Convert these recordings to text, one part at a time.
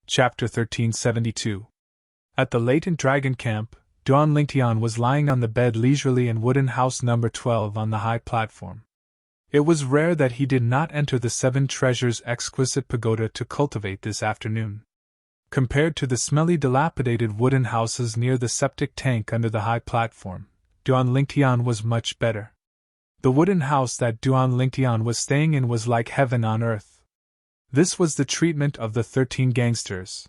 Chapter 1372. At the latent dragon camp, Duan Lingtian was lying on the bed leisurely in wooden house number 12 on the high platform. It was rare that he did not enter the Seven Treasures' exquisite pagoda to cultivate this afternoon. Compared to the smelly dilapidated wooden houses near the septic tank under the high platform, Duan Lingtian was much better. The wooden house that Duan Lingtian was staying in was like heaven on earth. This was the treatment of the 13 gangsters.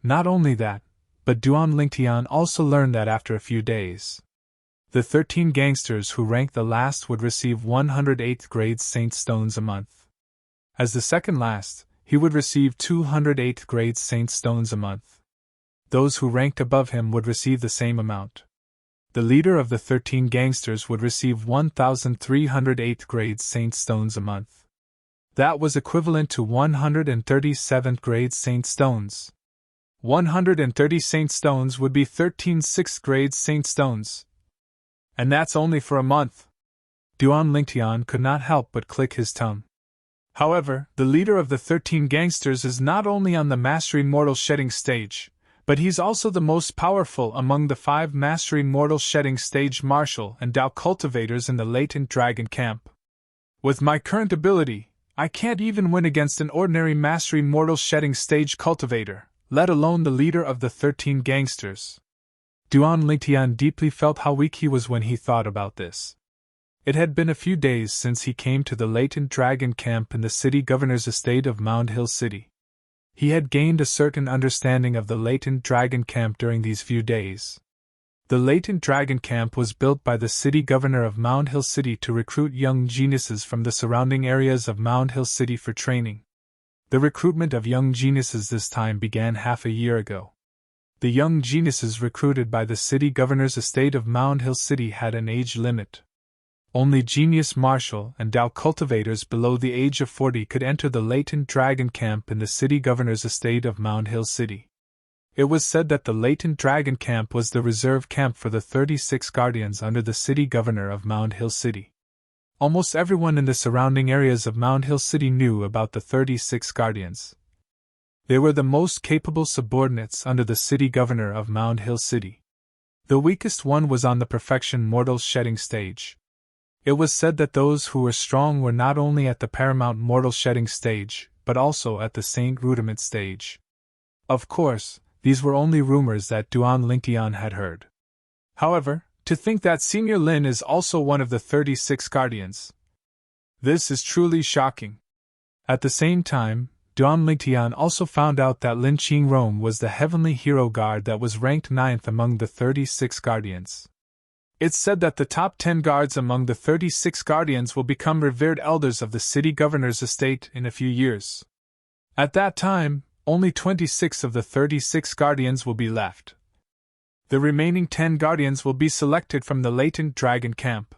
Not only that, but Duan Lingtian also learned that after a few days, the 13 gangsters who ranked the last would receive 108th grade Saint Stones a month. As the second last, he would receive 208th grade Saint Stones a month. Those who ranked above him would receive the same amount. The leader of the 13 gangsters would receive 1,308th grade Saint Stones a month. That was equivalent to 137th grade Saint Stones. 130 Saint Stones would be 13 6th grade Saint Stones. And that's only for a month. Duan Lingtian could not help but click his tongue. However, the leader of the 13 gangsters is not only on the Mastery Mortal Shedding stage, but he's also the most powerful among the 5 Mastery Mortal Shedding stage martial and Dao cultivators in the latent dragon camp. With my current ability, I can't even win against an ordinary Mastery Mortal Shedding stage cultivator, let alone the leader of the 13 gangsters. Duan Lingtian deeply felt how weak he was when he thought about this. It had been a few days since he came to the latent dragon camp in the city governor's estate of Mound Hill City. He had gained a certain understanding of the latent dragon camp during these few days. The latent dragon camp was built by the city governor of Mound Hill City to recruit young geniuses from the surrounding areas of Mound Hill City for training. The recruitment of young geniuses this time began half a year ago. The young geniuses recruited by the city governor's estate of Mound Hill City had an age limit. Only genius martial and Dao cultivators below the age of 40 could enter the latent dragon camp in the city governor's estate of Mound Hill City. It was said that the latent dragon camp was the reserve camp for the 36 guardians under the city governor of Mound Hill City. Almost everyone in the surrounding areas of Mound Hill City knew about the 36 guardians. They were the most capable subordinates under the city governor of Mound Hill City. The weakest one was on the perfection mortal shedding stage. It was said that those who were strong were not only at the paramount mortal shedding stage, but also at the saint rudiment stage. Of course, these were only rumors that Duan Lingtian had heard. However, to think that Senior Lin is also one of the 36 guardians. This is truly shocking. At the same time, Duan Lingtian also found out that Lin Qingrong was the heavenly hero guard that was ranked 9th among the 36 guardians. It's said that the top 10 guards among the 36 guardians will become revered elders of the city governor's estate in a few years. At that time, only 26 of the 36 guardians will be left. The remaining 10 guardians will be selected from the latent dragon camp.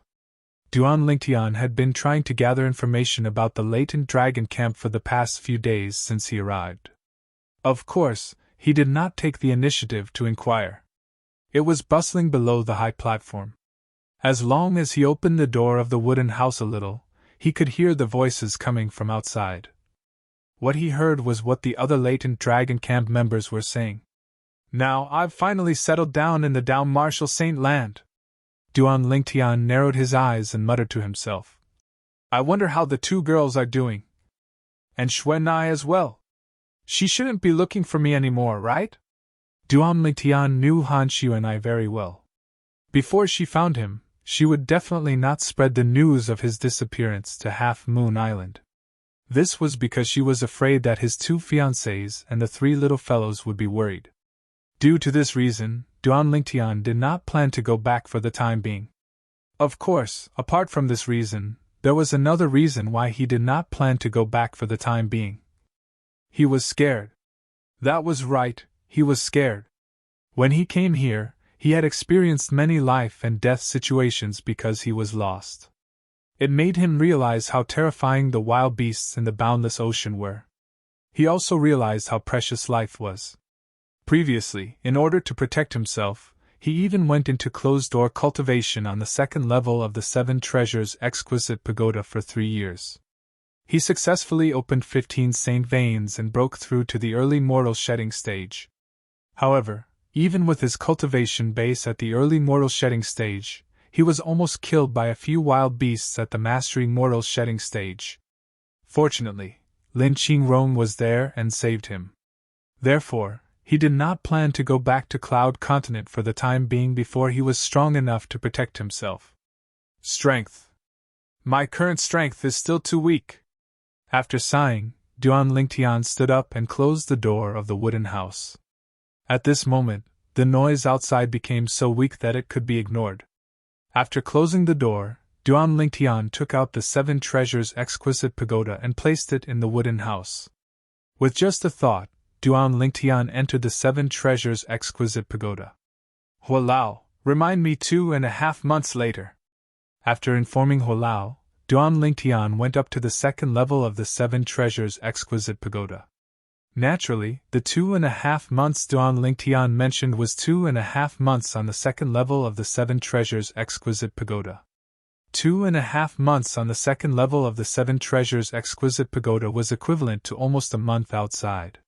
Duan Lingtian had been trying to gather information about the latent dragon camp for the past few days since he arrived. Of course, he did not take the initiative to inquire. It was bustling below the high platform. As long as he opened the door of the wooden house a little, he could hear the voices coming from outside. What he heard was what the other latent dragon camp members were saying. Now I've finally settled down in the Dao Martial Saint Land. Duan Lingtian narrowed his eyes and muttered to himself. I wonder how the 2 girls are doing. And Xuanai as well. She shouldn't be looking for me anymore, right? Duan Lingtian knew Han Xuanai very well. Before she found him, she would definitely not spread the news of his disappearance to Half Moon Island. This was because she was afraid that his 2 fiancés and the 3 little fellows would be worried. Due to this reason, Duan Lingtian did not plan to go back for the time being. Of course, apart from this reason, there was another reason why he did not plan to go back for the time being. He was scared. That was right, he was scared. When he came here, he had experienced many life and death situations because he was lost. It made him realize how terrifying the wild beasts in the boundless ocean were. He also realized how precious life was. Previously, in order to protect himself, he even went into closed-door cultivation on the 2nd level of the Seven Treasures' exquisite pagoda for 3 years. He successfully opened 15 saint veins and broke through to the early mortal shedding stage. However, even with his cultivation base at the early mortal shedding stage, he was almost killed by a few wild beasts at the mastery mortal shedding stage. Fortunately, Lin Qingrong was there and saved him. Therefore, he did not plan to go back to Cloud Continent for the time being before he was strong enough to protect himself. Strength. My current strength is still too weak. After sighing, Duan Lingtian stood up and closed the door of the wooden house. At this moment, the noise outside became so weak that it could be ignored. After closing the door, Duan Lingtian took out the 7 treasures exquisite pagoda and placed it in the wooden house. With just a thought, Duan Lingtian entered the 7 treasures exquisite pagoda. Hualao, remind me 2.5 months later. After informing Hualao, Duan Lingtian went up to the 2nd level of the 7 treasures exquisite pagoda. Naturally, the 2.5 months Duan Lingtian mentioned was 2.5 months on the 2nd level of the 7 treasures exquisite pagoda. 2.5 months on the 2nd level of the 7 treasures exquisite pagoda was equivalent to almost a month outside.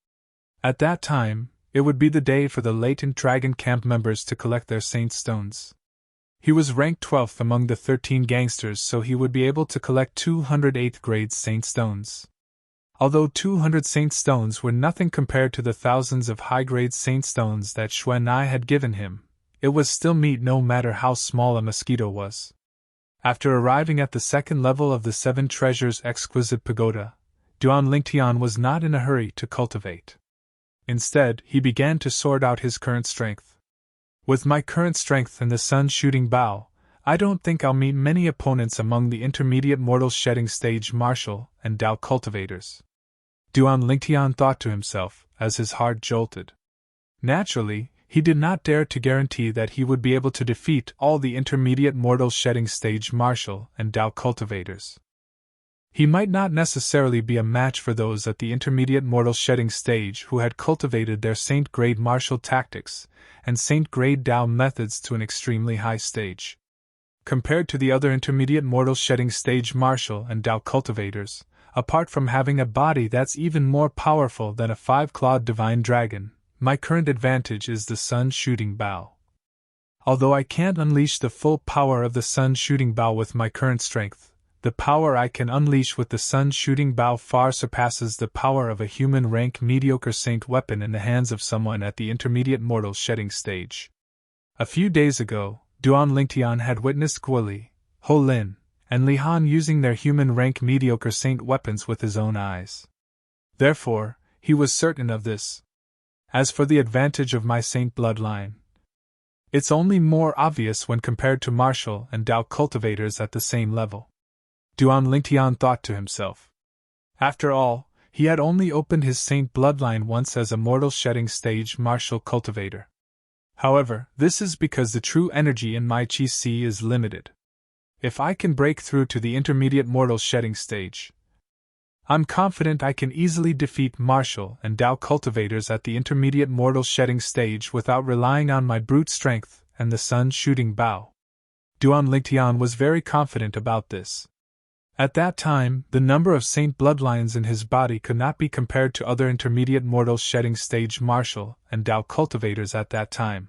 At that time, it would be the day for the latent Dragon Camp members to collect their saint stones. He was ranked 12th among the 13 gangsters, so he would be able to collect 208th grade saint stones. Although 200 saint stones were nothing compared to the thousands of high-grade saint stones that Xuan'ai had given him, it was still meat no matter how small a mosquito was. After arriving at the 2nd level of the 7 treasures exquisite pagoda, Duan Lingtian was not in a hurry to cultivate. Instead, he began to sort out his current strength. With my current strength and the sun shooting bow, I don't think I'll meet many opponents among the intermediate mortal shedding stage martial and Dao cultivators. Duan Lingtian thought to himself, as his heart jolted. Naturally, he did not dare to guarantee that he would be able to defeat all the intermediate mortal shedding stage martial and Dao cultivators. He might not necessarily be a match for those at the intermediate mortal shedding stage who had cultivated their saint-grade martial tactics and saint-grade Dao methods to an extremely high stage. Compared to the other intermediate mortal shedding stage martial and Dao cultivators, apart from having a body that's even more powerful than a 5-clawed divine dragon, my current advantage is the sun shooting bow. Although I can't unleash the full power of the sun shooting bow with my current strength, the power I can unleash with the sun shooting bow far surpasses the power of a human rank mediocre saint weapon in the hands of someone at the intermediate mortal shedding stage. A few days ago, Duan Lingtian had witnessed Guoli, Ho Lin, and Li Han using their human rank mediocre saint weapons with his own eyes. Therefore, he was certain of this. As for the advantage of my saint bloodline, it's only more obvious when compared to martial and Dao cultivators at the same level. Duan Lingtian thought to himself. After all, he had only opened his saint bloodline once as a mortal shedding stage martial cultivator. However, this is because the true energy in my Qi Si is limited. If I can break through to the intermediate mortal shedding stage, I'm confident I can easily defeat martial and Dao cultivators at the intermediate mortal shedding stage without relying on my brute strength and the sun shooting bow. Duan Lingtian was very confident about this. At that time, the number of saint bloodlines in his body could not be compared to other intermediate mortal shedding stage martial and Dao cultivators at that time.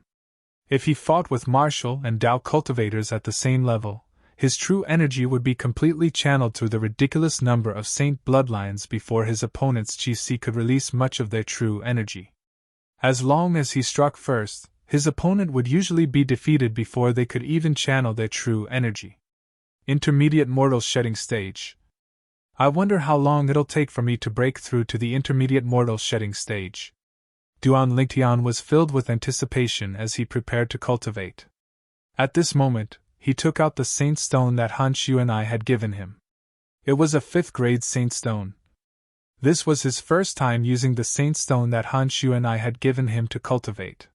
If he fought with martial and Dao cultivators at the same level, his true energy would be completely channeled through the ridiculous number of saint bloodlines before his opponent's Qi Si could release much of their true energy. As long as he struck first, his opponent would usually be defeated before they could even channel their true energy. Intermediate mortal shedding stage. I wonder how long it'll take for me to break through to the intermediate mortal shedding stage. Duan Lingtian was filled with anticipation as he prepared to cultivate. At this moment, he took out the saint stone that Han Xuan'ai had given him. It was a 5th grade saint stone. This was his first time using the saint stone that Han Xuan'ai had given him to cultivate.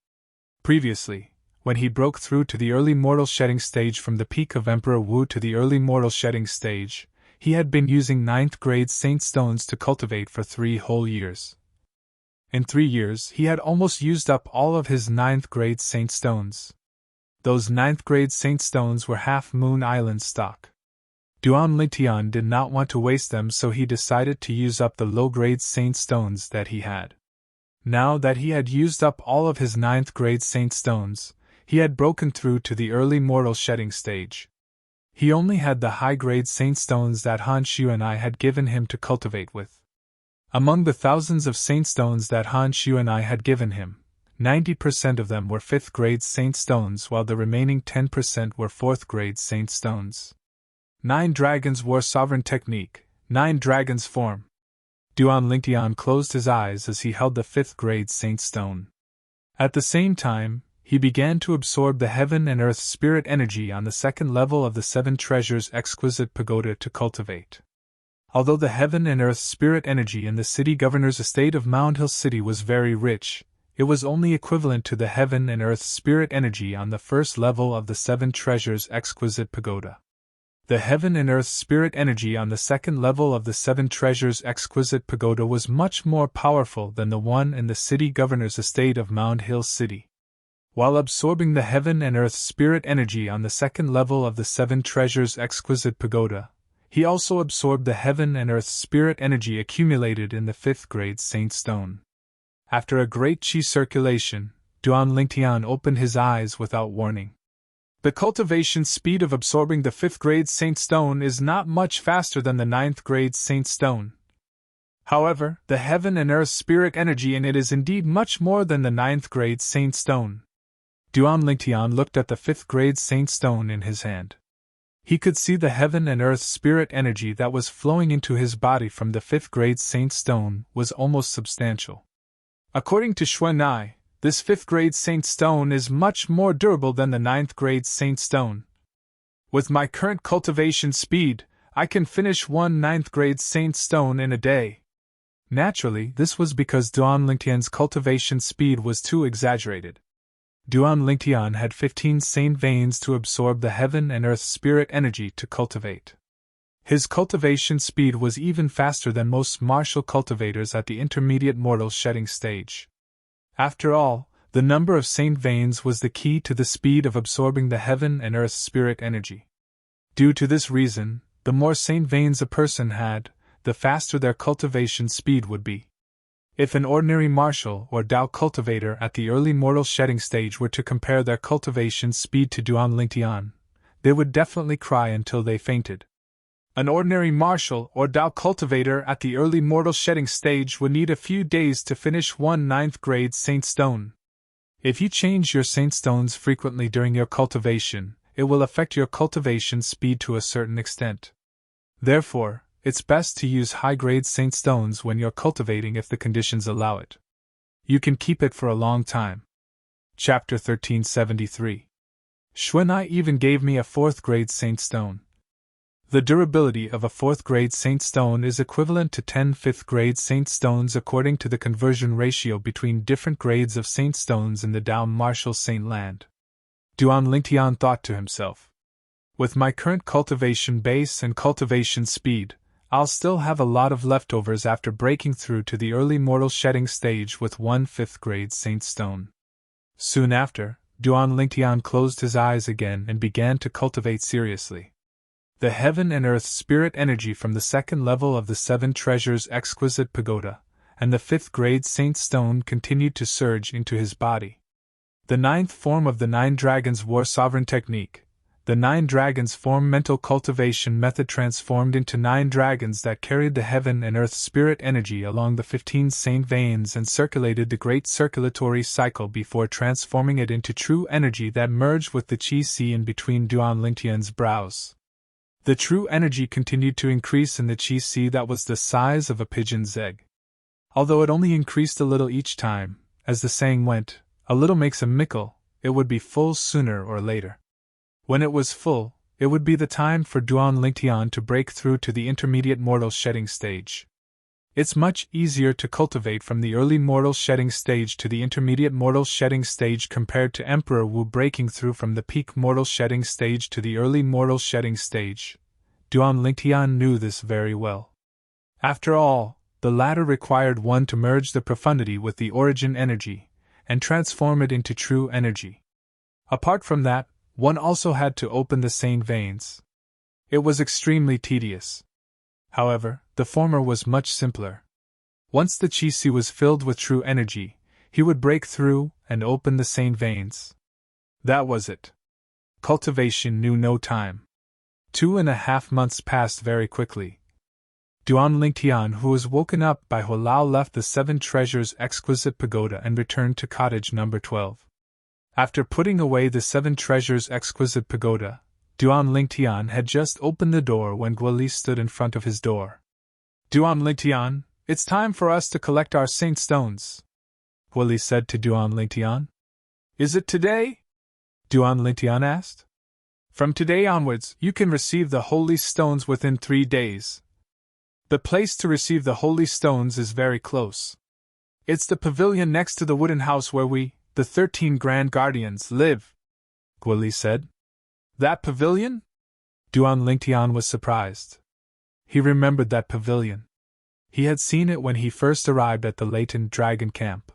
Previously, when he broke through to the early mortal shedding stage from the peak of Emperor Wu to the early mortal shedding stage, he had been using 9th grade saint stones to cultivate for 3 whole years. In 3 years, he had almost used up all of his 9th grade saint stones. Those 9th grade saint stones were half Moon Island stock. Duan Lingtian did not want to waste them, so he decided to use up the low-grade saint stones that he had. Now that he had used up all of his 9th-grade saint stones, he had broken through to the early mortal shedding stage. He only had the high-grade saint stones that Han Xuanai had given him to cultivate with. Among the thousands of saint stones that Han Xuanai had given him, 90% of them were 5th-grade saint stones, while the remaining 10% were 4th-grade saint stones. 9 Dragons War Sovereign Technique, 9 Dragons Form. Duan Lingtian closed his eyes as he held the 5th-grade saint stone. At the same time, he began to absorb the heaven and earth spirit energy on the 2nd level of the 7 Treasures Exquisite Pagoda to cultivate. Although the heaven and earth spirit energy in the city governor's estate of Mound Hill City was very rich, it was only equivalent to the heaven and earth spirit energy on the 1st level of the 7 Treasures Exquisite Pagoda. The heaven and earth spirit energy on the 2nd level of the 7 Treasures Exquisite Pagoda was much more powerful than the one in the city governor's estate of Mound Hill City. While absorbing the heaven and earth spirit energy on the 2nd level of the 7 Treasures Exquisite Pagoda, he also absorbed the heaven and earth spirit energy accumulated in the 5th-grade Saint Stone. After a great chi circulation, Duan Lingtian opened his eyes without warning. The cultivation speed of absorbing the 5th-grade Saint Stone is not much faster than the 9th-grade Saint Stone. However, the heaven and earth spirit energy in it is indeed much more than the 9th-grade Saint Stone. Duan Lingtian looked at the 5th-grade Saint Stone in his hand. He could see the heaven and earth spirit energy that was flowing into his body from the 5th-grade Saint Stone was almost substantial. According to Xuanai, this 5th-grade Saint Stone is much more durable than the 9th-grade Saint Stone. With my current cultivation speed, I can finish one 9th-grade Saint Stone in a day. Naturally, this was because Duan Lingtian's cultivation speed was too exaggerated. Duan Lingtian had 15 saint veins to absorb the heaven and earth spirit energy to cultivate. His cultivation speed was even faster than most martial cultivators at the intermediate mortal shedding stage. After all, the number of saint veins was the key to the speed of absorbing the heaven and earth spirit energy. Due to this reason, the more saint veins a person had, the faster their cultivation speed would be. If an ordinary martial or Dao cultivator at the early mortal shedding stage were to compare their cultivation speed to Duan Lingtian, they would definitely cry until they fainted. An ordinary martial or Dao cultivator at the early mortal shedding stage would need a few days to finish one 9th-grade Saint Stone. If you change your Saint Stones frequently during your cultivation, it will affect your cultivation speed to a certain extent. Therefore, it's best to use high-grade Saint Stones when you're cultivating if the conditions allow it. You can keep it for a long time. Chapter 1373. Xuanai even gave me a 4th-grade Saint Stone. The durability of a 4th-grade Saint Stone is equivalent to 10 5th-grade Saint Stones according to the conversion ratio between different grades of Saint Stones in the Dao martial Saint Land. Duan Lingtian thought to himself, with my current cultivation base and cultivation speed, I'll still have a lot of leftovers after breaking through to the early mortal shedding stage with one 5th-grade Saint Stone. Soon after, Duan Lingtian closed his eyes again and began to cultivate seriously. The heaven and earth spirit energy from the 2nd level of the 7 Treasures Exquisite Pagoda and the 5th-grade Saint Stone continued to surge into his body. The 9th form of the 9 Dragons War Sovereign Technique, the 9 Dragons form mental cultivation method transformed into 9 dragons that carried the heaven and earth spirit energy along the 15 saint veins and circulated the great circulatory cycle before transforming it into true energy that merged with the chi si in between Duan Lingtian's brows. The true energy continued to increase in the chi si that was the size of a pigeon's egg. Although it only increased a little each time, as the saying went, a little makes a mickle, it would be full sooner or later. When it was full, it would be the time for Duan Lingtian to break through to the intermediate mortal shedding stage. It's much easier to cultivate from the early mortal shedding stage to the intermediate mortal shedding stage compared to Emperor Wu breaking through from the peak mortal shedding stage to the early mortal shedding stage. Duan Lingtian knew this very well. After all, the latter required one to merge the profundity with the origin energy, and transform it into true energy. Apart from that, one also had to open the saint veins. It was extremely tedious. However, the former was much simpler. Once the chi was filled with true energy, he would break through and open the sane veins. That was it. Cultivation knew no time. 2.5 months passed very quickly. Duan Lingtian, who was woken up by Hualao, left the Seven Treasures exquisite pagoda and returned to cottage number 12. After putting away the Seven Treasures exquisite pagoda, Duan Lingtian had just opened the door when Guoli stood in front of his door. Duan Lingtian, it's time for us to collect our saint stones, Guoli said to Duan Lingtian. Is it today? Duan Lingtian asked. From today onwards, you can receive the holy stones within 3 days. The place to receive the holy stones is very close. It's the pavilion next to the wooden house where we, the 13 Grand Guardians, live, Guoli said. That pavilion? Duan Lingtian was surprised. He remembered that pavilion. He had seen it when he first arrived at the latent dragon camp.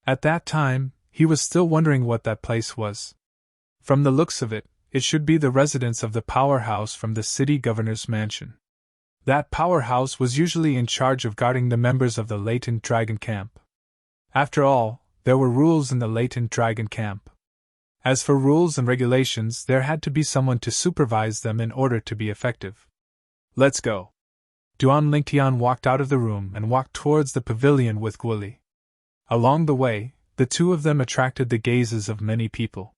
At that time, he was still wondering what that place was. From the looks of it, it should be the residence of the powerhouse from the city governor's mansion. That powerhouse was usually in charge of guarding the members of the latent dragon camp. After all, there were rules in the latent dragon camp. As for rules and regulations, there had to be someone to supervise them in order to be effective. Let's go. Duan Lingtian walked out of the room and walked towards the pavilion with Guoli. Along the way, the two of them attracted the gazes of many people.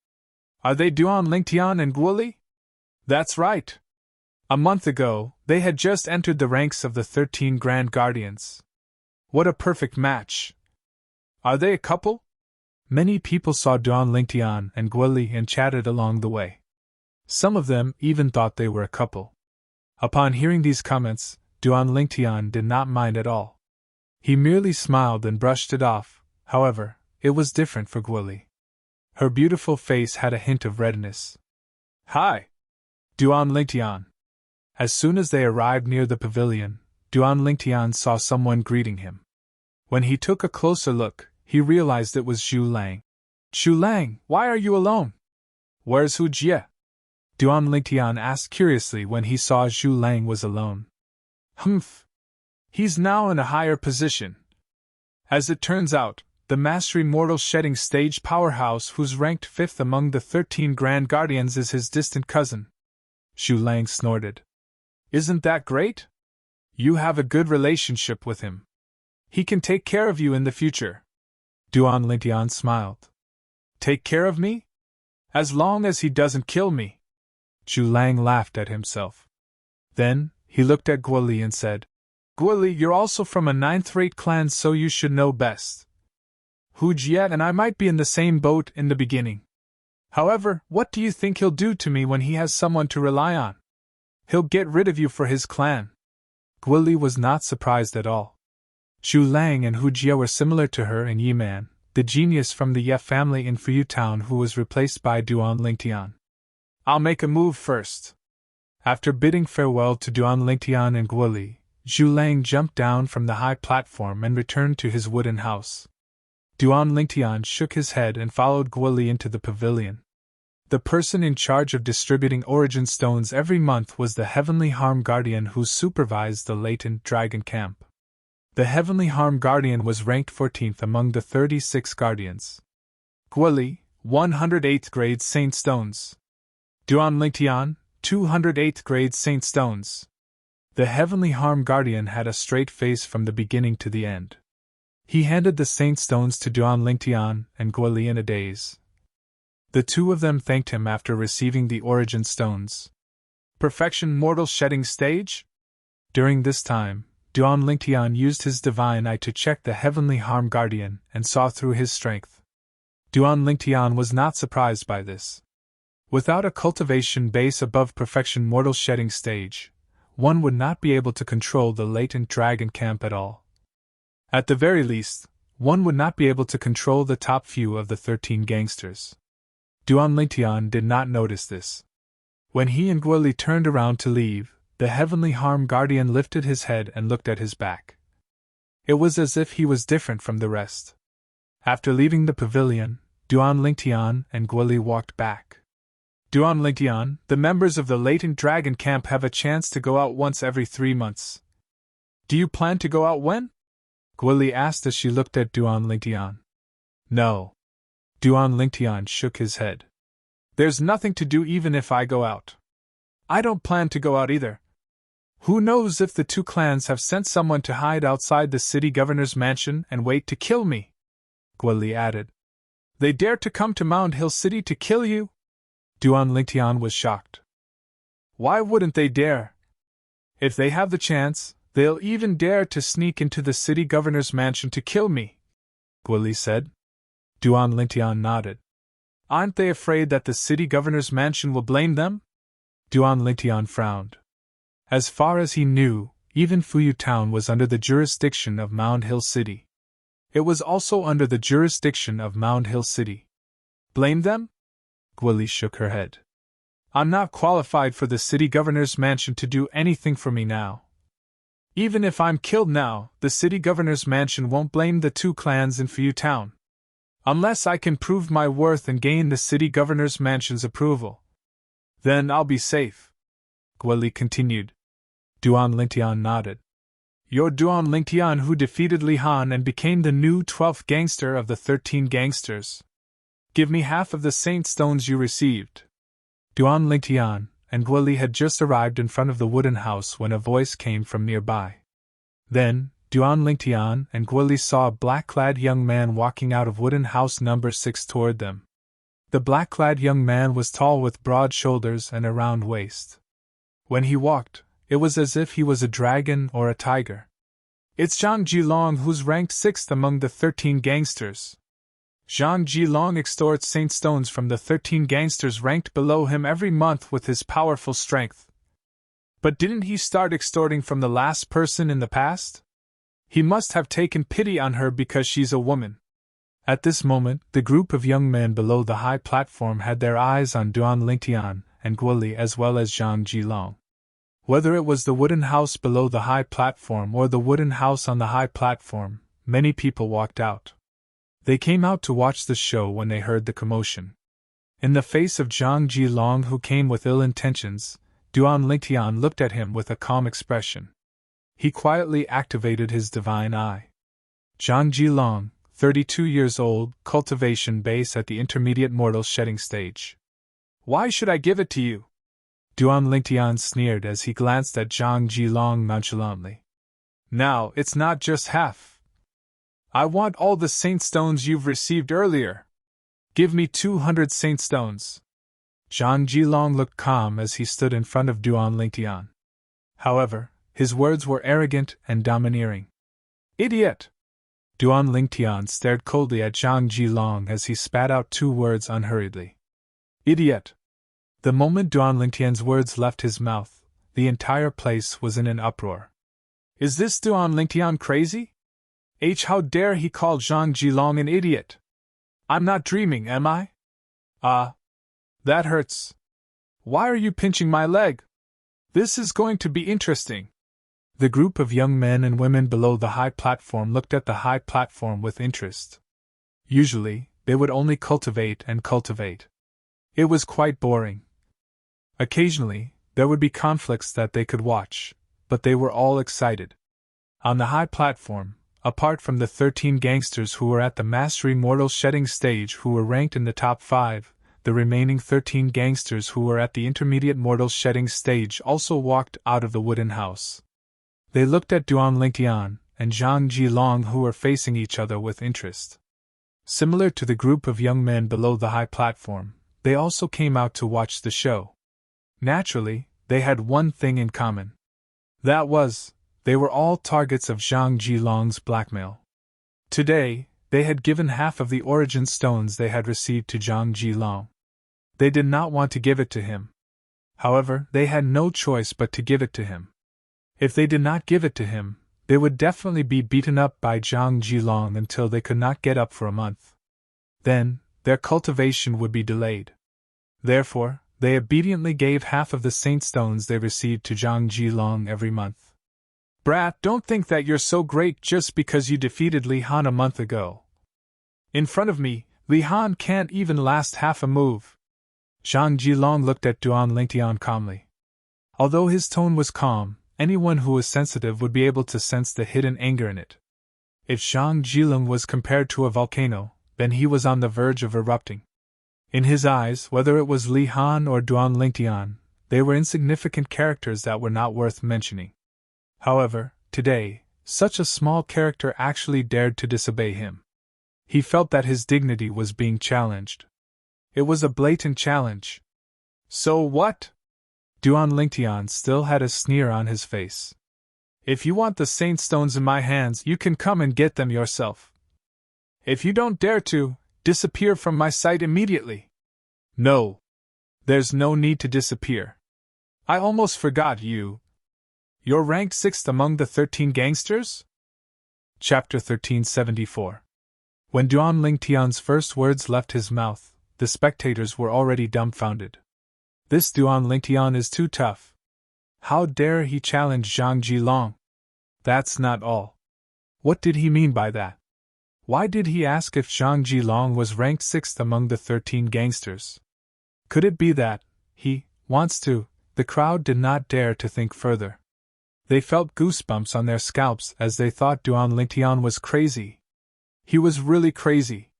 Are they Duan Lingtian and Guoli? That's right. A month ago, they had just entered the ranks of the 13 Grand Guardians. What a perfect match! Are they a couple? Many people saw Duan Lingtian and Guoli and chatted along the way. Some of them even thought they were a couple. Upon hearing these comments, Duan Lingtian did not mind at all. He merely smiled and brushed it off. However, it was different for Guoli. Her beautiful face had a hint of redness. Hi! Duan Lingtian. As soon as they arrived near the pavilion, Duan Lingtian saw someone greeting him. When he took a closer look, he realized it was Zhu Lang. Zhu Lang, why are you alone? Where's Hu Jie? Duan Lingtian asked curiously when he saw Zhu Lang was alone. Humph! He's now in a higher position. As it turns out, the Mastery Mortal Shedding Stage powerhouse who's ranked 5th among the 13 Grand Guardians is his distant cousin. Zhu Lang snorted. Isn't that great? You have a good relationship with him. He can take care of you in the future. Duan Lingtian smiled. Take care of me? As long as he doesn't kill me. Zhu Lang laughed at himself. Then, he looked at Guoli and said, Guoli, you're also from a 9th-rate clan, so you should know best. Hu Jie and I might be in the same boat in the beginning. However, what do you think he'll do to me when he has someone to rely on? He'll get rid of you for his clan. Guoli was not surprised at all. Zhu Lang and Hu Jie were similar to her and Yiman, the genius from the Ye family in Fuyu Town who was replaced by Duan Lingtian. I'll make a move first. After bidding farewell to Duan Lingtian and Guoli, Zhu Lang jumped down from the high platform and returned to his wooden house. Duan Lingtian shook his head and followed Guoli into the pavilion. The person in charge of distributing origin stones every month was the Heavenly Harm Guardian who supervised the latent dragon camp. The Heavenly Harm Guardian was ranked 14th among the 36 Guardians. Guoli, 108th grade Saint Stones. Duan Lingtian, 208th grade Saint Stones. The Heavenly Harm Guardian had a straight face from the beginning to the end. He handed the Saint Stones to Duan Lingtian and Guoli in a daze. The two of them thanked him after receiving the origin stones. Perfection Mortal Shedding Stage? During this time, Duan Lingtian used his divine eye to check the Heavenly Harm Guardian and saw through his strength. Duan Lingtian was not surprised by this. Without a cultivation base above Perfection Mortal Shedding Stage, one would not be able to control the latent dragon camp at all. At the very least, one would not be able to control the top few of the 13 gangsters. Duan Lingtian did not notice this. When he and Guoli turned around to leave, the Heavenly Harm Guardian lifted his head and looked at his back. It was as if he was different from the rest. After leaving the pavilion, Duan Lingtian and Guoli walked back. Duan Lingtian, the members of the latent dragon camp have a chance to go out once every 3 months. Do you plan to go out when? Guili asked as she looked at Duan Lingtian. No. Duan Lingtian shook his head. There's nothing to do even if I go out. I don't plan to go out either. Who knows if the two clans have sent someone to hide outside the city governor's mansion and wait to kill me? Guili added. They dare to come to Mound Hill City to kill you? Duan Lingtian was shocked. Why wouldn't they dare? If they have the chance, they'll even dare to sneak into the city governor's mansion to kill me, Guili said. Duan Lingtian nodded. Aren't they afraid that the city governor's mansion will blame them? Duan Lingtian frowned. As far as he knew, even Fuyu Town was under the jurisdiction of Mound Hill City. It was also under the jurisdiction of Mound Hill City. Blame them? Guili shook her head. I'm not qualified for the city governor's mansion to do anything for me now. Even if I'm killed now, the city governor's mansion won't blame the two clans in Fuyu Town. Unless I can prove my worth and gain the city governor's mansion's approval. Then I'll be safe. Guili continued. Duan Lingtian nodded. You're Duan Lingtian who defeated Li Han and became the new 12th gangster of the 13 gangsters. Give me half of the saint stones you received. Duan Lingtian and Guili had just arrived in front of the wooden house when a voice came from nearby. Then, Duan Lingtian and Guili saw a black-clad young man walking out of wooden house number 6 toward them. The black-clad young man was tall with broad shoulders and a round waist. When he walked, it was as if he was a dragon or a tiger. It's Zhang Jilong, who's ranked 6th among the 13 gangsters. Zhang Jilong extorts saint stones from the 13 gangsters ranked below him every month with his powerful strength. But didn't he start extorting from the last person in the past? He must have taken pity on her because she's a woman. At this moment, the group of young men below the high platform had their eyes on Duan Lingtian and Guili as well as Zhang Jilong. Whether it was the wooden house below the high platform or the wooden house on the high platform, many people walked out. They came out to watch the show when they heard the commotion. In the face of Zhang Jilong, who came with ill intentions, Duan Lingtian looked at him with a calm expression. He quietly activated his divine eye. Zhang Jilong, 32 years old, cultivation base at the intermediate mortal shedding stage. Why should I give it to you? Duan Lingtian sneered as he glanced at Zhang Jilong nonchalantly. Now, it's not just half. I want all the saint stones you've received earlier. Give me 200 saint stones. Zhang Jilong looked calm as he stood in front of Duan Lingtian. However, his words were arrogant and domineering. Idiot! Duan Lingtian stared coldly at Zhang Jilong as he spat out 2 words unhurriedly. Idiot! The moment Duan Lingtian's words left his mouth, the entire place was in an uproar. Is this Duan Lingtian crazy? How dare he call Zhang Jilong an idiot? I'm not dreaming, am I? That hurts. Why are you pinching my leg? This is going to be interesting. The group of young men and women below the high platform looked at the high platform with interest. Usually, they would only cultivate and cultivate. It was quite boring. Occasionally, there would be conflicts that they could watch, but they were all excited. On the high platform, apart from the 13 gangsters who were at the mastery mortal shedding stage who were ranked in the top 5, the remaining 13 gangsters who were at the intermediate mortal shedding stage also walked out of the wooden house. They looked at Duan Lingtian and Zhang Jilong, who were facing each other with interest. Similar to the group of young men below the high platform, they also came out to watch the show. Naturally, they had one thing in common. That was, they were all targets of Zhang Jilong's blackmail. Today, they had given half of the origin stones they had received to Zhang Jilong. They did not want to give it to him. However, they had no choice but to give it to him. If they did not give it to him, they would definitely be beaten up by Zhang Jilong until they could not get up for a month. Then, their cultivation would be delayed. Therefore, they obediently gave half of the saint stones they received to Zhang Jilong every month. Brat, don't think that you're so great just because you defeated Li Han a month ago. In front of me, Li Han can't even last half a move. Zhang Jilong looked at Duan Lingtian calmly. Although his tone was calm, anyone who was sensitive would be able to sense the hidden anger in it. If Zhang Jilong was compared to a volcano, then he was on the verge of erupting. In his eyes, whether it was Li Han or Duan Lingtian, they were insignificant characters that were not worth mentioning. However, today, such a small character actually dared to disobey him. He felt that his dignity was being challenged. It was a blatant challenge. So what? Duan Lingtian still had a sneer on his face. If you want the saint stones in my hands, you can come and get them yourself. If you don't dare to, disappear from my sight immediately. No. There's no need to disappear. I almost forgot you. You're ranked 6th among the 13 gangsters? Chapter 1374. When Duan Lingtian's first words left his mouth, the spectators were already dumbfounded. This Duan Lingtian is too tough. How dare he challenge Zhang Jilong? That's not all. What did he mean by that? Why did he ask if Zhang Jilong was ranked 6th among the 13 gangsters? Could it be that he wants to? The crowd did not dare to think further. They felt goosebumps on their scalps as they thought Duan Lingtian was crazy. He was really crazy.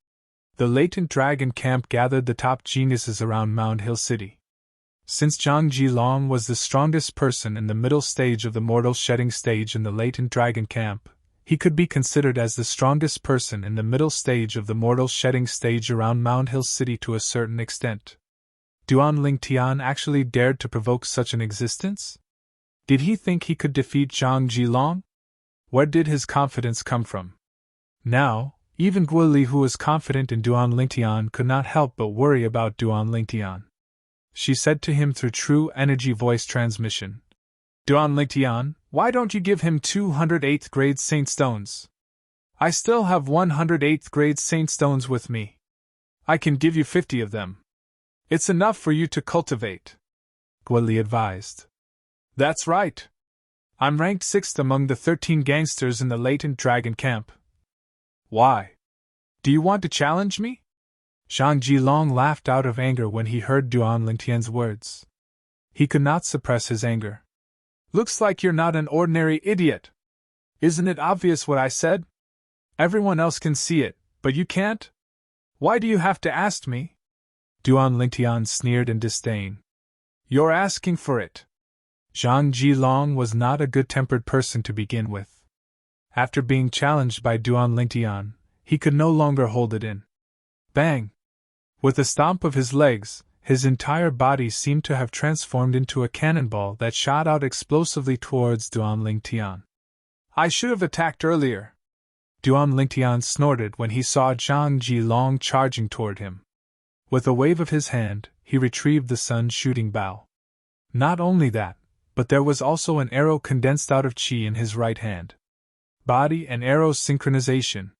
The latent dragon camp gathered the top geniuses around Mound Hill City. Since Zhang Jilong was the strongest person in the middle stage of the mortal shedding stage in the latent dragon camp, he could be considered as the strongest person in the middle stage of the mortal shedding stage around Mound Hill City to a certain extent. Duan Lingtian actually dared to provoke such an existence? Did he think he could defeat Zhang Jilong? Where did his confidence come from? Now, even Guo Li, who was confident in Duan Lingtian, could not help but worry about Duan Lingtian. She said to him through true energy voice transmission, Duan Lingtian, why don't you give him 208th grade saint stones? I still have 108th grade saint stones with me. I can give you 50 of them. It's enough for you to cultivate. Guo Li advised. That's right. I'm ranked 6th among the 13 gangsters in the latent dragon camp. Why? Do you want to challenge me? Zhang Jilong laughed out of anger when he heard Duan Lingtian's words. He could not suppress his anger. Looks like you're not an ordinary idiot. Isn't it obvious what I said? Everyone else can see it, but you can't? Why do you have to ask me? Duan Lingtian sneered in disdain. You're asking for it. Zhang Jilong was not a good-tempered person to begin with. After being challenged by Duan Lingtian, he could no longer hold it in. Bang! With a stomp of his legs, his entire body seemed to have transformed into a cannonball that shot out explosively towards Duan Lingtian. I should have attacked earlier. Duan Lingtian snorted when he saw Zhang Jilong charging toward him. With a wave of his hand, he retrieved the sun-shooting bow. Not only that, but there was also an arrow condensed out of qi in his right hand. Body and arrow synchronization.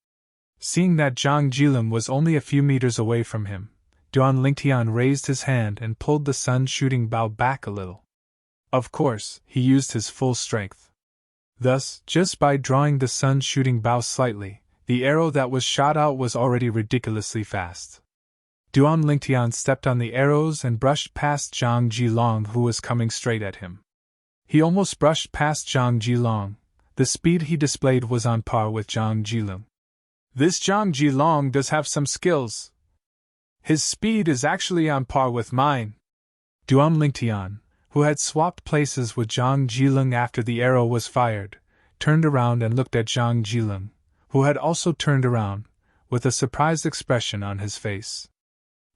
Seeing that Zhang Jilong was only a few meters away from him, Duan Lingtian raised his hand and pulled the sun-shooting bow back a little. Of course, he used his full strength. Thus, just by drawing the sun-shooting bow slightly, the arrow that was shot out was already ridiculously fast. Duan Lingtian stepped on the arrows and brushed past Zhang Jilong, who was coming straight at him. He almost brushed past Zhang Jilong. The speed he displayed was on par with Zhang Jilong. This Zhang Jilong does have some skills. His speed is actually on par with mine. Duan Lingtian, who had swapped places with Zhang Jilong after the arrow was fired, turned around and looked at Zhang Jilong, who had also turned around, with a surprised expression on his face.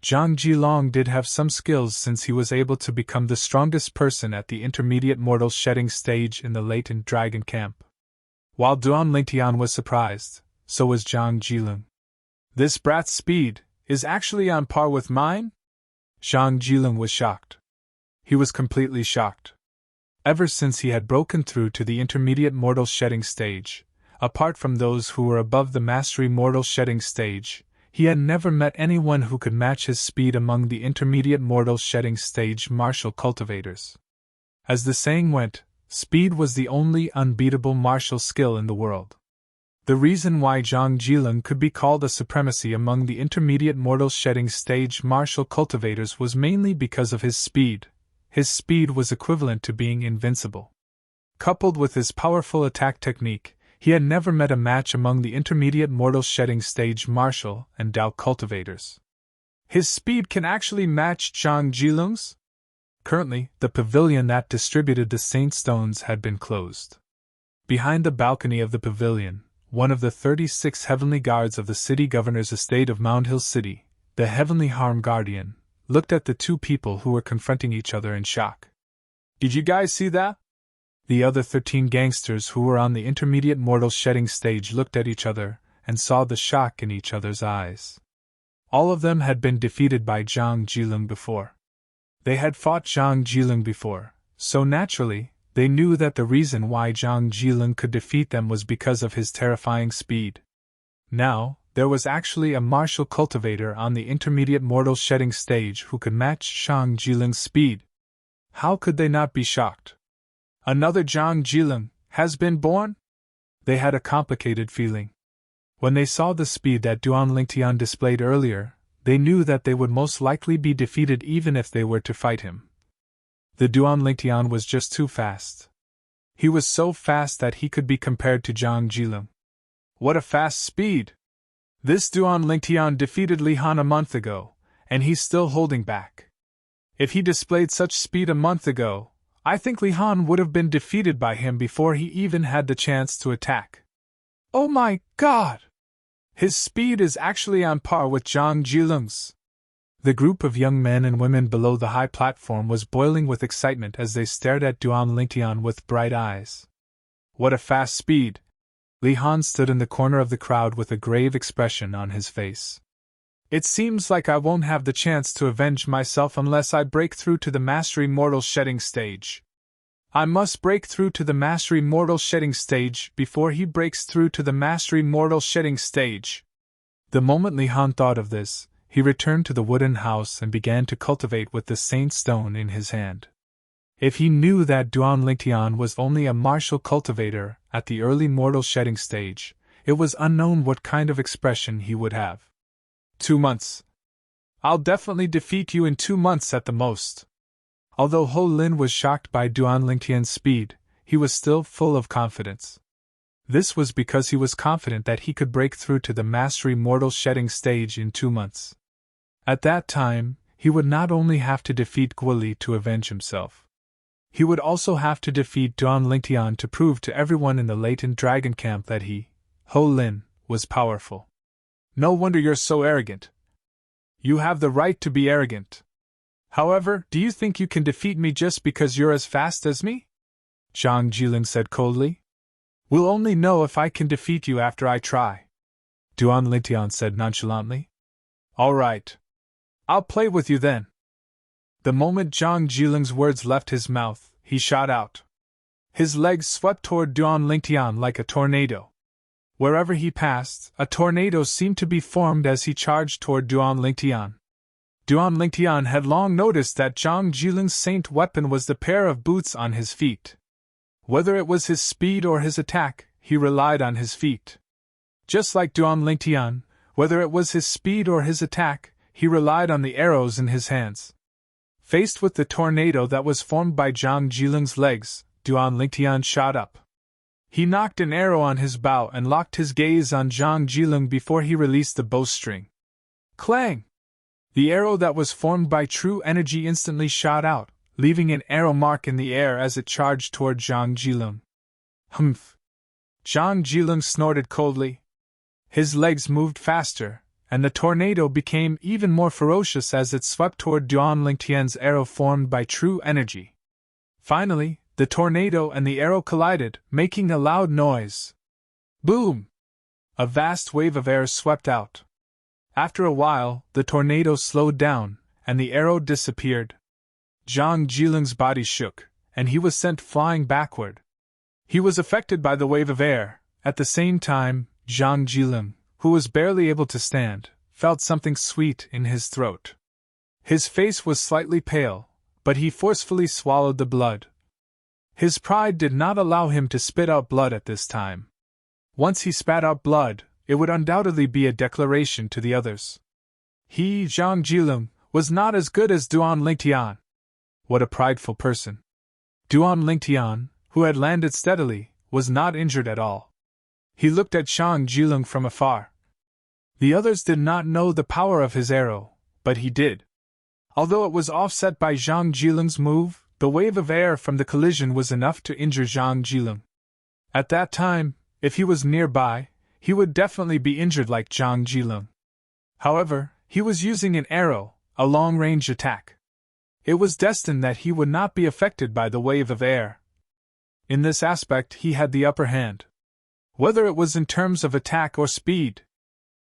Zhang Jilong did have some skills since he was able to become the strongest person at the intermediate mortal shedding stage in the latent dragon camp. While Duan Lingtian was surprised, so was Zhang Jilong. This brat's speed is actually on par with mine? Zhang Jilong was shocked. He was completely shocked. Ever since he had broken through to the intermediate mortal shedding stage, apart from those who were above the mastery mortal shedding stage, he had never met anyone who could match his speed among the intermediate mortal shedding stage martial cultivators. As the saying went, speed was the only unbeatable martial skill in the world. The reason why Zhang Jilin could be called a supremacy among the intermediate mortal shedding stage martial cultivators was mainly because of his speed. His speed was equivalent to being invincible. Coupled with his powerful attack technique, he had never met a match among the intermediate mortal shedding stage martial and doubt cultivators. His speed can actually match Zhang Jiling's? Currently, the pavilion that distributed the saint stones had been closed. Behind the balcony of the pavilion, one of the 36 heavenly guards of the city governor's estate of Mound Hill City, the heavenly harm guardian, looked at the two people who were confronting each other in shock. "Did you guys see that?" The other 13 gangsters who were on the intermediate mortal shedding stage looked at each other and saw the shock in each other's eyes. All of them had been defeated by Zhang Jilin before. They had fought Zhang Jilin before, so naturally, they knew that the reason why Zhang Jilin could defeat them was because of his terrifying speed. Now, there was actually a martial cultivator on the intermediate mortal shedding stage who could match Zhang Jilin's speed. How could they not be shocked? Another Zhang Jilin has been born? They had a complicated feeling. When they saw the speed that Duan Lingtian displayed earlier, they knew that they would most likely be defeated even if they were to fight him. The Duan Lingtian was just too fast. He was so fast that he could be compared to Zhang Jilin. What a fast speed! This Duan Lingtian defeated Li Han a month ago, and he's still holding back. If he displayed such speed a month ago, I think Li Han would have been defeated by him before he even had the chance to attack. Oh my god! His speed is actually on par with Zhang Jiling's. The group of young men and women below the high platform was boiling with excitement as they stared at Duan Lingtian with bright eyes. What a fast speed! Li Han stood in the corner of the crowd with a grave expression on his face. It seems like I won't have the chance to avenge myself unless I break through to the Mastery Mortal Shedding stage. I must break through to the Mastery Mortal Shedding stage before he breaks through to the Mastery Mortal Shedding stage. The moment Li Han thought of this, he returned to the wooden house and began to cultivate with the Saint Stone in his hand. If he knew that Duan Lingtian was only a martial cultivator at the early mortal shedding stage, it was unknown what kind of expression he would have. 2 months. I'll definitely defeat you in 2 months at the most. Although Ho Lin was shocked by Duan Lingtian's speed, he was still full of confidence. This was because he was confident that he could break through to the Mastery Mortal Shedding stage in 2 months. At that time, he would not only have to defeat Guoli to avenge himself. He would also have to defeat Duan Lingtian to prove to everyone in the latent dragon camp that he, Ho Lin, was powerful. No wonder you're so arrogant. You have the right to be arrogant. However, do you think you can defeat me just because you're as fast as me? Zhang Jilin said coldly. We'll only know if I can defeat you after I try. Duan Lingtian said nonchalantly. All right. I'll play with you then. The moment Zhang Jilin's words left his mouth, he shot out. His legs swept toward Duan Lingtian like a tornado. Wherever he passed, a tornado seemed to be formed as he charged toward Duan Lingtian. Duan Lingtian had long noticed that Zhang Jilin's saint weapon was the pair of boots on his feet. Whether it was his speed or his attack, he relied on his feet. Just like Duan Lingtian, whether it was his speed or his attack, he relied on the arrows in his hands. Faced with the tornado that was formed by Zhang Jilin's legs, Duan Lingtian shot up. He knocked an arrow on his bow and locked his gaze on Zhang Jilin before he released the bowstring. Clang! The arrow that was formed by true energy instantly shot out, leaving an arrow mark in the air as it charged toward Zhang Jilin. Humph! Zhang Jilin snorted coldly. His legs moved faster, and the tornado became even more ferocious as it swept toward Duan Lingtian's arrow formed by true energy. Finally, the tornado and the arrow collided, making a loud noise. Boom! A vast wave of air swept out. After a while, the tornado slowed down, and the arrow disappeared. Zhang Jilin's body shook, and he was sent flying backward. He was affected by the wave of air. At the same time, Zhang Jilin, who was barely able to stand, felt something sweet in his throat. His face was slightly pale, but he forcefully swallowed the blood. His pride did not allow him to spit out blood at this time. Once he spat out blood, it would undoubtedly be a declaration to the others. He, Zhang Jilung, was not as good as Duan Lingtian. What a prideful person. Duan Lingtian, who had landed steadily, was not injured at all. He looked at Zhang Jilung from afar. The others did not know the power of his arrow, but he did. Although it was offset by Zhang Jilung's move, the wave of air from the collision was enough to injure Zhang Jilung. At that time, if he was nearby, he would definitely be injured like Zhang Jilung. However, he was using an arrow, a long-range attack. It was destined that he would not be affected by the wave of air. In this aspect, he had the upper hand. Whether it was in terms of attack or speed,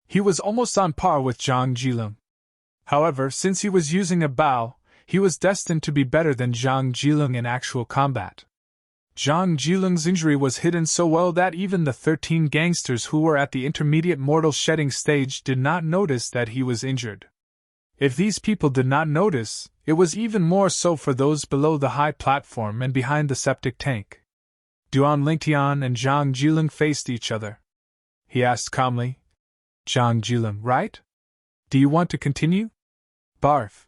he was almost on par with Zhang Jilung. However, since he was using a bow, he was destined to be better than Zhang Jilung in actual combat. Zhang Jilung's injury was hidden so well that even the 13 gangsters who were at the intermediate mortal shedding stage did not notice that he was injured. If these people did not notice, it was even more so for those below the high platform and behind the septic tank. Duan Lingtian and Zhang Jilung faced each other. He asked calmly, "Zhang Jilung, right? Do you want to continue?" Barf.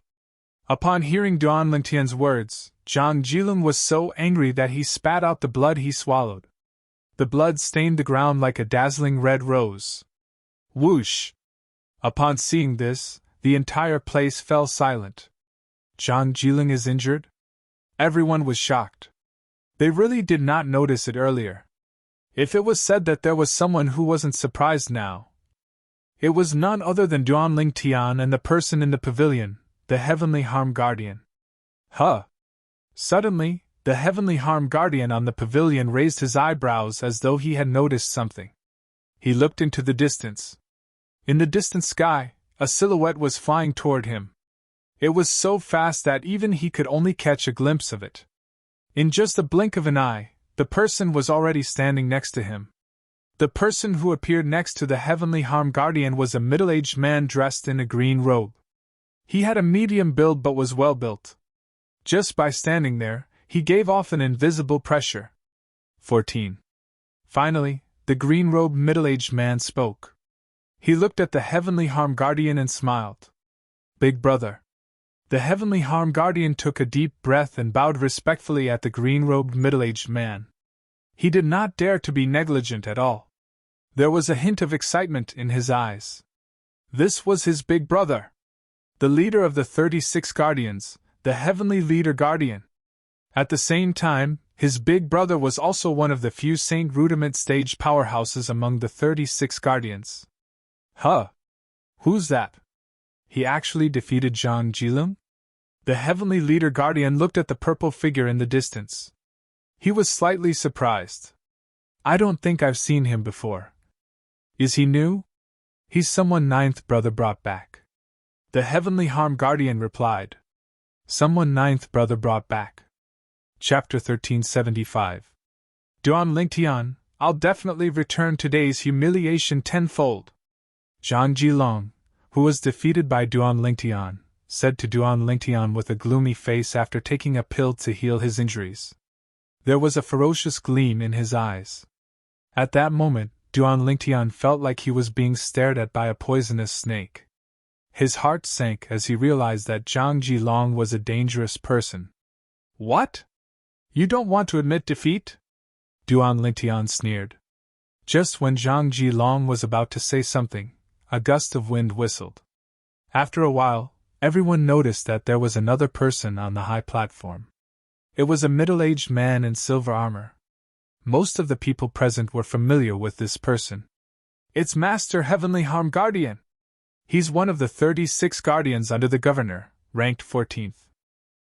Upon hearing Duan Lingtian's words, Zhang Jilung was so angry that he spat out the blood he swallowed. The blood stained the ground like a dazzling red rose. Whoosh! Upon seeing this, the entire place fell silent. Zhang Jilung is injured? Everyone was shocked. They really did not notice it earlier. If it was said that there was someone who wasn't surprised now, it was none other than Duan Lingtian and the person in the pavilion, the Heavenly Harm Guardian. Huh! Suddenly, the Heavenly Harm Guardian on the pavilion raised his eyebrows as though he had noticed something. He looked into the distance. In the distant sky, a silhouette was flying toward him. It was so fast that even he could only catch a glimpse of it. In just a blink of an eye, the person was already standing next to him. The person who appeared next to the Heavenly Harm Guardian was a middle-aged man dressed in a green robe. He had a medium build but was well built. Just by standing there, he gave off an invisible pressure. 14. Finally, the green-robed middle-aged man spoke. He looked at the Heavenly Harm Guardian and smiled. "Big brother." The Heavenly Harm Guardian took a deep breath and bowed respectfully at the green-robed middle-aged man. He did not dare to be negligent at all. There was a hint of excitement in his eyes. This was his big brother, the leader of the 36 Guardians, the Heavenly Leader Guardian. At the same time, his big brother was also one of the few Saint Rudiment stage powerhouses among the 36 Guardians. Huh! Who's that? He actually defeated Zhang Jilung? The Heavenly Leader Guardian looked at the purple figure in the distance. He was slightly surprised. I don't think I've seen him before. Is he new? He's someone ninth brother brought back. The Heavenly Harm Guardian replied. Someone ninth brother brought back. Chapter 1375. Duan Lingtian, I'll definitely return today's humiliation tenfold. Zhang Jilong, who was defeated by Duan Lingtian, said to Duan Lingtian with a gloomy face after taking a pill to heal his injuries. There was a ferocious gleam in his eyes. At that moment, Duan Lingtian felt like he was being stared at by a poisonous snake. His heart sank as he realized that Zhang Jilong was a dangerous person. What? You don't want to admit defeat? Duan Lingtian sneered. Just when Zhang Jilong was about to say something, a gust of wind whistled. After a while, everyone noticed that there was another person on the high platform. It was a middle-aged man in silver armor. Most of the people present were familiar with this person. It's Master Heavenly Harm Guardian. He's one of the 36 Guardians under the Governor, ranked 14th.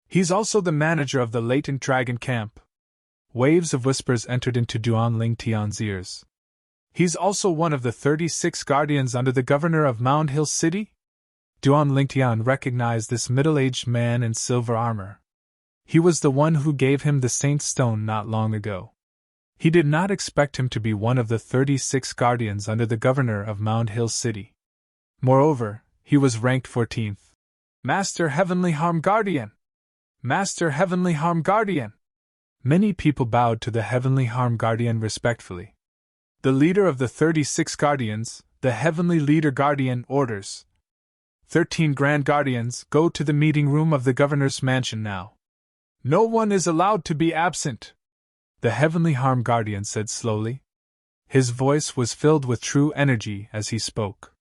He's also the manager of the latent dragon camp. Waves of whispers entered into Duan Lingtian's ears. He's also one of the 36 Guardians under the Governor of Mound Hill City? Duan Lingtian recognized this middle-aged man in silver armor. He was the one who gave him the Saint Stone not long ago. He did not expect him to be one of the 36 Guardians under the Governor of Mound Hill City. Moreover, he was ranked 14th. Master Heavenly Harm Guardian! Master Heavenly Harm Guardian! Many people bowed to the Heavenly Harm Guardian respectfully. The leader of the 36 Guardians, the Heavenly Leader Guardian, orders. 13 Grand Guardians, go to the meeting room of the Governor's mansion now. No one is allowed to be absent, the Heavenly Harm Guardian said slowly. His voice was filled with true energy as he spoke.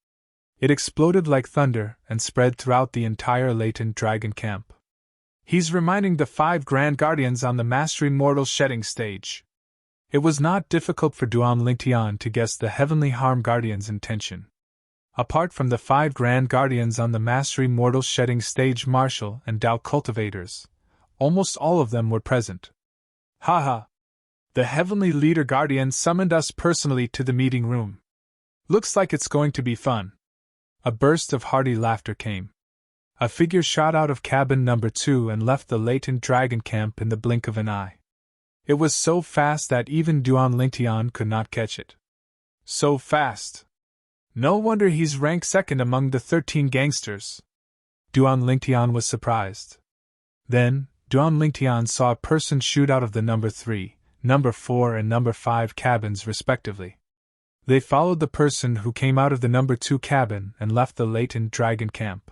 It exploded like thunder and spread throughout the entire latent dragon camp. He's reminding the 5 Grand Guardians on the Mastery Mortal Shedding stage. It was not difficult for Duan Lingtian to guess the Heavenly Harm Guardian's intention. Apart from the 5 Grand Guardians on the Mastery Mortal Shedding stage, Martial and Dao cultivators, almost all of them were present. Haha! The Heavenly Leader Guardian summoned us personally to the meeting room. Looks like it's going to be fun. A burst of hearty laughter came. A figure shot out of cabin number 2 and left the latent dragon camp in the blink of an eye. It was so fast that even Duan Lingtian could not catch it. So fast! No wonder he's ranked second among the 13 gangsters. Duan Lingtian was surprised. Then, Duan Lingtian saw a person shoot out of the number 3, number 4 and number 5 cabins respectively. They followed the person who came out of the number 2 cabin and left the latent dragon camp.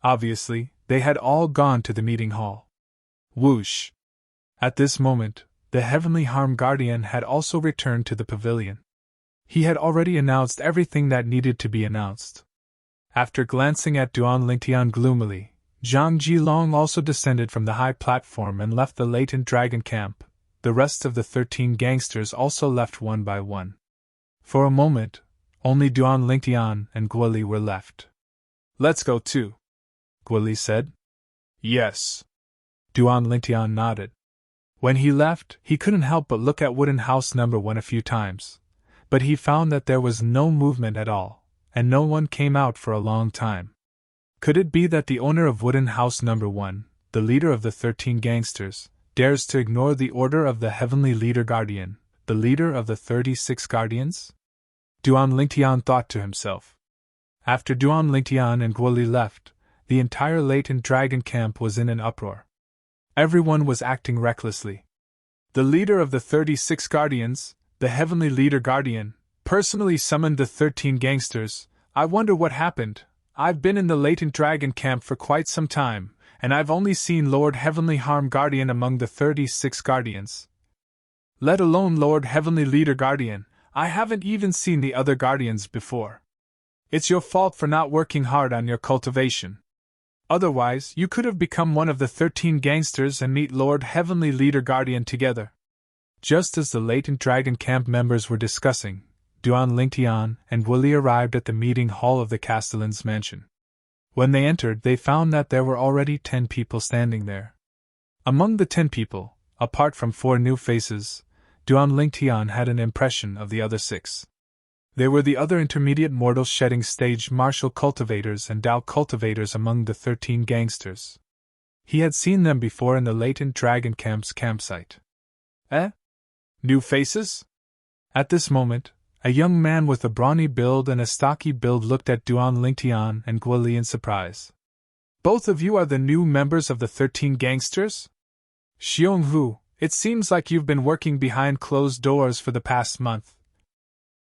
Obviously, they had all gone to the meeting hall. Whoosh! At this moment, the Heavenly Harm Guardian had also returned to the pavilion. He had already announced everything that needed to be announced. After glancing at Duan Lingtian gloomily, Zhang Jilong also descended from the high platform and left the latent dragon camp. The rest of the 13 gangsters also left one by one. For a moment, only Duan Lingtian and Guoli were left. Let's go too, Guoli said. Yes. Duan Lingtian nodded. When he left, he couldn't help but look at Wooden House number 1 a few times, but he found that there was no movement at all, and no one came out for a long time. Could it be that the owner of Wooden House number 1, the leader of the 13 gangsters, dares to ignore the order of the Heavenly Leader Guardian, the leader of the 36 Guardians? Duan Lingtian thought to himself. After Duan Lingtian and Guoli left, the entire latent dragon camp was in an uproar. Everyone was acting recklessly. The leader of the 36 Guardians, the Heavenly Leader Guardian, personally summoned the 13 gangsters. I wonder what happened. I've been in the latent dragon camp for quite some time, and I've only seen Lord Heavenly Harm Guardian among the 36 Guardians. Let alone Lord Heavenly Leader Guardian, I haven't even seen the other Guardians before. It's your fault for not working hard on your cultivation. Otherwise, you could have become one of the 13 gangsters and meet Lord Heavenly Leader Guardian together. Just as the latent dragon camp members were discussing, Duan Lingtian and Guoli arrived at the meeting hall of the Castellan's mansion. When they entered, they found that there were already 10 people standing there. Among the 10 people, apart from 4 new faces, Duan Lingtian had an impression of the other 6. They were the other intermediate mortal shedding stage martial cultivators and Dao cultivators among the 13 gangsters. He had seen them before in the latent dragon camp's campsite. New faces? At this moment, a young man with a brawny build and a stocky build looked at Duan Lingtian and Guoli in surprise. Both of you are the new members of the 13 gangsters? Xionghu, it seems like you've been working behind closed doors for the past month.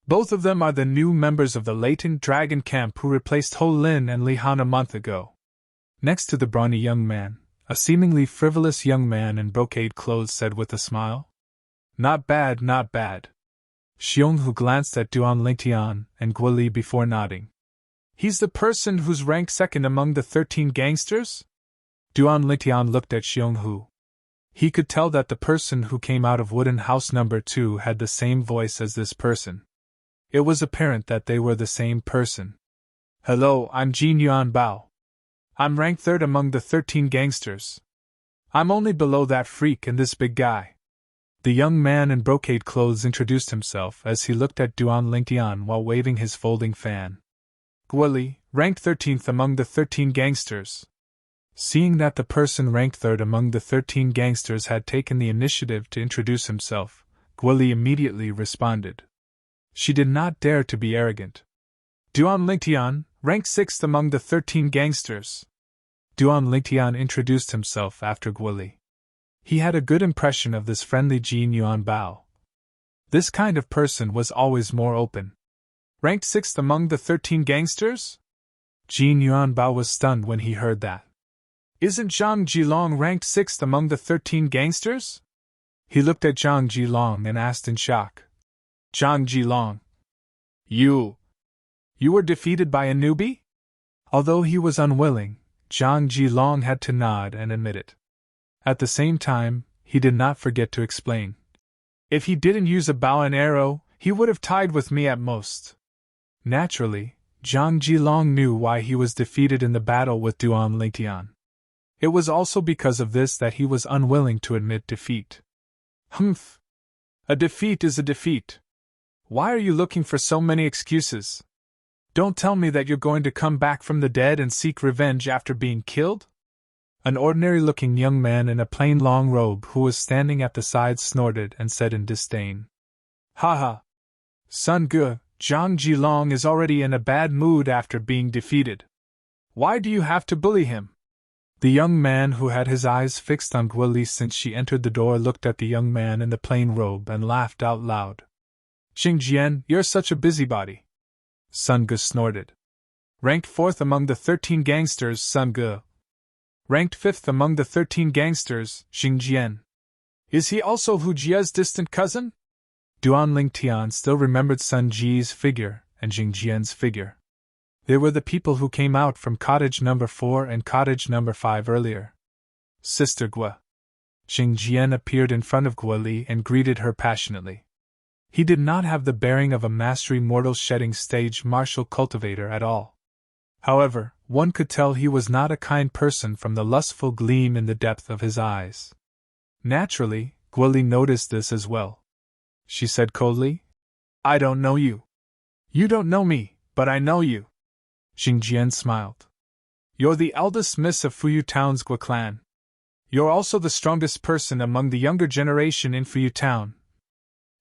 Both of them are the new members of the latent dragon camp who replaced Ho Lin and Li Han a month ago. Next to the brawny young man, a seemingly frivolous young man in brocade clothes said with a smile. Not bad, not bad. Xionghu glanced at Duan Lingtian and Guoli before nodding. He's the person who's ranked second among the 13 gangsters? Duan Lingtian looked at Xionghu. He could tell that the person who came out of Wooden House number 2 had the same voice as this person. It was apparent that they were the same person. Hello, I'm Jin Yuan Bao. I'm ranked 3rd among the 13 gangsters. I'm only below that freak and this big guy. The young man in brocade clothes introduced himself as he looked at Duan Lingtian while waving his folding fan. Guoli, ranked 13th among the 13 gangsters. Seeing that the person ranked 3rd among the 13 gangsters had taken the initiative to introduce himself, Guoli immediately responded. She did not dare to be arrogant. Duan Lingtian, ranked 6th among the 13 gangsters. Duan Lingtian introduced himself after Guoli. He had a good impression of this friendly Jin Yuan Bao. This kind of person was always more open. Ranked 6th among the 13 gangsters? Jin Yuanbao was stunned when he heard that. Isn't Zhang Jilong ranked 6th among the 13 gangsters? He looked at Zhang Jilong and asked in shock. Zhang Jilong. You were defeated by a newbie? Although he was unwilling, Zhang Jilong had to nod and admit it. At the same time, he did not forget to explain. If he didn't use a bow and arrow, he would have tied with me at most. Naturally, Zhang Jilong knew why he was defeated in the battle with Duan Lingtian. It was also because of this that he was unwilling to admit defeat. Humph! A defeat is a defeat. Why are you looking for so many excuses? Don't tell me that you're going to come back from the dead and seek revenge after being killed? An ordinary-looking young man in a plain long robe who was standing at the side snorted and said in disdain. Ha ha! Sun Ge, Zhang Jilong is already in a bad mood after being defeated. Why do you have to bully him? The young man who had his eyes fixed on Guoli since she entered the door looked at the young man in the plain robe and laughed out loud. Xingjian, you're such a busybody. Sun Ge snorted. Ranked 4th among the 13 gangsters, Sun Ge. Ranked 5th among the 13 gangsters, Xingjian. Is he also Hu Jie's distant cousin? Duan Lingtian still remembered Sun Ji's figure and Xingjian's figure. They were the people who came out from cottage number 4 and cottage number 5 earlier. Sister Gue. Xingjian appeared in front of Guoli and greeted her passionately. He did not have the bearing of a mastery mortal shedding stage martial cultivator at all. However, one could tell he was not a kind person from the lustful gleam in the depth of his eyes. Naturally, Guoli noticed this as well. She said coldly, I don't know you. You don't know me, but I know you. Xingjian smiled. You're the eldest miss of Fuyu Town's Gue clan. You're also the strongest person among the younger generation in Fuyu Town.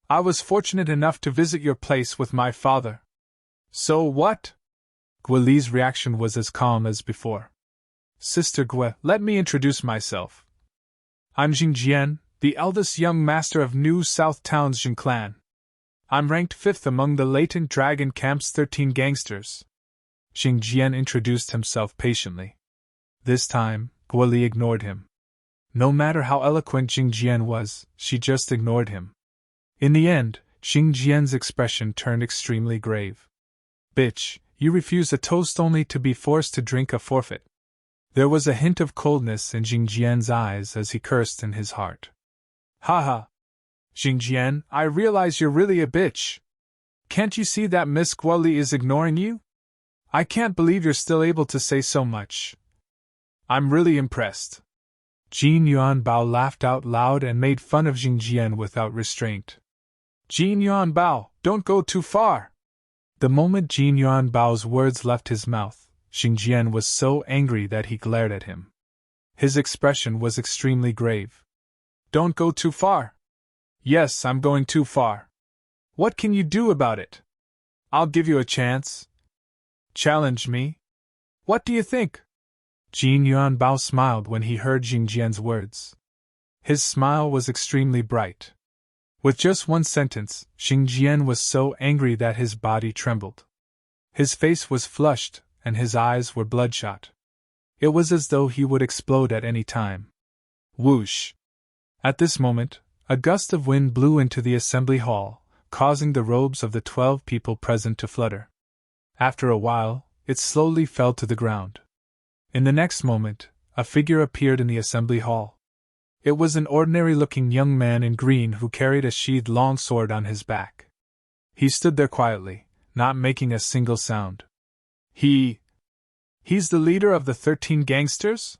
I was fortunate enough to visit your place with my father. So what? Guoli's reaction was as calm as before. Sister Gue, let me introduce myself. I'm Xingjian, the eldest young master of New South Town's Jin clan. I'm ranked 5th among the latent dragon camp's 13 gangsters. Xingjian introduced himself patiently. This time, Guoli ignored him. No matter how eloquent Xingjian was, she just ignored him. In the end, Xingjian's expression turned extremely grave. Bitch, you refuse a toast only to be forced to drink a forfeit. There was a hint of coldness in Xingjian's eyes as he cursed in his heart. Haha! Xingjian, I realize you're really a bitch. Can't you see that Miss Guoli is ignoring you? I can't believe you're still able to say so much. I'm really impressed. Jin Yuanbao laughed out loud and made fun of Xingjian without restraint. Jin Yuanbao, don't go too far! The moment Jin Yuanbao's words left his mouth, Xingjian was so angry that he glared at him. His expression was extremely grave. Don't go too far. Yes, I'm going too far. What can you do about it? I'll give you a chance. Challenge me? What do you think? Jin Yuanbao smiled when he heard Xingjian's words. His smile was extremely bright. With just one sentence, Xingjian was so angry that his body trembled. His face was flushed, and his eyes were bloodshot. It was as though he would explode at any time. Whoosh! At this moment, a gust of wind blew into the assembly hall, causing the robes of the 12 people present to flutter. After a while, it slowly fell to the ground. In the next moment, a figure appeared in the assembly hall. It was an ordinary-looking young man in green who carried a sheathed long sword on his back. He stood there quietly, not making a single sound. He's the leader of the 13 gangsters?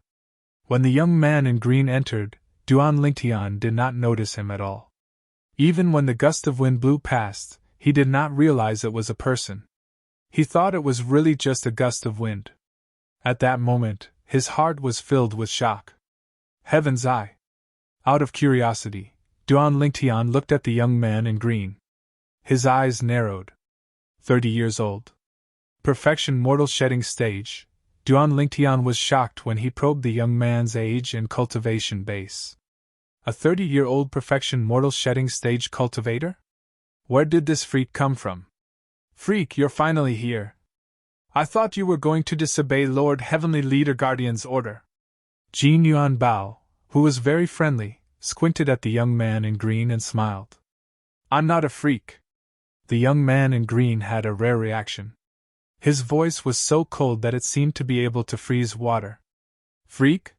When the young man in green entered, Duan Lingtian did not notice him at all. Even when the gust of wind blew past, he did not realize it was a person. He thought it was really just a gust of wind. At that moment, his heart was filled with shock. Heaven's eye! Out of curiosity, Duan Lingtian looked at the young man in green. His eyes narrowed. 30 years old. Perfection mortal shedding stage. Duan Lingtian was shocked when he probed the young man's age and cultivation base. A 30-year-old perfection mortal shedding stage cultivator? Where did this freak come from? Freak, you're finally here. I thought you were going to disobey Lord Heavenly Leader Guardian's order. Jin Yuan Bao, who was very friendly, squinted at the young man in green and smiled. I'm not a freak. The young man in green had a rare reaction. His voice was so cold that it seemed to be able to freeze water. Freak?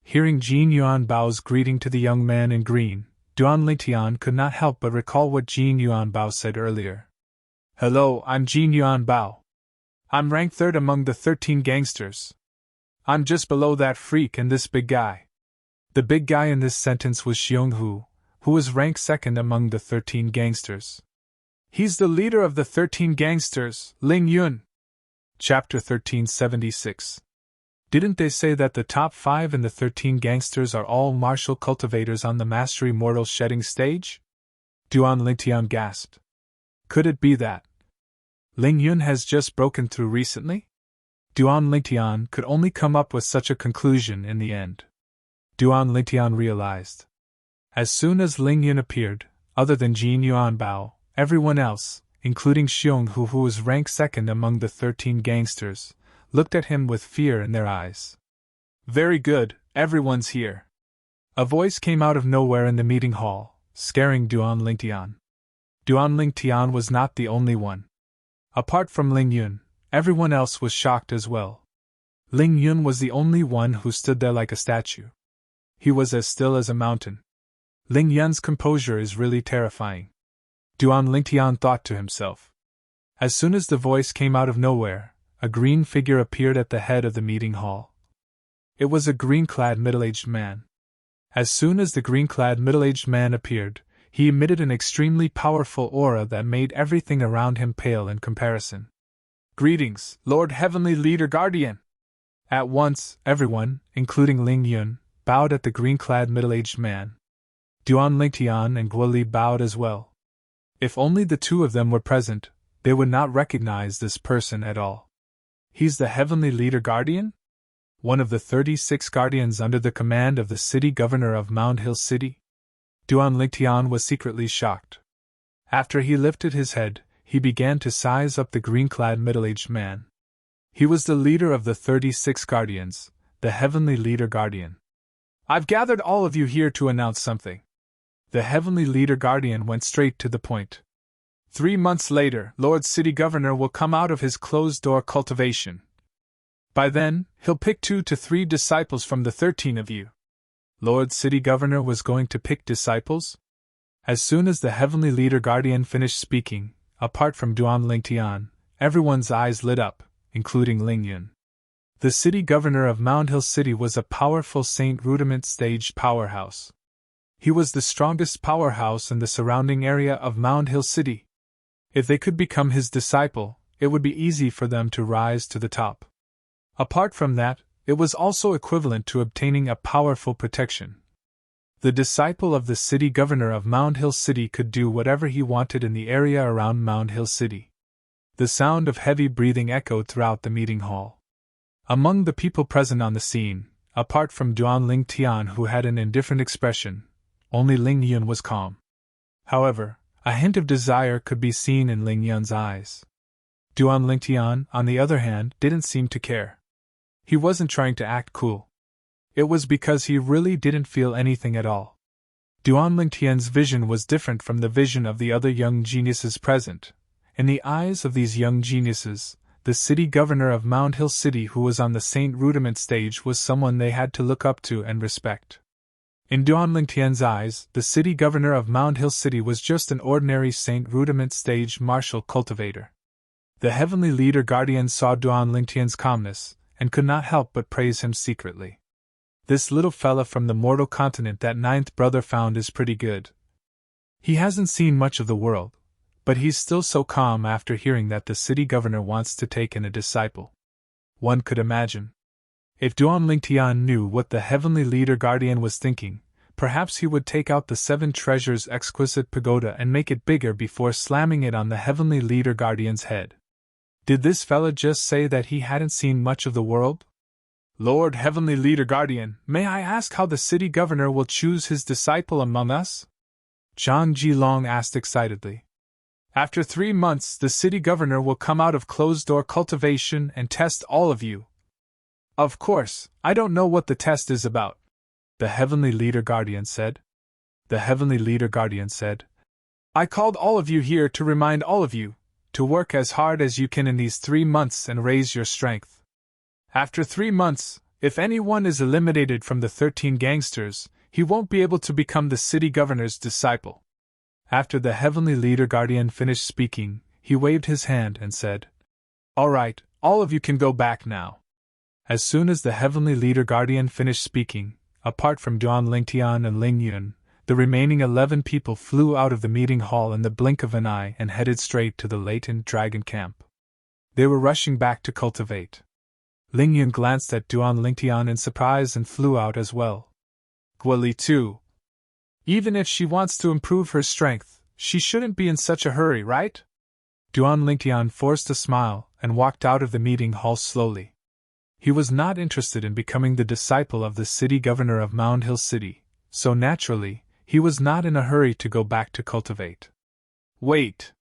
Hearing Jin Yuan Bao's greeting to the young man in green, Duan Lingtian could not help but recall what Jin Yuan Bao said earlier. Hello, I'm Jin Yuan Bao. I'm ranked 3rd among the 13 gangsters. I'm just below that freak and this big guy. The big guy in this sentence was Xiong Hu, who was ranked 2nd among the 13 gangsters. He's the leader of the 13 gangsters, Ling Yun. Chapter 1376. Didn't they say that the top 5 in the 13 gangsters are all martial cultivators on the Mastery Mortal Shedding stage? Duan Lingtian gasped. Could it be that Ling Yun has just broken through recently? Duan Lingtian could only come up with such a conclusion in the end. Duan Lingtian realized. As soon as Ling Yun appeared, other than Jin Yuan Bao, everyone else, including Xiong Hu, who was ranked 2nd among the 13 gangsters, looked at him with fear in their eyes. Very good, everyone's here. A voice came out of nowhere in the meeting hall, scaring Duan Lingtian. Duan Lingtian was not the only one. Apart from Ling Yun, everyone else was shocked as well. Ling Yun was the only one who stood there like a statue. He was as still as a mountain. Ling Yun's composure is really terrifying. Duan Lingtian thought to himself. As soon as the voice came out of nowhere, a green figure appeared at the head of the meeting hall. It was a green-clad middle-aged man. As soon as the green-clad middle-aged man appeared, he emitted an extremely powerful aura that made everything around him pale in comparison. Greetings, Lord Heavenly Leader Guardian! At once, everyone, including Ling Yun, bowed at the green-clad middle-aged man. Duan Lingtian and Guo Li bowed as well. If only the two of them were present, they would not recognize this person at all. He's the Heavenly Leader Guardian? One of the 36 guardians under the command of the city governor of Mound Hill City? Duan Lingtian was secretly shocked. After he lifted his head, he began to size up the green-clad middle-aged man. He was the leader of the 36 guardians, the Heavenly Leader Guardian. I've gathered all of you here to announce something. The Heavenly Leader Guardian went straight to the point. 3 months later, Lord City Governor will come out of his closed-door cultivation. By then, he'll pick 2 to 3 disciples from the 13 of you. Lord City Governor was going to pick disciples? As soon as the Heavenly Leader Guardian finished speaking, apart from Duan Lingtian, everyone's eyes lit up, including Ling Yun. The city governor of Mound Hill City was a powerful Saint Rudiment stage powerhouse. He was the strongest powerhouse in the surrounding area of Mound Hill City. If they could become his disciple, it would be easy for them to rise to the top. Apart from that, it was also equivalent to obtaining a powerful protection. The disciple of the city governor of Mound Hill City could do whatever he wanted in the area around Mound Hill City. The sound of heavy breathing echoed throughout the meeting hall. Among the people present on the scene, apart from Duan Lingtian, who had an indifferent expression, only Ling Yun was calm. However, a hint of desire could be seen in Ling Yun's eyes. Duan Lingtian, on the other hand, didn't seem to care. He wasn't trying to act cool. It was because he really didn't feel anything at all. Duan Lingtian's vision was different from the vision of the other young geniuses present. In the eyes of these young geniuses, the city governor of Mound Hill City, who was on the Saint Rudiment stage, was someone they had to look up to and respect. In Duan Lingtian's eyes, the city governor of Mound Hill City was just an ordinary Saint Rudiment stage martial cultivator. The Heavenly Leader Guardian saw Duan Lingtian's calmness, and could not help but praise him secretly. This little fella from the mortal continent that 9th brother found is pretty good. He hasn't seen much of the world, but he's still so calm after hearing that the city governor wants to take in a disciple. One could imagine. If Duan Lingtian knew what the Heavenly Leader Guardian was thinking, perhaps he would take out the 7 treasures exquisite pagoda and make it bigger before slamming it on the Heavenly Leader Guardian's head. Did this fella just say that he hadn't seen much of the world? Lord Heavenly Leader Guardian, may I ask how the city governor will choose his disciple among us? Zhang Jilong asked excitedly. After 3 months, the city governor will come out of closed-door cultivation and test all of you. Of course, I don't know what the test is about, the Heavenly Leader Guardian said. The Heavenly Leader Guardian said, I called all of you here to remind all of you to work as hard as you can in these 3 months and raise your strength. After 3 months, if anyone is eliminated from the 13 gangsters, he won't be able to become the city governor's disciple. After the Heavenly Leader Guardian finished speaking, he waved his hand and said, All right, all of you can go back now. As soon as the Heavenly Leader Guardian finished speaking, apart from Duan Lingtian and Ling Yun, the remaining 11 people flew out of the meeting hall in the blink of an eye and headed straight to the latent dragon camp. They were rushing back to cultivate. Ling Yun glanced at Duan Lingtian in surprise and flew out as well. Guoli too. Even if she wants to improve her strength, she shouldn't be in such a hurry, right? Duan Lingtian forced a smile and walked out of the meeting hall slowly. He was not interested in becoming the disciple of the city governor of Mound Hill City, so naturally, he was not in a hurry to go back to cultivate. Wait!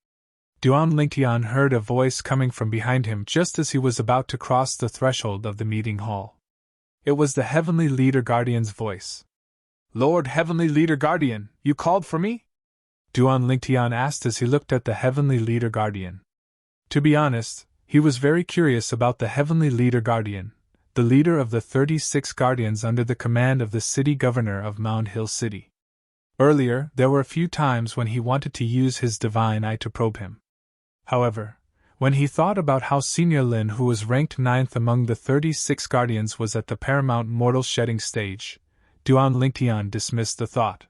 Duan Lingtian heard a voice coming from behind him just as he was about to cross the threshold of the meeting hall. It was the Heavenly Leader Guardian's voice. Lord Heavenly Leader Guardian, you called for me? Duan Lingtian asked as he looked at the Heavenly Leader Guardian. To be honest, he was very curious about the Heavenly Leader Guardian, the leader of the 36 guardians under the command of the city governor of Mound Hill City. Earlier, there were a few times when he wanted to use his divine eye to probe him. However, when he thought about how Senior Lin, who was ranked 9th among the 36 guardians, was at the paramount mortal shedding stage, Duan Lingtian dismissed the thought.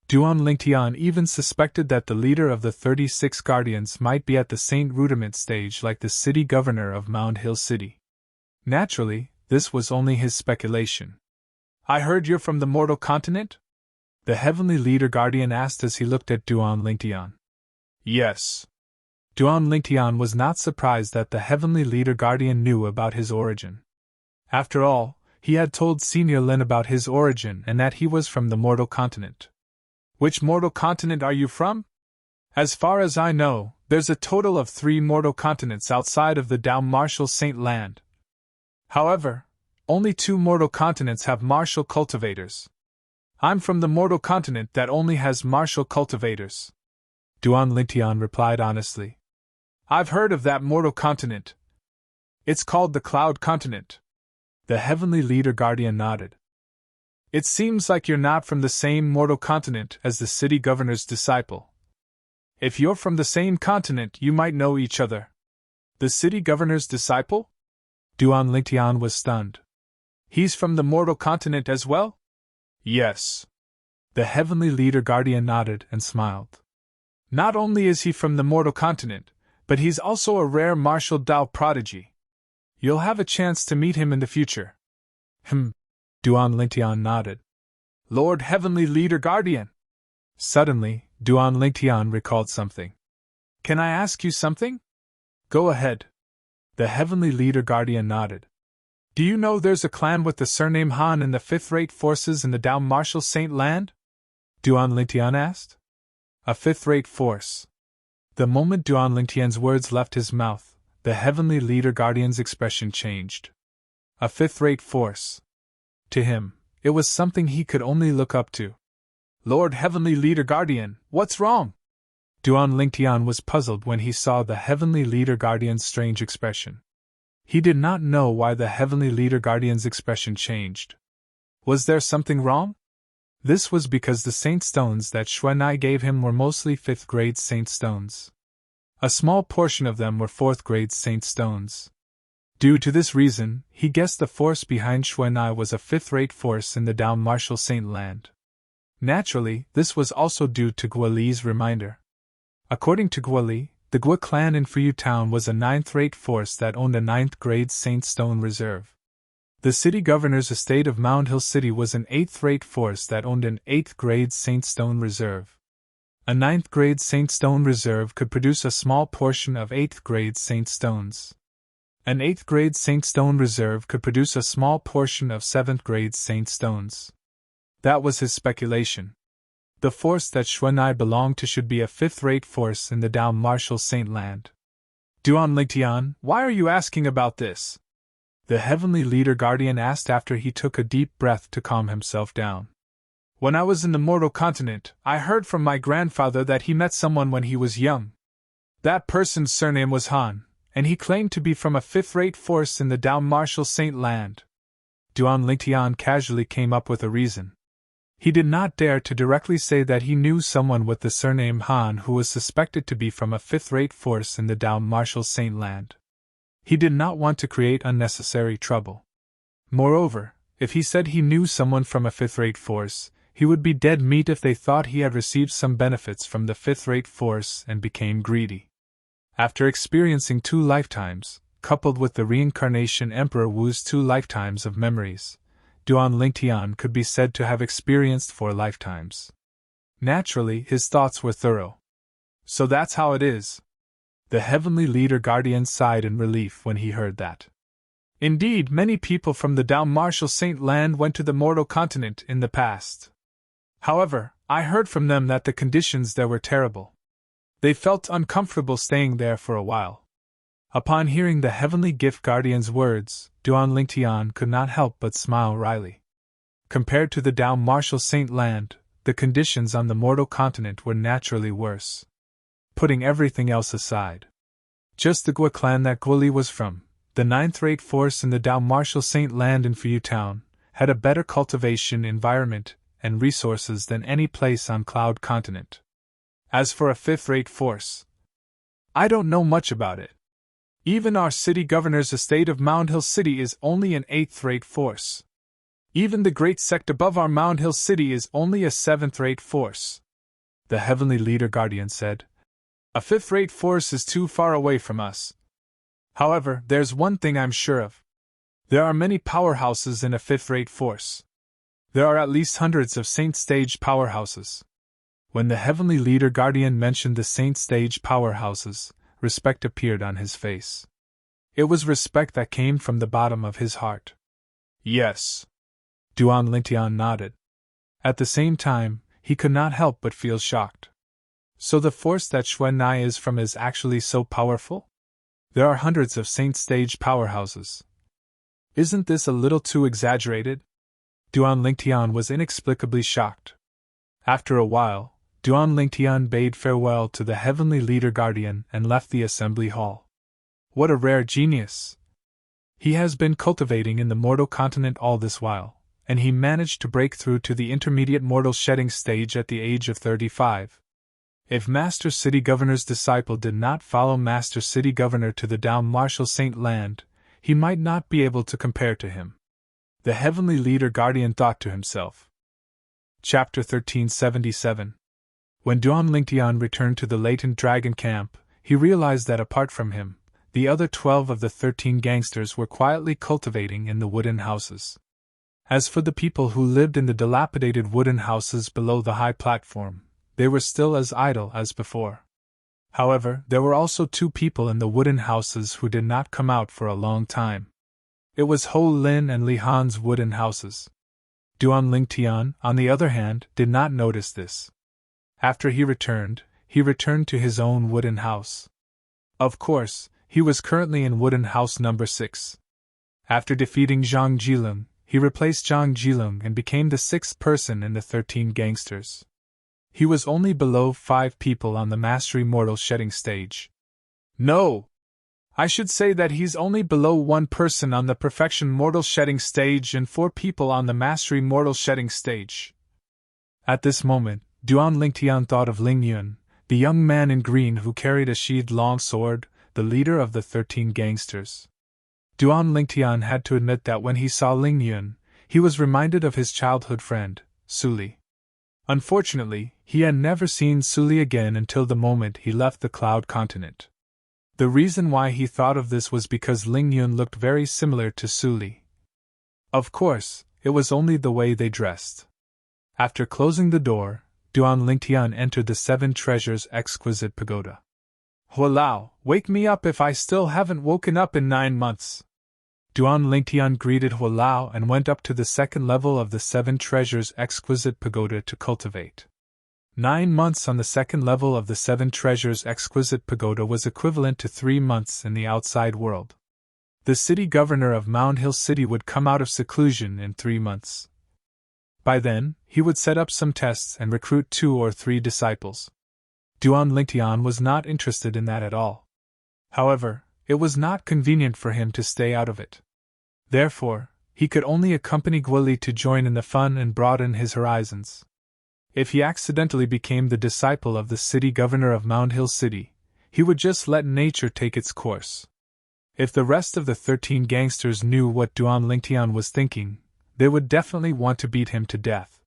Duan Lingtian even suspected that the leader of the 36 guardians might be at the Saint Rudiment stage like the city governor of Mound Hill City. Naturally, this was only his speculation. I heard you're from the mortal continent? The Heavenly Leader Guardian asked as he looked at Duan Lingtian. Yes. Duan Lingtian was not surprised that the Heavenly Leader Guardian knew about his origin. After all, he had told Senior Lin about his origin and that he was from the mortal continent. Which mortal continent are you from? As far as I know, there's a total of 3 mortal continents outside of the Dao Martial Saint Land. However, only 2 mortal continents have martial cultivators. I'm from the mortal continent that only has martial cultivators. Duan Lingtian replied honestly. I've heard of that mortal continent. It's called the Cloud Continent. The Heavenly Leader Guardian nodded. It seems like you're not from the same mortal continent as the city governor's disciple. If you're from the same continent, you might know each other. The city governor's disciple? Duan Lingtian was stunned. He's from the mortal continent as well? Yes. The Heavenly Leader Guardian nodded and smiled. Not only is he from the mortal continent, but he's also a rare martial Dao prodigy. You'll have a chance to meet him in the future. Duan Lingtian nodded. Lord Heavenly Leader Guardian! Suddenly, Duan Lingtian recalled something. Can I ask you something? Go ahead. The Heavenly Leader Guardian nodded. Do you know there's a clan with the surname Han in the 5th-rate forces in the Dao Martial Saint Land? Duan Lingtian asked. A 5th-rate force. The moment Duan Lingtian's words left his mouth, the Heavenly Leader Guardian's expression changed. A 5th-rate force. To him, it was something he could only look up to. Lord Heavenly Leader Guardian, what's wrong? Duan Lingtian was puzzled when he saw the Heavenly Leader Guardian's strange expression. He did not know why the Heavenly Leader Guardian's expression changed. Was there something wrong? This was because the Saint Stones that Xuanai gave him were mostly 5th-grade Saint Stones. A small portion of them were 4th-grade Saint Stones. Due to this reason, he guessed the force behind Xuanai was a 5th-rate force in the Dao Martial Saint Land. Naturally, this was also due to Guoli's reminder. According to Guoli, the Gua clan in Fuyu Town was a 9th-rate force that owned a 9th-grade Saint Stone reserve. The city governor's estate of Mound Hill City was an 8th-rate force that owned an 8th-grade Saint Stone reserve. A 9th-grade Saint Stone reserve could produce a small portion of 8th-grade Saint Stones. An 8th-grade Saint Stone reserve could produce a small portion of 7th-grade Saint Stones. That was his speculation. The force that Xuanai belonged to should be a fifth-rate force in the Dao Martial Saint Land. Duan Lingtian, why are you asking about this? The heavenly leader guardian asked after he took a deep breath to calm himself down. When I was in the mortal continent, I heard from my grandfather that he met someone when he was young. That person's surname was Han, and he claimed to be from a fifth-rate force in the Dao Martial Saint Land. Duan Lingtian casually came up with a reason. He did not dare to directly say that he knew someone with the surname Han who was suspected to be from a fifth-rate force in the Dao Martial Saint Land. He did not want to create unnecessary trouble. Moreover, if he said he knew someone from a fifth-rate force, he would be dead meat if they thought he had received some benefits from the fifth-rate force and became greedy. After experiencing 2 lifetimes, coupled with the reincarnation Emperor Wu's 2 lifetimes of memories, Duan Lingtian could be said to have experienced 4 lifetimes. Naturally, his thoughts were thorough. So that's how it is. The heavenly leader guardian sighed in relief when he heard that. Indeed, many people from the Dao Martial Saint Land went to the mortal continent in the past. However, I heard from them that the conditions there were terrible. They felt uncomfortable staying there for a while. Upon hearing the heavenly gift guardian's words, Duan Lingtian could not help but smile wryly. Compared to the Dao Martial Saint Land, the conditions on the mortal continent were naturally worse. Putting everything else aside, just the Gua clan that Guoli was from, the 9th-rate force in the Dao Martial Saint Land in Fuyu Town, had a better cultivation environment and resources than any place on Cloud Continent. As for a 5th-rate force, I don't know much about it. Even our city governor's estate of Mound Hill City is only an 8th-rate force. Even the great sect above our Mound Hill City is only a 7th-rate force. The heavenly leader guardian said, a 5th-rate force is too far away from us. However, there's one thing I'm sure of. There are many powerhouses in a 5th-rate force. There are at least hundreds of Saint Stage powerhouses. When the heavenly leader guardian mentioned the Saint Stage powerhouses, respect appeared on his face. It was respect that came from the bottom of his heart. Yes. Duan Lingtian nodded. At the same time, he could not help but feel shocked. So the force that Xuanai is from is actually so powerful? There are hundreds of Saint Stage powerhouses. Isn't this a little too exaggerated? Duan Lingtian was inexplicably shocked. After a while, Duan Lingtian bade farewell to the heavenly leader guardian and left the assembly hall. What a rare genius! He has been cultivating in the mortal continent all this while, and he managed to break through to the intermediate mortal shedding stage at the age of 35. If Master City Governor's disciple did not follow Master City Governor to the Dao Martial Saint Land, he might not be able to compare to him. The heavenly leader guardian thought to himself. Chapter 1377. When Duan Lingtian returned to the latent dragon camp, he realized that apart from him, the other 12 of the 13 gangsters were quietly cultivating in the wooden houses. As for the people who lived in the dilapidated wooden houses below the high platform, they were still as idle as before. However, there were also 2 people in the wooden houses who did not come out for a long time. It was Ho Lin and Li Han's wooden houses. Duan Lingtian, on the other hand, did not notice this. After he returned to his own wooden house. Of course, he was currently in wooden house number 6. After defeating Zhang Jilung, he replaced Zhang Jilung and became the 6th person in the 13 gangsters. He was only below 5 people on the Mastery Mortal Shedding stage. No! I should say that he's only below 1 person on the Perfection Mortal Shedding stage and 4 people on the Mastery Mortal Shedding stage. At this moment, Duan Lingtian thought of Ling Yun, the young man in green who carried a sheathed long sword, the leader of the 13 gangsters. Duan Lingtian had to admit that when he saw Ling Yun, he was reminded of his childhood friend, Suli. Unfortunately, he had never seen Suli again until the moment he left the Cloud Continent. The reason why he thought of this was because Ling Yun looked very similar to Suli. Of course, it was only the way they dressed. After closing the door, Duan Lingtian entered the 7 Treasures Exquisite Pagoda. Hualao, wake me up if I still haven't woken up in 9 months. Duan Lingtian greeted Hualao and went up to the 2nd level of the 7 Treasures Exquisite Pagoda to cultivate. 9 months on the second level of the Seven Treasures Exquisite Pagoda was equivalent to 3 months in the outside world. The city governor of Mound Hill City would come out of seclusion in 3 months. By then, he would set up some tests and recruit 2 or 3 disciples. Duan Lingtian was not interested in that at all. However, it was not convenient for him to stay out of it. Therefore, he could only accompany Guoli to join in the fun and broaden his horizons. If he accidentally became the disciple of the city governor of Mound Hill City, he would just let nature take its course. If the rest of the 13 gangsters knew what Duan Lingtian was thinking, they would definitely want to beat him to death.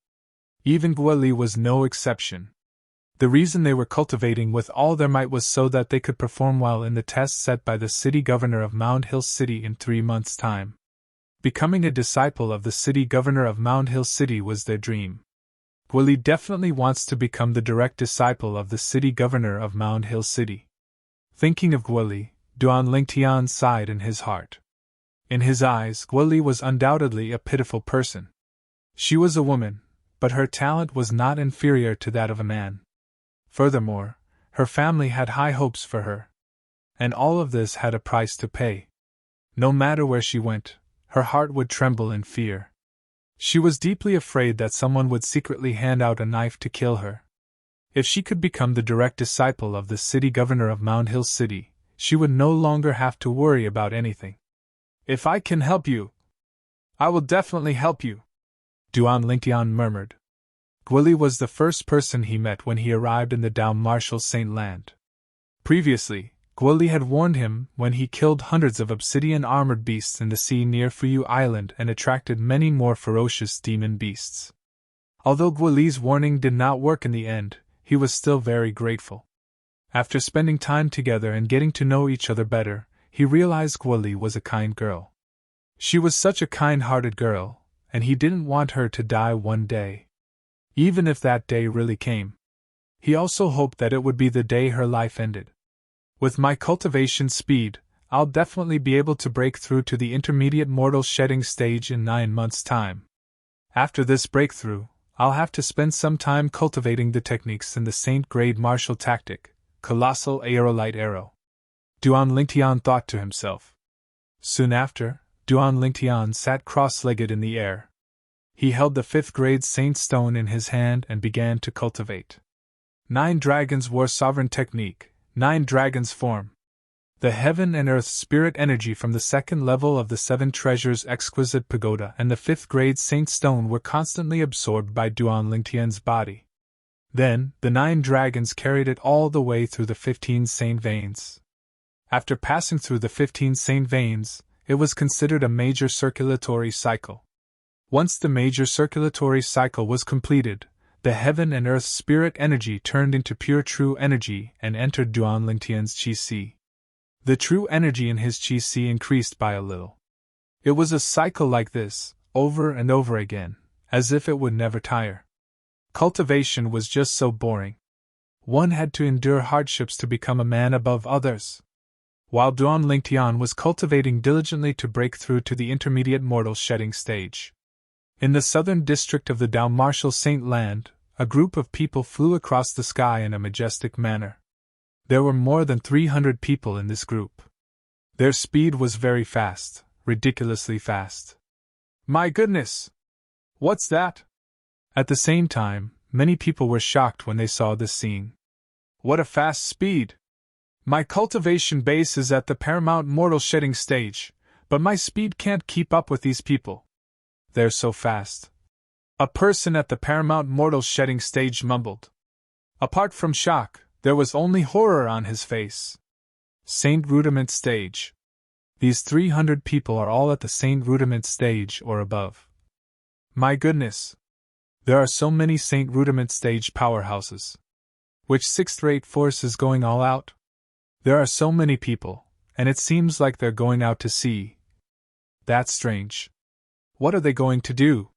Even Guoli was no exception. The reason they were cultivating with all their might was so that they could perform well in the test set by the city governor of Mound Hill City in 3 months' time. Becoming a disciple of the city governor of Mound Hill City was their dream. Guoli definitely wants to become the direct disciple of the city governor of Mound Hill City. Thinking of Guoli, Duan Lingtian sighed in his heart. In his eyes, Guoli was undoubtedly a pitiful person. She was a woman, but her talent was not inferior to that of a man. Furthermore, her family had high hopes for her. And all of this had a price to pay. No matter where she went, her heart would tremble in fear. She was deeply afraid that someone would secretly hand out a knife to kill her. If she could become the direct disciple of the city governor of Mound Hill City, she would no longer have to worry about anything. "If I can help you, I will definitely help you," Duan Lingtian murmured. Guoli was the first person he met when he arrived in the Dao Martial Saint Land. Previously, Guoli had warned him when he killed hundreds of obsidian armored beasts in the sea near Fuyu Island and attracted many more ferocious demon beasts. Although Guoli's warning did not work in the end, he was still very grateful. After spending time together and getting to know each other better, he realized Guoli was a kind girl. She was such a kind-hearted girl, and he didn't want her to die one day. Even if that day really came. He also hoped that it would be the day her life ended. "With my cultivation speed, I'll definitely be able to break through to the intermediate mortal shedding stage in 9 months' time. After this breakthrough, I'll have to spend some time cultivating the techniques in the Saint-grade martial tactic, Colossal Aerolite Arrow," Duan Lingtian thought to himself. Soon after, Duan Lingtian sat cross-legged in the air. He held the 5th-grade Saint Stone in his hand and began to cultivate. 9 dragons wore sovereign technique, 9 dragons form. The heaven and earth spirit energy from the 2nd level of the 7 Treasures Exquisite Pagoda and the 5th-grade Saint Stone were constantly absorbed by Duan Lingtian's body. Then, the 9 dragons carried it all the way through the 15 Saint Veins. After passing through the 15 Saint Veins, it was considered a major circulatory cycle. Once the major circulatory cycle was completed, the heaven and earth spirit energy turned into pure true energy and entered Duan Lingtian's Qi. The true energy in his Qi increased by a little. It was a cycle like this, over and over again, as if it would never tire. Cultivation was just so boring. One had to endure hardships to become a man above others. While Duan Lingtian was cultivating diligently to break through to the intermediate mortal shedding stage. In the southern district of the Dao Martial Saint Land, a group of people flew across the sky in a majestic manner. There were more than 300 people in this group. Their speed was very fast, ridiculously fast. "My goodness! What's that?" At the same time, many people were shocked when they saw this scene. "What a fast speed! My cultivation base is at the paramount mortal shedding stage, but my speed can't keep up with these people. They're so fast." A person at the paramount mortal shedding stage mumbled. Apart from shock, there was only horror on his face. Saint Rudiment Stage. These 300 people are all at the Saint Rudiment Stage or above. My goodness! There are so many Saint Rudiment Stage powerhouses. Which 6th-rate force is going all out? There are so many people, and it seems like they're going out to sea. That's strange. What are they going to do?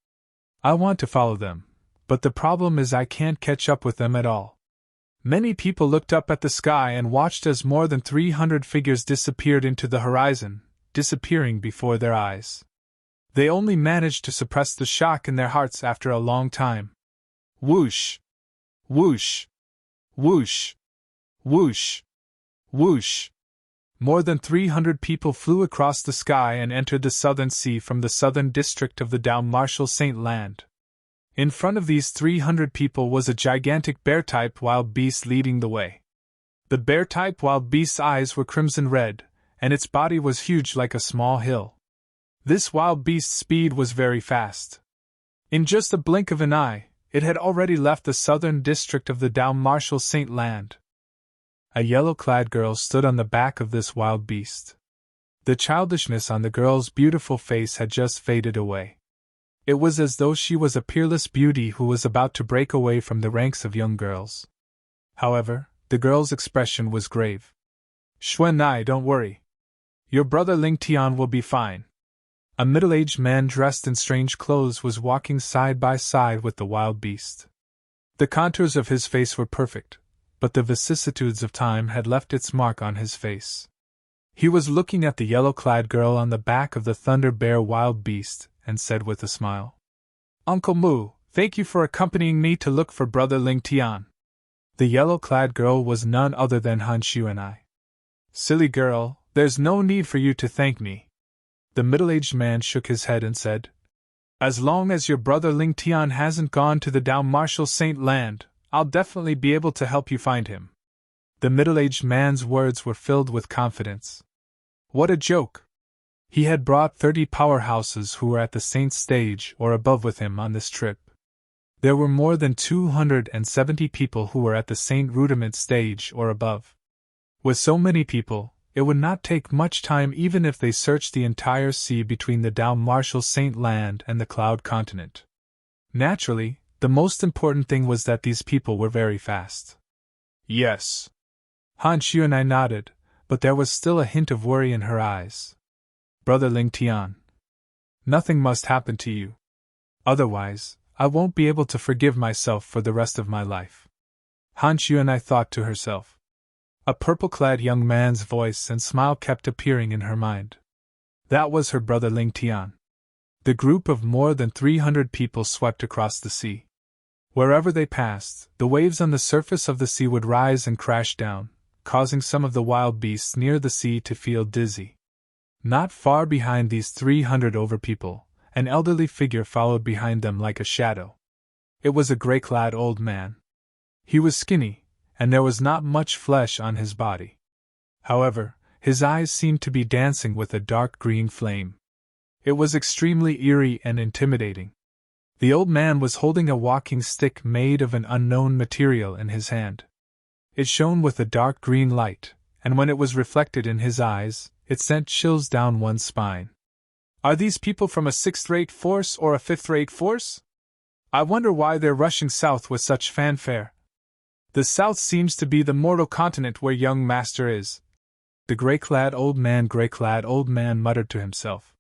I want to follow them, but the problem is I can't catch up with them at all. Many people looked up at the sky and watched as more than 300 figures disappeared into the horizon, disappearing before their eyes. They only managed to suppress the shock in their hearts after a long time. Whoosh! Whoosh! Whoosh! Whoosh! Whoosh! More than 300 people flew across the sky and entered the southern sea from the southern district of the Down Marshall St. Land. In front of these 300 people was a gigantic bear-type wild beast leading the way. The bear-type wild beast's eyes were crimson red, and its body was huge like a small hill. This wild beast's speed was very fast. In just a blink of an eye, it had already left the southern district of the Down Marshall St. Land. A yellow-clad girl stood on the back of this wild beast. The childishness on the girl's beautiful face had just faded away. It was as though she was a peerless beauty who was about to break away from the ranks of young girls. However, the girl's expression was grave. Xuan, don't worry. Your brother Ling Tian will be fine. A middle-aged man dressed in strange clothes was walking side by side with the wild beast. The contours of his face were perfect, but the vicissitudes of time had left its mark on his face. He was looking at the yellow-clad girl on the back of the Thunder Bear wild beast, and said with a smile, "Uncle Mu, thank you for accompanying me to look for brother Ling Tian." The yellow-clad girl was none other than Han Xuanai. "Silly girl, there's no need for you to thank me." The middle-aged man shook his head and said, "As long as your brother Ling Tian hasn't gone to the Down Marshall St. Land, I'll definitely be able to help you find him." The middle-aged man's words were filled with confidence. What a joke! He had brought 30 powerhouses who were at the Saint stage or above with him on this trip. There were more than 270 people who were at the Saint Rudiment stage or above. With so many people, it would not take much time even if they searched the entire sea between the Down Marshall St. Land and the Cloud Continent. Naturally, the most important thing was that these people were very fast. Yes. Han Xuanai nodded, but there was still a hint of worry in her eyes. Brother Ling Tian. Nothing must happen to you. Otherwise, I won't be able to forgive myself for the rest of my life. Han Xuanai thought to herself. A purple-clad young man's voice and smile kept appearing in her mind. That was her brother Ling Tian. The group of more than 300 people swept across the sea. Wherever they passed, the waves on the surface of the sea would rise and crash down, causing some of the wild beasts near the sea to feel dizzy. Not far behind these 300 over people, an elderly figure followed behind them like a shadow. It was a gray-clad old man. He was skinny, and there was not much flesh on his body. However, his eyes seemed to be dancing with a dark green flame. It was extremely eerie and intimidating. The old man was holding a walking stick made of an unknown material in his hand. It shone with a dark green light, and when it was reflected in his eyes, it sent chills down one's spine. Are these people from a sixth-rate force or a fifth-rate force? I wonder why they're rushing south with such fanfare. The south seems to be the mortal continent where young master is. The gray-clad old man muttered to himself.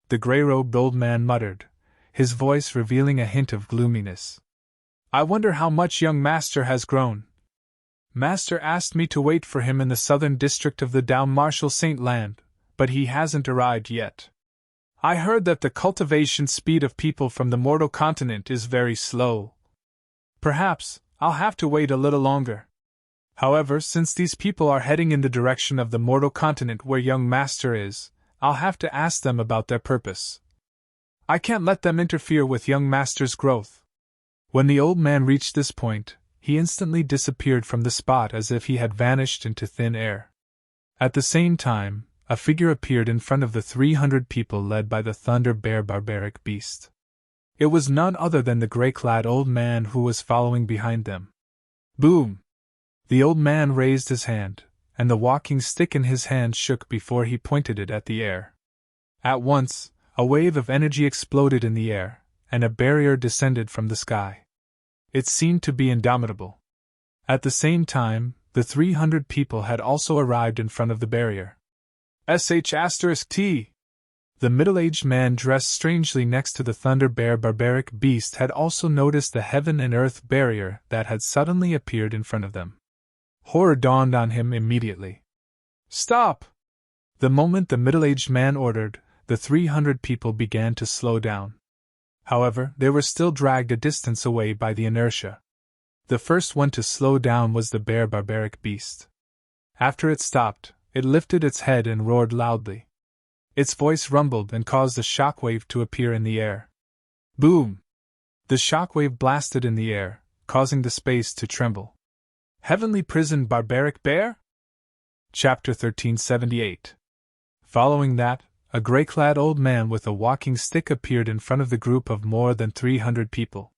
The gray-robed old man muttered, his voice revealing a hint of gloominess. I wonder how much young master has grown. Master asked me to wait for him in the southern district of the Down Marshall St. Land, but he hasn't arrived yet. I heard that the cultivation speed of people from the mortal continent is very slow. Perhaps I'll have to wait a little longer. However, since these people are heading in the direction of the mortal continent where young master is, I'll have to ask them about their purpose. I can't let them interfere with young master's growth. When the old man reached this point, he instantly disappeared from the spot as if he had vanished into thin air. At the same time, a figure appeared in front of the 300 people led by the Thunder Bear barbaric beast. It was none other than the gray-clad old man who was following behind them. Boom! The old man raised his hand, and the walking stick in his hand shook before he pointed it at the air. At once, a wave of energy exploded in the air, and a barrier descended from the sky. It seemed to be indomitable. At the same time, the 300 people had also arrived in front of the barrier. *T. The middle-aged man dressed strangely next to the Thunder Bear barbaric beast had also noticed the heaven and earth barrier that had suddenly appeared in front of them. Horror dawned on him immediately. Stop! The moment the middle-aged man ordered, the 300 people began to slow down. However, they were still dragged a distance away by the inertia. The first one to slow down was the bear barbaric beast. After it stopped, it lifted its head and roared loudly. Its voice rumbled and caused a shockwave to appear in the air. Boom! The shockwave blasted in the air, causing the space to tremble. Heavenly Prison Barbaric Bear? Chapter 1378. Following that, a gray-clad old man with a walking stick appeared in front of the group of more than 300 people.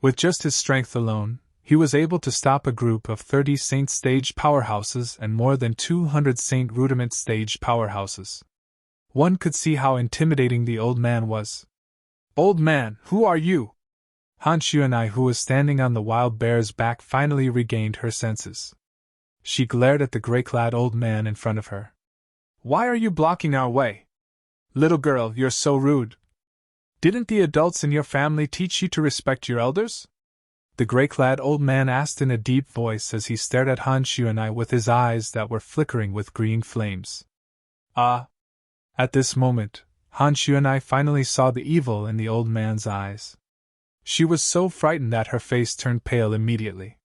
With just his strength alone, he was able to stop a group of 30 Saint stage powerhouses and more than 200 Saint rudiment stage powerhouses. One could see how intimidating the old man was. Old man, who are you? Han Xuanai, who was standing on the wild bear's back, finally regained her senses. She glared at the gray-clad old man in front of her. Why are you blocking our way? Little girl, you're so rude. Didn't the adults in your family teach you to respect your elders? The gray-clad old man asked in a deep voice as he stared at Han Xuanai with his eyes that were flickering with green flames. At this moment, Han Xuanai finally saw the evil in the old man's eyes. She was so frightened that her face turned pale immediately.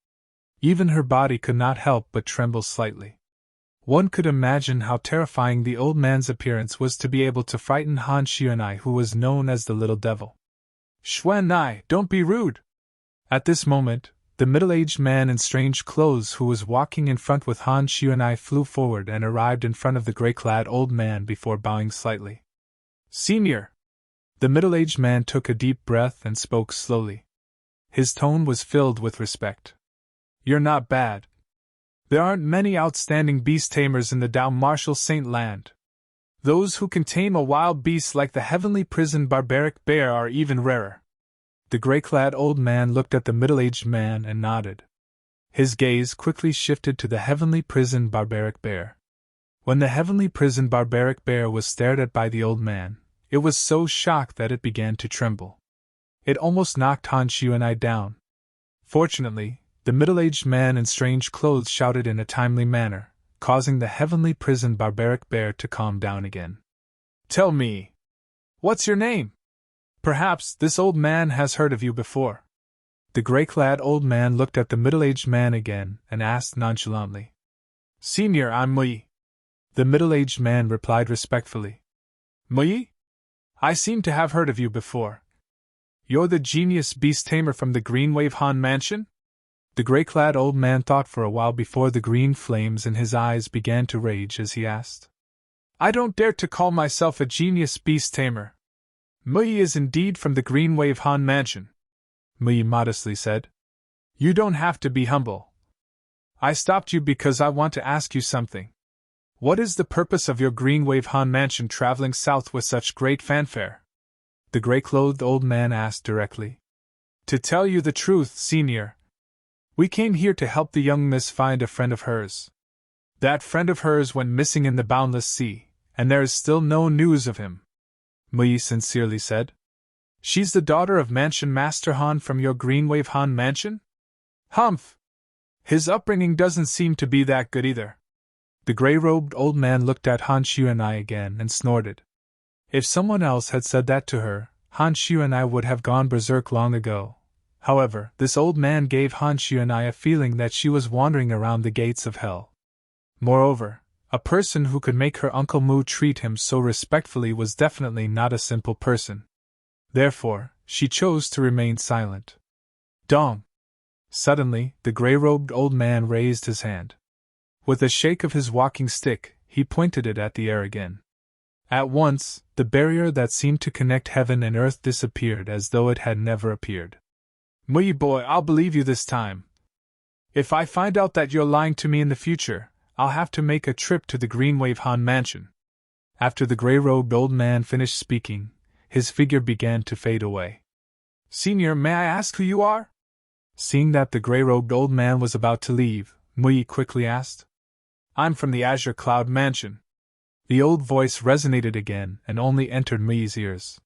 Even her body could not help but tremble slightly. One could imagine how terrifying the old man's appearance was to be able to frighten Han Xuanai, who was known as the Little Devil. Xuanai, don't be rude! At this moment, the middle-aged man in strange clothes who was walking in front with Han Xuanai flew forward and arrived in front of the gray-clad old man before bowing slightly. Senior! The middle-aged man took a deep breath and spoke slowly. His tone was filled with respect. You're not bad. There aren't many outstanding beast tamers in the Dao Martial Saint Land. Those who can tame a wild beast like the Heavenly Prison Barbaric Bear are even rarer. The gray-clad old man looked at the middle-aged man and nodded. His gaze quickly shifted to the Heavenly Prison Barbaric Bear. When the Heavenly Prison Barbaric Bear was stared at by the old man, it was so shocked that it began to tremble. It almost knocked Han Xuanai down. Fortunately, the middle-aged man in strange clothes shouted in a timely manner, causing the Heavenly Prison Barbaric Bear to calm down again. Tell me, what's your name? Perhaps this old man has heard of you before. The gray-clad old man looked at the middle-aged man again and asked nonchalantly. Senior, I'm Mui. The middle-aged man replied respectfully. Mui? I seem to have heard of you before. You're the genius beast tamer from the Green Wave Han Mansion? The gray-clad old man thought for a while before the green flames in his eyes began to rage as he asked. I don't dare to call myself a genius beast tamer. Mui is indeed from the Green Wave Han Mansion, Mui modestly said. You don't have to be humble. I stopped you because I want to ask you something. What is the purpose of your Green Wave Han Mansion traveling south with such great fanfare? The gray-clothed old man asked directly. To tell you the truth, Senior, we came here to help the young miss find a friend of hers. That friend of hers went missing in the boundless sea, and there is still no news of him, Mui sincerely said. She's the daughter of Mansion Master Han from your Green Wave Han Mansion? Humph! His upbringing doesn't seem to be that good either. The gray-robed old man looked at Han Xuanai again and snorted. If someone else had said that to her, Han Xuanai would have gone berserk long ago. However, this old man gave Han Xuanai a feeling that she was wandering around the gates of hell. Moreover, a person who could make her Uncle Mu treat him so respectfully was definitely not a simple person. Therefore, she chose to remain silent. Dong! Suddenly, the gray-robed old man raised his hand. With a shake of his walking stick, he pointed it at the air again. At once, the barrier that seemed to connect heaven and earth disappeared as though it had never appeared. Mui boy, I'll believe you this time. If I find out that you're lying to me in the future, I'll have to make a trip to the Green Wave Han Mansion. After the gray-robed old man finished speaking, his figure began to fade away. Senior, may I ask who you are? Seeing that the gray-robed old man was about to leave, Mui quickly asked. I'm from the Azure Cloud Mansion. The old voice resonated again and only entered Mui's ears.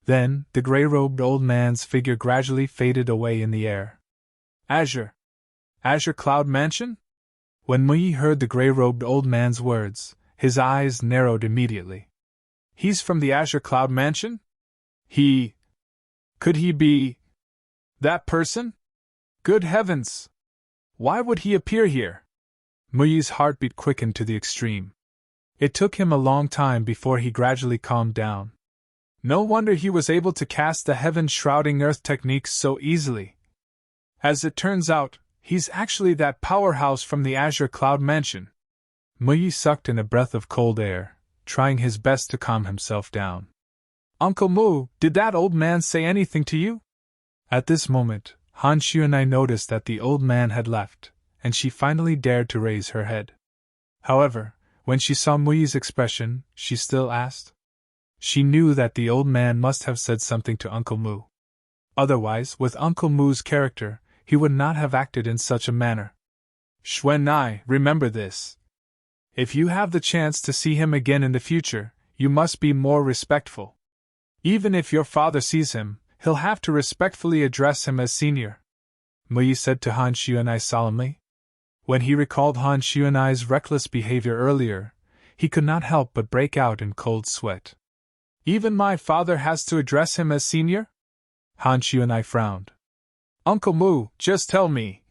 Then, the gray-robed old man's figure gradually faded away in the air. Azure Cloud Mansion? When Mui heard the gray-robed old man's words, his eyes narrowed immediately. He's from the Azure Cloud Mansion? Could he be that person? Good heavens! Why would he appear here? Muyi's heartbeat quickened to the extreme. It took him a long time before he gradually calmed down. No wonder he was able to cast the heaven-shrouding earth techniques so easily. As it turns out, he's actually that powerhouse from the Azure Cloud Mansion. Muyi sucked in a breath of cold air, trying his best to calm himself down. Uncle Mu, did that old man say anything to you? At this moment, Han Xuanai noticed that the old man had left, and she finally dared to raise her head. However, when she saw Muyi's expression, she still asked. She knew that the old man must have said something to Uncle Mu. Otherwise, with Uncle Mu's character, he would not have acted in such a manner. Xuanai, remember this. If you have the chance to see him again in the future, you must be more respectful. Even if your father sees him, he'll have to respectfully address him as senior. Muyi said to Han Xuanai solemnly. When he recalled Han Xuanai's reckless behavior earlier, he could not help but break out in cold sweat. Even my father has to address him as senior? Han Xuanai frowned. Uncle Mu, just tell me.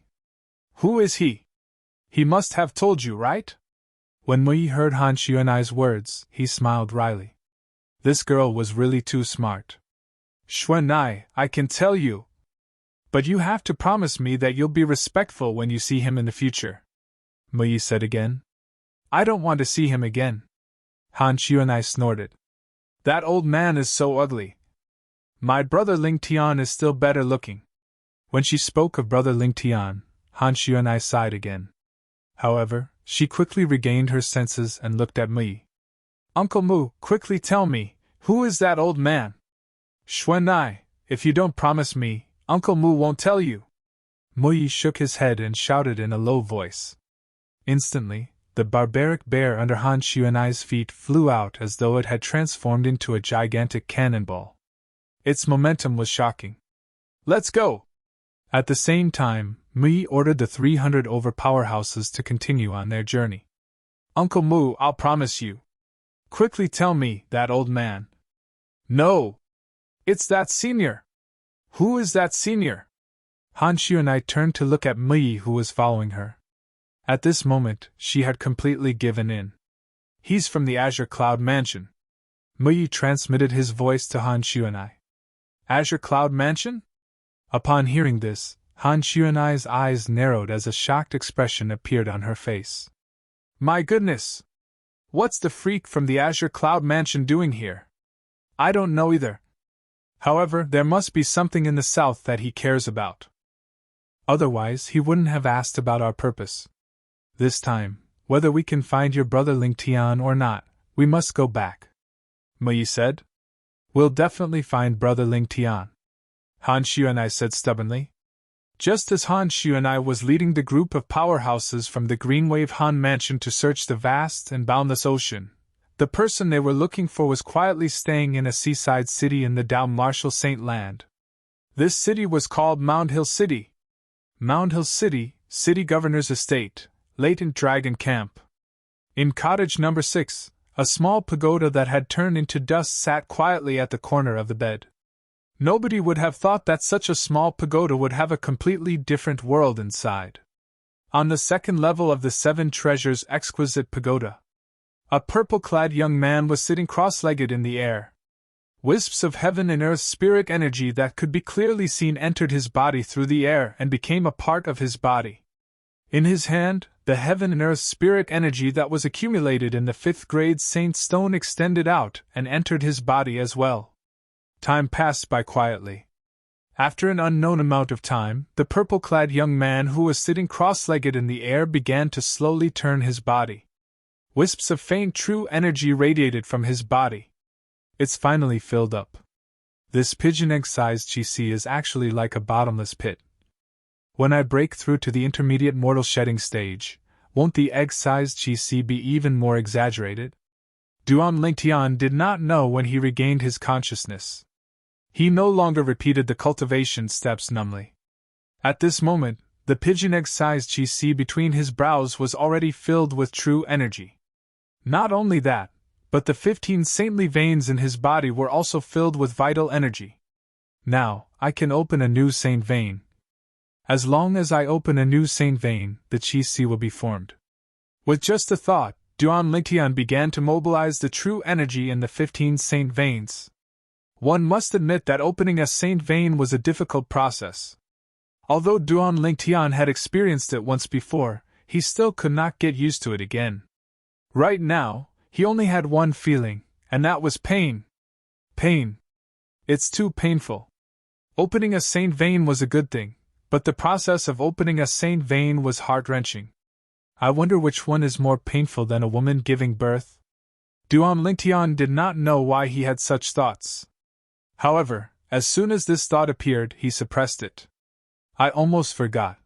Who is he? He must have told you, right? When Muyi heard Han Xuanai's words, he smiled wryly. This girl was really too smart. Xuanai, I can tell you. But you have to promise me that you'll be respectful when you see him in the future. Muyi said again. I don't want to see him again. Han Xuanai snorted. That old man is so ugly. My brother Ling Tian is still better looking. When she spoke of brother Ling Tian, Han Xuanai sighed again. However, she quickly regained her senses and looked at Muyi. Uncle Mu, quickly tell me, who is that old man? Xuanai, if you don't promise me, Uncle Mu won't tell you. Muyi shook his head and shouted in a low voice. Instantly, the barbaric bear under Han Xuanai's feet flew out as though it had transformed into a gigantic cannonball. Its momentum was shocking. Let's go! At the same time, Muyi ordered the 300 powerhouses to continue on their journey. Uncle Mu, I'll promise you. Quickly tell me, that old man. No! It's that senior! Who is that senior? Han Xuanai turned to look at Muyi, who was following her. At this moment, she had completely given in. He's from the Azure Cloud Mansion. Muyi transmitted his voice to Han Xuanai. Azure Cloud Mansion? Upon hearing this, Han Xuanai's eyes narrowed as a shocked expression appeared on her face. My goodness! What's the freak from the Azure Cloud Mansion doing here? I don't know either. However, there must be something in the south that he cares about. Otherwise, he wouldn't have asked about our purpose. This time, whether we can find your brother Ling Tian or not, we must go back. Muyi said. We'll definitely find brother Ling Tian. Han Xuanai said stubbornly. Just as Han Xuanai was leading the group of powerhouses from the Greenwave Han Mansion to search the vast and boundless ocean, the person they were looking for was quietly staying in a seaside city in the Dao Martial Saint Land. This city was called Mound Hill City. Mound Hill City, City Governor's Estate, Latent Dragon Camp. In cottage number 6, a small pagoda that had turned into dust sat quietly at the corner of the bed. Nobody would have thought that such a small pagoda would have a completely different world inside. On the second level of the 7 Treasures exquisite pagoda, a purple-clad young man was sitting cross-legged in the air. Wisps of heaven and earth spirit energy that could be clearly seen entered his body through the air and became a part of his body. In his hand, the heaven and earth spirit energy that was accumulated in the 5th grade Saint Stone extended out and entered his body as well. Time passed by quietly. After an unknown amount of time, the purple-clad young man who was sitting cross-legged in the air began to slowly turn his body. Wisps of faint true energy radiated from his body. It's finally filled up. This pigeon egg-sized Chi is actually like a bottomless pit. When I break through to the intermediate mortal shedding stage, won't the egg-sized Chi be even more exaggerated? Duan Lingtian did not know when he regained his consciousness. He no longer repeated the cultivation steps numbly. At this moment, the pigeon egg-sized Chi between his brows was already filled with true energy. Not only that, but the 15 saintly veins in his body were also filled with vital energy. Now, I can open a new saint vein. As long as I open a new Saint vein, the Qi will be formed. With just a thought, Duan Lingtian began to mobilize the true energy in the 15 Saint veins. One must admit that opening a Saint vein was a difficult process. Although Duan Lingtian had experienced it once before, he still could not get used to it again. Right now, he only had one feeling, and that was pain. Pain. It's too painful. Opening a Saint vein was a good thing, but the process of opening a Saint vein was heart-wrenching. I wonder which one is more painful than a woman giving birth? Duan Lingtian did not know why he had such thoughts. However, as soon as this thought appeared, he suppressed it. I almost forgot.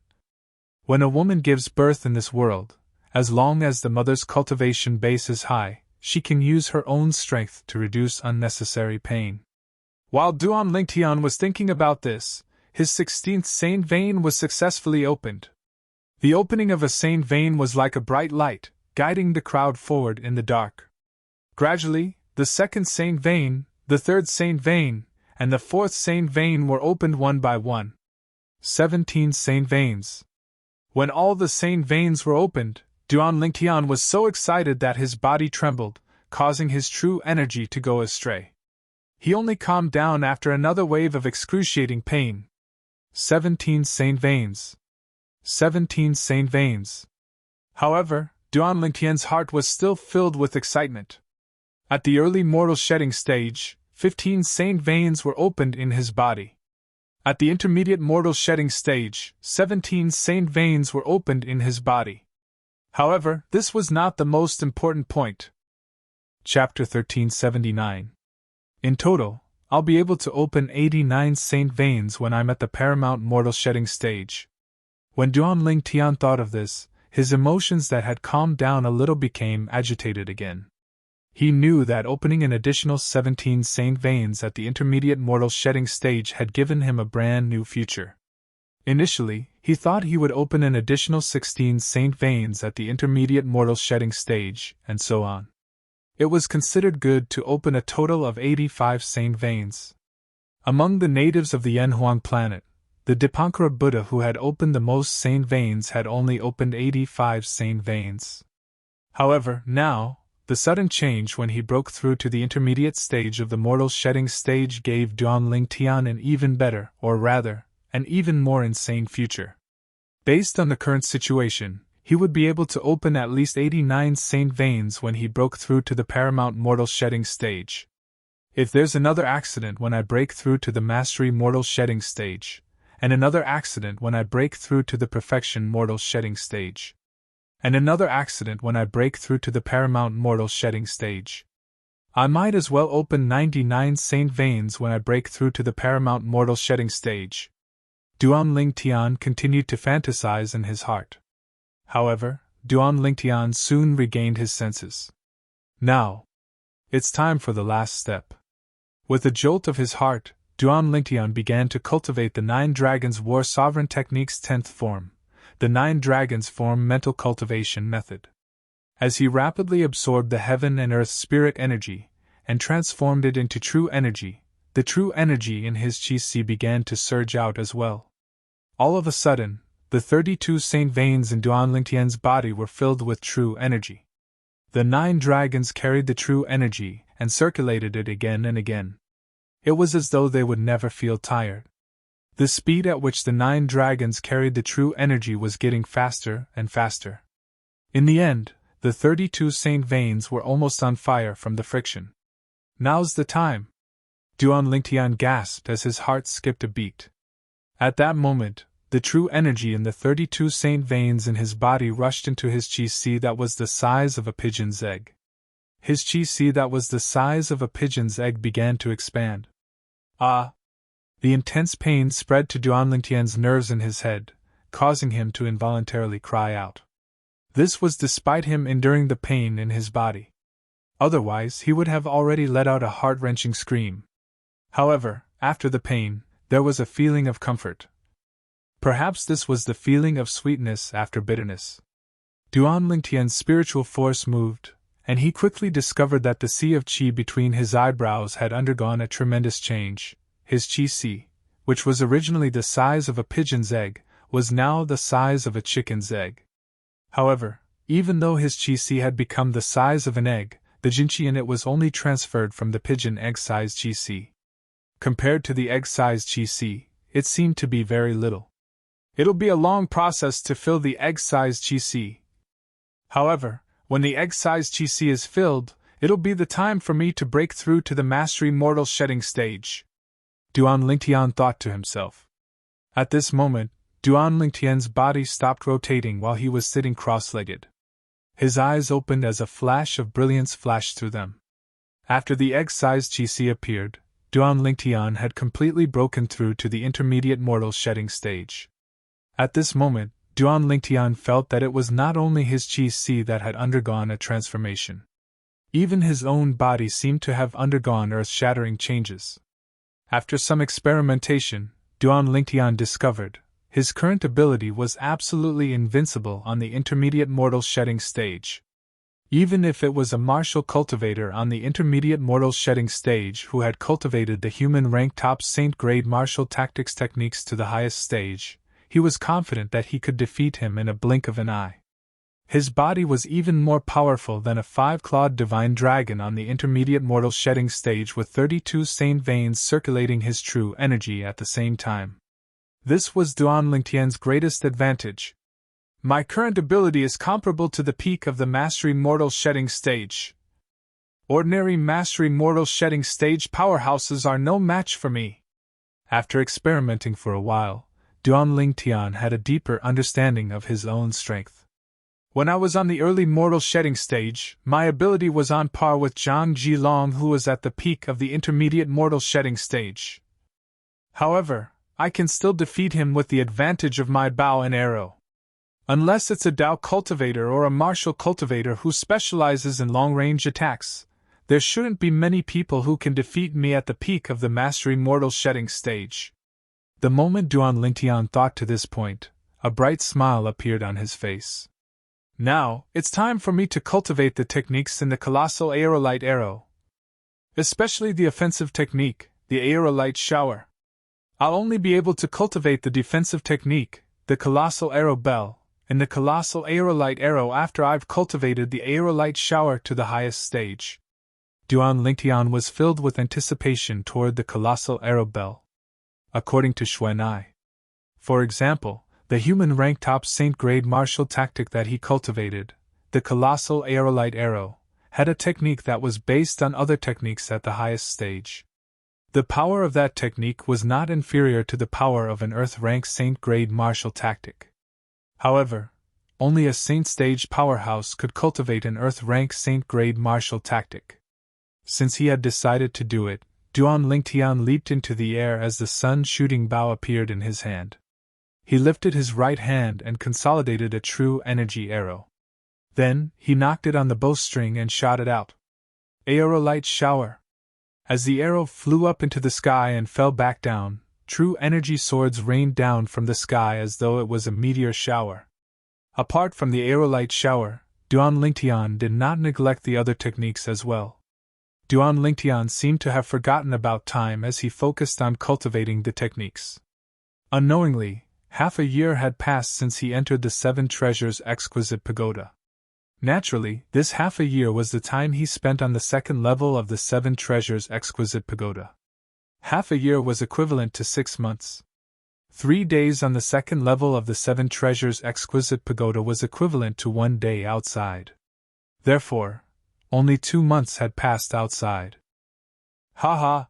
When a woman gives birth in this world, as long as the mother's cultivation base is high, she can use her own strength to reduce unnecessary pain. While Duan Lingtian was thinking about this, his 16th Saint vein was successfully opened. The opening of a Saint vein was like a bright light, guiding the crowd forward in the dark. Gradually, the 2nd Saint vein, the 3rd Saint vein, and the 4th Saint vein were opened one by one. 17 Saint veins. When all the Saint veins were opened, Duan Lingtian was so excited that his body trembled, causing his true energy to go astray. He only calmed down after another wave of excruciating pain. 17 Saint veins. 17 Saint veins. However, Duan Lingtian's heart was still filled with excitement. At the early mortal shedding stage, 15 Saint veins were opened in his body. At the intermediate mortal shedding stage, 17 Saint veins were opened in his body. However, this was not the most important point. Chapter 1379. In total, I'll be able to open 89 Saint veins when I'm at the paramount mortal shedding stage. When Duan Lingtian thought of this, his emotions that had calmed down a little became agitated again. He knew that opening an additional 17 Saint veins at the intermediate mortal shedding stage had given him a brand new future. Initially, he thought he would open an additional 16 Saint veins at the intermediate mortal shedding stage, and so on. It was considered good to open a total of 85 Saint veins. Among the natives of the Yanhuang planet, the Dipankara Buddha who had opened the most Saint veins had only opened 85 Saint veins. However, now, the sudden change when he broke through to the intermediate stage of the mortal shedding stage gave Duan Lingtian an even better, or rather, an even more insane future. Based on the current situation, he would be able to open at least 89 Saint veins when he broke through to the paramount mortal shedding stage. If there's another accident when I break through to the mastery mortal shedding stage, and another accident when I break through to the perfection mortal shedding stage, and another accident when I break through to the paramount mortal shedding stage, I might as well open 99 Saint veins when I break through to the paramount mortal shedding stage. Duan Lingtian continued to fantasize in his heart. However, Duan Lingtian soon regained his senses. Now, it's time for the last step. With a jolt of his heart, Duan Lingtian began to cultivate the 9 Dragons War Sovereign Technique's 10th form, the 9 Dragons form mental cultivation method. As he rapidly absorbed the heaven and earth spirit energy, and transformed it into true energy, the true energy in his Qi began to surge out as well. All of a sudden, the 32 Saint veins in Duan Lingtian's body were filled with true energy. The 9 dragons carried the true energy and circulated it again and again. It was as though they would never feel tired. The speed at which the 9 dragons carried the true energy was getting faster and faster. In the end, the 32 Saint veins were almost on fire from the friction. Now's the time! Duan Lingtian gasped as his heart skipped a beat. At that moment, the true energy in the 32 Saint veins in his body rushed into his Qi that was the size of a pigeon's egg. His Qi that was the size of a pigeon's egg began to expand. Ah! The intense pain spread to Duan Lingtian's nerves in his head, causing him to involuntarily cry out. This was despite him enduring the pain in his body. Otherwise, he would have already let out a heart-wrenching scream. However, after the pain, there was a feeling of comfort. Perhaps this was the feeling of sweetness after bitterness. Duan Lingtian's spiritual force moved, and he quickly discovered that the sea of qi between his eyebrows had undergone a tremendous change. His Qi, which was originally the size of a pigeon's egg, was now the size of a chicken's egg. However, even though his qi had become the size of an egg, the jinqi in it was only transferred from the pigeon egg-sized qi. Compared to the egg-sized qi, it seemed to be very little. It'll be a long process to fill the egg-sized qi. However, when the egg-sized qi is filled, it'll be the time for me to break through to the mastery mortal shedding stage. Duan Lingtian thought to himself. At this moment, Duan Lingtian's body stopped rotating while he was sitting cross-legged. His eyes opened as a flash of brilliance flashed through them. After the egg-sized qi appeared, Duan Lingtian had completely broken through to the intermediate mortal shedding stage. At this moment, Duan Lingtian felt that it was not only his qi that had undergone a transformation. Even his own body seemed to have undergone earth-shattering changes. After some experimentation, Duan Lingtian discovered his current ability was absolutely invincible on the intermediate mortal shedding stage. Even if it was a martial cultivator on the intermediate mortal shedding stage who had cultivated the human rank top saint grade martial tactics techniques to the highest stage, he was confident that he could defeat him in a blink of an eye. His body was even more powerful than a 5-clawed divine dragon on the intermediate mortal shedding stage with 32 saint veins circulating his true energy at the same time. This was Duan Lingtian's greatest advantage. My current ability is comparable to the peak of the mastery mortal shedding stage. Ordinary mastery mortal shedding stage powerhouses are no match for me. After experimenting for a while, Duan Lingtian had a deeper understanding of his own strength. When I was on the early mortal shedding stage, my ability was on par with Zhang Jilong, who was at the peak of the intermediate mortal shedding stage. However, I can still defeat him with the advantage of my bow and arrow. Unless it's a Dao cultivator or a martial cultivator who specializes in long-range attacks, there shouldn't be many people who can defeat me at the peak of the mastery mortal shedding stage. The moment Duan Lingtian thought to this point, a bright smile appeared on his face. Now, it's time for me to cultivate the techniques in the colossal aerolite arrow. Especially the offensive technique, the aerolite shower. I'll only be able to cultivate the defensive technique, the colossal arrow bell, and the colossal aerolite arrow after I've cultivated the aerolite shower to the highest stage. Duan Lingtian was filled with anticipation toward the colossal arrow bell. According to Xuanai, for example, the human rank top saint grade martial tactic that he cultivated, the colossal aerolite arrow, had a technique that was based on other techniques at the highest stage. The power of that technique was not inferior to the power of an earth-rank saint-grade martial tactic. However, only a saint-stage powerhouse could cultivate an earth-rank saint-grade martial tactic. Since he had decided to do it, Duan Lingtian leaped into the air as the sun-shooting bow appeared in his hand. He lifted his right hand and consolidated a true energy arrow. Then, he knocked it on the bowstring and shot it out. Aerolite shower. As the arrow flew up into the sky and fell back down, true energy swords rained down from the sky as though it was a meteor shower. Apart from the aerolite shower, Duan Lingtian did not neglect the other techniques as well. Duan Lingtian seemed to have forgotten about time as he focused on cultivating the techniques. Unknowingly, half a year had passed since he entered the Seven Treasures Exquisite Pagoda. Naturally, this half a year was the time he spent on the second level of the Seven Treasures Exquisite Pagoda. Half a year was equivalent to 6 months. 3 days on the second level of the Seven Treasures Exquisite Pagoda was equivalent to 1 day outside. Therefore, only 2 months had passed outside. Ha ha!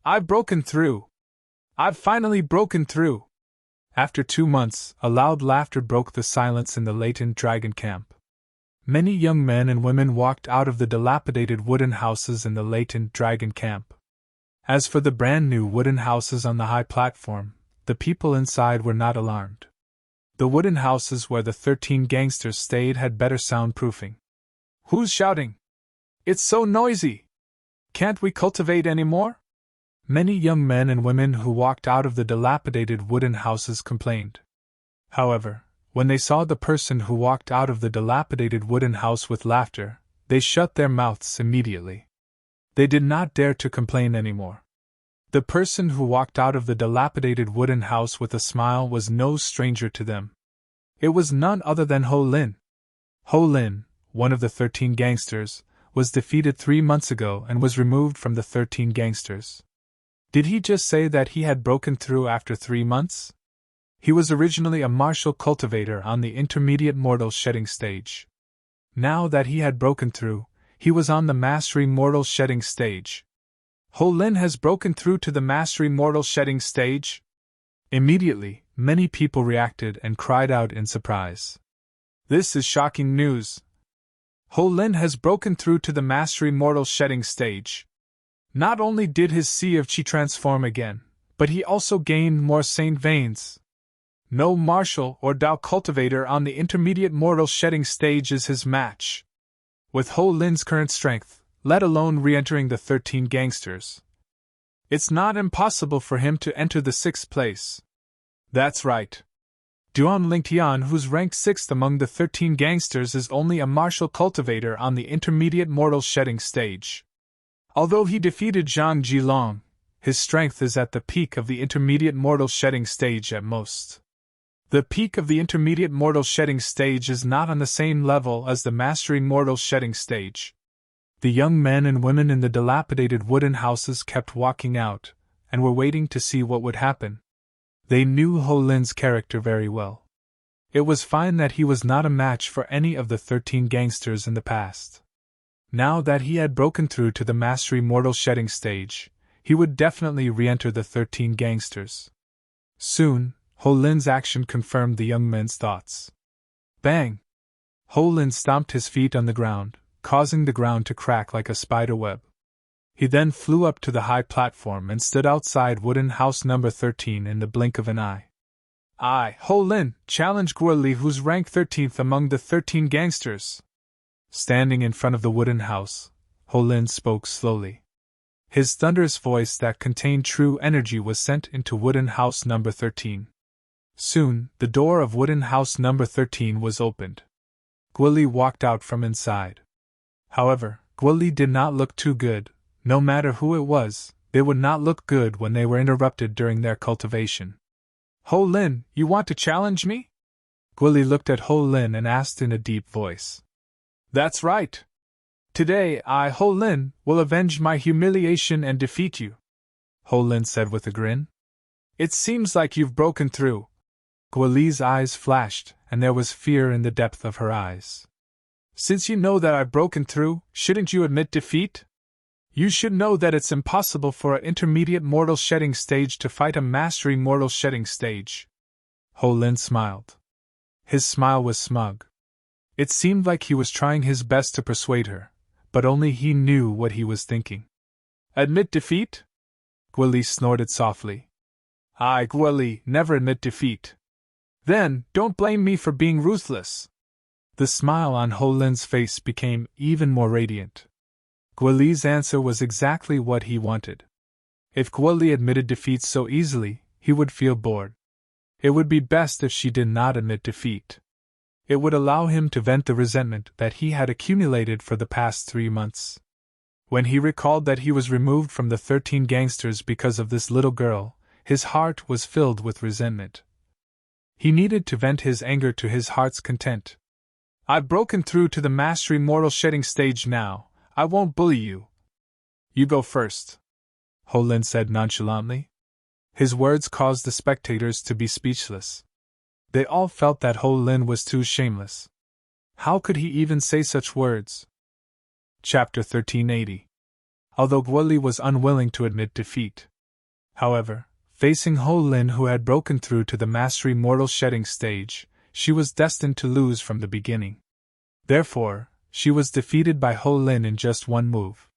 I've broken through! I've finally broken through! After 2 months, a loud laughter broke the silence in the latent dragon camp. Many young men and women walked out of the dilapidated wooden houses in the latent dragon camp. As for the brand new wooden houses on the high platform, the people inside were not alarmed. The wooden houses where the 13 gangsters stayed had better soundproofing. Who's shouting? It's so noisy! Can't we cultivate any more? Many young men and women who walked out of the dilapidated wooden houses complained. However, when they saw the person who walked out of the dilapidated wooden house with laughter, they shut their mouths immediately. They did not dare to complain anymore. The person who walked out of the dilapidated wooden house with a smile was no stranger to them. It was none other than Ho Lin. Ho Lin, one of the 13 gangsters, was defeated 3 months ago and was removed from the 13 gangsters. Did he just say that he had broken through after 3 months? He was originally a martial cultivator on the intermediate mortal shedding stage. Now that he had broken through, he was on the mastery mortal shedding stage. Ho Lin has broken through to the mastery mortal shedding stage? Immediately, many people reacted and cried out in surprise. This is shocking news. Ho Lin has broken through to the mastery mortal shedding stage. Not only did his Sea of Qi transform again, but he also gained more Saint veins. No martial or Dao cultivator on the intermediate mortal shedding stage is his match. With Ho Lin's current strength, let alone re-entering the 13 gangsters, it's not impossible for him to enter the 6th place. That's right. Duan Lingtian, who's ranked 6th among the 13 gangsters, is only a martial cultivator on the intermediate mortal shedding stage. Although he defeated Zhang Jilong, his strength is at the peak of the intermediate mortal shedding stage at most. The peak of the intermediate mortal shedding stage is not on the same level as the mastery mortal shedding stage. The young men and women in the dilapidated wooden houses kept walking out, and were waiting to see what would happen. They knew Ho Lin's character very well. It was fine that he was not a match for any of the 13 gangsters in the past. Now that he had broken through to the mastery mortal shedding stage, he would definitely re-enter the 13 gangsters. Soon, Ho Lin's action confirmed the young men's thoughts. Bang! Ho Lin stomped his feet on the ground, causing the ground to crack like a spider web. He then flew up to the high platform and stood outside wooden house number 13 in the blink of an eye. I, Ho Lin, challenge Guo Li, who's ranked 13th among the 13 gangsters. Standing in front of the wooden house, Ho Lin spoke slowly. His thunderous voice that contained true energy was sent into wooden house number 13. Soon, the door of wooden house number 13 was opened. Guo Li walked out from inside. However, Guo Li did not look too good. No matter who it was, they would not look good when they were interrupted during their cultivation. Ho Lin, you want to challenge me? Guo Li looked at Ho Lin and asked in a deep voice. That's right. Today I, Ho Lin, will avenge my humiliation and defeat you, Ho Lin said with a grin. It seems like you've broken through. Guo Li's eyes flashed, and there was fear in the depth of her eyes. Since you know that I've broken through, shouldn't you admit defeat? You should know that it's impossible for an intermediate mortal shedding stage to fight a mastery mortal shedding stage. Ho Lin smiled. His smile was smug. It seemed like he was trying his best to persuade her, but only he knew what he was thinking. Admit defeat? Guo Li snorted softly. I, Guo Li, never admit defeat. Then, don't blame me for being ruthless. The smile on Ho Lin's face became even more radiant. Guo Li's answer was exactly what he wanted. If Guo Li admitted defeat so easily, he would feel bored. It would be best if she did not admit defeat. It would allow him to vent the resentment that he had accumulated for the past 3 months. When he recalled that he was removed from the 13 gangsters because of this little girl, his heart was filled with resentment. He needed to vent his anger to his heart's content. I've broken through to the mastery mortal shedding stage now. I won't bully you. You go first, Ho Lin said nonchalantly. His words caused the spectators to be speechless. They all felt that Ho Lin was too shameless. How could he even say such words? Chapter 1380. Although Guo Li was unwilling to admit defeat. However, facing Ho Lin, who had broken through to the mastery mortal shedding stage, she was destined to lose from the beginning. Therefore, she was defeated by Ho Lin in just one move.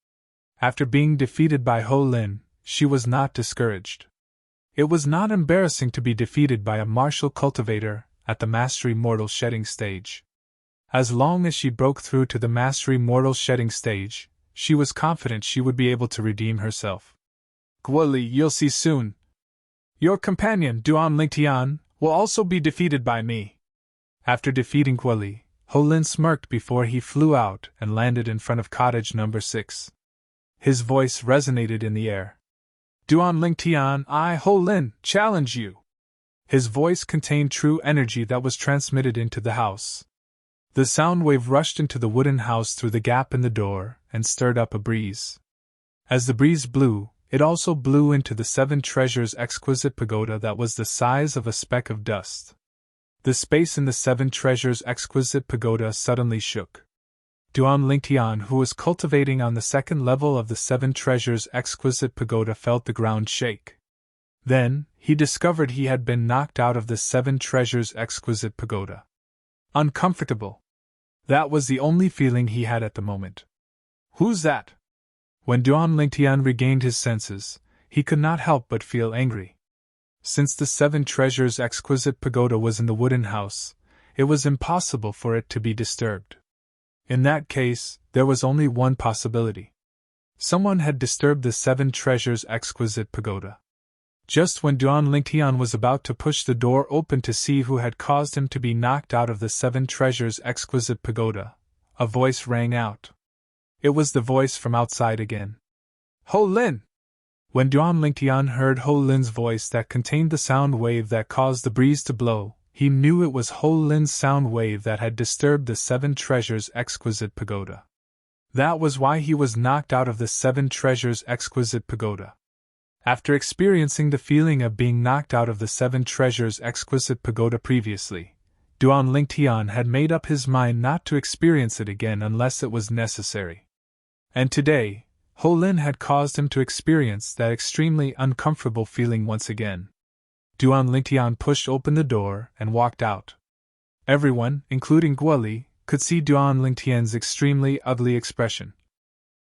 After being defeated by Ho Lin, she was not discouraged. It was not embarrassing to be defeated by a martial cultivator at the mastery mortal shedding stage. As long as she broke through to the mastery mortal shedding stage, she was confident she would be able to redeem herself. Guo Li, you'll see soon. Your companion, Duan Lingtian, will also be defeated by me. After defeating Guo Li, Ho Lin smirked before he flew out and landed in front of cottage number 6. His voice resonated in the air. Duan Lingtian, I, Ho Lin, challenge you. His voice contained true energy that was transmitted into the house. The sound wave rushed into the wooden house through the gap in the door and stirred up a breeze. As the breeze blew, it also blew into the Seven Treasures' exquisite pagoda that was the size of a speck of dust. The space in the Seven Treasures' exquisite pagoda suddenly shook. Duan Lingtian, who was cultivating on the second level of the Seven Treasures' exquisite pagoda, felt the ground shake. Then, he discovered he had been knocked out of the Seven Treasures' exquisite pagoda. Uncomfortable. That was the only feeling he had at the moment. Who's that? When Duan Lingtian regained his senses, he could not help but feel angry. Since the Seven Treasures' exquisite pagoda was in the wooden house, it was impossible for it to be disturbed. In that case, there was only one possibility. Someone had disturbed the Seven Treasures' exquisite pagoda. Just when Duan Lingtian was about to push the door open to see who had caused him to be knocked out of the Seven Treasures' exquisite pagoda, a voice rang out. It was the voice from outside again. Ho Lin! When Duan Lingtian heard Ho Lin's voice that contained the sound wave that caused the breeze to blow, he knew it was Ho Lin's sound wave that had disturbed the Seven Treasures' exquisite pagoda. That was why he was knocked out of the Seven Treasures' exquisite pagoda. After experiencing the feeling of being knocked out of the Seven Treasures' exquisite pagoda previously, Duan Lingtian had made up his mind not to experience it again unless it was necessary. And today, Ho Lin had caused him to experience that extremely uncomfortable feeling once again. Duan Lingtian pushed open the door and walked out. Everyone, including Guoli, could see Duan Lingtian's extremely ugly expression.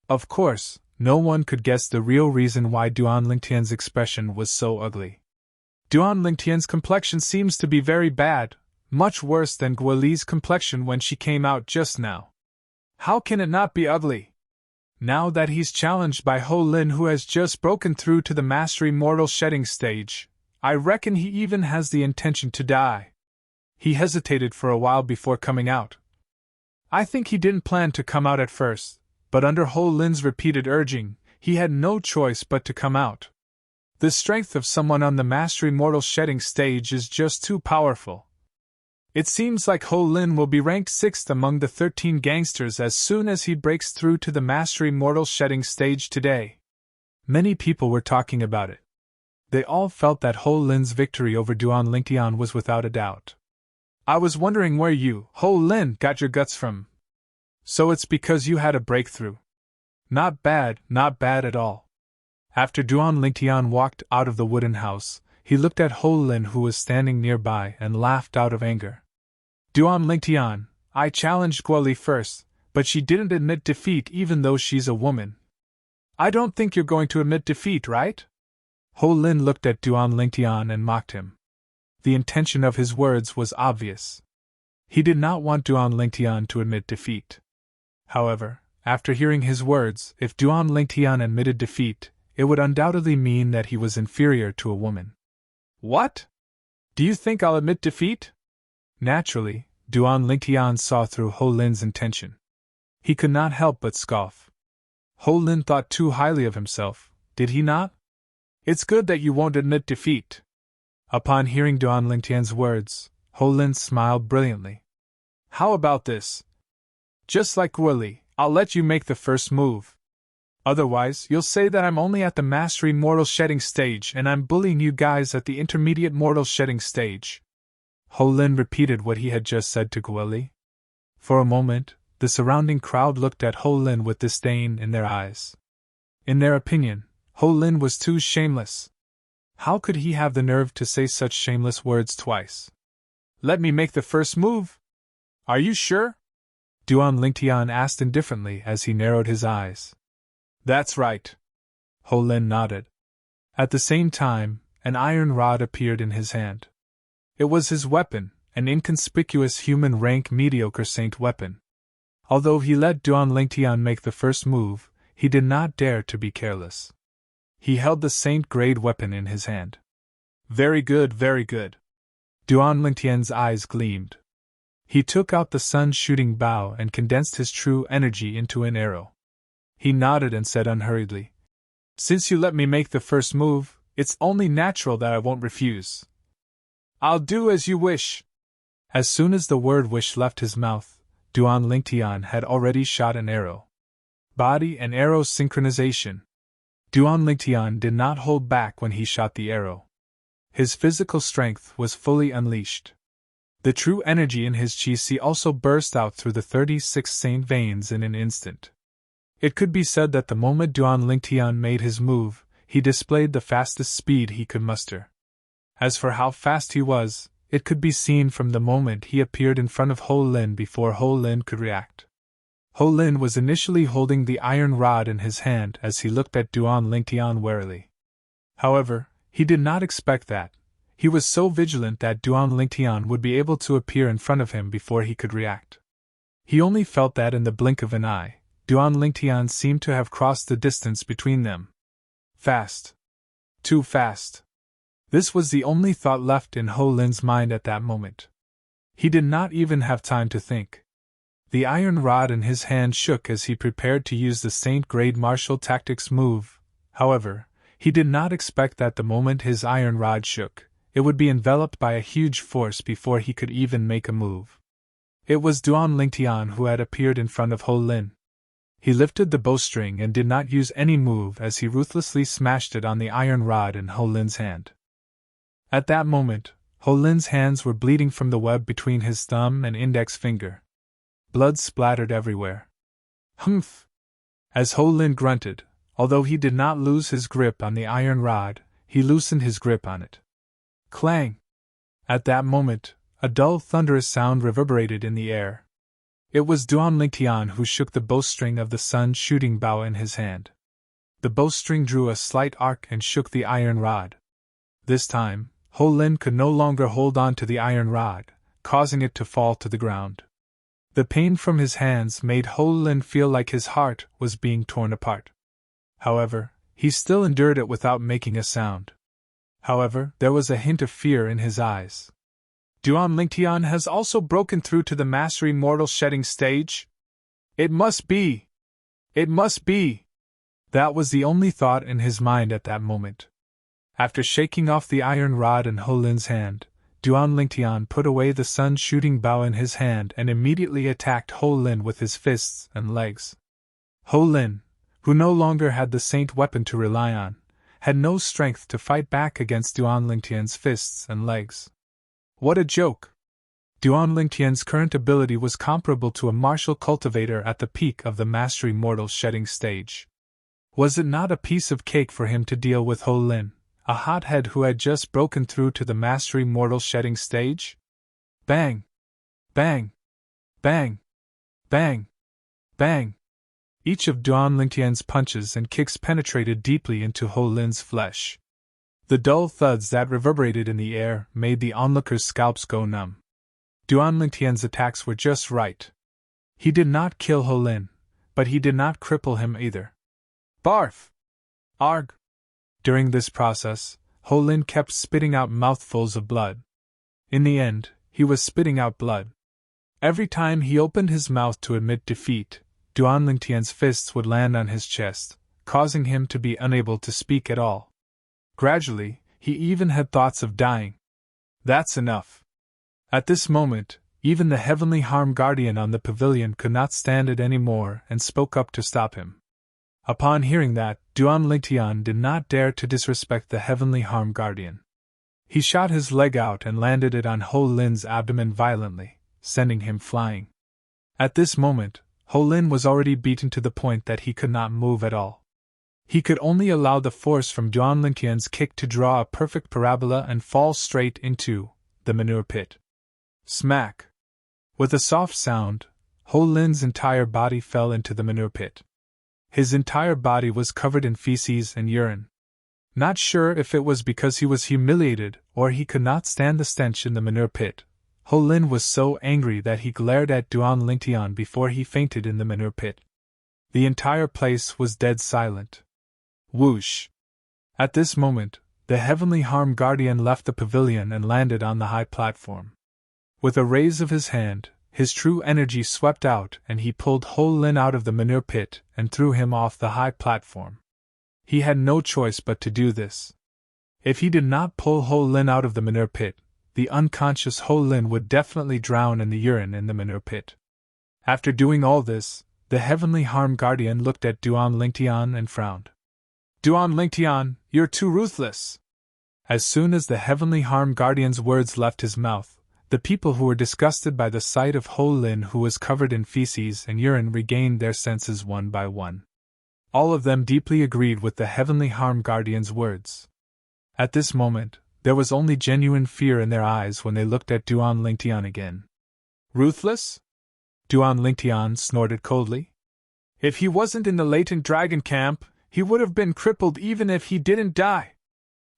Of course, no one could guess the real reason why Duan Lingtian's expression was so ugly. Duan Lingtian's complexion seems to be very bad, much worse than Guoli's complexion when she came out just now. How can it not be ugly? Now that he's challenged by Ho Lin, who has just broken through to the mastery mortal shedding stage, I reckon he even has the intention to die. He hesitated for a while before coming out. I think he didn't plan to come out at first, but under Ho Lin's repeated urging, he had no choice but to come out. The strength of someone on the mastery mortal shedding stage is just too powerful. It seems like Ho Lin will be ranked 6th among the 13 gangsters as soon as he breaks through to the mastery mortal shedding stage today. Many people were talking about it. They all felt that Ho Lin's victory over Duan Lingtian was without a doubt. I was wondering where you, Ho Lin, got your guts from. So it's because you had a breakthrough. Not bad at all. After Duan Lingtian walked out of the wooden house, he looked at Ho Lin, who was standing nearby, and laughed out of anger. Duan Lingtian, I challenged Guoli first, but she didn't admit defeat even though she's a woman. I don't think you're going to admit defeat, right? Ho Lin looked at Duan Lingtian and mocked him. The intention of his words was obvious. He did not want Duan Lingtian to admit defeat. However, after hearing his words, if Duan Lingtian admitted defeat, it would undoubtedly mean that he was inferior to a woman. What? Do you think I'll admit defeat? Naturally, Duan Lingtian saw through Ho Lin's intention. He could not help but scoff. Ho Lin thought too highly of himself, did he not? It's good that you won't admit defeat. Upon hearing Duan Lingtian's words, Ho Lin smiled brilliantly. How about this? Just like Guoli, I'll let you make the first move. Otherwise, you'll say that I'm only at the mastery mortal shedding stage and I'm bullying you guys at the intermediate mortal shedding stage. Ho Lin repeated what he had just said to Guoli. For a moment, the surrounding crowd looked at Ho Lin with disdain in their eyes. In their opinion, Ho Lin was too shameless. How could he have the nerve to say such shameless words twice? Let me make the first move? Are you sure? Duan Lingtian asked indifferently as he narrowed his eyes. That's right. Ho Lin nodded. At the same time, an iron rod appeared in his hand. It was his weapon, an inconspicuous human rank mediocre saint weapon. Although he let Duan Lingtian make the first move, he did not dare to be careless. He held the saint-grade weapon in his hand. Very good, very good. Duan Lingtian's eyes gleamed. He took out the sun-shooting bow and condensed his true energy into an arrow. He nodded and said unhurriedly, Since you let me make the first move, it's only natural that I won't refuse. I'll do as you wish. As soon as the word wish left his mouth, Duan Lingtian had already shot an arrow. Body and arrow synchronization. Duan Lingtian did not hold back when he shot the arrow. His physical strength was fully unleashed. The true energy in his qi also burst out through the 36 saint veins in an instant. It could be said that the moment Duan Lingtian made his move, he displayed the fastest speed he could muster. As for how fast he was, it could be seen from the moment he appeared in front of Ho Lin before Ho Lin could react. Ho Lin was initially holding the iron rod in his hand as he looked at Duan Lingtian warily. However, he did not expect that. He was so vigilant that Duan Lingtian would be able to appear in front of him before he could react. He only felt that in the blink of an eye, Duan Lingtian seemed to have crossed the distance between them. Fast. Too fast. This was the only thought left in Ho Lin's mind at that moment. He did not even have time to think. The iron rod in his hand shook as he prepared to use the Saint-grade martial tactics move. However, he did not expect that the moment his iron rod shook, it would be enveloped by a huge force before he could even make a move. It was Duan Lingtian who had appeared in front of Ho Lin. He lifted the bowstring and did not use any move as he ruthlessly smashed it on the iron rod in Ho Lin's hand. At that moment, Ho Lin's hands were bleeding from the web between his thumb and index finger. Blood splattered everywhere. Humph! As Ho Lin grunted, although he did not lose his grip on the iron rod, he loosened his grip on it. Clang! At that moment, a dull thunderous sound reverberated in the air. It was Duan Lingtian who shook the bowstring of the sun shooting bow in his hand. The bowstring drew a slight arc and shook the iron rod. This time, Ho Lin could no longer hold on to the iron rod, causing it to fall to the ground. The pain from his hands made Ho Lin feel like his heart was being torn apart. However, he still endured it without making a sound. However, there was a hint of fear in his eyes. Duan Lingtian has also broken through to the mastery mortal shedding stage? It must be! It must be! That was the only thought in his mind at that moment. After shaking off the iron rod in Ho Lin's hand, Duan Lingtian put away the sun-shooting bow in his hand and immediately attacked Ho Lin with his fists and legs. Ho Lin, who no longer had the saint weapon to rely on, had no strength to fight back against Duan Lingtian's fists and legs. What a joke! Duan Lingtian's current ability was comparable to a martial cultivator at the peak of the mastery mortal shedding stage. Was it not a piece of cake for him to deal with Ho Lin, a hothead who had just broken through to the mastery mortal shedding stage? Bang! Bang! Bang! Bang! Bang! Each of Duan Lingtian's punches and kicks penetrated deeply into Ho Lin's flesh. The dull thuds that reverberated in the air made the onlookers' scalps go numb. Duan Lingtian's attacks were just right. He did not kill Ho Lin, but he did not cripple him either. Barf! Arg! During this process, Ho Lin kept spitting out mouthfuls of blood. In the end, he was spitting out blood. Every time he opened his mouth to admit defeat, Duan Lingtian's fists would land on his chest, causing him to be unable to speak at all. Gradually, he even had thoughts of dying. That's enough. At this moment, even the heavenly harm guardian on the pavilion could not stand it any more and spoke up to stop him. Upon hearing that, Duan Lingtian did not dare to disrespect the heavenly harm guardian. He shot his leg out and landed it on Ho Lin's abdomen violently, sending him flying. At this moment, Ho Lin was already beaten to the point that he could not move at all. He could only allow the force from Duan Lingtian's kick to draw a perfect parabola and fall straight into the manure pit. Smack! With a soft sound, Ho Lin's entire body fell into the manure pit. His entire body was covered in feces and urine. Not sure if it was because he was humiliated or he could not stand the stench in the manure pit, Ho Lin was so angry that he glared at Duan Lingtian before he fainted in the manure pit. The entire place was dead silent. Whoosh! At this moment, the heavenly harm guardian left the pavilion and landed on the high platform. With a raise of his hand, his true energy swept out and he pulled Ho Lin out of the manure pit and threw him off the high platform. He had no choice but to do this. If he did not pull Ho Lin out of the manure pit, the unconscious Ho Lin would definitely drown in the urine in the manure pit. After doing all this, the Heavenly Harm Guardian looked at Duan Lingtian and frowned. Duan Lingtian, you're too ruthless! As soon as the Heavenly Harm Guardian's words left his mouth, the people who were disgusted by the sight of Ho Lin, who was covered in feces and urine, regained their senses one by one. All of them deeply agreed with the Heavenly Harm Guardian's words. At this moment, there was only genuine fear in their eyes when they looked at Duan Lingtian again. Ruthless? Duan Lingtian snorted coldly. If he wasn't in the latent dragon camp, he would have been crippled even if he didn't die.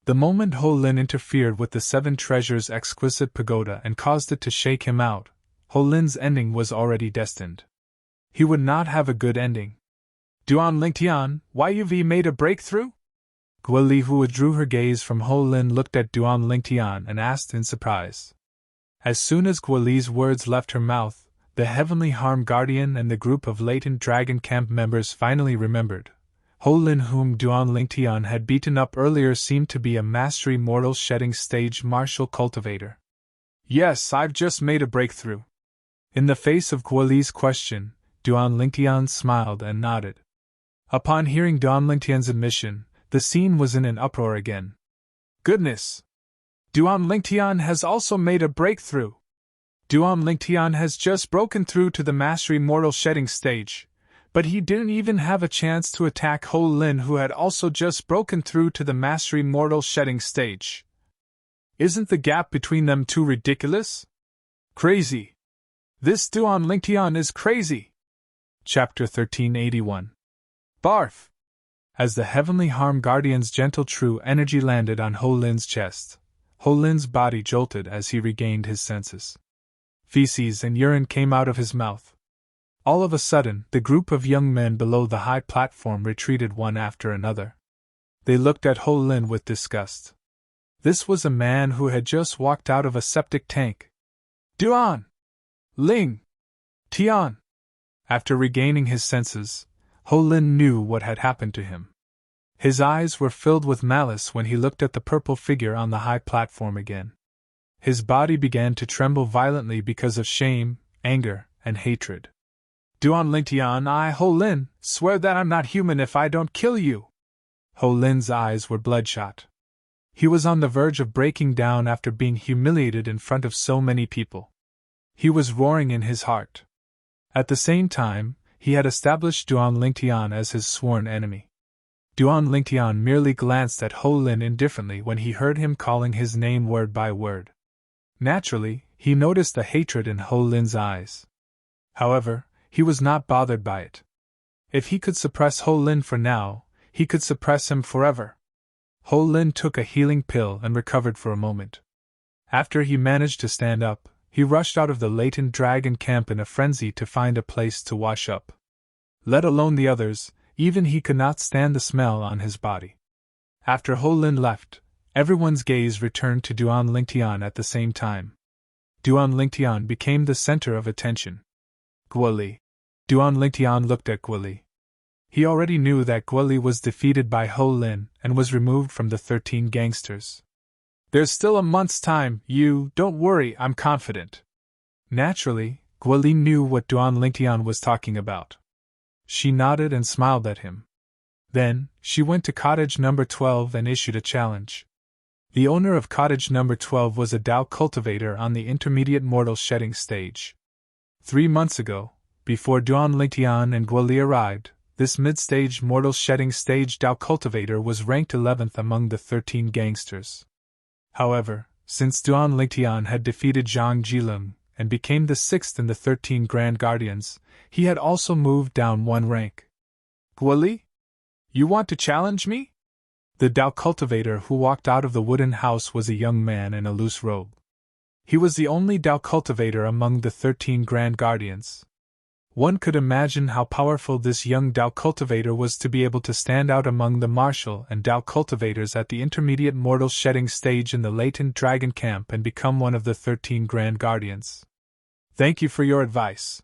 The moment Ho Lin interfered with the Seven Treasures' exquisite pagoda and caused it to shake him out, Ho Lin's ending was already destined. He would not have a good ending. Duan Lingtian, why you've made a breakthrough? Guoli, who withdrew her gaze from Ho Lin, looked at Duan Lingtian and asked in surprise. As soon as Guoli's words left her mouth, the Heavenly Harm Guardian and the group of latent dragon camp members finally remembered. Ho Lin, whom Duan Lingtian had beaten up earlier, seemed to be a mastery mortal shedding stage martial cultivator. Yes, I've just made a breakthrough. In the face of Guoli's question, Duan Lingtian smiled and nodded. Upon hearing Duan Lingtian's admission, the scene was in an uproar again. Goodness! Duan Lingtian has also made a breakthrough! Duan Lingtian has just broken through to the mastery mortal shedding stage, but he didn't even have a chance to attack Ho Lin, who had also just broken through to the mastery mortal shedding stage. Isn't the gap between them too ridiculous? Crazy! This Duan Lingtian is crazy! Chapter 1381. Barf! As the Heavenly Harm Guardian's gentle true energy landed on Ho Lin's chest, Ho Lin's body jolted as he regained his senses. Feces and urine came out of his mouth. All of a sudden, the group of young men below the high platform retreated one after another. They looked at Ho Lin with disgust. This was a man who had just walked out of a septic tank. Duan! Ling! Tian! After regaining his senses, Ho Lin knew what had happened to him. His eyes were filled with malice when he looked at the purple figure on the high platform again. His body began to tremble violently because of shame, anger, and hatred. Duan Lingtian, I, Ho Lin, swear that I'm not human if I don't kill you! Ho Lin's eyes were bloodshot. He was on the verge of breaking down after being humiliated in front of so many people. He was roaring in his heart. At the same time, he had established Duan Lingtian as his sworn enemy. Duan Lingtian merely glanced at Ho Lin indifferently when he heard him calling his name word by word. Naturally, he noticed the hatred in Ho Lin's eyes. However, he was not bothered by it. If he could suppress Ho Lin for now, he could suppress him forever. Ho Lin took a healing pill and recovered for a moment. After he managed to stand up, he rushed out of the latent dragon camp in a frenzy to find a place to wash up. Let alone the others, even he could not stand the smell on his body. After Ho Lin left, everyone's gaze returned to Duan Lingtian at the same time. Duan Lingtian became the center of attention. Guoli. Duan Lingtian looked at Guoli. He already knew that Guoli was defeated by Ho Lin and was removed from the 13 gangsters. There's still a month's time, don't worry, I'm confident. Naturally, Guoli knew what Duan Lingtian was talking about. She nodded and smiled at him. Then, she went to cottage number 12 and issued a challenge. The owner of cottage number 12 was a Dao cultivator on the intermediate mortal shedding stage. 3 months ago, before Duan Lingtian and Guoli arrived, this mid-stage mortal shedding stage Dao cultivator was ranked 11th among the 13 gangsters. However, since Duan Lingtian had defeated Zhang Jilung and became the 6th in the 13 Grand Guardians, he had also moved down 1 rank. Guoli? You want to challenge me? The Dao cultivator who walked out of the wooden house was a young man in a loose robe. He was the only Dao cultivator among the 13 Grand Guardians. One could imagine how powerful this young Dao cultivator was to be able to stand out among the martial and Dao cultivators at the intermediate mortal shedding stage in the latent dragon camp and become one of the 13 Grand Guardians. Thank you for your advice.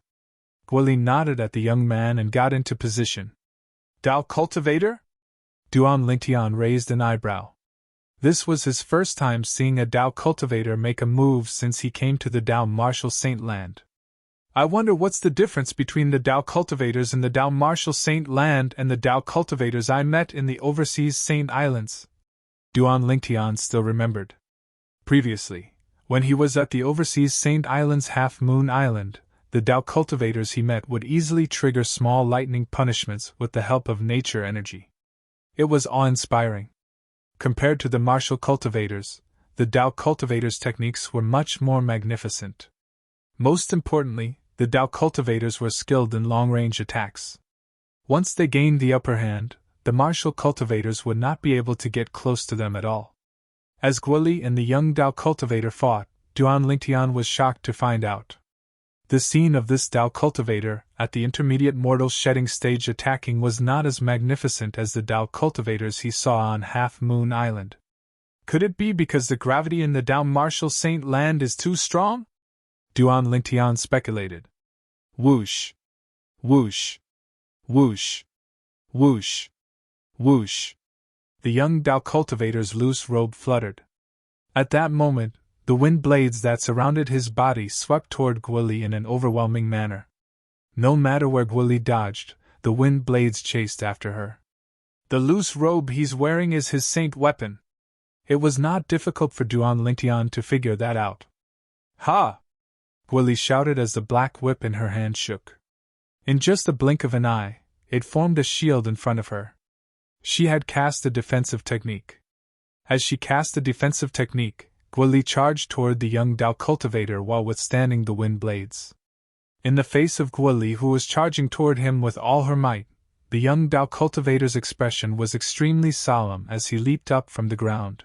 Guoli nodded at the young man and got into position. Dao cultivator? Duan Lingtian raised an eyebrow. This was his first time seeing a Dao cultivator make a move since he came to the Dao Martial Saint Land. I wonder what's the difference between the Dao cultivators in the Dao Martial Saint Land and the Dao cultivators I met in the overseas Saint Islands. Duan Lingtian still remembered. Previously, when he was at the overseas Saint Islands Half Moon Island, the Dao cultivators he met would easily trigger small lightning punishments with the help of nature energy. It was awe-inspiring. Compared to the martial cultivators, the Dao cultivators' techniques were much more magnificent. Most importantly, the Dao cultivators were skilled in long-range attacks. Once they gained the upper hand, the martial cultivators would not be able to get close to them at all. As Guoli and the young Dao cultivator fought, Duan Lingtian was shocked to find out. The scene of this Dao cultivator, at the intermediate mortal shedding stage attacking, was not as magnificent as the Dao cultivators he saw on Half Moon Island. Could it be because the gravity in the Dao Martial Saint Land is too strong? Duan Lingtian speculated. Whoosh! Whoosh! Whoosh! Whoosh! Whoosh! The young Dao cultivator's loose robe fluttered. At that moment, the wind blades that surrounded his body swept toward Guoli in an overwhelming manner. No matter where Guoli dodged, the wind blades chased after her. The loose robe he's wearing is his saint weapon. It was not difficult for Duan Lingtian to figure that out. Ha! Guoli shouted as the black whip in her hand shook. In just a blink of an eye, it formed a shield in front of her. She had cast a defensive technique. As she cast a defensive technique, Guoli charged toward the young Dao cultivator while withstanding the wind blades. In the face of Guoli, who was charging toward him with all her might, the young Dao cultivator's expression was extremely solemn as he leaped up from the ground.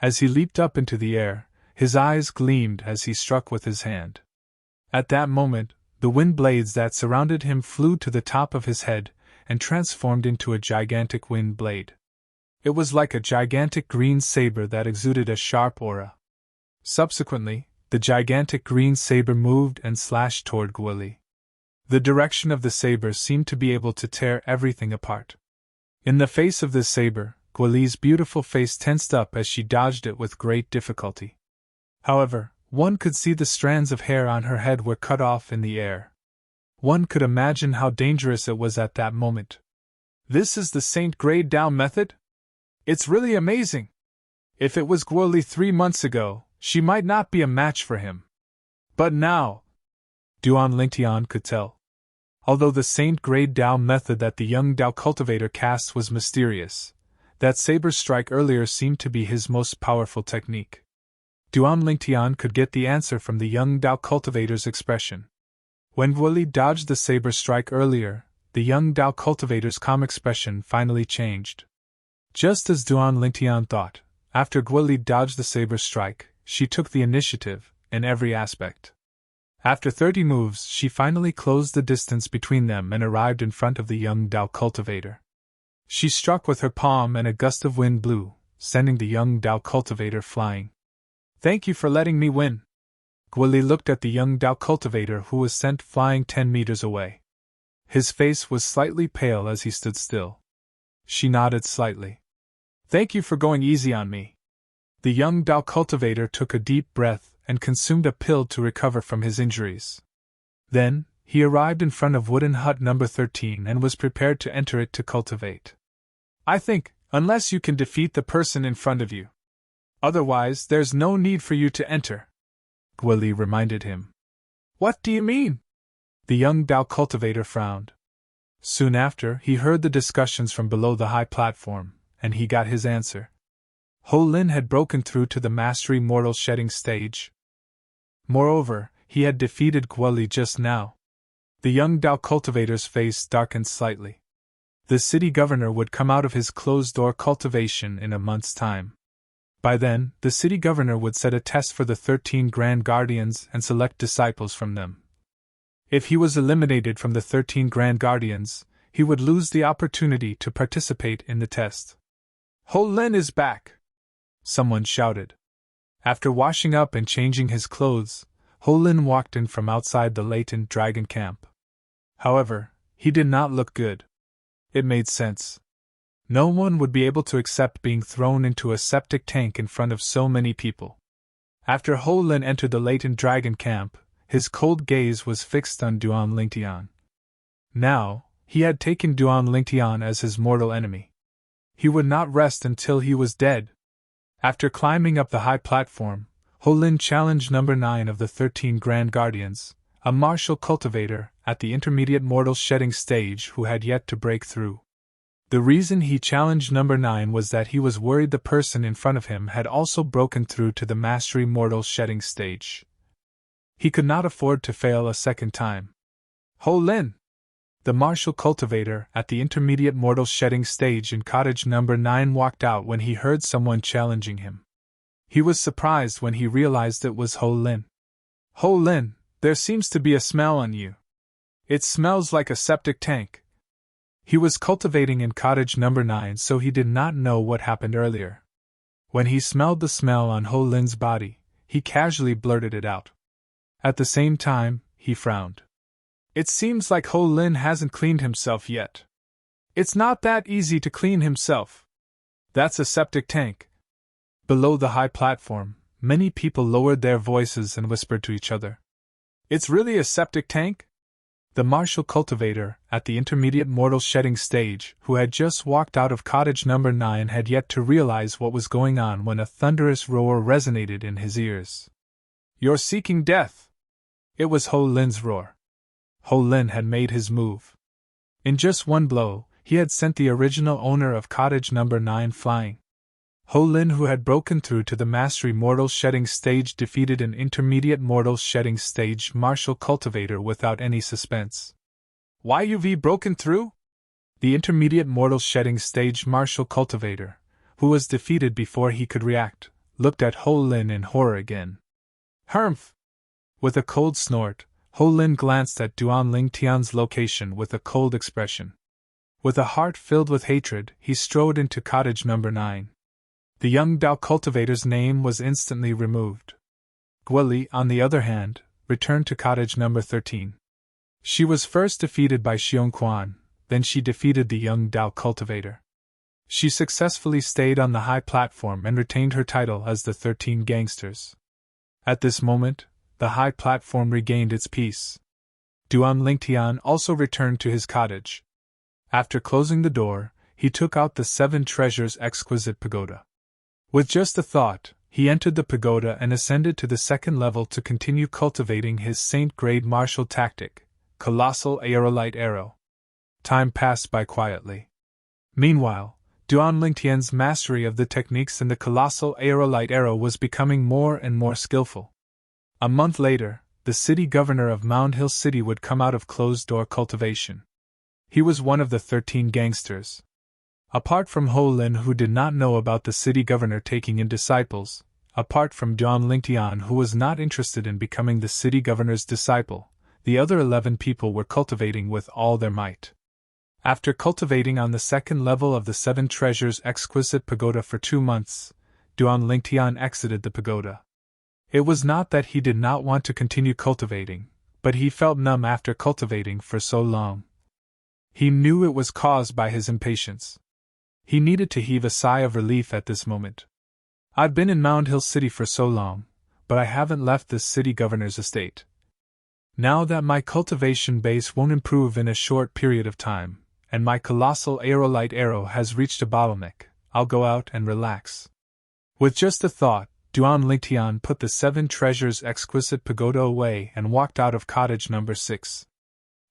As he leaped up into the air, his eyes gleamed as he struck with his hand. At that moment, the wind blades that surrounded him flew to the top of his head and transformed into a gigantic wind blade. It was like a gigantic green saber that exuded a sharp aura. Subsequently, the gigantic green saber moved and slashed toward Guoli. The direction of the saber seemed to be able to tear everything apart. In the face of this saber, Guoli's beautiful face tensed up as she dodged it with great difficulty. However, one could see the strands of hair on her head were cut off in the air. One could imagine how dangerous it was at that moment. This is the Saint Grade Dao method? It's really amazing. If it was Guoli 3 months ago, she might not be a match for him. But now, Duan Lingtian could tell. Although the Saint Grade Dao method that the young Dao cultivator cast was mysterious, that saber strike earlier seemed to be his most powerful technique. Duan Lingtian could get the answer from the young Dao cultivator's expression. When Guoli dodged the saber strike earlier, the young Dao cultivator's calm expression finally changed. Just as Duan Lingtian thought, after Guoli dodged the saber strike, she took the initiative, in every aspect. After 30 moves, she finally closed the distance between them and arrived in front of the young Dao cultivator. She struck with her palm and a gust of wind blew, sending the young Dao cultivator flying. Thank you for letting me win. Guoli looked at the young Dao cultivator who was sent flying 10 meters away. His face was slightly pale as he stood still. She nodded slightly. Thank you for going easy on me. The young Dao cultivator took a deep breath and consumed a pill to recover from his injuries. Then, he arrived in front of wooden hut number 13 and was prepared to enter it to cultivate. I think, unless you can defeat the person in front of you. Otherwise, there's no need for you to enter. Guoli reminded him. What do you mean? The young Dao cultivator frowned. Soon after, he heard the discussions from below the high platform, and he got his answer. Ho Lin had broken through to the mastery mortal shedding stage. Moreover, he had defeated Guoli just now. The young Dao cultivator's face darkened slightly. The city governor would come out of his closed-door cultivation in a month's time. By then, the city governor would set a test for the 13 Grand Guardians and select disciples from them. If he was eliminated from the 13 Grand Guardians, he would lose the opportunity to participate in the test. Ho Lin is back! Someone shouted. After washing up and changing his clothes, Ho Lin walked in from outside the latent dragon camp. However, he did not look good. It made sense. No one would be able to accept being thrown into a septic tank in front of so many people. After Ho Lin entered the latent dragon camp, his cold gaze was fixed on Duan Lingtian. Now, he had taken Duan Lingtian as his mortal enemy. He would not rest until he was dead. After climbing up the high platform, Ho Lin challenged number 9 of the 13 Grand Guardians, a martial cultivator at the intermediate mortal shedding stage who had yet to break through. The reason he challenged number 9 was that he was worried the person in front of him had also broken through to the mastery mortal shedding stage. He could not afford to fail a second time. Ho Lin! The martial cultivator at the intermediate mortal shedding stage in cottage number 9 walked out when he heard someone challenging him. He was surprised when he realized it was Ho Lin. Ho Lin, there seems to be a smell on you. It smells like a septic tank. He was cultivating in cottage number 9, so he did not know what happened earlier. When he smelled the smell on Ho Lin's body, he casually blurted it out. At the same time, he frowned. It seems like Ho Lin hasn't cleaned himself yet. It's not that easy to clean himself. That's a septic tank. Below the high platform, many people lowered their voices and whispered to each other. It's really a septic tank? The martial cultivator, at the intermediate mortal shedding stage, who had just walked out of cottage number 9, had yet to realize what was going on when a thunderous roar resonated in his ears. You're seeking death! It was Ho Lin's roar. Ho Lin had made his move. In just one blow, he had sent the original owner of cottage number 9 flying. Ho Lin, who had broken through to the mastery mortal shedding stage, defeated an intermediate mortal shedding stage martial cultivator without any suspense. Why you've broken through? The intermediate mortal shedding stage martial cultivator, who was defeated before he could react, looked at Ho Lin in horror again. Humph! With a cold snort, Ho Lin glanced at Duan Lingtian's location with a cold expression. With a heart filled with hatred, he strode into cottage number 9. The young Dao cultivator's name was instantly removed. Guoli, on the other hand, returned to cottage number 13. She was first defeated by Xiong Quan, then she defeated the young Dao cultivator. She successfully stayed on the high platform and retained her title as the 13 Gangsters. At this moment, the high platform regained its peace. Duan Lingtian also returned to his cottage. After closing the door, he took out the 7 treasures exquisite pagoda. With just a thought, he entered the pagoda and ascended to the second level to continue cultivating his saint-grade martial tactic, colossal aerolite arrow. Time passed by quietly. Meanwhile, Duan Lingtian's mastery of the techniques in the colossal aerolite arrow was becoming more and more skillful. A month later, the city governor of Mound Hill City would come out of closed-door cultivation. He was one of the 13 gangsters. Apart from Ho Lin, who did not know about the city governor taking in disciples, apart from Duan Lingtian, who was not interested in becoming the city governor's disciple, the other 11 people were cultivating with all their might. After cultivating on the second level of the 7 treasures exquisite pagoda for 2 months, Duan Lingtian exited the pagoda. It was not that he did not want to continue cultivating, but he felt numb after cultivating for so long. He knew it was caused by his impatience. He needed to heave a sigh of relief at this moment. I've been in Mound Hill City for so long, but I haven't left this city governor's estate. Now that my cultivation base won't improve in a short period of time, and my colossal aerolite arrow has reached a bottleneck, I'll go out and relax. With just a thought, Duan Lingtian put the 7 treasures exquisite pagoda away and walked out of cottage number 6.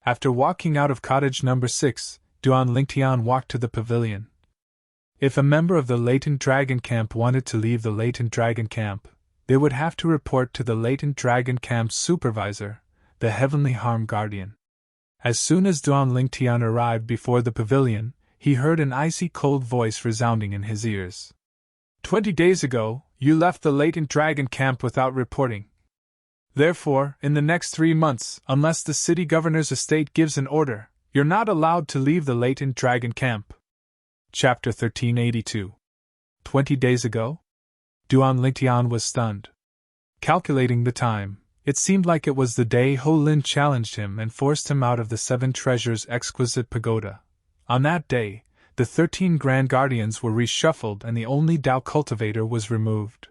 After walking out of cottage number 6, Duan Lingtian walked to the pavilion. If a member of the latent dragon camp wanted to leave the latent dragon camp, they would have to report to the latent dragon camp's supervisor, the heavenly harm guardian. As soon as Duan Lingtian arrived before the pavilion, he heard an icy cold voice resounding in his ears. 20 days ago, you left the latent dragon camp without reporting. Therefore, in the next 3 months, unless the city governor's estate gives an order, you're not allowed to leave the latent dragon camp. Chapter 1382. 20 days ago? Duan Lingtian was stunned. Calculating the time, it seemed like it was the day Ho Lin challenged him and forced him out of the 7 treasures exquisite pagoda. On that day, The 13 Grand Guardians were reshuffled and the only Tao cultivator was removed.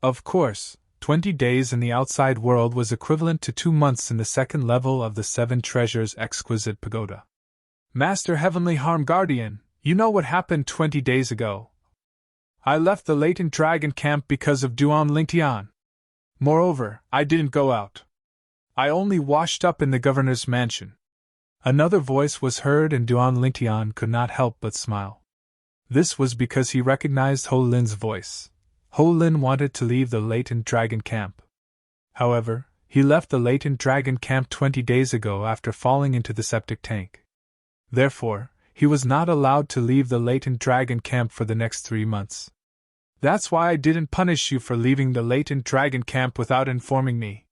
Of course, 20 days in the outside world was equivalent to 2 months in the second level of the 7 Treasures Exquisite Pagoda. Master Heavenly Harm Guardian, you know what happened 20 days ago. I left the latent dragon camp because of Duan Lingtian. Moreover, I didn't go out. I only washed up in the governor's mansion. Another voice was heard and Duan Lingtian could not help but smile. This was because he recognized Ho Lin's voice. Ho Lin wanted to leave the latent dragon camp. However, he left the latent dragon camp 20 days ago after falling into the septic tank. Therefore, he was not allowed to leave the latent dragon camp for the next 3 months. That's why I didn't punish you for leaving the latent dragon camp without informing me.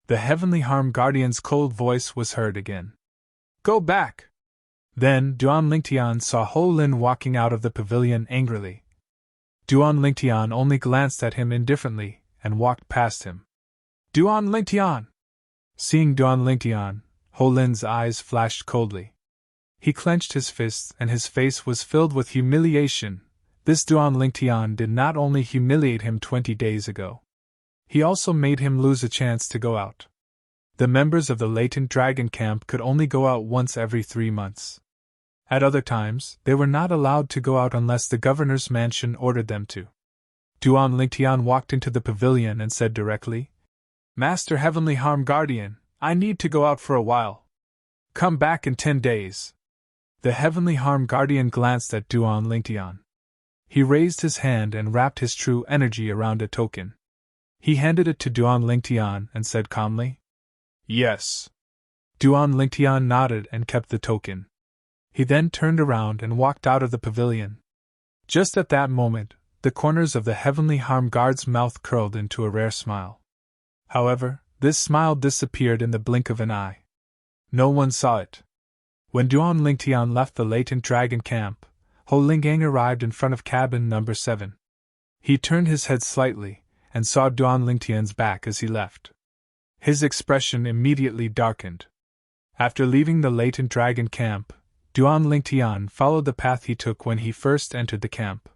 The Heavenly Harm Guardian's cold voice was heard again. Go back! Then Duan Lingtian saw Ho Lin walking out of the pavilion angrily. Duan Lingtian only glanced at him indifferently and walked past him. Duan Lingtian! Seeing Duan Lingtian, Ho Lin's eyes flashed coldly. He clenched his fists and his face was filled with humiliation. This Duan Lingtian did not only humiliate him 20 days ago. He also made him lose a chance to go out. The members of the latent dragon camp could only go out once every 3 months. At other times, they were not allowed to go out unless the governor's mansion ordered them to. Duan Lingtian walked into the pavilion and said directly, Master Heavenly Harm Guardian, I need to go out for a while. Come back in 10 days. The Heavenly Harm Guardian glanced at Duan Lingtian. He raised his hand and wrapped his true energy around a token. He handed it to Duan Lingtian and said calmly, Yes. Duan Lingtian nodded and kept the token. He then turned around and walked out of the pavilion. Just at that moment, the corners of the Heavenly Harm Guard's mouth curled into a rare smile. However, this smile disappeared in the blink of an eye. No one saw it. When Duan Lingtian left the latent dragon camp, Ho Lingang arrived in front of cabin number 7. He turned his head slightly and saw Duan Lingtian's back as he left. His expression immediately darkened. After leaving the latent dragon camp, Duan Lingtian followed the path he took when he first entered the camp.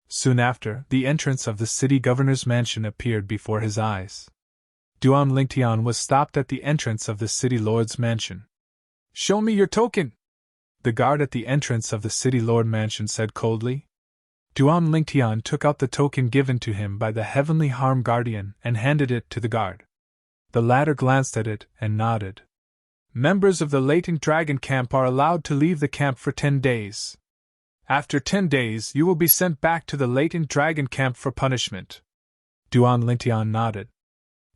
Soon after, the entrance of the city governor's mansion appeared before his eyes. Duan Lingtian was stopped at the entrance of the city lord's mansion. Show me your token! The guard at the entrance of the city lord mansion said coldly. Duan Lingtian took out the token given to him by the Heavenly Harm Guardian and handed it to the guard. The latter glanced at it and nodded. Members of the latent dragon camp are allowed to leave the camp for 10 days. After 10 days, you will be sent back to the latent dragon camp for punishment. Duan Lingtian nodded.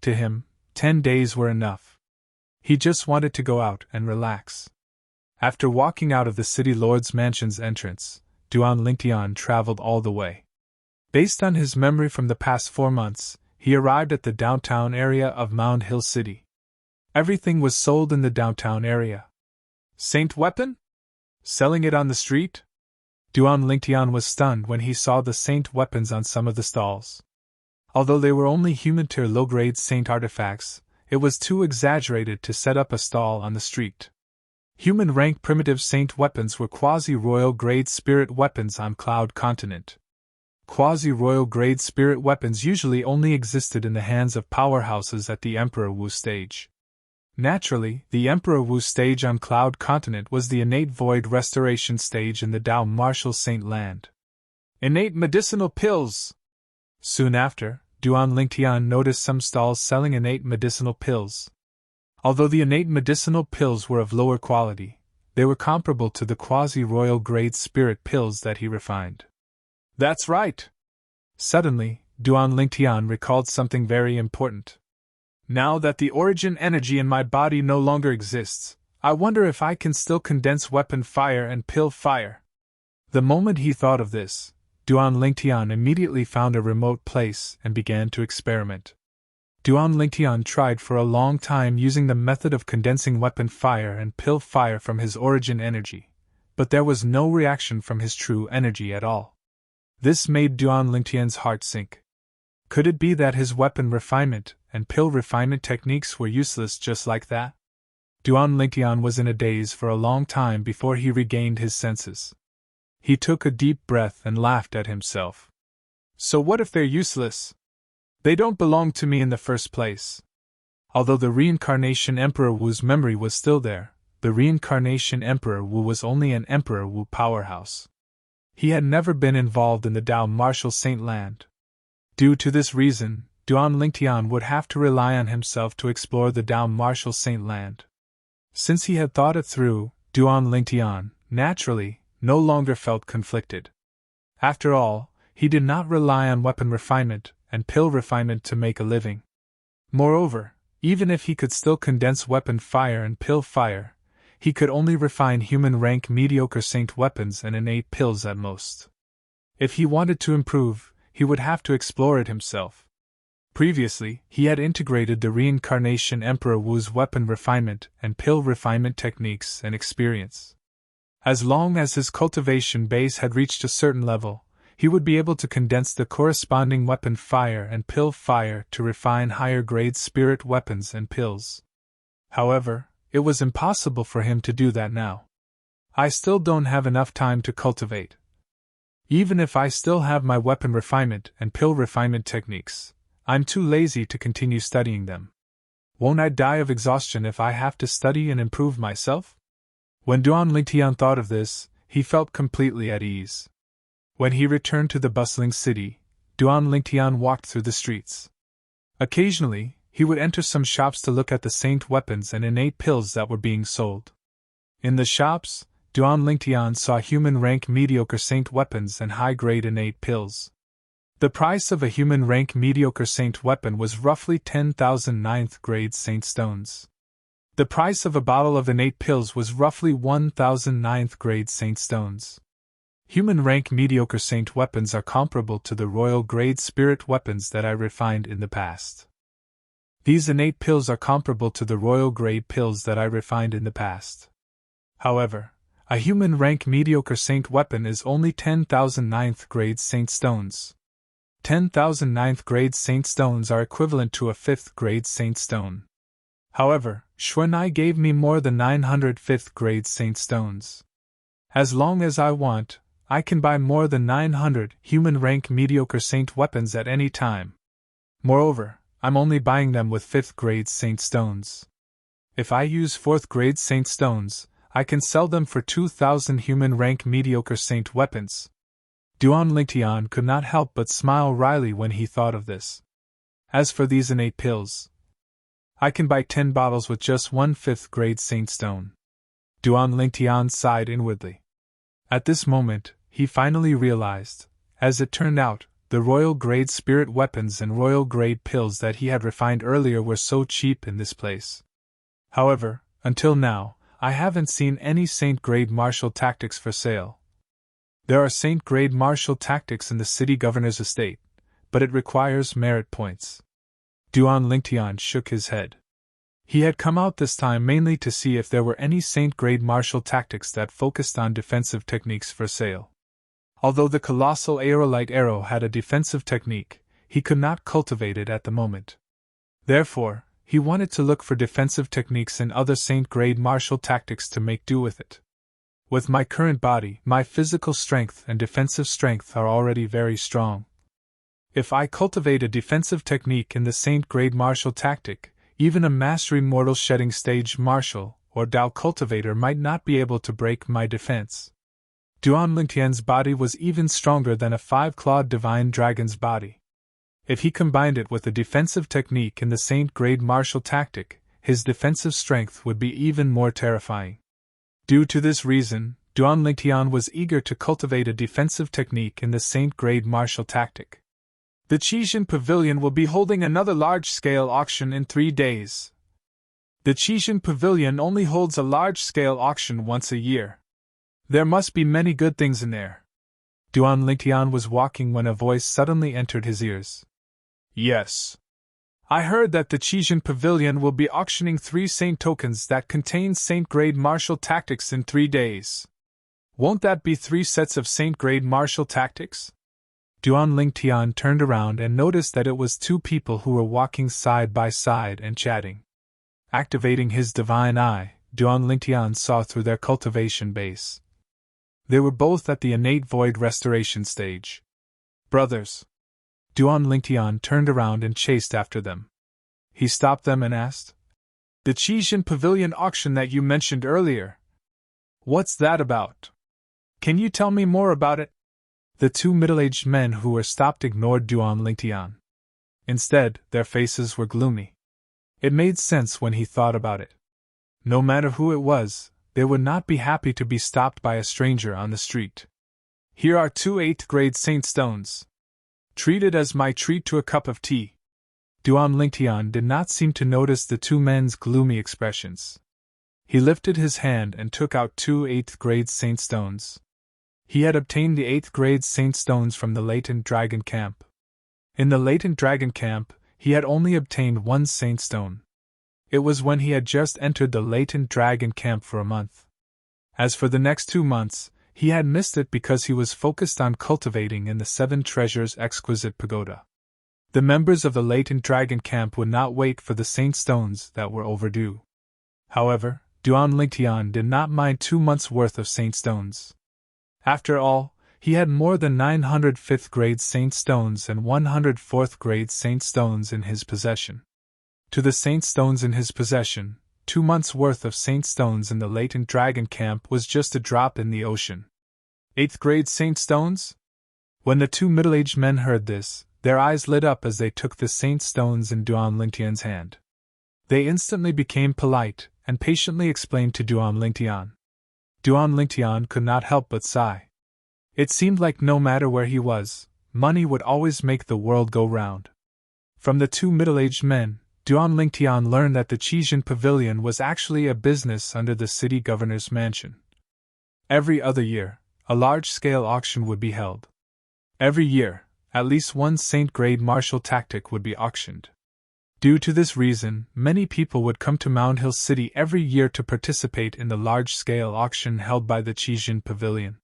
To him, 10 days were enough. He just wanted to go out and relax. After walking out of the city lord's mansion's entrance, Duan Lingtian traveled all the way. Based on his memory from the past 4 months, he arrived at the downtown area of Mound Hill City. Everything was sold in the downtown area. Saint weapon? Selling it on the street? Duan Lingtian was stunned when he saw the saint weapons on some of the stalls. Although they were only human-tier low-grade saint artifacts, it was too exaggerated to set up a stall on the street. Human-rank primitive saint weapons were quasi-royal grade spirit weapons on Cloud Continent. Quasi-royal grade spirit weapons usually only existed in the hands of powerhouses at the Emperor Wu stage. Naturally, the Emperor Wu stage on Cloud Continent was the innate void restoration stage in the Dao Martial Saint Land. Innate medicinal pills! Soon after, Duan Lingtian noticed some stalls selling innate medicinal pills. Although the innate medicinal pills were of lower quality, they were comparable to the quasi-royal grade spirit pills that he refined. That's right! Suddenly, Duan Lingtian recalled something very important. Now that the origin energy in my body no longer exists, I wonder if I can still condense weapon fire and pill fire. The moment he thought of this, Duan Lingtian immediately found a remote place and began to experiment. Duan Lingtian tried for a long time using the method of condensing weapon fire and pill fire from his origin energy, but there was no reaction from his true energy at all. This made Duan Lingtian's heart sink. Could it be that his weapon refinement and pill refinement techniques were useless just like that? Duan Lingtian was in a daze for a long time before he regained his senses. He took a deep breath and laughed at himself. So what if they're useless? They don't belong to me in the first place. Although the reincarnation Emperor Wu's memory was still there, the reincarnation Emperor Wu was only an Emperor Wu powerhouse. He had never been involved in the Dao Martial Saint Land. Due to this reason, Duan Lingtian would have to rely on himself to explore the Dao Martial Saint Land. Since he had thought it through, Duan Lingtian, naturally, no longer felt conflicted. After all, he did not rely on weapon refinement and pill refinement to make a living. Moreover, even if he could still condense weapon fire and pill fire, he could only refine human rank mediocre saint weapons and innate pills at most. If he wanted to improve, he would have to explore it himself. Previously, he had integrated the reincarnation Emperor Wu's weapon refinement and pill refinement techniques and experience. As long as his cultivation base had reached a certain level, he would be able to condense the corresponding weapon fire and pill fire to refine higher grade spirit weapons and pills. However, it was impossible for him to do that now. I still don't have enough time to cultivate. Even if I still have my weapon refinement and pill refinement techniques, I'm too lazy to continue studying them. Won't I die of exhaustion if I have to study and improve myself? When Duan Lingtian thought of this, he felt completely at ease. When he returned to the bustling city, Duan Lingtian walked through the streets. Occasionally, he would enter some shops to look at the saint weapons and innate pills that were being sold. In the shops, Duan Lingtian saw human rank mediocre saint weapons and high-grade innate pills. The price of a human rank mediocre saint weapon was roughly 10,000 ninth grade saint stones. The price of a bottle of innate pills was roughly 1,000 ninth grade saint stones. Human rank mediocre saint weapons are comparable to the royal grade spirit weapons that I refined in the past. These innate pills are comparable to the royal grade pills that I refined in the past. However, a human rank mediocre saint weapon is only 10,000 ninth grade saint stones. 10,000 ninth grade saint stones are equivalent to a 5th grade saint stone. However, Xuanai gave me more than 900 5th grade saint stones. As long as I want, I can buy more than 900 human rank mediocre saint weapons at any time. Moreover, I'm only buying them with 5th grade saint stones. If I use 4th grade saint stones, I can sell them for 2,000 human rank mediocre saint weapons. Duan Lingtian could not help but smile wryly when he thought of this. As for these innate pills, I can buy 10 bottles with just 1 5th grade saint stone. Duan Lingtian sighed inwardly. At this moment, he finally realized, as it turned out, the royal grade spirit weapons and royal grade pills that he had refined earlier were so cheap in this place. However, until now, I haven't seen any saint grade martial tactics for sale. There are saint grade martial tactics in the city governor's estate, but it requires merit points. Duan Lingtian shook his head. He had come out this time mainly to see if there were any saint grade martial tactics that focused on defensive techniques for sale. Although the colossal aerolite arrow had a defensive technique, he could not cultivate it at the moment. Therefore, he wanted to look for defensive techniques in other saint grade martial tactics to make do with it. With my current body, my physical strength and defensive strength are already very strong. If I cultivate a defensive technique in the saint grade martial tactic, even a mastery mortal shedding stage martial or Dao cultivator might not be able to break my defense. Duan Lingtian's body was even stronger than a 5-clawed divine dragon's body. If he combined it with a defensive technique in the saint grade martial tactic, his defensive strength would be even more terrifying. Due to this reason, Duan Lingtian was eager to cultivate a defensive technique in the saint grade martial tactic. The Qixin Pavilion will be holding another large-scale auction in 3 days. The Qixin Pavilion only holds a large-scale auction once a year. There must be many good things in there. Duan Lingtian was walking when a voice suddenly entered his ears. Yes. I heard that the Qixin Pavilion will be auctioning 3 saint tokens that contain saint-grade martial tactics in 3 days. Won't that be 3 sets of saint-grade martial tactics? Duan Lingtian turned around and noticed that it was 2 people who were walking side by side and chatting. Activating his divine eye, Duan Lingtian saw through their cultivation base. They were both at the innate void restoration stage. Brothers. Duan Lingtian turned around and chased after them. He stopped them and asked, "The Qijin Pavilion auction that you mentioned earlier. What's that about? Can you tell me more about it?" The two middle-aged men who were stopped ignored Duan Lingtian. Instead, their faces were gloomy. It made sense when he thought about it. No matter who it was, they would not be happy to be stopped by a stranger on the street. "Here are 2 8th-grade saint stones. Treat it as my treat to a cup of tea." Duan Lingtian did not seem to notice the two men's gloomy expressions. He lifted his hand and took out 2 8th-grade saint stones. He had obtained the 8th-grade saint stones from the latent dragon camp. In the latent dragon camp, he had only obtained 1 saint stone. It was when he had just entered the latent dragon camp for a month. As for the next 2 months, he had missed it because he was focused on cultivating in the 7 Treasures exquisite pagoda. The members of the latent dragon camp would not wait for the saint stones that were overdue. However, Duan Lingtian did not mind 2 months' worth of saint stones. After all, he had more than 900 5th-grade saint stones and 100 4th-grade saint stones in his possession. To the saint stones in his possession, 2 months' worth of saint stones in the latent dragon camp was just a drop in the ocean. 8th-grade saint stones? When the two middle-aged men heard this, their eyes lit up as they took the saint stones in Duan Lingtian's hand. They instantly became polite and patiently explained to Duan Lingtian. Duan Lingtian could not help but sigh. It seemed like no matter where he was, money would always make the world go round. From the two middle-aged men, Duan Lingtian learned that the Qijin Pavilion was actually a business under the city governor's mansion. Every other year, a large-scale auction would be held. Every year, at least 1 saint-grade martial tactic would be auctioned. Due to this reason, many people would come to Mound Hill City every year to participate in the large-scale auction held by the Qijin Pavilion.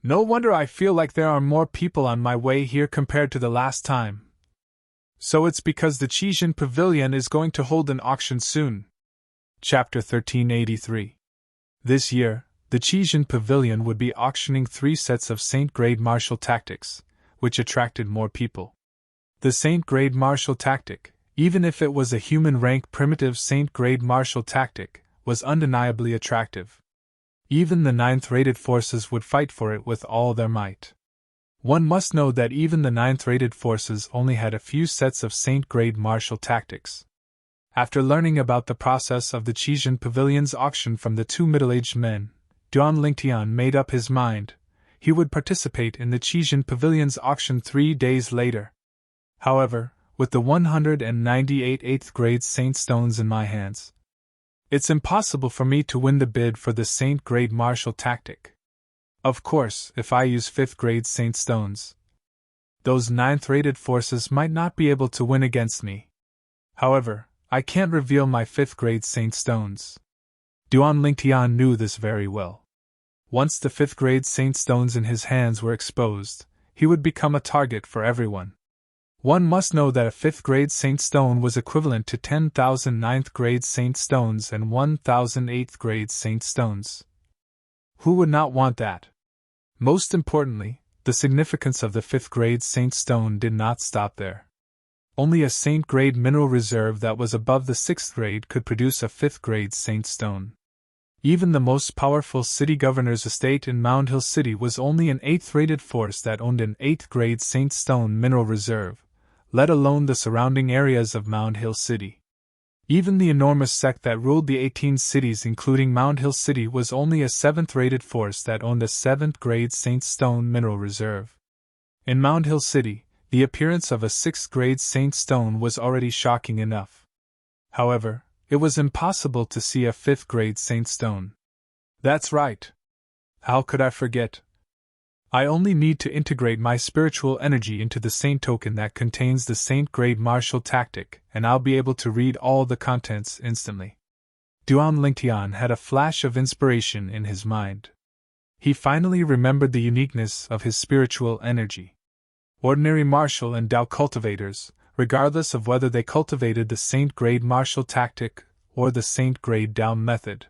"No wonder I feel like there are more people on my way here compared to the last time. So it's because the Qijin Pavilion is going to hold an auction soon." Chapter 1383. This year, the Qijin Pavilion would be auctioning 3 sets of saint-grade martial tactics, which attracted more people. The saint-grade martial tactic, even if it was a human-rank primitive saint-grade martial tactic, was undeniably attractive. Even the 9th-rated forces would fight for it with all their might. One must know that even the 9th-rated forces only had a few sets of saint-grade martial tactics. After learning about the process of the Qijin Pavilion's auction from the two middle-aged men, Duan Lingtian made up his mind. He would participate in the Qijin Pavilion's auction 3 days later. However, with the 198 8th-grade saint stones in my hands, it's impossible for me to win the bid for the saint-grade martial tactic. Of course, if I use 5th-grade saint stones, those 9th-rated forces might not be able to win against me. However, I can't reveal my 5th-grade saint stones. Duan Lingtian knew this very well. Once the 5th-grade saint stones in his hands were exposed, he would become a target for everyone. One must know that a 5th-grade saint stone was equivalent to 10,000 9th-grade saint stones and 1,000 8th-grade saint stones. Who would not want that? Most importantly, the significance of the 5th-grade saint stone did not stop there. Only a saint-grade mineral reserve that was above the 6th grade could produce a 5th-grade saint stone. Even the most powerful city governor's estate in Mound Hill City was only an 8th-rated force that owned an 8th-grade saint stone mineral reserve, let alone the surrounding areas of Mound Hill City. Even the enormous sect that ruled the 18 cities including Mound Hill City was only a 7th-rated force that owned a 7th-grade saint stone mineral reserve. In Mound Hill City, the appearance of a 6th-grade saint stone was already shocking enough. However, it was impossible to see a 5th-grade saint stone. That's right. How could I forget? I only need to integrate my spiritual energy into the saint token that contains the saint-grade martial tactic, and I'll be able to read all the contents instantly. Duan Lingtian had a flash of inspiration in his mind. He finally remembered the uniqueness of his spiritual energy. Ordinary martial and Dao cultivators, regardless of whether they cultivated the saint-grade martial tactic or the saint-grade Dao method,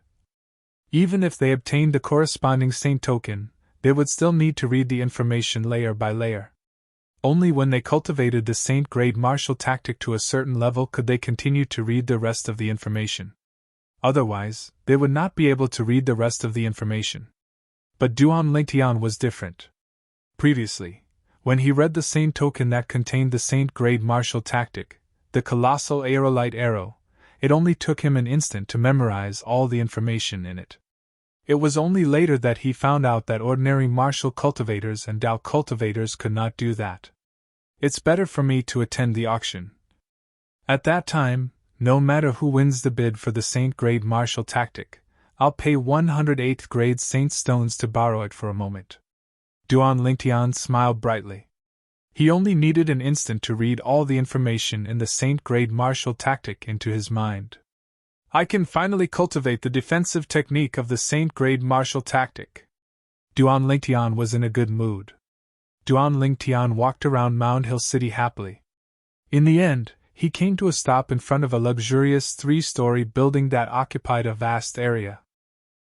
even if they obtained the corresponding saint token, they would still need to read the information layer by layer. Only when they cultivated the saint-grade martial tactic to a certain level could they continue to read the rest of the information. Otherwise, they would not be able to read the rest of the information. But Duan Lingtian was different. Previously, when he read the Saint token that contained the Saint-grade martial tactic, the colossal aerolite arrow, it only took him an instant to memorize all the information in it. It was only later that he found out that ordinary martial cultivators and Dao cultivators could not do that. It's better for me to attend the auction. At that time, no matter who wins the bid for the Saint-grade martial tactic, I'll pay 108th grade Saint stones to borrow it for a moment. Duan Lingtian smiled brightly. He only needed an instant to read all the information in the Saint-grade martial tactic into his mind. I can finally cultivate the defensive technique of the Saint-grade martial tactic. Duan Lingtian was in a good mood. Duan Lingtian walked around Mound Hill City happily. In the end, he came to a stop in front of a luxurious 3-story building that occupied a vast area.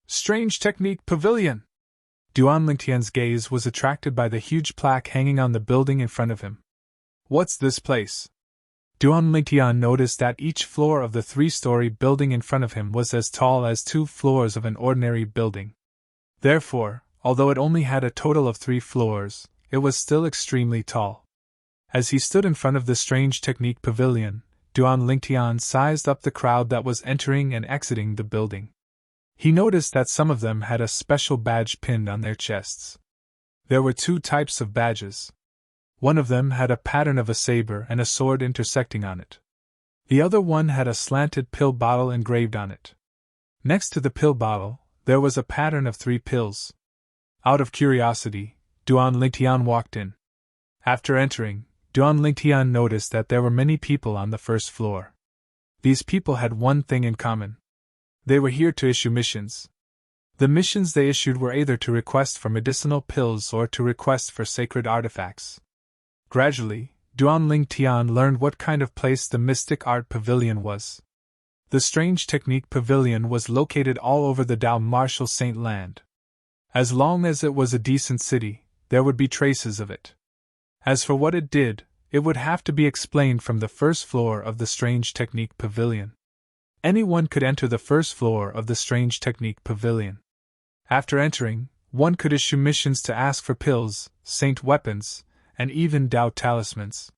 Strange Technique Pavilion! Duan Lingtian's gaze was attracted by the huge plaque hanging on the building in front of him. What's this place? Duan Lingtian noticed that each floor of the 3-story building in front of him was as tall as 2 floors of an ordinary building. Therefore, although it only had a total of 3 floors, it was still extremely tall. As he stood in front of the Strange Technique Pavilion, Duan Lingtian sized up the crowd that was entering and exiting the building. He noticed that some of them had a special badge pinned on their chests. There were 2 types of badges. One of them had a pattern of a saber and a sword intersecting on it. The other one had a slanted pill bottle engraved on it. Next to the pill bottle, there was a pattern of 3 pills. Out of curiosity, Duan Lingtian walked in. After entering, Duan Lingtian noticed that there were many people on the first floor. These people had one thing in common. They were here to issue missions. The missions they issued were either to request for medicinal pills or to request for sacred artifacts. Gradually, Duan Lingtian learned what kind of place the Mystic Art Pavilion was. The Strange Technique Pavilion was located all over the Dao Martial Saint Land. As long as it was a decent city, there would be traces of it. As for what it did, it would have to be explained from the first floor of the Strange Technique Pavilion. Anyone could enter the first floor of the Strange Technique Pavilion. After entering, one could issue missions to ask for pills, saint weapons, and even Dao talismans.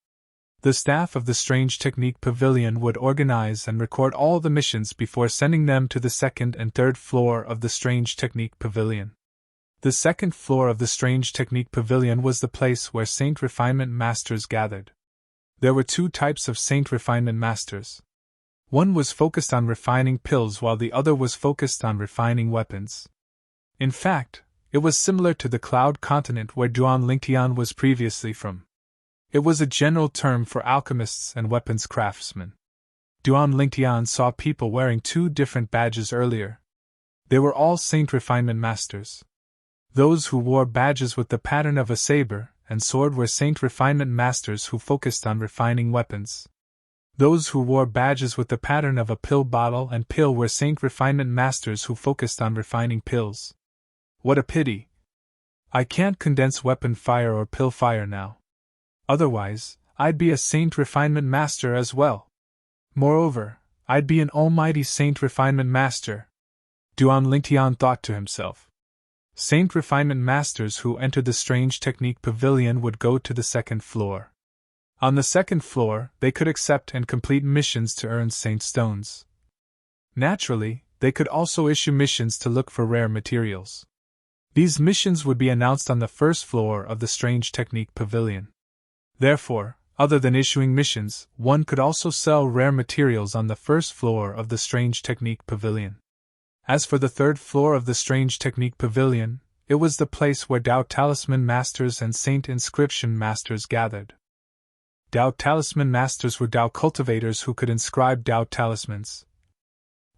The staff of the Strange Technique Pavilion would organize and record all the missions before sending them to the second and third floor of the Strange Technique Pavilion. The second floor of the Strange Technique Pavilion was the place where Saint Refinement Masters gathered. There were 2 types of Saint Refinement Masters. One was focused on refining pills while the other was focused on refining weapons. In fact, it was similar to the Cloud Continent where Duan Lingtian was previously from. It was a general term for alchemists and weapons craftsmen. Duan Lingtian saw people wearing 2 different badges earlier. They were all Saint Refinement Masters. Those who wore badges with the pattern of a saber and sword were Saint Refinement Masters who focused on refining weapons. Those who wore badges with the pattern of a pill bottle and pill were Saint Refinement Masters who focused on refining pills. What a pity! I can't condense weapon fire or pill fire now. Otherwise, I'd be a Saint Refinement Master as well. Moreover, I'd be an almighty Saint Refinement Master. Duan Lingtian thought to himself. Saint Refinement Masters who entered the Strange Technique Pavilion would go to the second floor. On the second floor, they could accept and complete missions to earn Saint Stones. Naturally, they could also issue missions to look for rare materials. These missions would be announced on the first floor of the Strange Technique Pavilion. Therefore, other than issuing missions, one could also sell rare materials on the first floor of the Strange Technique Pavilion. As for the third floor of the Strange Technique Pavilion, it was the place where Dao Talisman Masters and Saint Inscription Masters gathered. Dao Talisman Masters were Dao cultivators who could inscribe Dao talismans.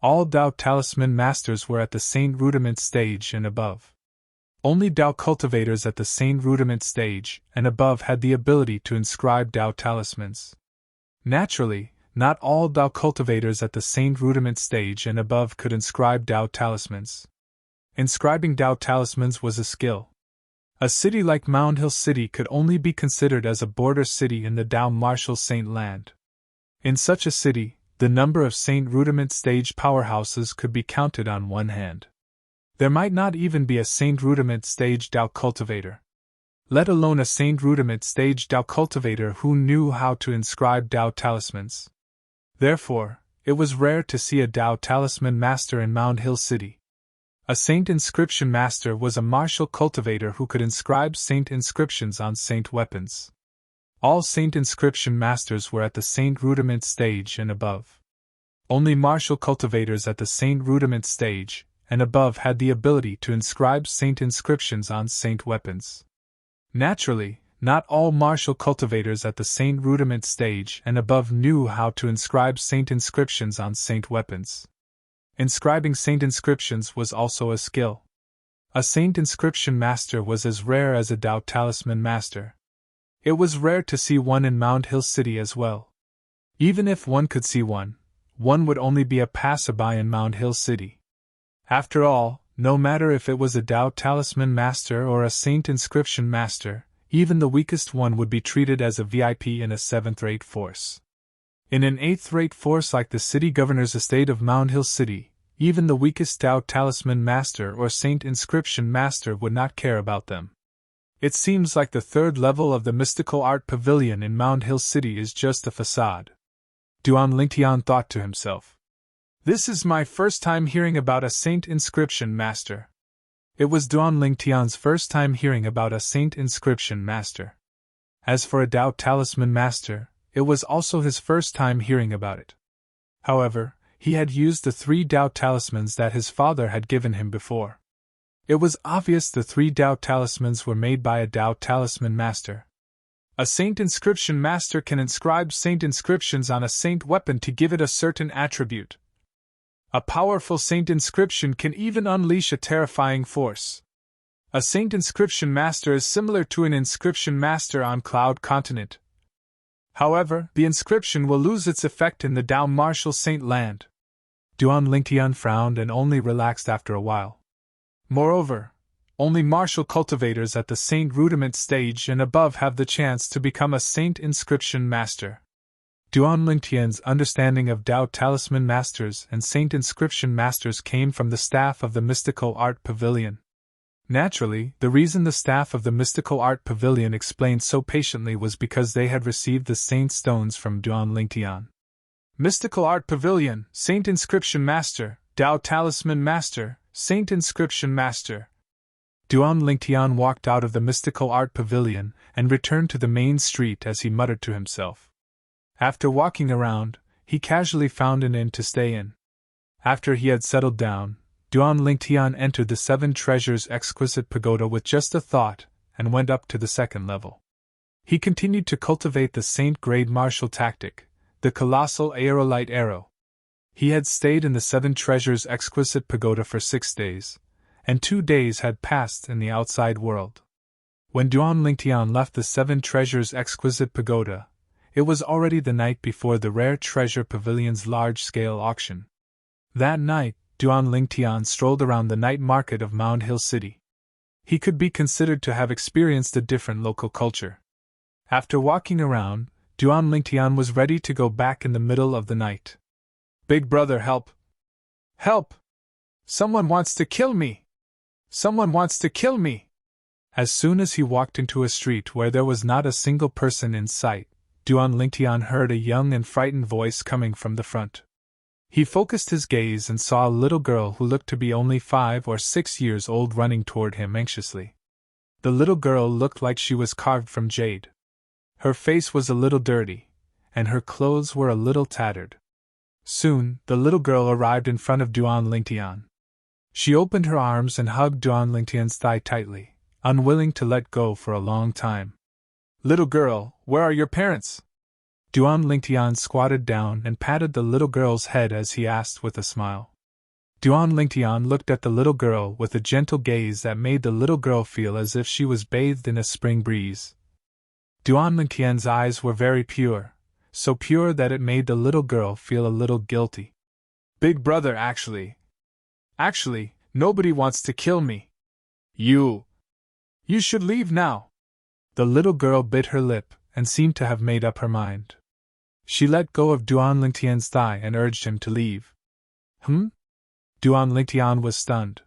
All Dao Talisman Masters were at the Saint Rudiment stage and above. Only Dao cultivators at the Saint Rudiment stage and above had the ability to inscribe Dao talismans. Naturally, not all Dao cultivators at the Saint Rudiment stage and above could inscribe Dao talismans. Inscribing Dao talismans was a skill. A city like Mound Hill City could only be considered as a border city in the Dow Marshall Saint land. In such a city, the number of Saint Rudiment stage powerhouses could be counted on one hand. There might not even be a Saint Rudiment stage Dow cultivator, let alone a Saint Rudiment stage Dow cultivator who knew how to inscribe Dow talismans. Therefore, it was rare to see a Dow talisman master in Mound Hill City. A Saint inscription master was a martial cultivator who could inscribe Saint inscriptions on Saint weapons. All Saint inscription masters were at the Saint Rudiment stage and above. Only martial cultivators at the Saint Rudiment stage and above had the ability to inscribe Saint inscriptions on Saint weapons. Naturally, not all martial cultivators at the Saint Rudiment stage and above knew how to inscribe Saint inscriptions on Saint weapons. Inscribing Saint inscriptions was also a skill. A Saint inscription master was as rare as a Dow talisman master. It was rare to see one in Mound Hill City as well. Even if one could see one would only be a passerby in Mound Hill City. After all, no matter if it was a Dow talisman master or a Saint inscription master, even the weakest one would be treated as a VIP in a 7th-rate force. In an 8th-rate force like the city governor's estate of Mound Hill City, even the weakest Dow talisman master or Saint inscription master would not care about them. It seems like the 3rd level of the mystical art pavilion in Mound Hill City is just a facade. Duan Lingtian thought to himself. This is my first time hearing about a Saint inscription master. It was Duan Lingtian's first time hearing about a Saint inscription master. As for a Dow talisman master, it was also his first time hearing about it. However, he had used the 3 Dow talismans that his father had given him before. It was obvious the 3 Dow talismans were made by a Dow talisman master. A Saint inscription master can inscribe Saint inscriptions on a Saint weapon to give it a certain attribute. A powerful Saint inscription can even unleash a terrifying force. A Saint inscription master is similar to an inscription master on Cloud Continent. However, the inscription will lose its effect in the Dow Marshall Saint land. Duan Lingtian frowned and only relaxed after a while. Moreover, only martial cultivators at the Saint Rudiment stage and above have the chance to become a Saint inscription master. Duan Lingtian's understanding of Dow talisman masters and Saint inscription masters came from the staff of the Mystical Art Pavilion. Naturally, the reason the staff of the Mystical Art Pavilion explained so patiently was because they had received the Saint stones from Duan Lingtian. Mystical Art Pavilion, Saint Inscription Master, Dow Talisman Master, Saint Inscription Master. Duan Lingtian walked out of the Mystical Art Pavilion and returned to the main street as he muttered to himself. After walking around, he casually found an inn to stay in. After he had settled down, Duan Lingtian entered the 7 Treasures Exquisite Pagoda with just a thought, and went up to the 2nd level. He continued to cultivate the Saint-grade martial tactic, the colossal aerolite arrow. He had stayed in the 7 Treasures Exquisite Pagoda for 6 days, and 2 days had passed in the outside world. When Duan Lingtian left the 7 Treasures Exquisite Pagoda, it was already the night before the Rare Treasure Pavilion's large-scale auction. That night, Duan Lingtian strolled around the night market of Mound Hill City. He could be considered to have experienced a different local culture. After walking around, Duan Lingtian was ready to go back in the middle of the night. "Big brother, help! Help! Someone wants to kill me! Someone wants to kill me!" As soon as he walked into a street where there was not a single person in sight, Duan Lingtian heard a young and frightened voice coming from the front. He focused his gaze and saw a little girl who looked to be only 5 or 6 years old running toward him anxiously. The little girl looked like she was carved from jade. Her face was a little dirty, and her clothes were a little tattered. Soon, the little girl arrived in front of Duan Lingtian. She opened her arms and hugged Duan Lingtian's thigh tightly, unwilling to let go for a long time. "Little girl, where are your parents?" Duan Lingtian squatted down and patted the little girl's head as he asked with a smile. Duan Lingtian looked at the little girl with a gentle gaze that made the little girl feel as if she was bathed in a spring breeze. Duan Lingtian's eyes were very pure, so pure that it made the little girl feel a little guilty. "Big brother, actually, nobody wants to kill me. You You should leave now. The little girl bit her lip and seemed to have made up her mind. She let go of Duan Lingtian's thigh and urged him to leave. Duan Lingtian was stunned.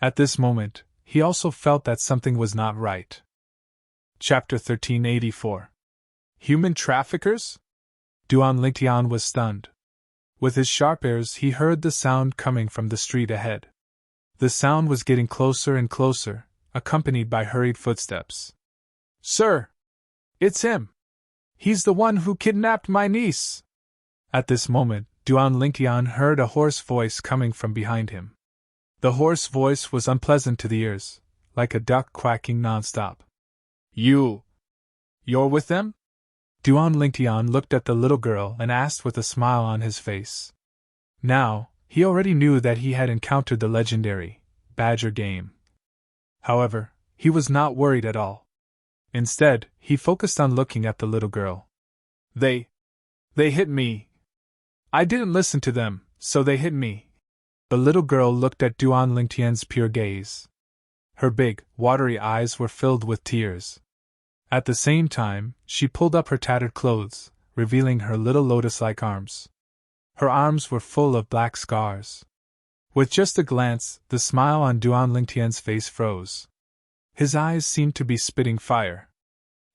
At this moment, he also felt that something was not right. Chapter 1384. Human traffickers? Duan Lingtian was stunned. With his sharp ears, he heard the sound coming from the street ahead. The sound was getting closer and closer, accompanied by hurried footsteps. Sir! It's him! He's the one who kidnapped my niece! At this moment, Duan Lingtian heard a hoarse voice coming from behind him. The hoarse voice was unpleasant to the ears, like a duck quacking nonstop. You're with them? Duan Lingtian looked at the little girl and asked with a smile on his face. Now, he already knew that he had encountered the legendary badger game. However, he was not worried at all. Instead, he focused on looking at the little girl. They hit me. I didn't listen to them, so they hit me. The little girl looked at Duan Lingtian's pure gaze. Her big, watery eyes were filled with tears. At the same time, she pulled up her tattered clothes, revealing her little lotus-like arms. Her arms were full of black scars. With just a glance, the smile on Duan Lingtian's face froze. His eyes seemed to be spitting fire.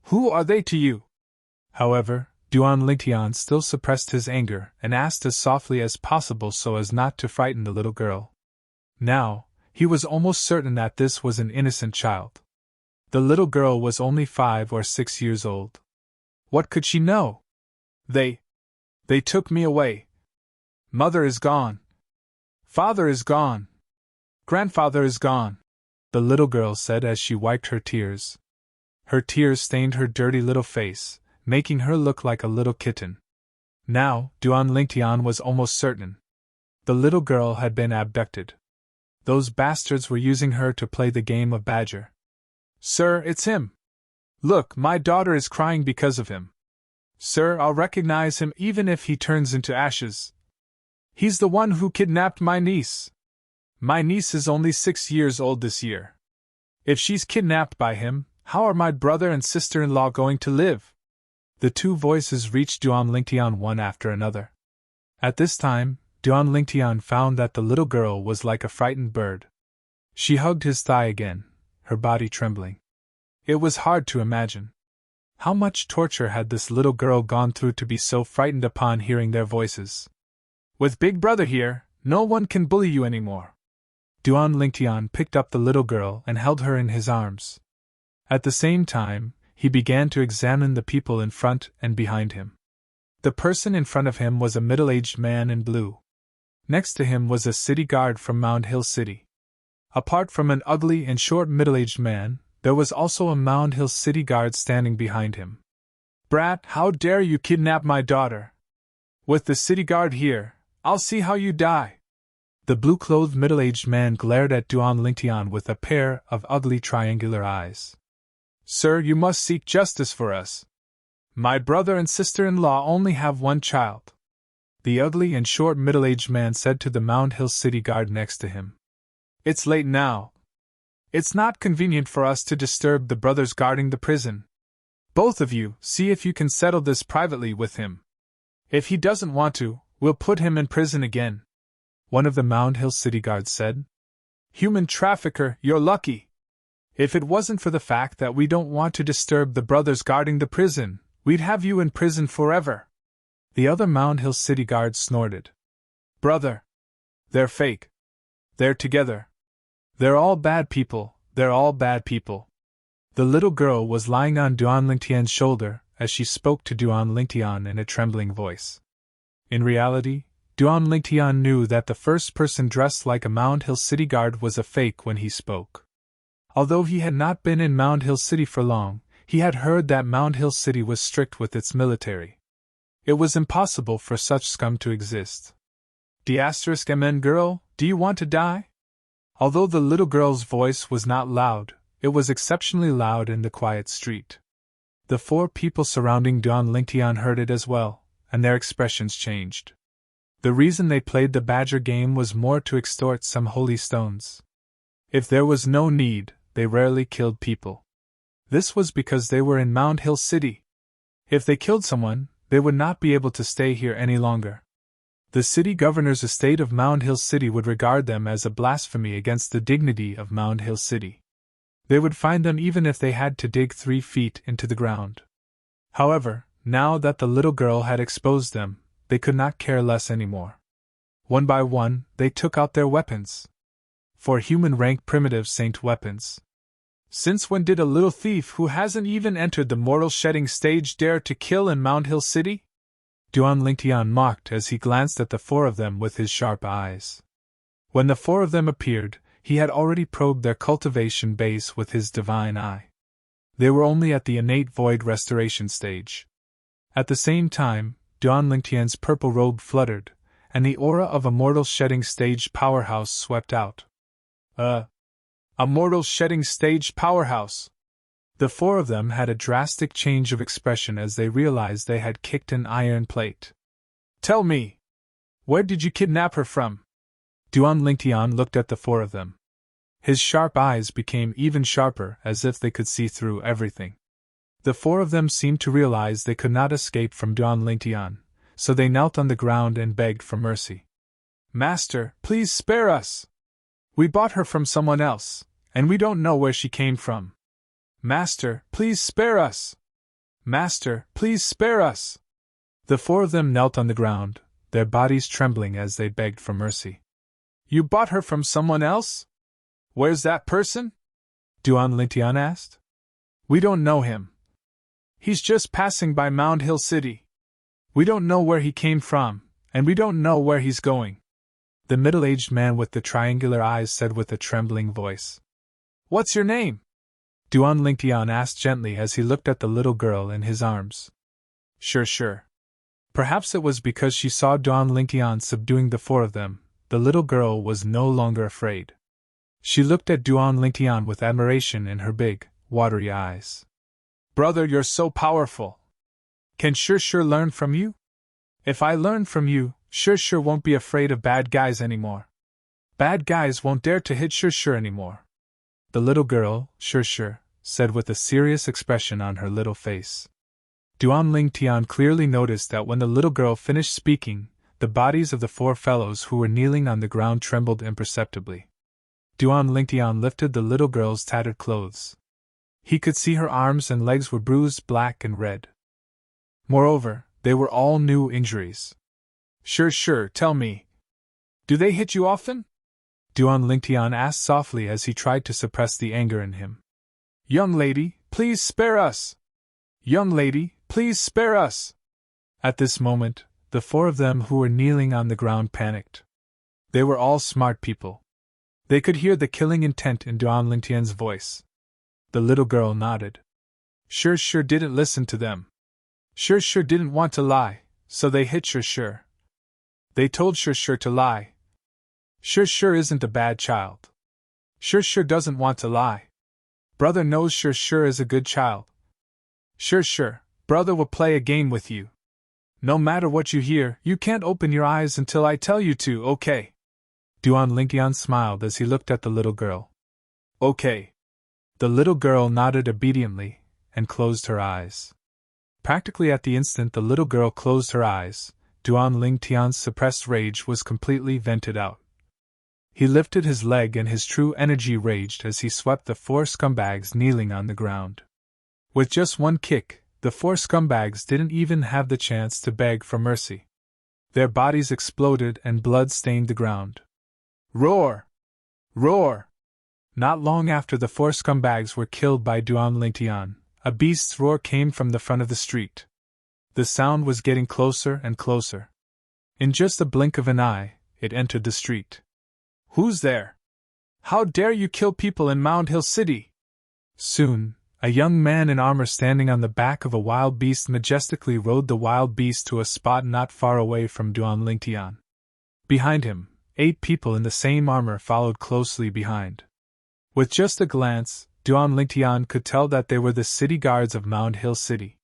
Who are they to you? However, Duan Lingtian still suppressed his anger and asked as softly as possible so as not to frighten the little girl. Now, he was almost certain that this was an innocent child. The little girl was only 5 or 6 years old. What could she know? They took me away. Mother is gone. Father is gone. Grandfather is gone, the little girl said as she wiped her tears. Her tears stained her dirty little face, making her look like a little kitten. Now, Duan Lingtian was almost certain. The little girl had been abducted. Those bastards were using her to play the game of badger. Sir, it's him. Look, my daughter is crying because of him. Sir, I'll recognize him even if he turns into ashes. He's the one who kidnapped my niece. My niece is only 6 years old this year. If she's kidnapped by him, how are my brother and sister-in-law going to live? The two voices reached Duan Lingtian one after another. At this time, Duan Lingtian found that the little girl was like a frightened bird. She hugged his thigh again, her body trembling. It was hard to imagine. How much torture had this little girl gone through to be so frightened upon hearing their voices? With Big Brother here, no one can bully you anymore. Duan Lingtian picked up the little girl and held her in his arms. At the same time, he began to examine the people in front and behind him. The person in front of him was a middle-aged man in blue. Next to him was a city guard from Mound Hill City. Apart from an ugly and short middle-aged man, there was also a Mound Hill City guard standing behind him. Brat, how dare you kidnap my daughter? With the city guard here, I'll see how you die. The blue-clothed middle-aged man glared at Duan Lingtian with a pair of ugly triangular eyes. Sir, you must seek justice for us. My brother and sister-in-law only have one child. The ugly and short middle-aged man said to the Mound Hill City guard next to him. It's late now. It's not convenient for us to disturb the brothers guarding the prison. Both of you, see if you can settle this privately with him. If he doesn't want to, we'll put him in prison again. One of the Mound Hill City guards said. Human trafficker, you're lucky. If it wasn't for the fact that we don't want to disturb the brothers guarding the prison, we'd have you in prison forever. The other Mound Hill City guard snorted. Brother. They're fake. They're together. They're all bad people, they're all bad people. The little girl was lying on Duan Lingtian's shoulder as she spoke to Duan Lingtian in a trembling voice. In reality, Duan Lingtian knew that the first person dressed like a Mound Hill City guard was a fake when he spoke. Although he had not been in Mound Hill City for long, he had heard that Mound Hill City was strict with its military. It was impossible for such scum to exist. *MN girl, do you want to die? Although the little girl's voice was not loud, it was exceptionally loud in the quiet street. The 4 people surrounding Duan Lingtian heard it as well, and their expressions changed. The reason they played the badger game was more to extort some holy stones. If there was no need, they rarely killed people. This was because they were in Mound Hill City. If they killed someone, they would not be able to stay here any longer. The city governor's estate of Mound Hill City would regard them as a blasphemy against the dignity of Mound Hill City. They would find them even if they had to dig 3 feet into the ground. However, now that the little girl had exposed them, they could not care less anymore. One by one, they took out their weapons. For human-rank primitive saint weapons. Since when did a little thief who hasn't even entered the mortal shedding stage dare to kill in Mound Hill City? Duan Lingtian mocked as he glanced at the 4 of them with his sharp eyes. When the 4 of them appeared, he had already probed their cultivation base with his divine eye. They were only at the innate void restoration stage. At the same time, Duan Lingtian's purple robe fluttered, and the aura of a mortal shedding stage powerhouse swept out. A mortal shedding stage powerhouse! The 4 of them had a drastic change of expression as they realized they had kicked an iron plate. Tell me! Where did you kidnap her from? Duan Lingtian looked at the 4 of them. His sharp eyes became even sharper as if they could see through everything. The 4 of them seemed to realize they could not escape from Duan Lingtian, so they knelt on the ground and begged for mercy. Master, please spare us! We bought her from someone else, and we don't know where she came from. Master, please spare us! Master, please spare us! The 4 of them knelt on the ground, their bodies trembling as they begged for mercy. You bought her from someone else? Where's that person? Duan Lingtian asked. We don't know him. He's just passing by Mound Hill City. We don't know where he came from, and we don't know where he's going. The middle-aged man with the triangular eyes said with a trembling voice. What's your name? Duan Lingtian asked gently as he looked at the little girl in his arms. Sure. Perhaps it was because she saw Duan Lingtian subduing the 4 of them, the little girl was no longer afraid. She looked at Duan Lingtian with admiration in her big, watery eyes. Brother, you're so powerful. Can Sure learn from you? If I learn from you, Sure won't be afraid of bad guys anymore. Bad guys won't dare to hit Sure anymore. The little girl, Sure, said with a serious expression on her little face. Duan Lingtian clearly noticed that when the little girl finished speaking, the bodies of the 4 fellows who were kneeling on the ground trembled imperceptibly. Duan Lingtian lifted the little girl's tattered clothes. He could see her arms and legs were bruised black and red. Moreover, they were all new injuries. Sure, tell me. Do they hit you often? Duan Lingtian asked softly as he tried to suppress the anger in him. Young lady, please spare us! Young lady, please spare us! At this moment, the 4 of them who were kneeling on the ground panicked. They were all smart people. They could hear the killing intent in Duan Lingtian's voice. The little girl nodded. Sure didn't listen to them. Sure didn't want to lie, so they hit Sure. They told Sure to lie. Sure isn't a bad child. Sure doesn't want to lie. Brother knows Sure is a good child. Sure, brother will play a game with you. No matter what you hear, you can't open your eyes until I tell you to, okay? Duan Lingtian smiled as he looked at the little girl. Okay. The little girl nodded obediently, and closed her eyes. Practically at the instant the little girl closed her eyes, Duan Lingtian's suppressed rage was completely vented out. He lifted his leg and his true energy raged as he swept the 4 scumbags kneeling on the ground. With just one kick, the 4 scumbags didn't even have the chance to beg for mercy. Their bodies exploded and blood stained the ground. Roar! Roar! Not long after the 4 scumbags were killed by Duan Lingtian, a beast's roar came from the front of the street. The sound was getting closer and closer. In just a blink of an eye, it entered the street. Who's there? How dare you kill people in Mound Hill City? Soon, a young man in armor standing on the back of a wild beast majestically rode the wild beast to a spot not far away from Duan Lingtian. Behind him, 8 people in the same armor followed closely behind. With just a glance, Duan Lingtian could tell that they were the city guards of Mound Hill City.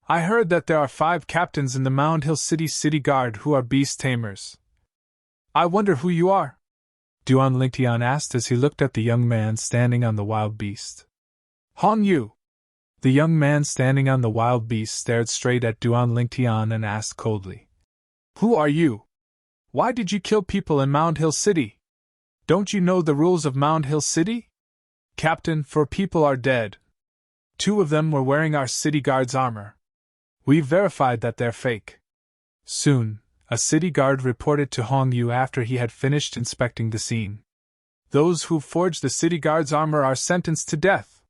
I heard that there are 5 captains in the Mound Hill City City Guard who are beast tamers. I wonder who you are? Duan Lingtian asked as he looked at the young man standing on the wild beast. Hong Yu! The young man standing on the wild beast stared straight at Duan Lingtian and asked coldly. Who are you? Why did you kill people in Mound Hill City? Don't you know the rules of Mound Hill City? Captain, 4 people are dead. 2 of them were wearing our city guard's armor. We've verified that they're fake. Soon, a city guard reported to Hong Yu after he had finished inspecting the scene. Those who forged the city guard's armor are sentenced to death.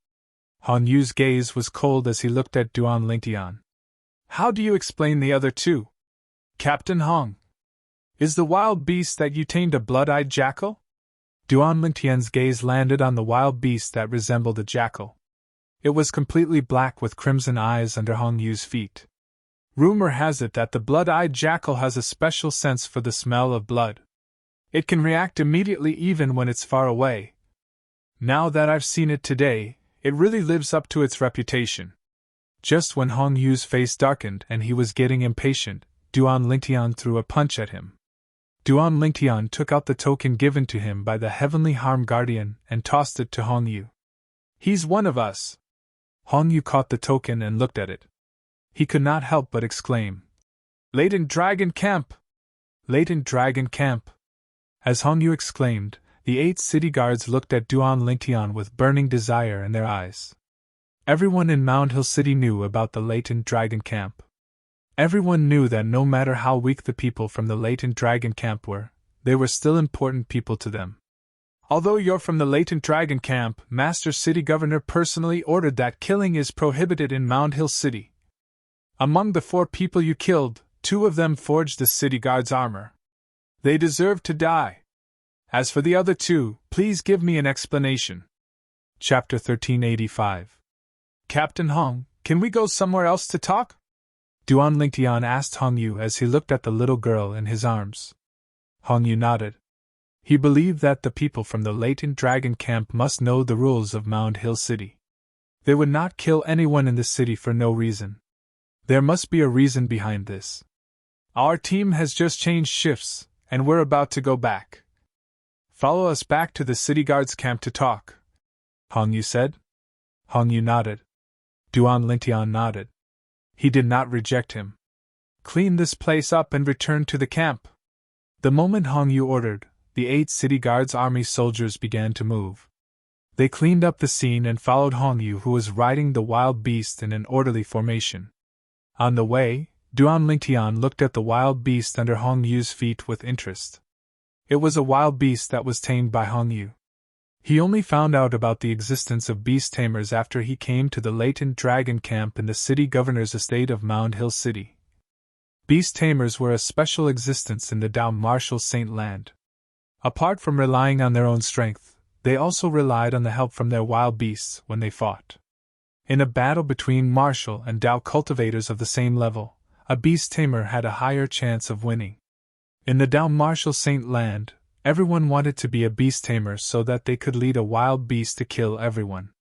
Hong Yu's gaze was cold as he looked at Duan Lingtian. How do you explain the other 2? Captain Hong. Is the wild beast that you tamed a blood-eyed jackal? Duan Lingtian's gaze landed on the wild beast that resembled a jackal. It was completely black with crimson eyes under Hong Yu's feet. Rumor has it that the blood-eyed jackal has a special sense for the smell of blood. It can react immediately even when it's far away. Now that I've seen it today, it really lives up to its reputation. Just when Hong Yu's face darkened and he was getting impatient, Duan Lingtian threw a punch at him. Duan Lingtian took out the token given to him by the Heavenly Harm Guardian and tossed it to Hong Yu. He's one of us. Hong Yu caught the token and looked at it. He could not help but exclaim, Latent Dragon Camp! Latent Dragon Camp! As Hong Yu exclaimed, the 8 city guards looked at Duan Lingtian with burning desire in their eyes. Everyone in Mound Hill City knew about the Latent Dragon Camp. Everyone knew that no matter how weak the people from the Latent Dragon Camp were, they were still important people to them. Although you're from the Latent Dragon Camp, Master City Governor personally ordered that killing is prohibited in Mound Hill City. Among the 4 people you killed, 2 of them forged the city guard's armor. They deserve to die. As for the other 2, please give me an explanation. Chapter 1385. Captain Hong, can we go somewhere else to talk? Duan Lingtian asked Hong Yu as he looked at the little girl in his arms. Hong Yu nodded. He believed that the people from the Latent Dragon Camp must know the rules of Mound Hill City. They would not kill anyone in the city for no reason. There must be a reason behind this. Our team has just changed shifts, and we're about to go back. Follow us back to the city guard's camp to talk, Hong Yu said. Hong Yu nodded. Duan Lingtian nodded. He did not reject him. Clean this place up and return to the camp. The moment Hong Yu ordered, the 8 city guard's army soldiers began to move. They cleaned up the scene and followed Hong Yu, who was riding the wild beast in an orderly formation. On the way, Duan Lingtian looked at the wild beast under Hong Yu's feet with interest. It was a wild beast that was tamed by Hong Yu. He only found out about the existence of beast tamers after he came to the Latent Dragon Camp in the city governor's estate of Mound Hill City. Beast tamers were a special existence in the Dao Martial Saint Land. Apart from relying on their own strength, they also relied on the help from their wild beasts when they fought. In a battle between martial and Dao cultivators of the same level, a beast tamer had a higher chance of winning. In the Dao Martial Saint Land, everyone wanted to be a beast tamer so that they could lead a wild beast to kill everyone.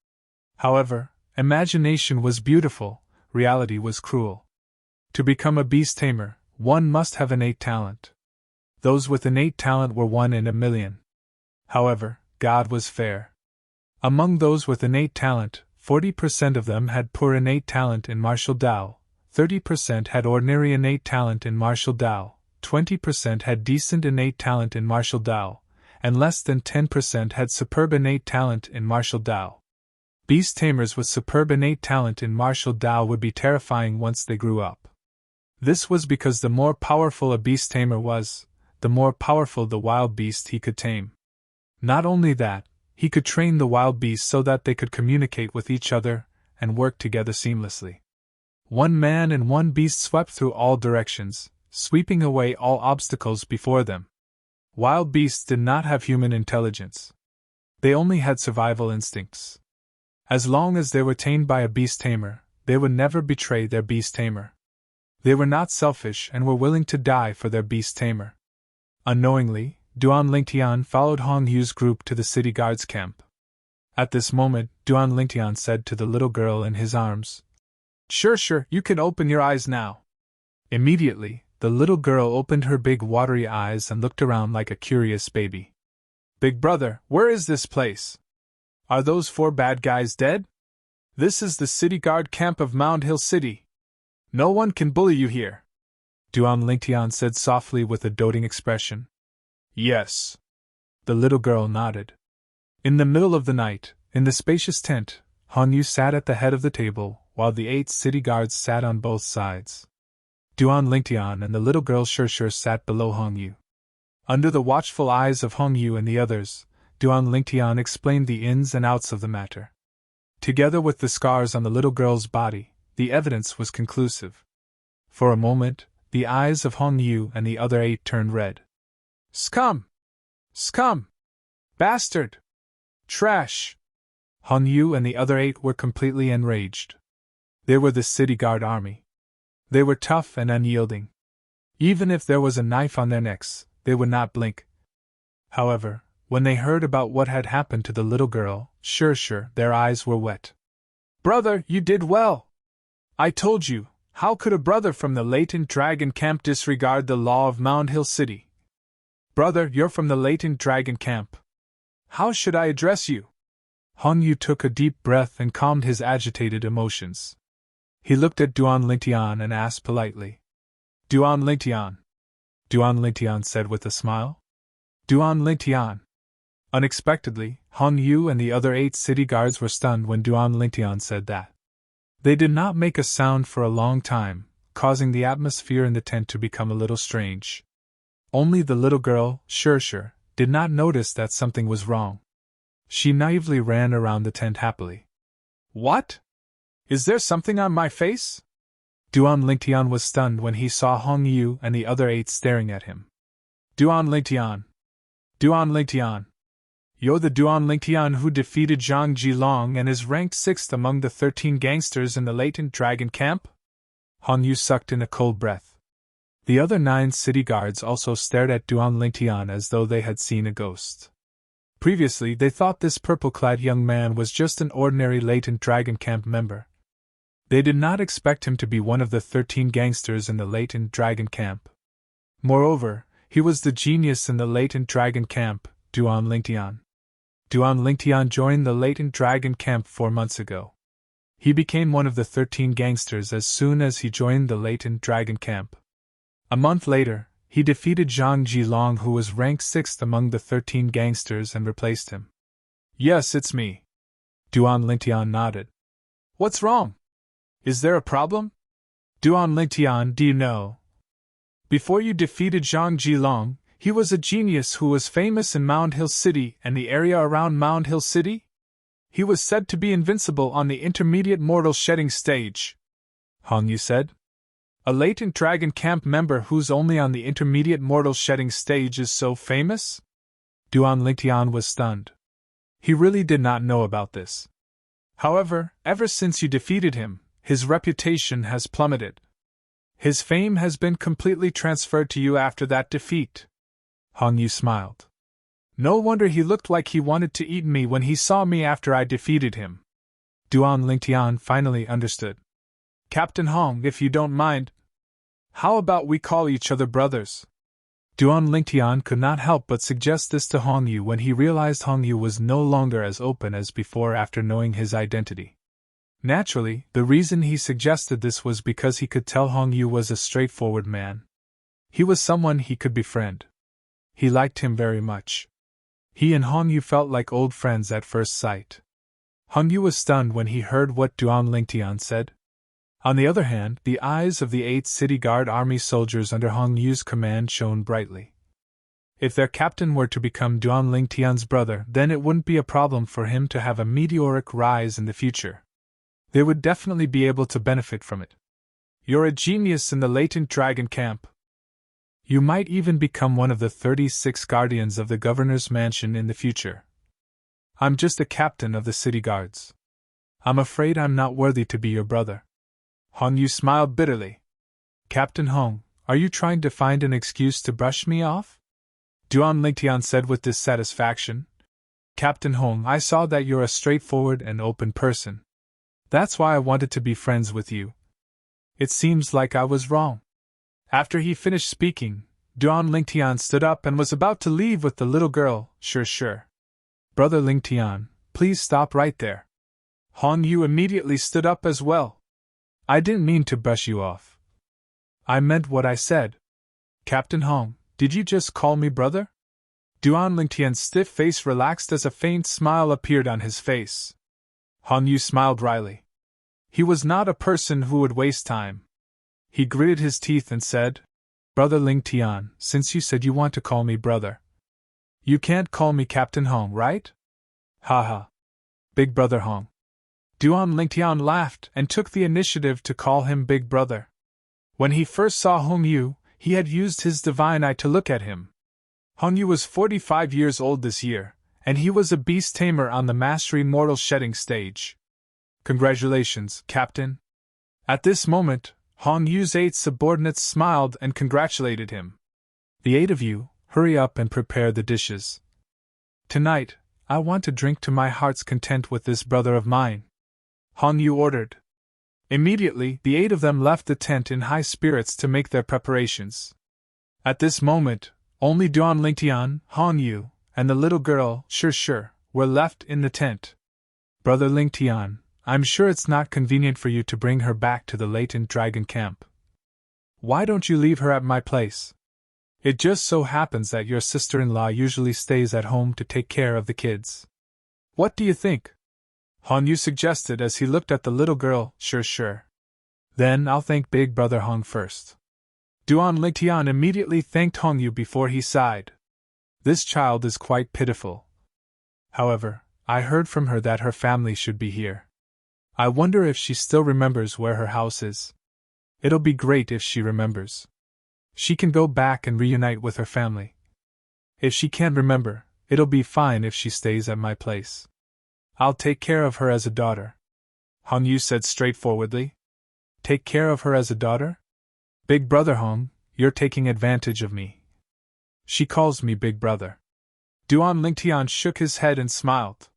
However, imagination was beautiful, reality was cruel. To become a beast tamer, one must have innate talent. Those with innate talent were 1 in a million. However, God was fair. Among those with innate talent, 40% of them had poor innate talent in martial Dao, 30% had ordinary innate talent in martial Dao, 20% had decent innate talent in martial Dao, and less than 10% had superb innate talent in martial Dao. Beast tamers with superb innate talent in martial Dao would be terrifying once they grew up. This was because the more powerful a beast tamer was, the more powerful the wild beast he could tame. Not only that, he could train the wild beasts so that they could communicate with each other and work together seamlessly. 1 man and 1 beast swept through all directions, sweeping away all obstacles before them. Wild beasts did not have human intelligence. They only had survival instincts. As long as they were tamed by a beast tamer, they would never betray their beast tamer. They were not selfish and were willing to die for their beast tamer. Unknowingly, Duan Lingtian followed Hong Yu's group to the city guard's camp. At this moment, Duan Lingtian said to the little girl in his arms, Sure, you can open your eyes now. Immediately, the little girl opened her big watery eyes and looked around like a curious baby. Big brother, where is this place? Are those 4 bad guys dead? This is the city guard camp of Mound Hill City. No one can bully you here. Duan Lingtian said softly with a doting expression. Yes. The little girl nodded. In the middle of the night, in the spacious tent, Hong Yu sat at the head of the table, while the 8 city guards sat on both sides. Duan Lingtian and the little girl Shirshir sat below Hong Yu. Under the watchful eyes of Hong Yu and the others, Duan Lingtian explained the ins and outs of the matter. Together with the scars on the little girl's body, the evidence was conclusive. For a moment, the eyes of Hong Yu and the other 8 turned red. Scum! Scum! Bastard! Trash! Hong Yu and the other 8 were completely enraged. They were the city guard army. They were tough and unyielding. Even if there was a knife on their necks, they would not blink. However, when they heard about what had happened to the little girl, Shirshir, their eyes were wet. Brother, you did well! I told you, how could a brother from the latent dragon camp disregard the law of Mound Hill City? Brother, you're from the latent dragon camp. How should I address you? Hong Yu took a deep breath and calmed his agitated emotions. He looked at Duan Lingtian and asked politely. Duan Lingtian. Duan Lingtian said with a smile. Duan Lingtian. Unexpectedly, Hong Yu and the other 8 city guards were stunned when Duan Lingtian said that. They did not make a sound for a long time, causing the atmosphere in the tent to become a little strange. Only the little girl, Shirshir, did not notice that something was wrong. She naively ran around the tent happily. What? Is there something on my face? Duan Lingtian was stunned when he saw Hong Yu and the other 8 staring at him. Duan Lingtian. Duan Lingtian. You're the Duan Lingtian who defeated Zhang Jilong and is ranked 6th among the 13 gangsters in the latent dragon camp? Hong Yu sucked in a cold breath. The other 9 city guards also stared at Duan Lingtian as though they had seen a ghost. Previously, they thought this purple-clad young man was just an ordinary latent dragon camp member. They did not expect him to be one of the 13 gangsters in the latent dragon camp. Moreover, he was the genius in the latent dragon camp, Duan Lingtian. Duan Lingtian joined the latent dragon camp 4 months ago. He became one of the 13 gangsters as soon as he joined the latent dragon camp. A month later, he defeated Zhang Jilong, who was ranked 6th among the 13 gangsters, and replaced him. Yes, it's me. Duan Lingtian nodded. What's wrong? Is there a problem? Duan Lingtian, do you know? Before you defeated Zhang Jilong, he was a genius who was famous in Mound Hill City and the area around Mound Hill City? He was said to be invincible on the intermediate mortal shedding stage. Hong Yu said. A latent dragon camp member who's only on the intermediate mortal shedding stage is so famous? Duan Lingtian was stunned. He really did not know about this. However, ever since you defeated him, his reputation has plummeted. His fame has been completely transferred to you after that defeat. Hong Yu smiled. No wonder he looked like he wanted to eat me when he saw me after I defeated him. Duan Lingtian finally understood. Captain Hong, if you don't mind, how about we call each other brothers? Duan Lingtian could not help but suggest this to Hong Yu when he realized Hong Yu was no longer as open as before after knowing his identity. Naturally, the reason he suggested this was because he could tell Hong Yu was a straightforward man. He was someone he could befriend. He liked him very much. He and Hong Yu felt like old friends at first sight. Hong Yu was stunned when he heard what Duan Lingtian said. On the other hand, the eyes of the 8 city guard army soldiers under Hong Yu's command shone brightly. If their captain were to become Duan Lingtian's brother, then it wouldn't be a problem for him to have a meteoric rise in the future. They would definitely be able to benefit from it. You're a genius in the latent dragon camp. You might even become one of the 36 guardians of the governor's mansion in the future. I'm just a captain of the city guards. I'm afraid I'm not worthy to be your brother. Hong Yu smiled bitterly. Captain Hong, are you trying to find an excuse to brush me off? Duan Lingtian said with dissatisfaction. Captain Hong, I saw that you're a straightforward and open person. That's why I wanted to be friends with you. It seems like I was wrong. After he finished speaking, Duan Lingtian stood up and was about to leave with the little girl. Sure. Brother Lingtian, please stop right there. Hong Yu immediately stood up as well. I didn't mean to brush you off. I meant what I said. Captain Hong, did you just call me brother? Duan Lingtian's stiff face relaxed as a faint smile appeared on his face. Hong Yu smiled wryly. He was not a person who would waste time. He gritted his teeth and said, Brother Lingtian, since you said you want to call me brother, you can't call me Captain Hong, right? Haha. Big Brother Hong. Duan Lingtian laughed and took the initiative to call him Big Brother. When he first saw Hong Yu, he had used his divine eye to look at him. Hong Yu was 45 years old this year, and he was a beast tamer on the Mastery Mortal Shedding stage. Congratulations, Captain. At this moment, Hong Yu's 8 subordinates smiled and congratulated him. The 8 of you, hurry up and prepare the dishes. Tonight, I want to drink to my heart's content with this brother of mine, Hong Yu ordered. Immediately, the 8 of them left the tent in high spirits to make their preparations. At this moment, only Duan Lingtian, Hong Yu, and the little girl, Sure, were left in the tent. Brother Lingtian, I'm sure it's not convenient for you to bring her back to the latent dragon camp. Why don't you leave her at my place? It just so happens that your sister-in-law usually stays at home to take care of the kids. What do you think? Hong Yu suggested as he looked at the little girl. Sure. Then I'll thank Big Brother Hong first. Duan Lingtian immediately thanked Hong Yu before he sighed. This child is quite pitiful. However, I heard from her that her family should be here. I wonder if she still remembers where her house is. It'll be great if she remembers. She can go back and reunite with her family. If she can't remember, it'll be fine if she stays at my place. I'll take care of her as a daughter, Hong Yu said straightforwardly. Take care of her as a daughter? Big Brother Hong, you're taking advantage of me. She calls me Big Brother. Duan Lingtian shook his head and smiled.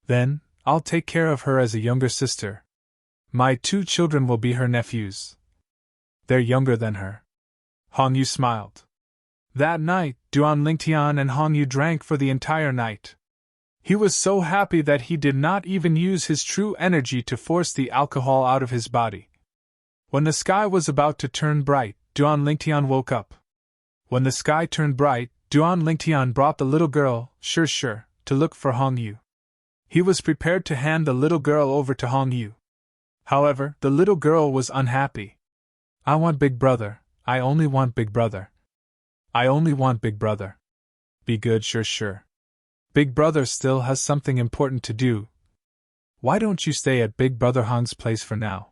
Then, I'll take care of her as a younger sister. My 2 children will be her nephews. They're younger than her. Hong Yu smiled. That night, Duan Lingtian and Hong Yu drank for the entire night. He was so happy that he did not even use his true energy to force the alcohol out of his body. When the sky was about to turn bright, Duan Lingtian woke up. When the sky turned bright, Duan Lingtian brought the little girl, Sure, to look for Hong Yu. He was prepared to hand the little girl over to Hong Yu. However, the little girl was unhappy. I want Big Brother. I only want Big Brother. I only want Big Brother. Be good, Sure. Big Brother still has something important to do. Why don't you stay at Big Brother Hong's place for now?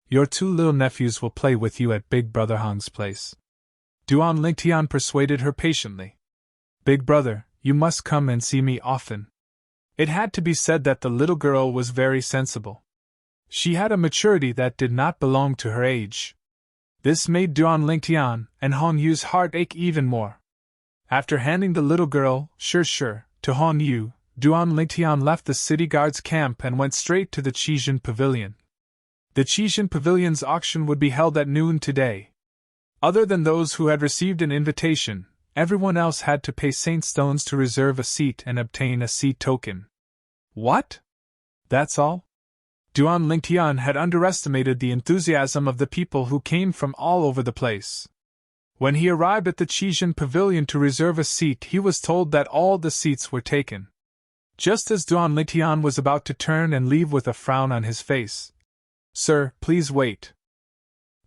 Your 2 little nephews will play with you at Big Brother Hong's place. Duan Lingtian persuaded her patiently. Big Brother, you must come and see me often. It had to be said that the little girl was very sensible. She had a maturity that did not belong to her age. This made Duan Lingtian and Hong Yu's heart ache even more. After handing the little girl, Sure, to Hong Yu, Duan Lingtian left the city guard's camp and went straight to the Qijin Pavilion. The Qijin Pavilion's auction would be held at noon today. Other than those who had received an invitation, everyone else had to pay Saint Stones to reserve a seat and obtain a seat token. What? That's all? Duan Lingtian had underestimated the enthusiasm of the people who came from all over the place. When he arrived at the Qijin Pavilion to reserve a seat, he was told that all the seats were taken. Just as Duan Lingtian was about to turn and leave with a frown on his face. Sir, please wait.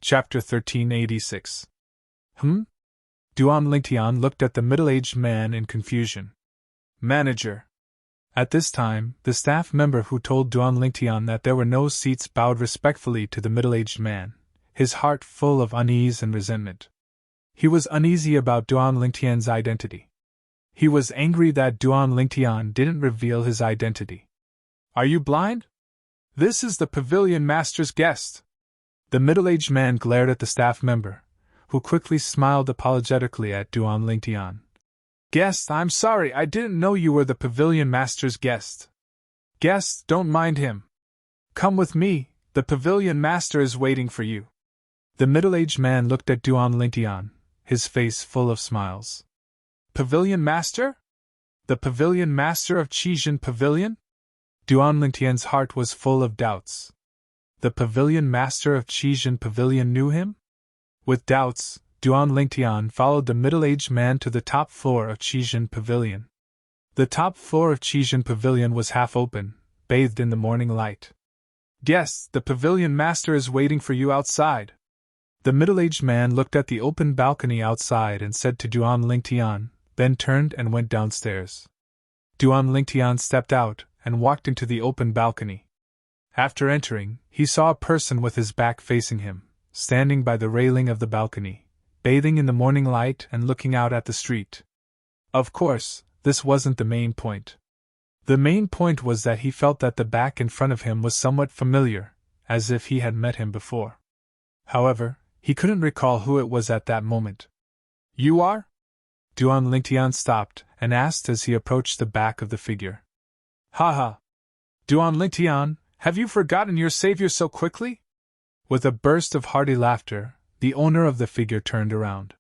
Chapter 1386. Duan Lingtian looked at the middle-aged man in confusion. Manager. At this time, the staff member who told Duan Lingtian that there were no seats bowed respectfully to the middle-aged man, his heart full of unease and resentment. He was uneasy about Duan Lingtian's identity. He was angry that Duan Lingtian didn't reveal his identity. Are you blind? This is the pavilion master's guest. The middle-aged man glared at the staff member, who quickly smiled apologetically at Duan Lingtian. Guest, I'm sorry, I didn't know you were the pavilion master's guest. Guest, don't mind him. Come with me, the pavilion master is waiting for you. The middle-aged man looked at Duan Lingtian, his face full of smiles. Pavilion Master? The Pavilion Master of Qijin Pavilion? Duan Lingtian's heart was full of doubts. The Pavilion Master of Qijin Pavilion knew him? With doubts, Duan Lingtian followed the middle-aged man to the top floor of Qijin Pavilion. The top floor of Qijin Pavilion was half open, bathed in the morning light. Yes, the Pavilion Master is waiting for you outside. The middle-aged man looked at the open balcony outside and said to Duan Lingtian, then turned and went downstairs. Duan Lingtian stepped out and walked into the open balcony. After entering, he saw a person with his back facing him, standing by the railing of the balcony, bathing in the morning light and looking out at the street. Of course, this wasn't the main point. The main point was that he felt that the back in front of him was somewhat familiar, as if he had met him before. However, he couldn't recall who it was at that moment. You are? Duan Lingtian stopped and asked as he approached the back of the figure. Ha! Duan Lingtian, have you forgotten your savior so quickly? With a burst of hearty laughter, the owner of the figure turned around.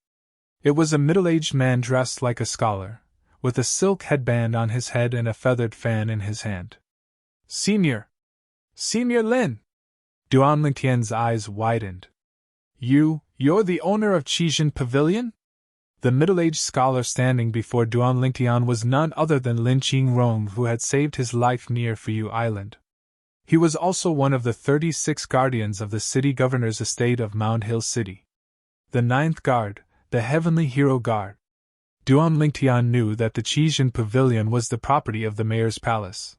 It was a middle-aged man dressed like a scholar, with a silk headband on his head and a feathered fan in his hand. Senior Lin! Duan Lingtian's eyes widened. You're the owner of Qijin Pavilion? The middle-aged scholar standing before Duan Lingtian was none other than Lin Qingrong, who had saved his life near Fuyu Island. He was also one of the 36 guardians of the city governor's estate of Mound Hill City. The 9th Guard, the Heavenly Hero Guard. Duan Lingtian knew that the Qijin Pavilion was the property of the mayor's palace,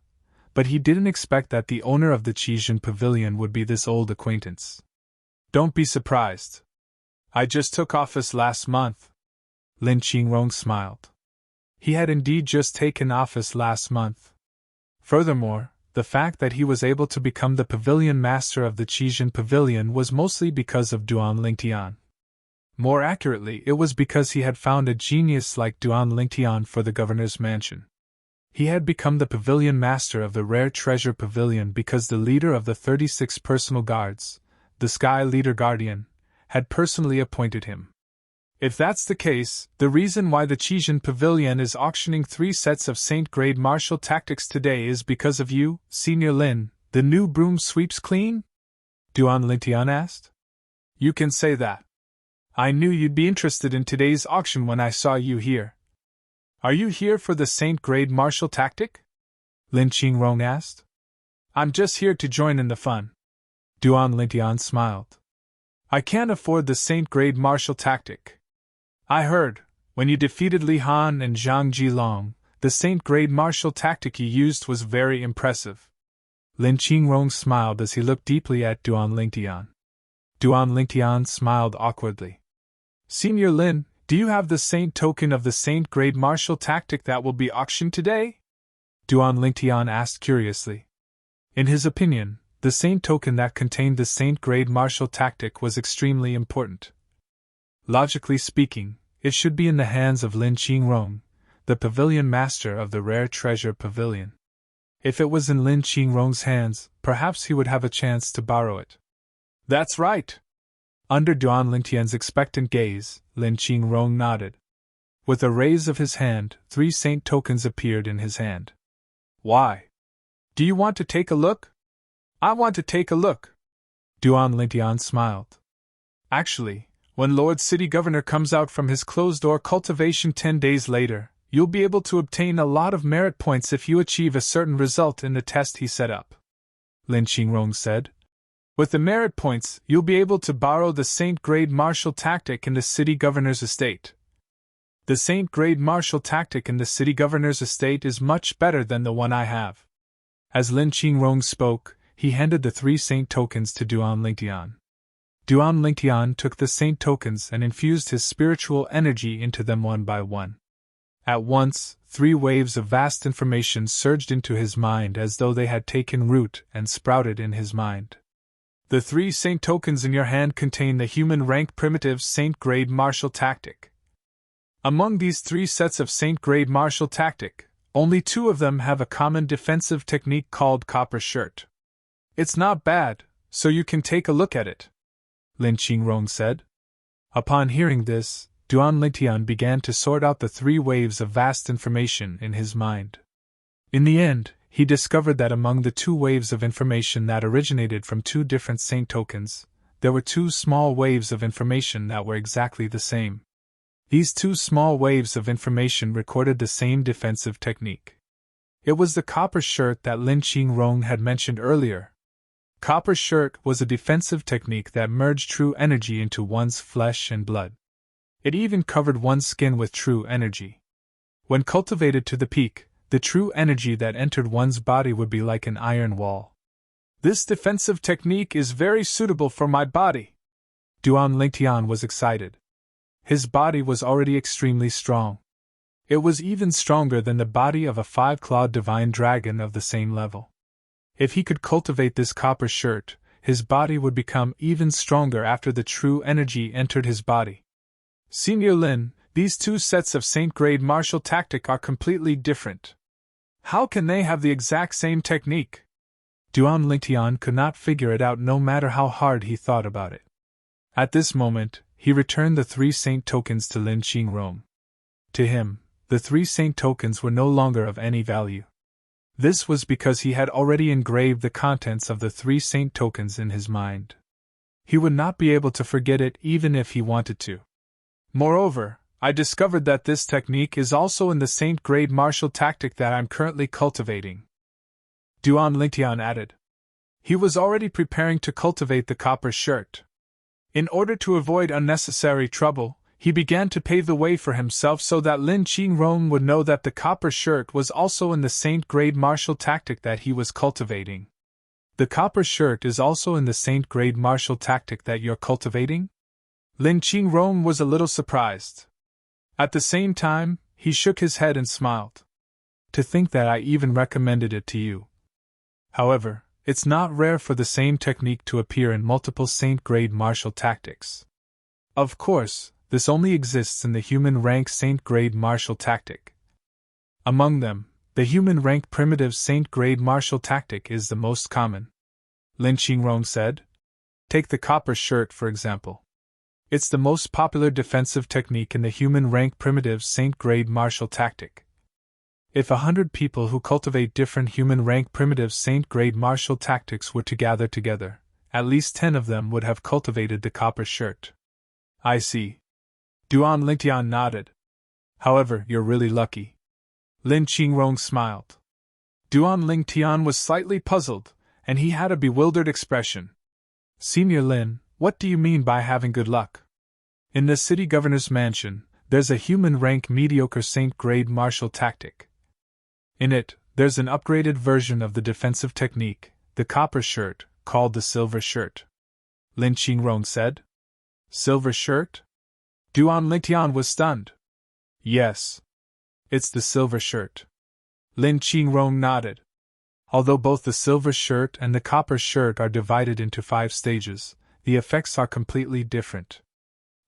but he didn't expect that the owner of the Qijin Pavilion would be this old acquaintance. Don't be surprised. I just took office last month. Lin Qingrong smiled. He had indeed just taken office last month. Furthermore, the fact that he was able to become the Pavilion Master of the Qijin Pavilion was mostly because of Duan Lingtian. More accurately, it was because he had found a genius like Duan Lingtian for the governor's mansion. He had become the Pavilion Master of the Rare Treasure Pavilion because the leader of the 36 personal guards, the Sky Leader Guardian, had personally appointed him. If that's the case, the reason why the Qijin Pavilion is auctioning 3 sets of Saint-grade martial tactics today is because of you, Senior Lin. The new broom sweeps clean? Duan Lingtian asked. You can say that. I knew you'd be interested in today's auction when I saw you here. Are you here for the Saint-grade martial tactic? Lin Qingrong asked. I'm just here to join in the fun. Duan Lingtian smiled. I can't afford the Saint-grade martial tactic. I heard, when you defeated Li Han and Zhang Jilong, the Saint-grade martial tactic you used was very impressive. Lin Qingrong smiled as he looked deeply at Duan Lingtian. Duan Lingtian smiled awkwardly. Senior Lin, do you have the Saint token of the Saint-grade martial tactic that will be auctioned today? Duan Lingtian asked curiously. In his opinion, the Saint token that contained the Saint-grade martial tactic was extremely important. Logically speaking, it should be in the hands of Lin Qingrong, the Pavilion Master of the Rare Treasure Pavilion. If it was in Lin Qingrong's hands, perhaps he would have a chance to borrow it. That's right! Under Duan Lingtian's expectant gaze, Lin Qingrong nodded. With a raise of his hand, 3 Saint tokens appeared in his hand. Why? Do you want to take a look? I want to take a look. Duan Lingtian smiled. Actually, when Lord City Governor comes out from his closed-door cultivation 10 days later, you'll be able to obtain a lot of merit points if you achieve a certain result in the test he set up. Lin Qingrong said. With the merit points, you'll be able to borrow the Saint-grade martial tactic in the city governor's estate. The Saint-grade martial tactic in the city governor's estate is much better than the one I have. As Lin Qingrong spoke, he handed the 3 Saint tokens to Duan Lingtian. Duan Lingtian took the Saint tokens and infused his spiritual energy into them one by one. At once, 3 waves of vast information surged into his mind as though they had taken root and sprouted in his mind. The 3 Saint tokens in your hand contain the human rank primitive Saint-grade martial tactic. Among these 3 sets of Saint-grade martial tactic, only 2 of them have a common defensive technique called Copper Shirt. It's not bad, so you can take a look at it. Lin Qingrong said. Upon hearing this, Duan Lingtian began to sort out the three waves of vast information in his mind. In the end, he discovered that among the two waves of information that originated from two different saint tokens, there were two small waves of information that were exactly the same. These two small waves of information recorded the same defensive technique. It was the copper shirt that Lin Qingrong had mentioned earlier. Copper shirt was a defensive technique that merged true energy into one's flesh and blood. It even covered one's skin with true energy. When cultivated to the peak, the true energy that entered one's body would be like an iron wall. This defensive technique is very suitable for my body. Duan Lingtian was excited. His body was already extremely strong. It was even stronger than the body of a five-clawed divine dragon of the same level. If he could cultivate this copper shirt, his body would become even stronger after the true energy entered his body. Senior Lin, these two sets of saint-grade martial tactic are completely different. How can they have the exact same technique? Duan Lingtian could not figure it out no matter how hard he thought about it. At this moment, he returned the three saint tokens to Lin Qingrong. To him, the three saint tokens were no longer of any value. This was because he had already engraved the contents of the three saint tokens in his mind. He would not be able to forget it even if he wanted to. Moreover, I discovered that this technique is also in the saint-grade martial tactic that I'm currently cultivating. Duan Lingtian added. He was already preparing to cultivate the copper shirt. In order to avoid unnecessary trouble, he began to pave the way for himself so that Lin Qingrong would know that the copper shirt was also in the saint-grade martial tactic that he was cultivating. The copper shirt is also in the saint-grade martial tactic that you're cultivating? Lin Qingrong was a little surprised. At the same time, he shook his head and smiled. To think that I even recommended it to you. However, it's not rare for the same technique to appear in multiple saint-grade martial tactics. Of course, this only exists in the human rank saint-grade martial tactic. Among them, the human rank primitive saint-grade martial tactic is the most common. Lin Qingrong said. Take the copper shirt for example. It's the most popular defensive technique in the human rank primitive saint-grade martial tactic. If 100 people who cultivate different human rank primitive saint-grade martial tactics were to gather together, at least 10 of them would have cultivated the copper shirt. I see. Duan Lingtian nodded. However, you're really lucky. Lin Qingrong smiled. Duan Lingtian was slightly puzzled, and he had a bewildered expression. Senior Lin, what do you mean by having good luck? In the city governor's mansion, there's a human rank mediocre saint-grade martial tactic. In it, there's an upgraded version of the defensive technique, the copper shirt, called the silver shirt. Lin Qingrong said. Silver shirt? Duan Lingtian was stunned. Yes. It's the silver shirt. Lin Qingrong nodded. Although both the silver shirt and the copper shirt are divided into 5 stages, the effects are completely different.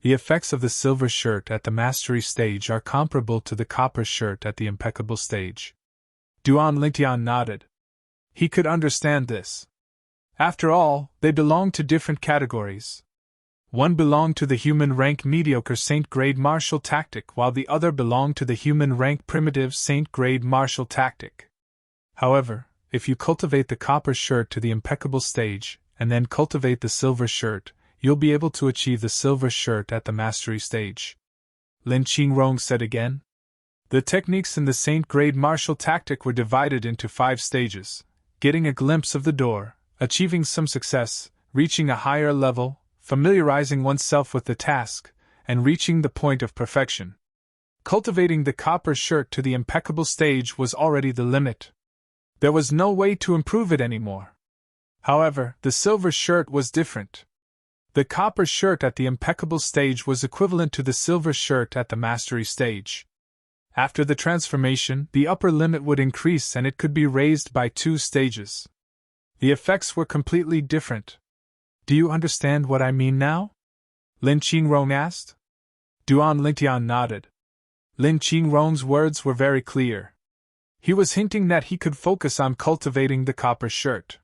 The effects of the silver shirt at the mastery stage are comparable to the copper shirt at the impeccable stage. Duan Lingtian nodded. He could understand this. After all, they belong to different categories. One belonged to the human rank mediocre saint-grade martial tactic while the other belonged to the human rank primitive saint-grade martial tactic. However, if you cultivate the copper shirt to the impeccable stage, and then cultivate the silver shirt, you'll be able to achieve the silver shirt at the mastery stage. Lin Qingrong said again. The techniques in the saint-grade martial tactic were divided into 5 stages: getting a glimpse of the door, achieving some success, reaching a higher level, familiarizing oneself with the task, and reaching the point of perfection. Cultivating the copper shirt to the impeccable stage was already the limit. There was no way to improve it anymore. However, the silver shirt was different. The copper shirt at the impeccable stage was equivalent to the silver shirt at the mastery stage. After the transformation, the upper limit would increase and it could be raised by 2 stages. The effects were completely different. Do you understand what I mean now? Lin Qingrong asked. Duan Lingtian nodded. Lin Qingrong's words were very clear. He was hinting that he could focus on cultivating the copper shirt.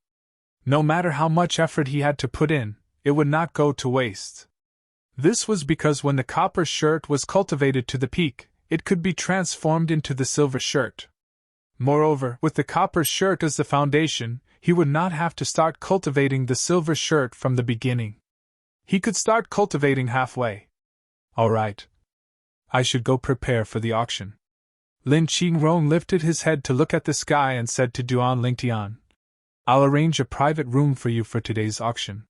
No matter how much effort he had to put in, it would not go to waste. This was because when the copper shirt was cultivated to the peak, it could be transformed into the silver shirt. Moreover, with the copper shirt as the foundation, he would not have to start cultivating the silver shirt from the beginning. He could start cultivating halfway. All right. I should go prepare for the auction. Lin Qingrong lifted his head to look at the sky and said to Duan Lingtian, I'll arrange a private room for you for today's auction.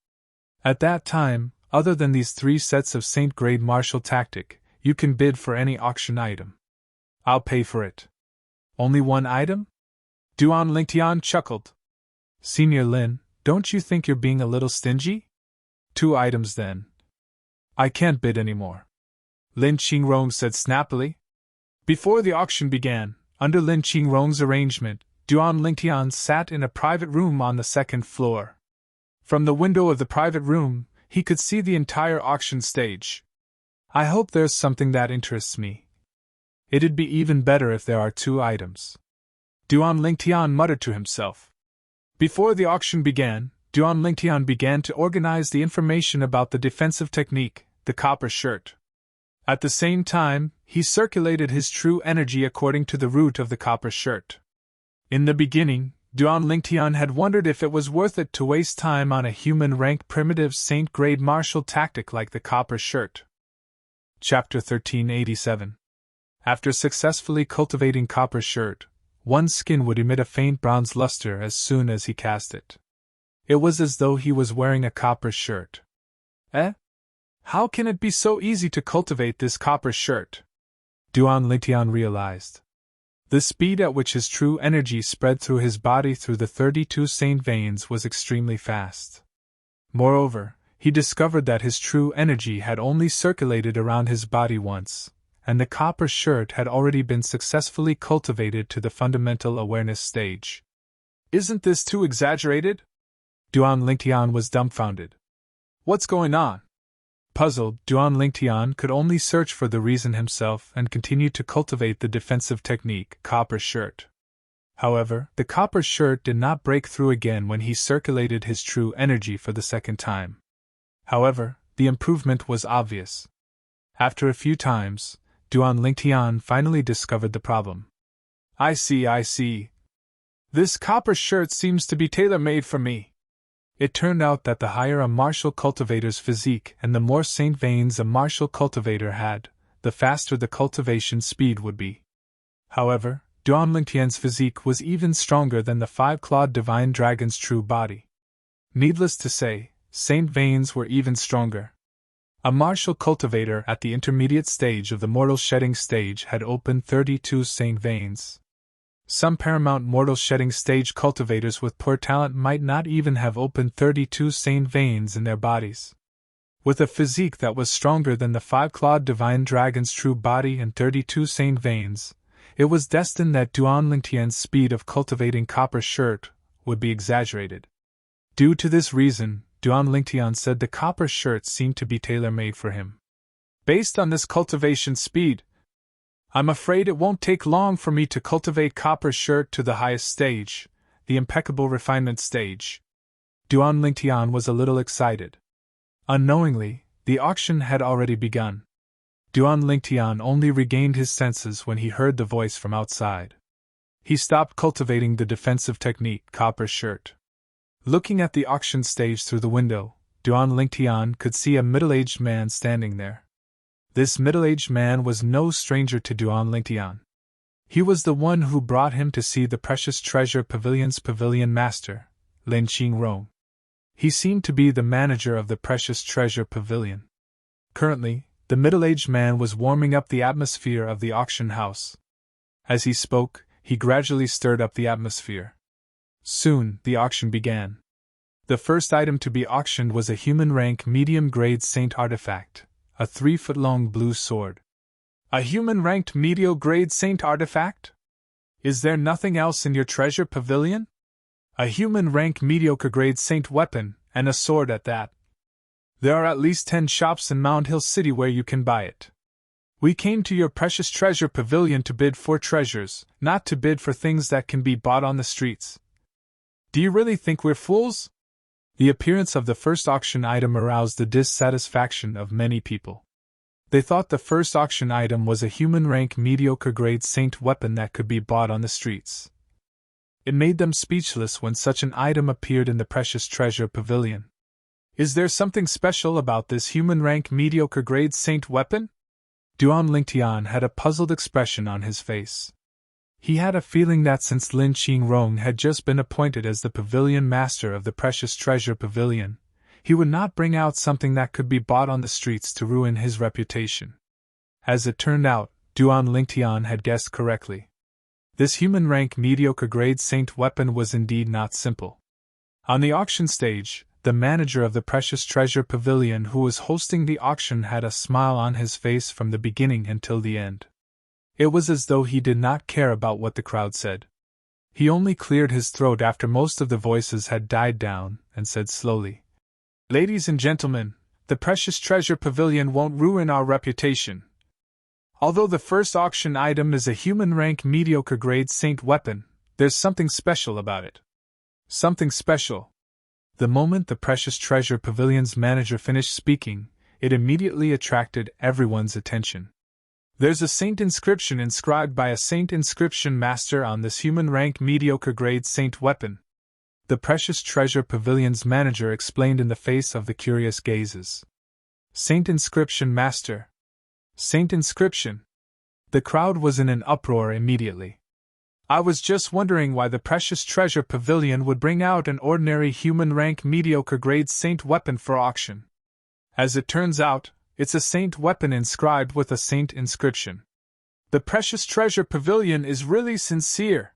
At that time, other than these 3 sets of Saint-grade martial tactic, you can bid for any auction item. I'll pay for it. Only 1 item? Duan Lingtian chuckled. Senior Lin, don't you think you're being a little stingy? 2 items then. I can't bid anymore. Lin Qingrong said snappily. Before the auction began, under Lin Qingrong's arrangement, Duan Lingtian sat in a private room on the 2nd floor. From the window of the private room, he could see the entire auction stage. I hope there's something that interests me. It'd be even better if there are 2 items. Duan Lingtian muttered to himself. Before the auction began, Duan Lingtian began to organize the information about the defensive technique, the copper shirt. At the same time, he circulated his true energy according to the root of the copper shirt. In the beginning, Duan Lingtian had wondered if it was worth it to waste time on a human-rank primitive Saint-grade martial tactic like the copper shirt. Chapter 1387. After successfully cultivating copper shirt, one's skin would emit a faint bronze luster as soon as he cast it. It was as though he was wearing a copper shirt. How can it be so easy to cultivate this copper shirt? Duan Lingtian realized. The speed at which his true energy spread through his body through the 32 saint veins was extremely fast. Moreover, he discovered that his true energy had only circulated around his body once, and the copper shirt had already been successfully cultivated to the fundamental awareness stage. Isn't this too exaggerated? Duan Lingtian was dumbfounded. What's going on? Puzzled, Duan Lingtian could only search for the reason himself and continue to cultivate the defensive technique, copper shirt. However, the copper shirt did not break through again when he circulated his true energy for the 2nd time. However, the improvement was obvious. After a few times, Duan Lingtian finally discovered the problem. I see. This copper shirt seems to be tailor-made for me. It turned out that the higher a martial cultivator's physique and the more saint veins a martial cultivator had, the faster the cultivation speed would be. However, Duan Lingtian's physique was even stronger than the 5-clawed divine dragon's true body. Needless to say, saint veins were even stronger. A martial cultivator at the intermediate stage of the mortal shedding stage had opened 32 saint veins. Some paramount mortal shedding stage cultivators with poor talent might not even have opened 32 saint veins in their bodies. With a physique that was stronger than the 5-clawed divine dragon's true body and 32 saint veins, it was destined that Duan Lingtian's speed of cultivating copper shirt would be exaggerated. Due to this reason, Duan Lingtian said the copper shirt seemed to be tailor-made for him. Based on this cultivation speed, I'm afraid it won't take long for me to cultivate copper shirt to the highest stage, the impeccable refinement stage. Duan Lingtian was a little excited. Unknowingly, the auction had already begun. Duan Lingtian only regained his senses when he heard the voice from outside. He stopped cultivating the defensive technique, copper shirt. Looking at the auction stage through the window, Duan Lingtian could see a middle-aged man standing there. This middle-aged man was no stranger to Duan Lingtian. He was the one who brought him to see the Precious Treasure Pavilion's pavilion master, Lin Qingrong. He seemed to be the manager of the Precious Treasure Pavilion. Currently, the middle-aged man was warming up the atmosphere of the auction house. As he spoke, he gradually stirred up the atmosphere. Soon, the auction began. The first item to be auctioned was a human-rank medium-grade saint artifact, a 3-foot-long blue sword. A human-ranked medium-grade saint artifact? Is there nothing else in your treasure pavilion? A human-rank mediocre-grade saint weapon, and a sword at that. There are at least 10 shops in Mount Hill City where you can buy it. We came to your Precious Treasure Pavilion to bid for treasures, not to bid for things that can be bought on the streets. Do you really think we're fools? The appearance of the first auction item aroused the dissatisfaction of many people. They thought the first auction item was a human-rank mediocre-grade saint weapon that could be bought on the streets. It made them speechless when such an item appeared in the precious treasure pavilion. Is there something special about this human-rank mediocre-grade saint weapon? Duan Lingtian had a puzzled expression on his face. He had a feeling that since Lin Qingrong had just been appointed as the pavilion master of the precious treasure pavilion, he would not bring out something that could be bought on the streets to ruin his reputation. As it turned out, Duan Lingtian had guessed correctly. This human-rank mediocre-grade saint weapon was indeed not simple. On the auction stage, the manager of the precious treasure pavilion who was hosting the auction had a smile on his face from the beginning until the end. It was as though he did not care about what the crowd said. He only cleared his throat after most of the voices had died down, and said slowly, "Ladies and gentlemen, the precious treasure pavilion won't ruin our reputation. Although the first auction item is a human-rank mediocre-grade saint weapon, there's something special about it." Something special. The moment the precious treasure pavilion's manager finished speaking, it immediately attracted everyone's attention. "There's a saint inscription inscribed by a saint inscription master on this human-rank mediocre-grade saint weapon," the precious treasure pavilion's manager explained in the face of the curious gazes. "Saint inscription master. Saint inscription." The crowd was in an uproar immediately. "I was just wondering why the precious treasure pavilion would bring out an ordinary human-rank mediocre-grade saint weapon for auction. As it turns out, it's a saint weapon inscribed with a saint inscription. The precious treasure pavilion is really sincere.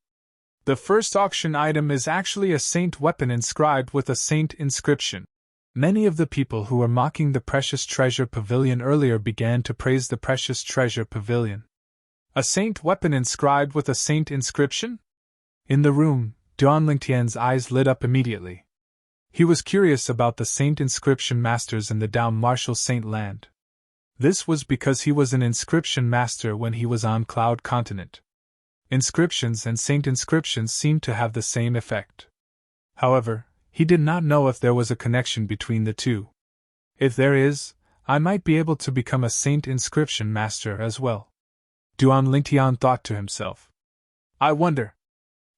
The first auction item is actually a saint weapon inscribed with a saint inscription." Many of the people who were mocking the precious treasure pavilion earlier began to praise the precious treasure pavilion. A saint weapon inscribed with a saint inscription? In the room, Duan Lingtian's eyes lit up immediately. He was curious about the saint inscription masters in the Dao Martial Saint Land. This was because he was an inscription master when he was on Cloud Continent. Inscriptions and saint inscriptions seemed to have the same effect. However, he did not know if there was a connection between the two. If there is, I might be able to become a saint inscription master as well. Duan Lingtian thought to himself. I wonder,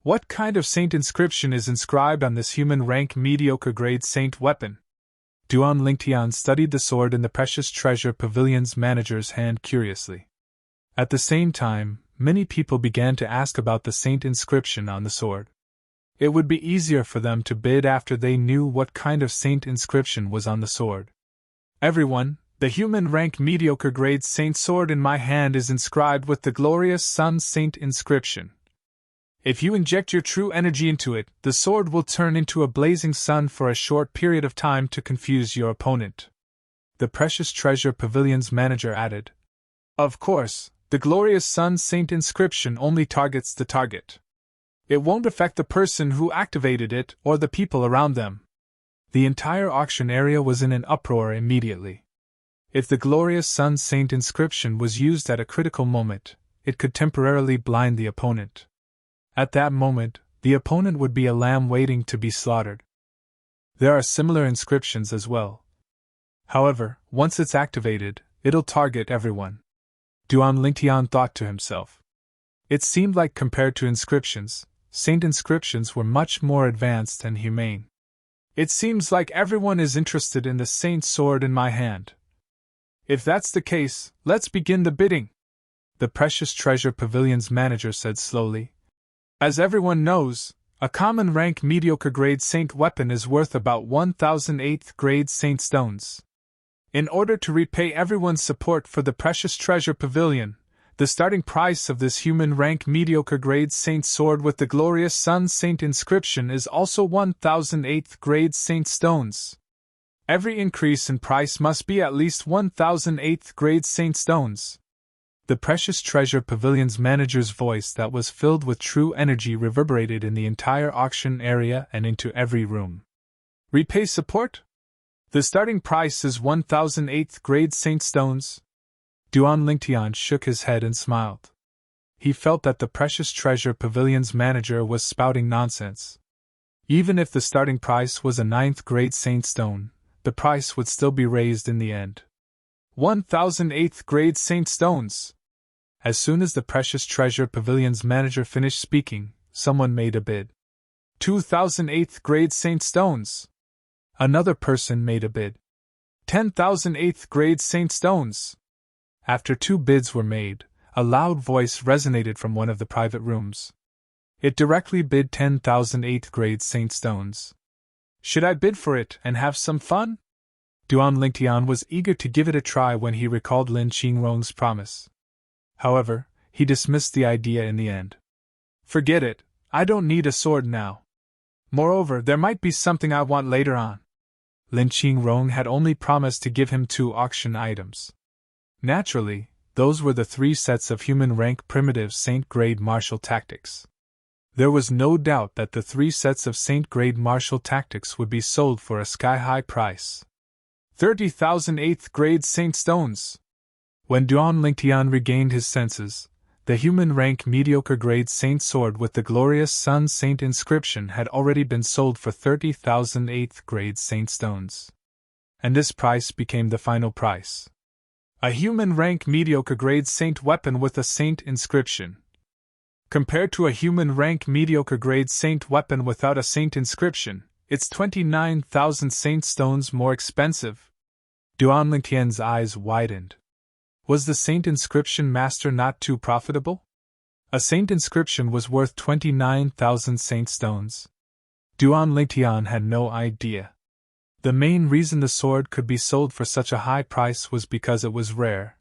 what kind of saint inscription is inscribed on this human-rank mediocre-grade saint weapon? Duan Lingtian studied the sword in the precious treasure pavilion's manager's hand curiously. At the same time, many people began to ask about the saint inscription on the sword. It would be easier for them to bid after they knew what kind of saint inscription was on the sword. Everyone, the human-rank mediocre-grade saint sword in my hand is inscribed with the glorious sun saint inscription. If you inject your true energy into it, the sword will turn into a blazing sun for a short period of time to confuse your opponent. The precious treasure pavilion's manager added. Of course, the glorious sun saint inscription only targets the target. It won't affect the person who activated it or the people around them. The entire auction area was in an uproar immediately. If the glorious sun saint inscription was used at a critical moment, it could temporarily blind the opponent. At that moment, the opponent would be a lamb waiting to be slaughtered. There are similar inscriptions as well. However, once it's activated, it'll target everyone. Duan Lingtian thought to himself. It seemed like compared to inscriptions, saint inscriptions were much more advanced and humane. It seems like everyone is interested in the saint sword in my hand. If that's the case, let's begin the bidding, the precious treasure pavilion's manager said slowly. As everyone knows, a common rank mediocre grade saint weapon is worth about 1,008th grade saint stones. In order to repay everyone's support for the precious treasure pavilion, the starting price of this human rank mediocre grade saint sword with the glorious sun saint inscription is also 1,008th grade saint stones. Every increase in price must be at least 1,008th grade saint stones. The precious treasure pavilion's manager's voice that was filled with true energy reverberated in the entire auction area and into every room. Repay support? The starting price is 1,008th grade saint stones. Duan Lingtian shook his head and smiled. He felt that the precious treasure pavilion's manager was spouting nonsense. Even if the starting price was a 9th-grade Saint Stone, the price would still be raised in the end. 1,000 8th-grade Saint Stones! As soon as the Precious Treasure Pavilion's manager finished speaking, someone made a bid. 2,000 8th-grade Saint Stones! Another person made a bid. 10,000 8th-grade Saint Stones! After 2 bids were made, a loud voice resonated from one of the private rooms. It directly bid 10,000 8th-grade Saint Stones. Should I bid for it and have some fun? Duan Lingtian was eager to give it a try when he recalled Lin Qingrong's promise. However, he dismissed the idea in the end. Forget it, I don't need a sword now. Moreover, there might be something I want later on. Lin Qingrong had only promised to give him 2 auction items. Naturally, those were the 3 sets of human rank primitive Saint-grade martial tactics. There was no doubt that the 3 sets of Saint-grade martial tactics would be sold for a sky-high price. 30,000 8th-grade Saint Stones! When Duan Lingtian regained his senses, the human rank mediocre grade Saint Sword with the glorious Sun Saint inscription had already been sold for 30,000 8th-grade Saint Stones. And this price became the final price. A human rank mediocre grade Saint weapon with a Saint inscription. Compared to a human rank mediocre grade Saint weapon without a Saint inscription, it's 29,000 Saint Stones more expensive. Duan Lingtian's eyes widened. Was the Saint inscription master not too profitable? A Saint inscription was worth 29,000 Saint Stones. Duan Lingtian had no idea. The main reason the sword could be sold for such a high price was because it was rare.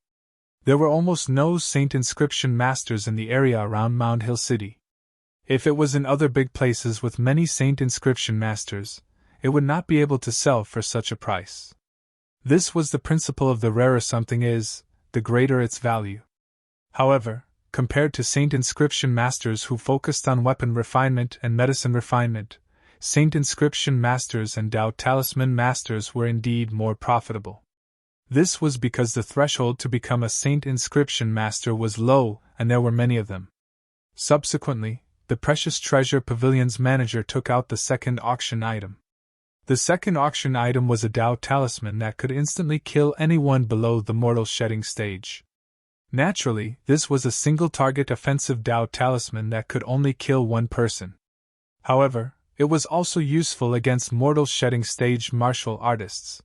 There were almost no Saint inscription masters in the area around Mound Hill City. If it was in other big places with many Saint inscription masters, it would not be able to sell for such a price. This was the principle of the rarer something is, the greater its value. However, compared to Saint inscription masters who focused on weapon refinement and medicine refinement, Saint inscription masters and Dao talisman masters were indeed more profitable. This was because the threshold to become a Saint inscription master was low, and there were many of them. Subsequently, the Precious Treasure Pavilion's manager took out the second auction item. The second auction item was a Dao talisman that could instantly kill anyone below the mortal shedding stage. Naturally, this was a single-target offensive Dao talisman that could only kill one person. However, it was also useful against mortal shedding stage martial artists.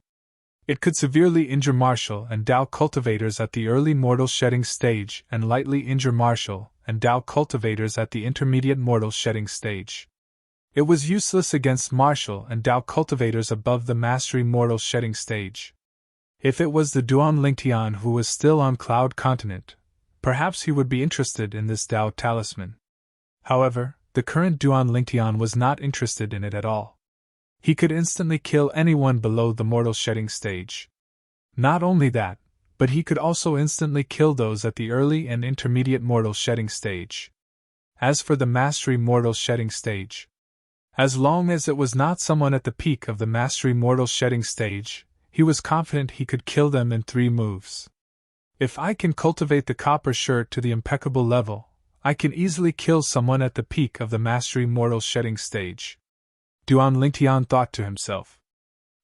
It could severely injure martial and Dao cultivators at the early mortal shedding stage and lightly injure martial and Dao cultivators at the intermediate mortal shedding stage. It was useless against martial and Dao cultivators above the mastery mortal shedding stage. If it was the Duan Lingtian who was still on Cloud Continent, perhaps he would be interested in this Dao talisman. However, the current Duan Lingtian was not interested in it at all. He could instantly kill anyone below the mortal shedding stage. Not only that, but he could also instantly kill those at the early and intermediate mortal shedding stage. As for the mastery mortal shedding stage, as long as it was not someone at the peak of the mastery mortal shedding stage, he was confident he could kill them in 3 moves. If I can cultivate the copper shirt to the impeccable level, I can easily kill someone at the peak of the mastery mortal shedding stage. Duan Lingtian thought to himself.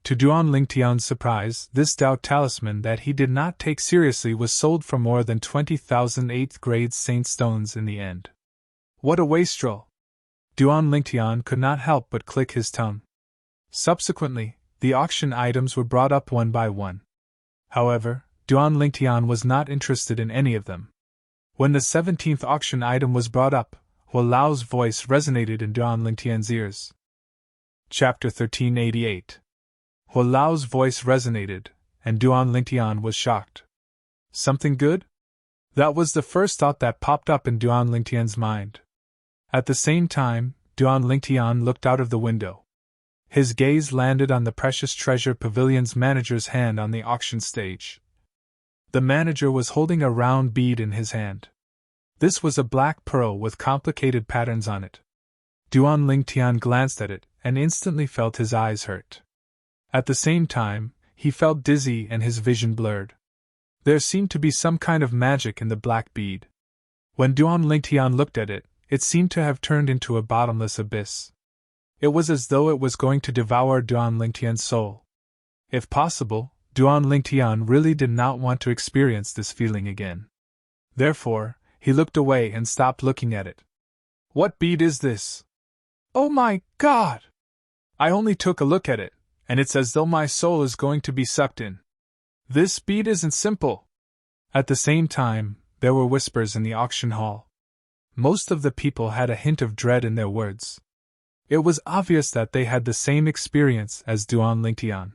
To Duan Lingtian's surprise, this Dao talisman that he did not take seriously was sold for more than 20,000 8th-grade Saint Stones in the end. What a wastrel! Duan Lingtian could not help but click his tongue. Subsequently, the auction items were brought up one by one. However, Duan Lingtian was not interested in any of them. When the 17th auction item was brought up, Hua Lao's voice resonated in Duan Lingtian's ears. Chapter 1388. Hua Lao's voice resonated, and Duan Lingtian was shocked. Something good? That was the first thought that popped up in Duan Lingtian's mind. At the same time, Duan Lingtian looked out of the window. His gaze landed on the Precious Treasure Pavilion's manager's hand on the auction stage. The manager was holding a round bead in his hand. This was a black pearl with complicated patterns on it. Duan Lingtian glanced at it and instantly felt his eyes hurt. At the same time, he felt dizzy and his vision blurred. There seemed to be some kind of magic in the black bead. When Duan Lingtian looked at it, it seemed to have turned into a bottomless abyss. It was as though it was going to devour Duan Lingtian's soul. If possible, Duan Lingtian really did not want to experience this feeling again. Therefore, he looked away and stopped looking at it. What bead is this? Oh my God! I only took a look at it, and it's as though my soul is going to be sucked in. This bead isn't simple. At the same time, there were whispers in the auction hall. Most of the people had a hint of dread in their words. It was obvious that they had the same experience as Duan Lingtian.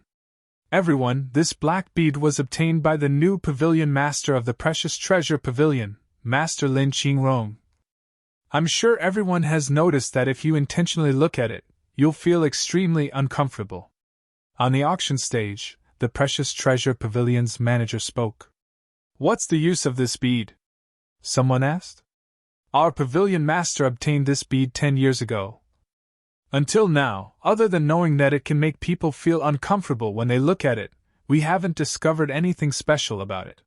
Everyone, this black bead was obtained by the new pavilion master of the Precious Treasure Pavilion, Master Lin Qingrong. I'm sure everyone has noticed that if you intentionally look at it, you'll feel extremely uncomfortable. On the auction stage, the Precious Treasure Pavilion's manager spoke. What's the use of this bead? Someone asked. Our pavilion master obtained this bead 10 years ago. Until now, other than knowing that it can make people feel uncomfortable when they look at it, we haven't discovered anything special about it.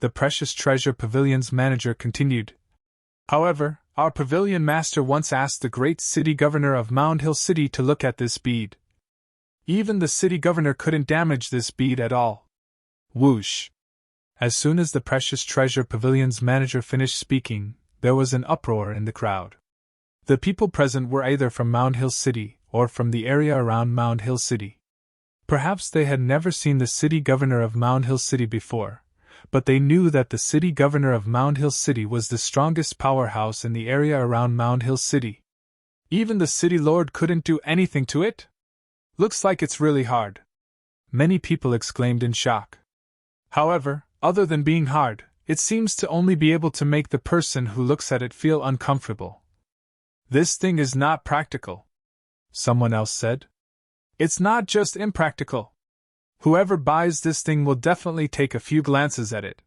The Precious Treasure Pavilion's manager continued. However, our pavilion master once asked the great city governor of Mound Hill City to look at this bead. Even the city governor couldn't damage this bead at all. Whoosh! As soon as the Precious Treasure Pavilion's manager finished speaking, there was an uproar in the crowd. The people present were either from Mound Hill City or from the area around Mound Hill City. Perhaps they had never seen the city governor of Mound Hill City before, but they knew that the city governor of Mound Hill City was the strongest powerhouse in the area around Mound Hill City. Even the city lord couldn't do anything to it? Looks like it's really hard. Many people exclaimed in shock. However, other than being hard, it seems to only be able to make the person who looks at it feel uncomfortable. This thing is not practical, someone else said. It's not just impractical. Whoever buys this thing will definitely take a few glances at it.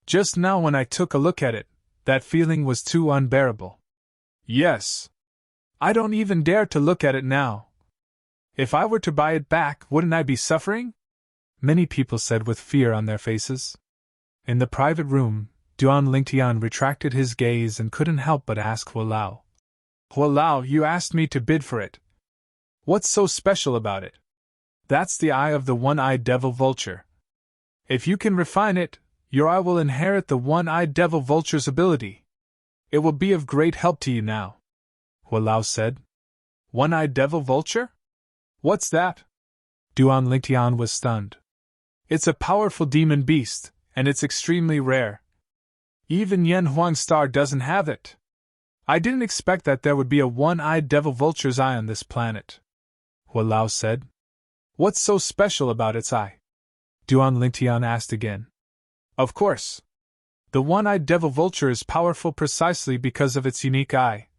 Just now when I took a look at it, that feeling was too unbearable. Yes. I don't even dare to look at it now. If I were to buy it back, wouldn't I be suffering? Many people said with fear on their faces. In the private room, Duan Lingtian retracted his gaze and couldn't help but ask Hualao. Hualao, you asked me to bid for it. What's so special about it? That's the eye of the one-eyed devil vulture. If you can refine it, your eye will inherit the one-eyed devil vulture's ability. It will be of great help to you now, Hualao said. One-eyed devil vulture? What's that? Duan Lingtian was stunned. It's a powerful demon beast, and it's extremely rare. Even Yen Huang Star doesn't have it. I didn't expect that there would be a one-eyed devil vulture's eye on this planet, Hualao said. What's so special about its eye? Duan Lingtian asked again. Of course. The one-eyed devil vulture is powerful precisely because of its unique eye.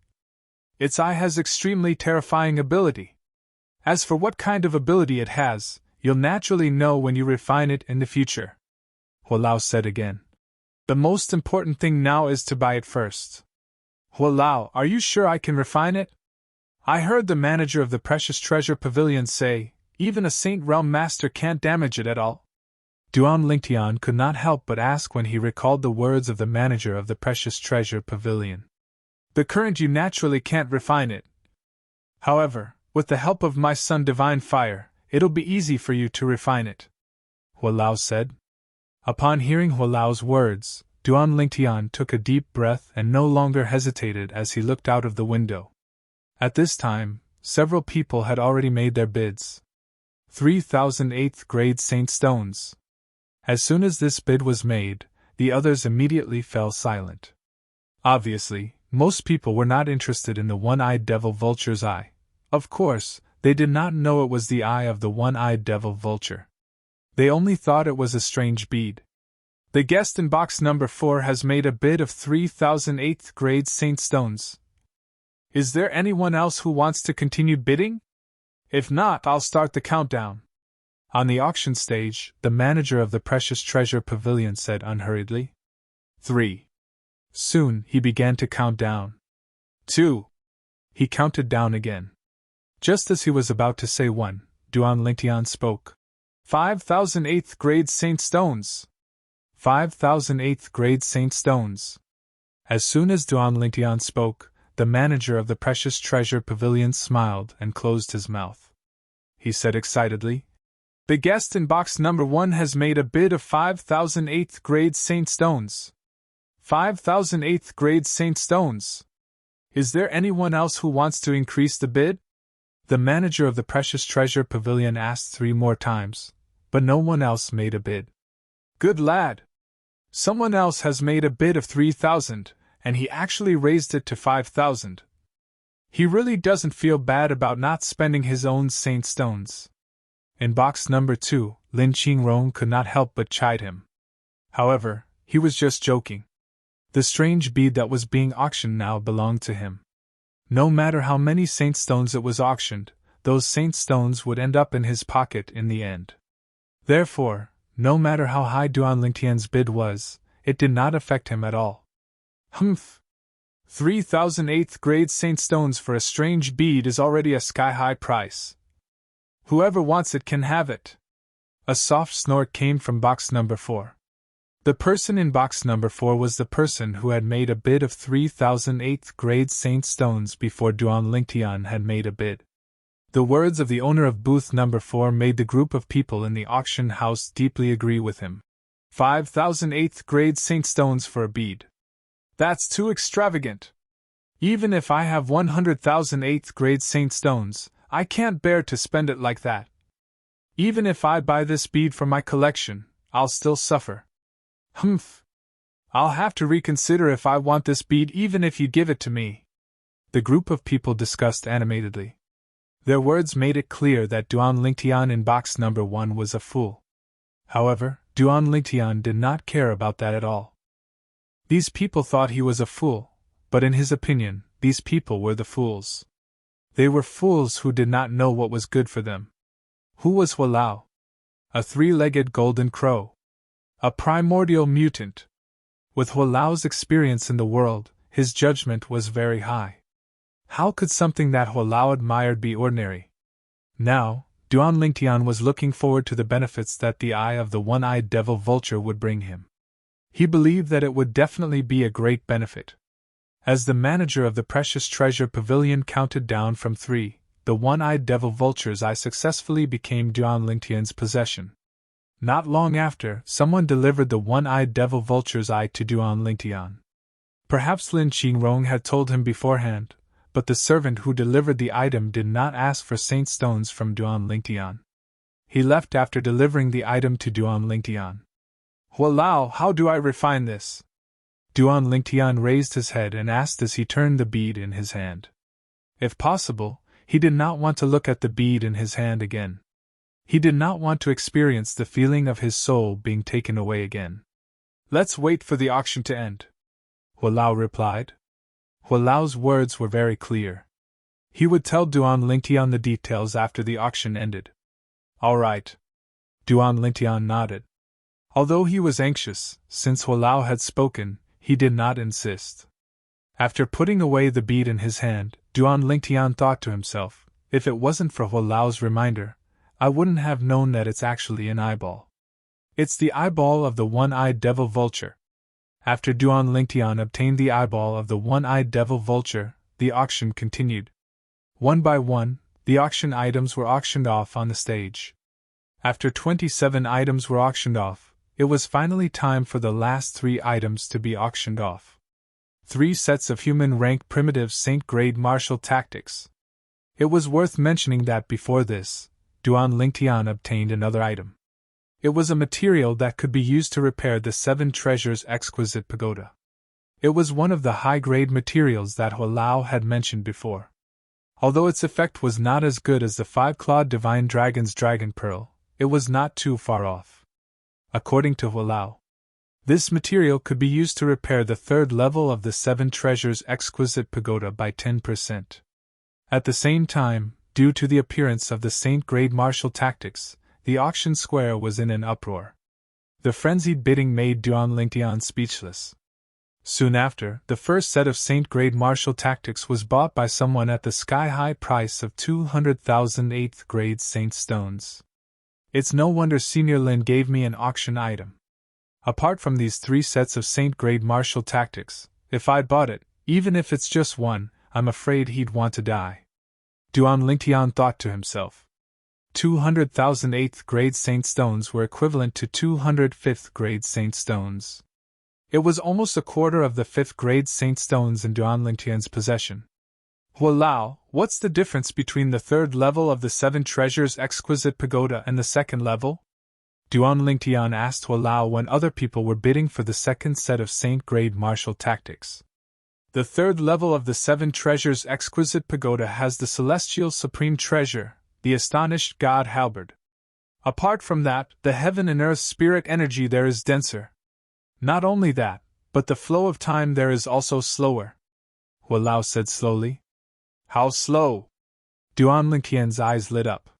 Its eye has extremely terrifying ability. As for what kind of ability it has, you'll naturally know when you refine it in the future, Hualao said again. The most important thing now is to buy it first. Hualao, are you sure I can refine it? I heard the manager of the Precious Treasure Pavilion say, even a Saint Realm Master can't damage it at all. Duan Lingtian could not help but ask when he recalled the words of the manager of the Precious Treasure Pavilion. The current you naturally can't refine it. However, with the help of my son Divine Fire, it'll be easy for you to refine it, Hualao said. Upon hearing Hualao's words, Duan Lingtian took a deep breath and no longer hesitated as he looked out of the window. At this time, several people had already made their bids. 3,000 8th grade Saint Stones. As soon as this bid was made, the others immediately fell silent. Obviously, most people were not interested in the one-eyed devil vulture's eye. Of course, they did not know it was the eye of the one-eyed devil vulture. They only thought it was a strange bead. The guest in box number 4 has made a bid of 3,000 8th grade Saint Stones. Is there anyone else who wants to continue bidding? If not, I'll start the countdown. On the auction stage, the manager of the Precious Treasure Pavilion said unhurriedly. 3. Soon, he began to count down. 2. He counted down again. Just as he was about to say 1, Duan Lingtian spoke. 5,000 8th grade Saint Stones. 5,000 8th grade Saint Stones. As soon as Duan Lingtian spoke, the manager of the Precious Treasure Pavilion smiled and closed his mouth. He said excitedly, "The guest in box number 1 has made a bid of 5,000 8th grade Saint Stones. 5,000 8th grade Saint Stones. Is there anyone else who wants to increase the bid?" The manager of the Precious Treasure Pavilion asked 3 more times, but no one else made a bid. "Good lad! Someone else has made a bid of 3,000, and he actually raised it to 5,000. He really doesn't feel bad about not spending his own Saint Stones." In box number 2, Lin Qingrong could not help but chide him. However, he was just joking. The strange bead that was being auctioned now belonged to him. No matter how many Saint Stones it was auctioned, those Saint Stones would end up in his pocket in the end. Therefore, no matter how high Duan Lingtian's bid was, it did not affect him at all. "Humph! 3,000 8th grade Saint Stones for a strange bead is already a sky-high price. Whoever wants it can have it." A soft snort came from box number 4. The person in box number 4 was the person who had made a bid of 3,000 8th grade Saint Stones before Duan Lingtian had made a bid. The words of the owner of booth number 4 made the group of people in the auction house deeply agree with him. 5,000 8th grade Saint Stones for a bead. That's too extravagant. Even if I have 100,000 8th grade Saint Stones, I can't bear to spend it like that. Even if I buy this bead for my collection, I'll still suffer. Humph! I'll have to reconsider if I want this bead even if you give it to me." The group of people discussed animatedly. Their words made it clear that Duan Lingtian in box number 1 was a fool. However, Duan Lingtian did not care about that at all. These people thought he was a fool, but in his opinion, these people were the fools. They were fools who did not know what was good for them. Who was Hualao? A 3-legged golden crow. A primordial mutant. With Hualao's experience in the world, his judgment was very high. How could something that Hualao admired be ordinary? Now, Duan Lingtian was looking forward to the benefits that the eye of the one-eyed devil vulture would bring him. He believed that it would definitely be a great benefit. As the manager of the Precious Treasure Pavilion counted down from 3, the one-eyed devil vulture's eye successfully became Duan Lingtian's possession. Not long after, someone delivered the one-eyed devil vulture's eye to Duan Lingtian. Perhaps Lin Qingrong had told him beforehand, but the servant who delivered the item did not ask for Saint Stones from Duan Lingtian. He left after delivering the item to Duan Lingtian. "Hualao, how do I refine this?" Duan Lingtian raised his head and asked as he turned the bead in his hand. If possible, he did not want to look at the bead in his hand again. He did not want to experience the feeling of his soul being taken away again. "Let's wait for the auction to end," Hualao replied. Hualao's words were very clear. He would tell Duan Lingtian the details after the auction ended. "All right." Duan Lingtian nodded. Although he was anxious, since Hualao had spoken, he did not insist. After putting away the bead in his hand, Duan Lingtian thought to himself, if it wasn't for Hualao's reminder, I wouldn't have known that it's actually an eyeball. It's the eyeball of the one-eyed devil vulture. After Duan Lingtian obtained the eyeball of the one-eyed devil vulture, the auction continued. One by one, the auction items were auctioned off on the stage. After 27 items were auctioned off, it was finally time for the last 3 items to be auctioned off. 3 sets of human-rank primitive Saint-grade martial tactics. It was worth mentioning that before this, Duan Lingtian obtained another item. It was a material that could be used to repair the 7 treasures exquisite pagoda. It was one of the high-grade materials that Hualao had mentioned before. Although its effect was not as good as the 5-clawed divine dragon's dragon pearl, it was not too far off. According to Hualao, this material could be used to repair the 3rd level of the 7 treasures exquisite pagoda by 10%. At the same time, due to the appearance of the Saint-grade martial tactics, the auction square was in an uproar. The frenzied bidding made Duan Lingtian speechless. Soon after, the first set of Saint-grade martial tactics was bought by someone at the sky-high price of 200,000 8th-grade Saint Stones. It's no wonder Senior Lin gave me an auction item. Apart from these 3 sets of Saint-grade martial tactics, if I'd bought it, even if it's just one, I'm afraid he'd want to die. Duan Lingtian thought to himself. 200,000 8th grade Saint Stones were equivalent to 200 5th grade Saint Stones. It was almost a quarter of the 5th grade Saint Stones in Duan Lingtian's possession. Walao, what's the difference between the third level of the 7 Treasures Exquisite Pagoda and the second level? Duan Lingtian asked Walao when other people were bidding for the second set of Saint grade martial tactics. The third level of the 7 Treasures Exquisite Pagoda has the celestial supreme treasure, the astonished God halberd. Apart from that, the heaven and earth spirit energy there is denser. Not only that, but the flow of time there is also slower. Walao said slowly. How slow? Duan Lingtian's eyes lit up.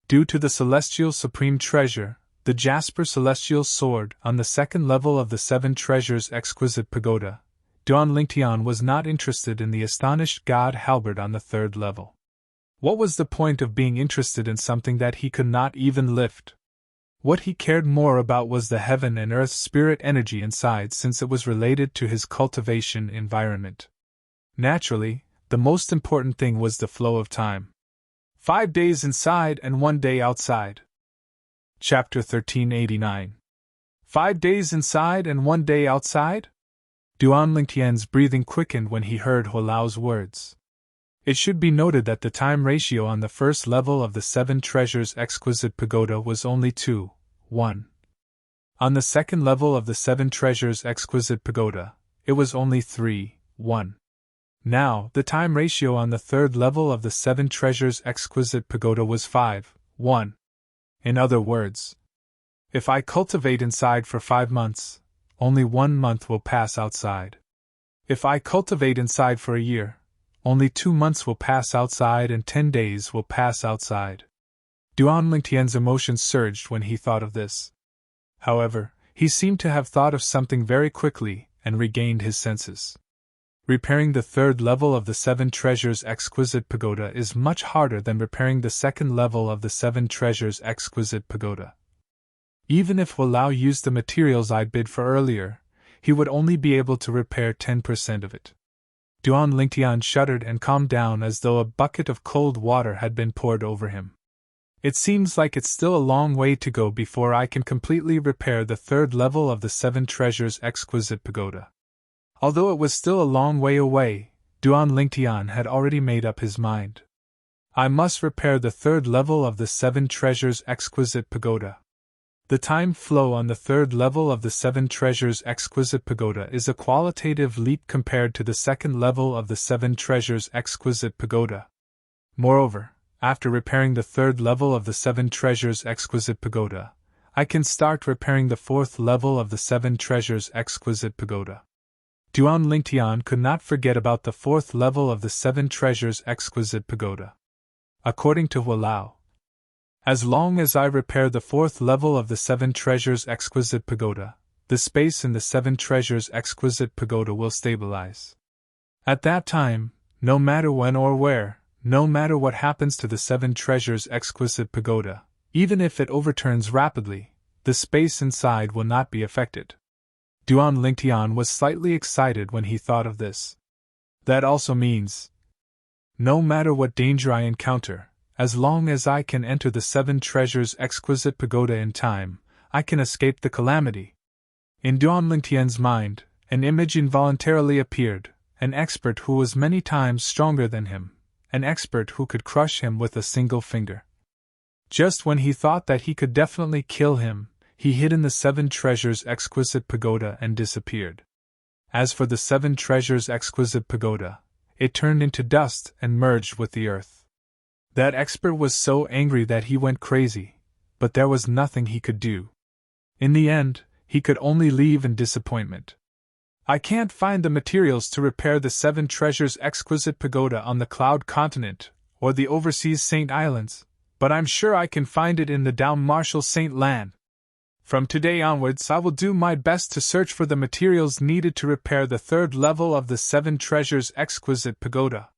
Due to the celestial supreme treasure, the Jasper Celestial Sword, on the second level of the 7 Treasures Exquisite Pagoda, Duan Lingtian was not interested in the astonished God halberd on the third level. What was the point of being interested in something that he could not even lift? What he cared more about was the heaven and earth spirit energy inside, since it was related to his cultivation environment. Naturally, the most important thing was the flow of time. 5 days inside and 1 day outside. Chapter 1389. 5 days inside and 1 day outside? Duan Lingtian's breathing quickened when he heard Hualao's words. It should be noted that the time ratio on the first level of the 7 Treasures Exquisite Pagoda was only 2:1. On the second level of the 7 Treasures Exquisite Pagoda, it was only 3:1. Now, the time ratio on the third level of the 7 Treasures Exquisite Pagoda was 5:1. In other words, if I cultivate inside for 5 months, only 1 month will pass outside. If I cultivate inside for a year, only 2 months will pass outside and 10 days will pass outside. Duan Lingtian's emotions surged when he thought of this. However, he seemed to have thought of something very quickly and regained his senses. Repairing the third level of the 7 Treasures Exquisite Pagoda is much harder than repairing the second level of the 7 Treasures Exquisite Pagoda. Even if Walao used the materials I'd bid for earlier, he would only be able to repair 10% of it. Duan Lingtian shuddered and calmed down as though a bucket of cold water had been poured over him. It seems like it's still a long way to go before I can completely repair the third level of the 7 Treasures Exquisite Pagoda. Although it was still a long way away, Duan Lingtian had already made up his mind. I must repair the third level of the 7 Treasures Exquisite Pagoda. The time flow on the third level of the 7 Treasures Exquisite Pagoda is a qualitative leap compared to the second level of the 7 Treasures Exquisite Pagoda. Moreover, after repairing the third level of the 7 Treasures Exquisite Pagoda, I can start repairing the fourth level of the 7 Treasures Exquisite Pagoda. Duan Lingtian could not forget about the fourth level of the 7 Treasures Exquisite Pagoda. According to Walao, as long as I repair the fourth level of the 7 Treasures Exquisite Pagoda, the space in the 7 Treasures Exquisite Pagoda will stabilize. At that time, no matter when or where, no matter what happens to the 7 Treasures Exquisite Pagoda, even if it overturns rapidly, the space inside will not be affected. Duan Lingtian was slightly excited when he thought of this. That also means, no matter what danger I encounter, as long as I can enter the 7 Treasures Exquisite Pagoda in time, I can escape the calamity. In Duan Lingtian's mind, an image involuntarily appeared, an expert who was many times stronger than him, an expert who could crush him with a single finger. Just when he thought that he could definitely kill him, he hid in the 7 Treasures Exquisite Pagoda and disappeared. As for the 7 Treasures Exquisite Pagoda, it turned into dust and merged with the earth. That expert was so angry that he went crazy, but there was nothing he could do. In the end, he could only leave in disappointment. I can't find the materials to repair the 7 Treasures Exquisite Pagoda on the Cloud Continent or the overseas Saint Islands, but I'm sure I can find it in the Down Martial Saint Land. From today onwards I will do my best to search for the materials needed to repair the third level of the 7 Treasures Exquisite Pagoda.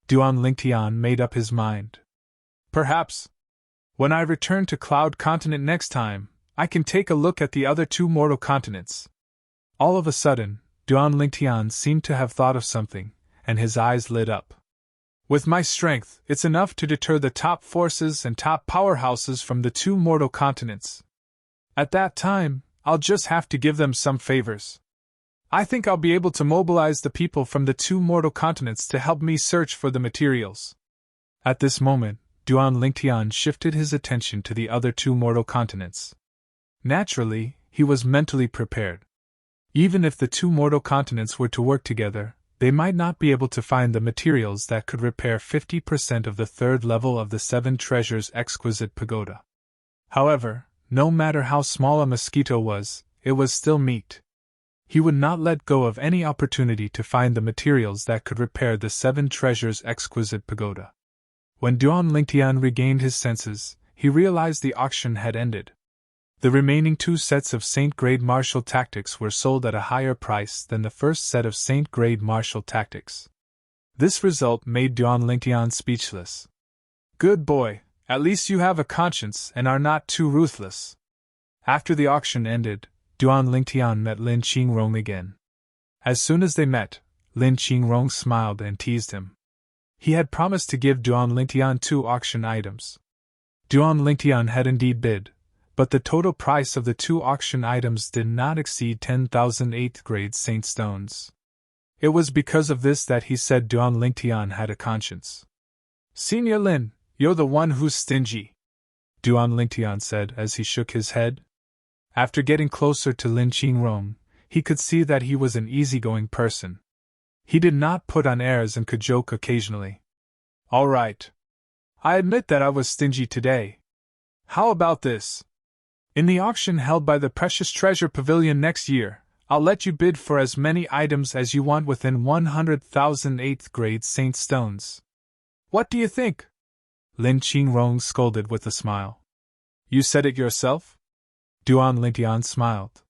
Duan Lingtian made up his mind. Perhaps, when I return to Cloud Continent next time, I can take a look at the other 2 mortal continents. All of a sudden, Duan Lingtian seemed to have thought of something, and his eyes lit up. With my strength, it's enough to deter the top forces and top powerhouses from the two mortal continents. At that time, I'll just have to give them some favors. I think I'll be able to mobilize the people from the two mortal continents to help me search for the materials. At this moment, Duan Lingtian shifted his attention to the other two mortal continents. Naturally, he was mentally prepared. Even if the two mortal continents were to work together, they might not be able to find the materials that could repair 50% of the third level of the Seven Treasures Exquisite Pagoda. However, no matter how small a mosquito was, it was still meat. He would not let go of any opportunity to find the materials that could repair the Seven Treasures Exquisite Pagoda. When Duan Lingtian regained his senses, he realized the auction had ended. The remaining two sets of Saint-grade martial tactics were sold at a higher price than the first set of Saint-grade martial tactics. This result made Duan Lingtian speechless. Good boy, at least you have a conscience and are not too ruthless. After the auction ended, Duan Lingtian met Lin Qingrong again. As soon as they met, Lin Qingrong smiled and teased him. He had promised to give Duan Lingtian 2 auction items. Duan Lingtian had indeed bid, but the total price of the 2 auction items did not exceed 10,000 8th-grade Saint stones. It was because of this that he said Duan Lingtian had a conscience. Senior Lin, you're the one who's stingy, Duan Lingtian said as he shook his head. After getting closer to Lin Qingrong, he could see that he was an easygoing person. He did not put on airs and could joke occasionally. All right. I admit that I was stingy today. How about this? In the auction held by the Precious Treasure Pavilion next year, I'll let you bid for as many items as you want within 100,000 8th-grade Saint stones. What do you think? Lin Qingrong scolded with a smile. You said it yourself? Duan Lingtian smiled.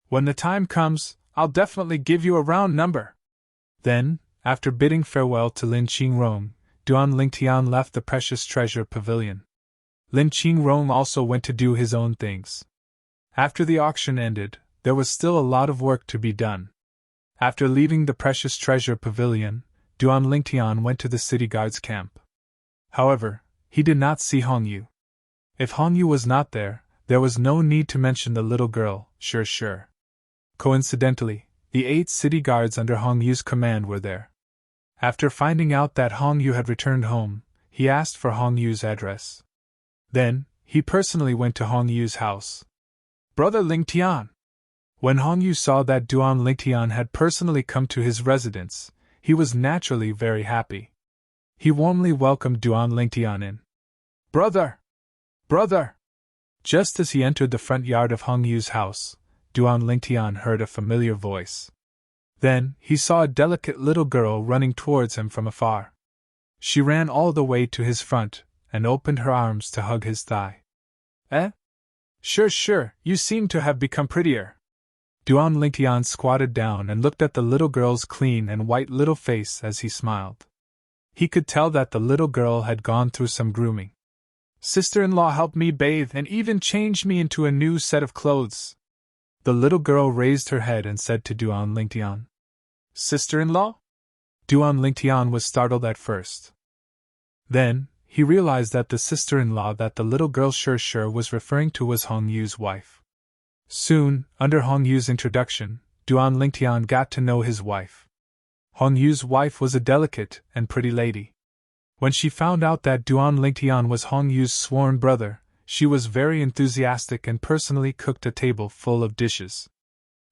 When the time comes, I'll definitely give you a round number. Then, after bidding farewell to Lin Qingrong, Duan Lingtian left the Precious Treasure Pavilion. Lin Qingrong also went to do his own things. After the auction ended, there was still a lot of work to be done. After leaving the Precious Treasure Pavilion, Duan Lingtian went to the city guard's camp. However, he did not see Hongyu. If Hongyu was not there was no need to mention the little girl, sure. Coincidentally, the 8 city guards under Hongyu's command were there. After finding out that Hongyu had returned home, he asked for Hongyu's address. Then, he personally went to Hongyu's house. Brother Lingtian! When Hongyu saw that Duan Lingtian had personally come to his residence, he was naturally very happy. He warmly welcomed Duan Lingtian in. Brother! Just as he entered the front yard of Hongyu's house, Duan Lingtian heard a familiar voice. Then, he saw a delicate little girl running towards him from afar. She ran all the way to his front, and opened her arms to hug his thigh. Eh? Sure, you seem to have become prettier. Duan Lingtian squatted down and looked at the little girl's clean and white little face as he smiled. He could tell that the little girl had gone through some grooming. Sister-in-law helped me bathe and even changed me into a new set of clothes. The little girl raised her head and said to Duan Lingtian. Sister-in-law? Duan Lingtian was startled at first. Then, he realized that the sister-in-law that the little girl sure was referring to was Hongyu's wife. Soon, under Hongyu's introduction, Duan Lingtian got to know his wife. Hongyu's wife was a delicate and pretty lady. When she found out that Duan Lingtian was Hongyu's sworn brother, she was very enthusiastic and personally cooked a table full of dishes.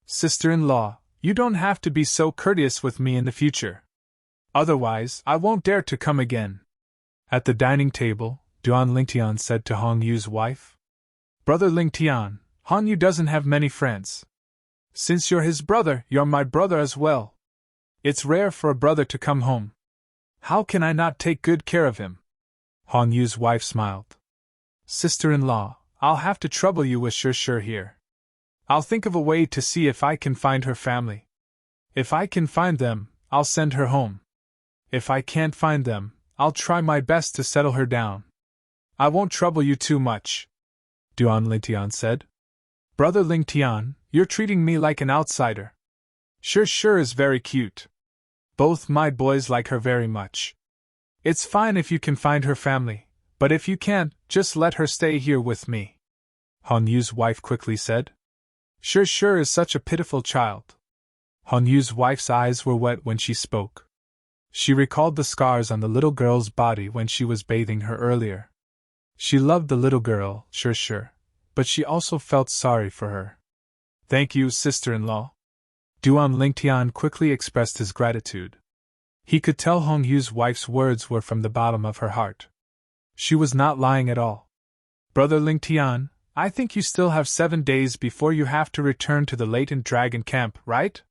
Sister-in-law, you don't have to be so courteous with me in the future. Otherwise, I won't dare to come again. At the dining table, Duan Lingtian said to Hongyu's wife. Brother Lingtian, Hongyu doesn't have many friends. Since you're his brother, you're my brother as well. It's rare for a brother to come home. How can I not take good care of him? Hongyu's wife smiled. Sister-in-law, I'll have to trouble you with sure here. I'll think of a way to see if I can find her family. If I can find them, I'll send her home. If I can't find them, I'll try my best to settle her down. I won't trouble you too much, Duan Lingtian said. Brother Lingtian, you're treating me like an outsider. Sure is very cute. Both my boys like her very much. It's fine if you can find her family, but if you can't, just let her stay here with me," Hong Yu's wife quickly said. Sure is such a pitiful child." Hong Yu's wife's eyes were wet when she spoke. She recalled the scars on the little girl's body when she was bathing her earlier. She loved the little girl, sure, but she also felt sorry for her. "Thank you, sister-in-law." Duan Lingtian quickly expressed his gratitude. He could tell Hong Yu's wife's words were from the bottom of her heart. She was not lying at all. "Brother Lingtian, I think you still have 7 days before you have to return to the latent dragon camp, right?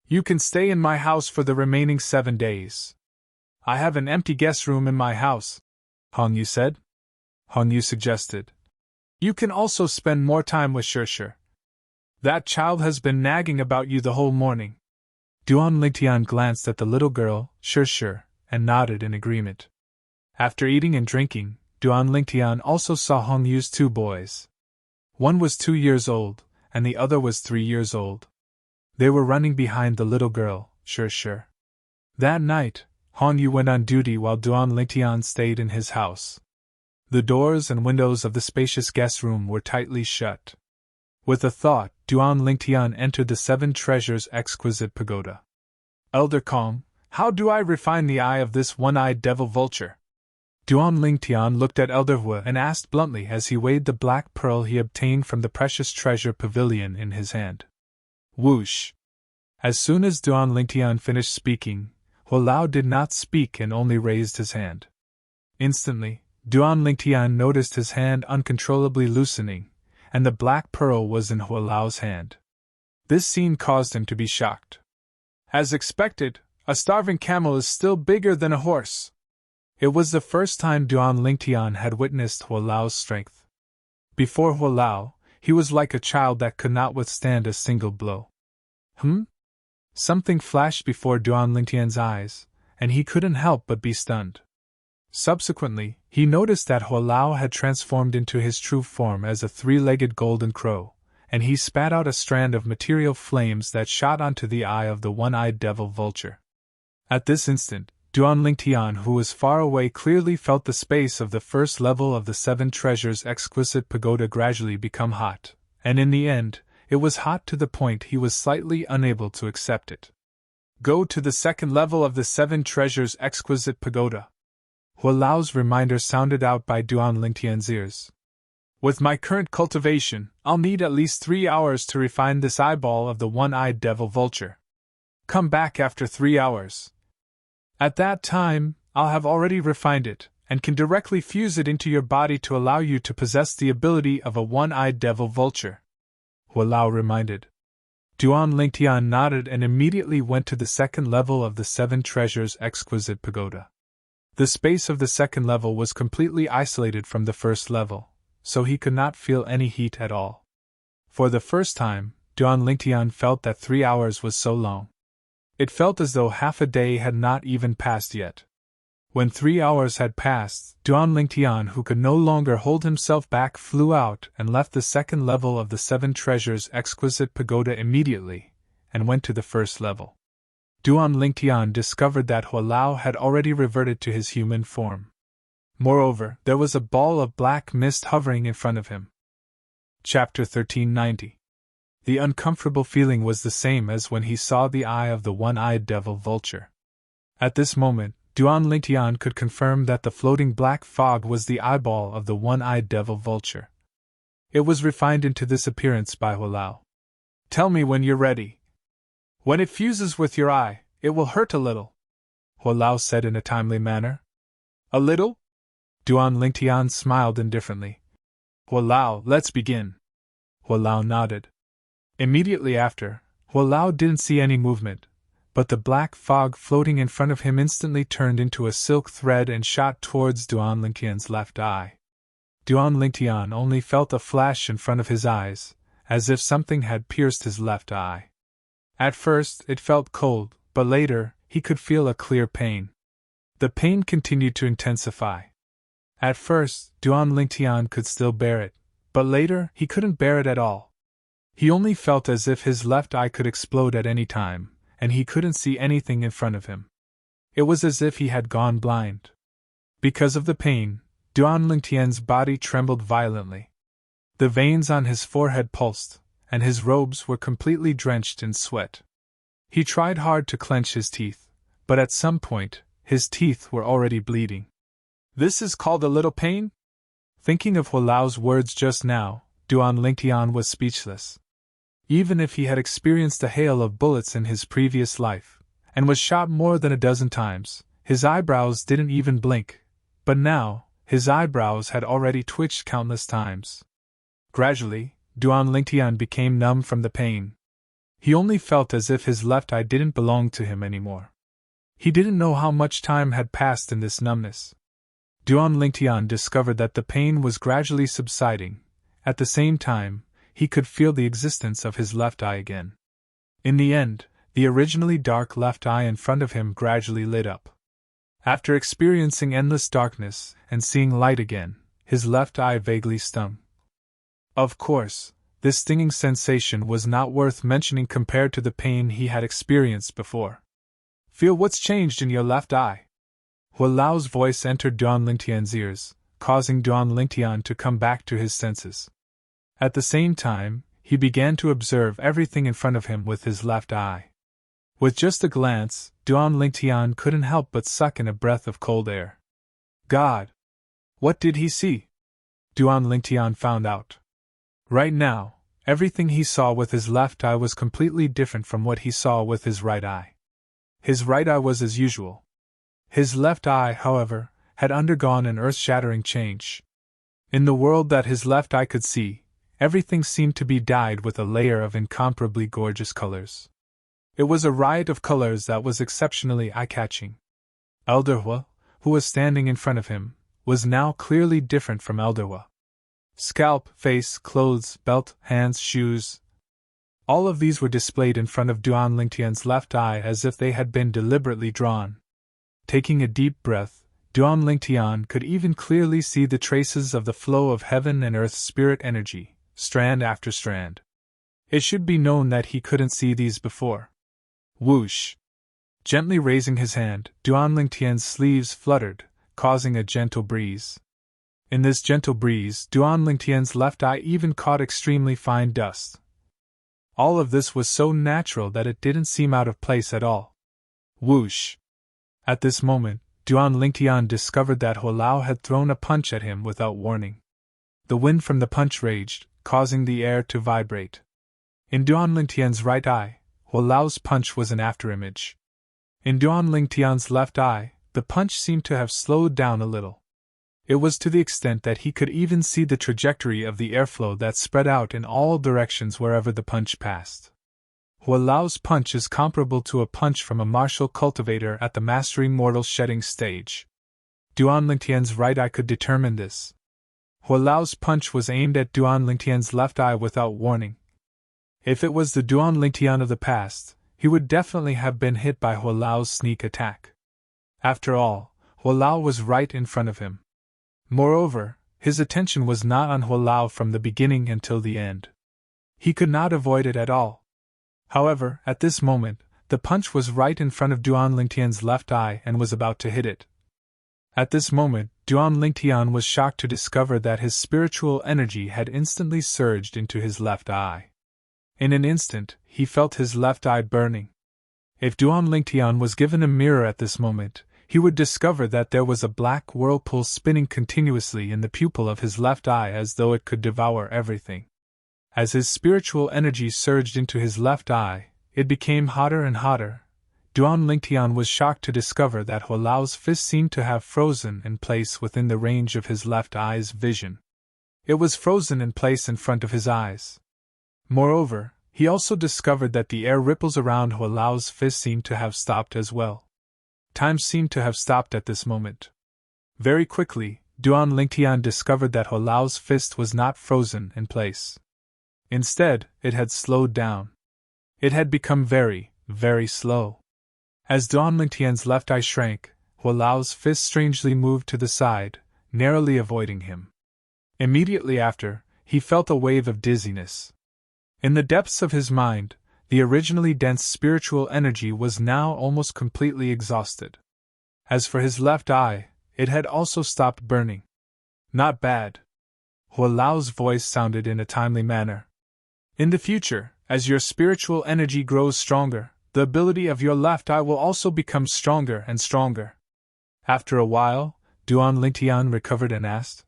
You can stay in my house for the remaining 7 days. I have an empty guest room in my house," Hong Yu said. Hong Yu suggested, "You can also spend more time with Sure. That child has been nagging about you the whole morning." Duan Lingtian glanced at the little girl, Sure, and nodded in agreement. After eating and drinking, Duan Lingtian also saw Hong Yu's 2 boys. One was 2 years old, and the other was 3 years old. They were running behind the little girl, Sure. That night, Hong Yu went on duty while Duan Lingtian stayed in his house. The doors and windows of the spacious guest room were tightly shut. With a thought, Duan Lingtian entered the 7 Treasures exquisite pagoda. "Elder Kong, how do I refine the eye of this one-eyed devil vulture?" Duan Lingtian looked at Elder Hu and asked bluntly as he weighed the black pearl he obtained from the precious treasure pavilion in his hand. Whoosh! As soon as Duan Lingtian finished speaking, Hualao did not speak and only raised his hand. Instantly, Duan Lingtian noticed his hand uncontrollably loosening, and the black pearl was in Hualao's hand. This scene caused him to be shocked. As expected, a starving camel is still bigger than a horse. It was the first time Duan Lingtian had witnessed Hualao's strength. Before Hualao, he was like a child that could not withstand a single blow. Something flashed before Duan Lingtian's eyes, and he couldn't help but be stunned. Subsequently, he noticed that Hualao had transformed into his true form as a 3-legged golden crow, and he spat out a strand of material flames that shot onto the eye of the one-eyed devil vulture. At this instant, Duan Lingtian, who was far away, clearly felt the space of the first level of the 7 Treasures exquisite pagoda gradually become hot, and in the end, it was hot to the point he was slightly unable to accept it. "Go to the 2nd level of the 7 Treasures exquisite pagoda." Hualao's reminder sounded out by Duan Lingtian's ears. "With my current cultivation, I'll need at least 3 hours to refine this eyeball of the one-eyed devil vulture. Come back after 3 hours. At that time, I'll have already refined it, and can directly fuse it into your body to allow you to possess the ability of a one-eyed devil vulture," Hualao reminded. Duan Lingtian nodded and immediately went to the 2nd level of the 7 Treasures exquisite pagoda. The space of the 2nd level was completely isolated from the 1st level, so he could not feel any heat at all. For the first time, Duan Lingtian felt that 3 hours was so long. It felt as though half a day had not even passed yet. When 3 hours had passed, Duan Lingtian, who could no longer hold himself back, flew out and left the 2nd level of the 7 Treasures exquisite pagoda immediately, and went to the 1st level. Duan Lingtian discovered that Hualao had already reverted to his human form. Moreover, there was a ball of black mist hovering in front of him. Chapter 1390. The uncomfortable feeling was the same as when he saw the eye of the one-eyed devil vulture. At this moment, Duan Lingtian could confirm that the floating black fog was the eyeball of the one-eyed devil vulture. It was refined into this appearance by Hualao. "Tell me when you're ready. When it fuses with your eye, it will hurt a little," Hualao said in a timely manner. "A little?" Duan Lingtian smiled indifferently. "Hualao, let's begin." Hualao nodded. Immediately after, Hualao didn't see any movement, but the black fog floating in front of him instantly turned into a silk thread and shot towards Duan Lingtian's left eye. Duan Lingtian only felt a flash in front of his eyes, as if something had pierced his left eye. At first, it felt cold, but later, he could feel a clear pain. The pain continued to intensify. At first, Duan Lingtian could still bear it, but later, he couldn't bear it at all. He only felt as if his left eye could explode at any time, and he couldn't see anything in front of him. It was as if he had gone blind. Because of the pain, Duan Lingtian's body trembled violently. The veins on his forehead pulsed, and his robes were completely drenched in sweat. He tried hard to clench his teeth, but at some point, his teeth were already bleeding. "This is called a little pain?" Thinking of Hualao's words just now, Duan Lingtian was speechless. Even if he had experienced a hail of bullets in his previous life, and was shot more than a dozen times, his eyebrows didn't even blink, but now, his eyebrows had already twitched countless times. Gradually, Duan Lingtian became numb from the pain. He only felt as if his left eye didn't belong to him anymore. He didn't know how much time had passed in this numbness. Duan Lingtian discovered that the pain was gradually subsiding. At the same time, he could feel the existence of his left eye again. In the end, the originally dark left eye in front of him gradually lit up. After experiencing endless darkness and seeing light again, his left eye vaguely stung. Of course, this stinging sensation was not worth mentioning compared to the pain he had experienced before. "Feel what's changed in your left eye." Hualao's voice entered Duan Lingtian's ears, causing Duan Lingtian to come back to his senses. At the same time, he began to observe everything in front of him with his left eye. With just a glance, Duan Lingtian couldn't help but suck in a breath of cold air. God! What did he see? Duan Lingtian found out. Right now, everything he saw with his left eye was completely different from what he saw with his right eye. His right eye was as usual. His left eye, however, had undergone an earth-shattering change. In the world that his left eye could see, everything seemed to be dyed with a layer of incomparably gorgeous colors. It was a riot of colors that was exceptionally eye-catching. Elderhua, who was standing in front of him, was now clearly different from Elderhua. Scalp, face, clothes, belt, hands, shoes. All of these were displayed in front of Duan Lingtian's left eye as if they had been deliberately drawn. Taking a deep breath, Duan Lingtian could even clearly see the traces of the flow of heaven and earth spirit energy, strand after strand. It should be known that he couldn't see these before. Whoosh! Gently raising his hand, Duan Lingtian's sleeves fluttered, causing a gentle breeze. In this gentle breeze, Duan Lingtian's left eye even caught extremely fine dust. All of this was so natural that it didn't seem out of place at all. Whoosh! At this moment, Duan Lingtian discovered that Hualao had thrown a punch at him without warning. The wind from the punch raged, causing the air to vibrate. In Duan Lingtian's right eye, Hualao's punch was an afterimage. In Duan Lingtian's left eye, the punch seemed to have slowed down a little. It was to the extent that he could even see the trajectory of the airflow that spread out in all directions wherever the punch passed. Hualao's punch is comparable to a punch from a martial cultivator at the mastering mortal shedding stage. Duan Lingtian's right eye could determine this. Hualao's punch was aimed at Duan Lingtian's left eye without warning. If it was the Duan Lingtian of the past, he would definitely have been hit by Hualao's sneak attack. After all, Hualao was right in front of him. Moreover, his attention was not on Hualao from the beginning until the end. He could not avoid it at all. However, at this moment, the punch was right in front of Duan Lingtian's left eye and was about to hit it. At this moment, Duan Lingtian was shocked to discover that his spiritual energy had instantly surged into his left eye. In an instant, he felt his left eye burning. If Duan Lingtian was given a mirror at this moment, he would discover that there was a black whirlpool spinning continuously in the pupil of his left eye as though it could devour everything. As his spiritual energy surged into his left eye, it became hotter and hotter. Duan Lingtian was shocked to discover that Hualao's fist seemed to have frozen in place within the range of his left eye's vision. It was frozen in place in front of his eyes. Moreover, he also discovered that the air ripples around Hualao's fist seemed to have stopped as well. Time seemed to have stopped at this moment. Very quickly, Duan Lingtian discovered that Hualao's fist was not frozen in place. Instead, it had slowed down. It had become very, very slow. As Duan Lingtian's left eye shrank, Hualao's fist strangely moved to the side, narrowly avoiding him. Immediately after, he felt a wave of dizziness. In the depths of his mind, The originally dense spiritual energy was now almost completely exhausted. As for his left eye, it had also stopped burning. Not bad. Hualao's voice sounded in a timely manner. In the future, as your spiritual energy grows stronger, the ability of your left eye will also become stronger and stronger. After a while, Duan Lingtian recovered and asked,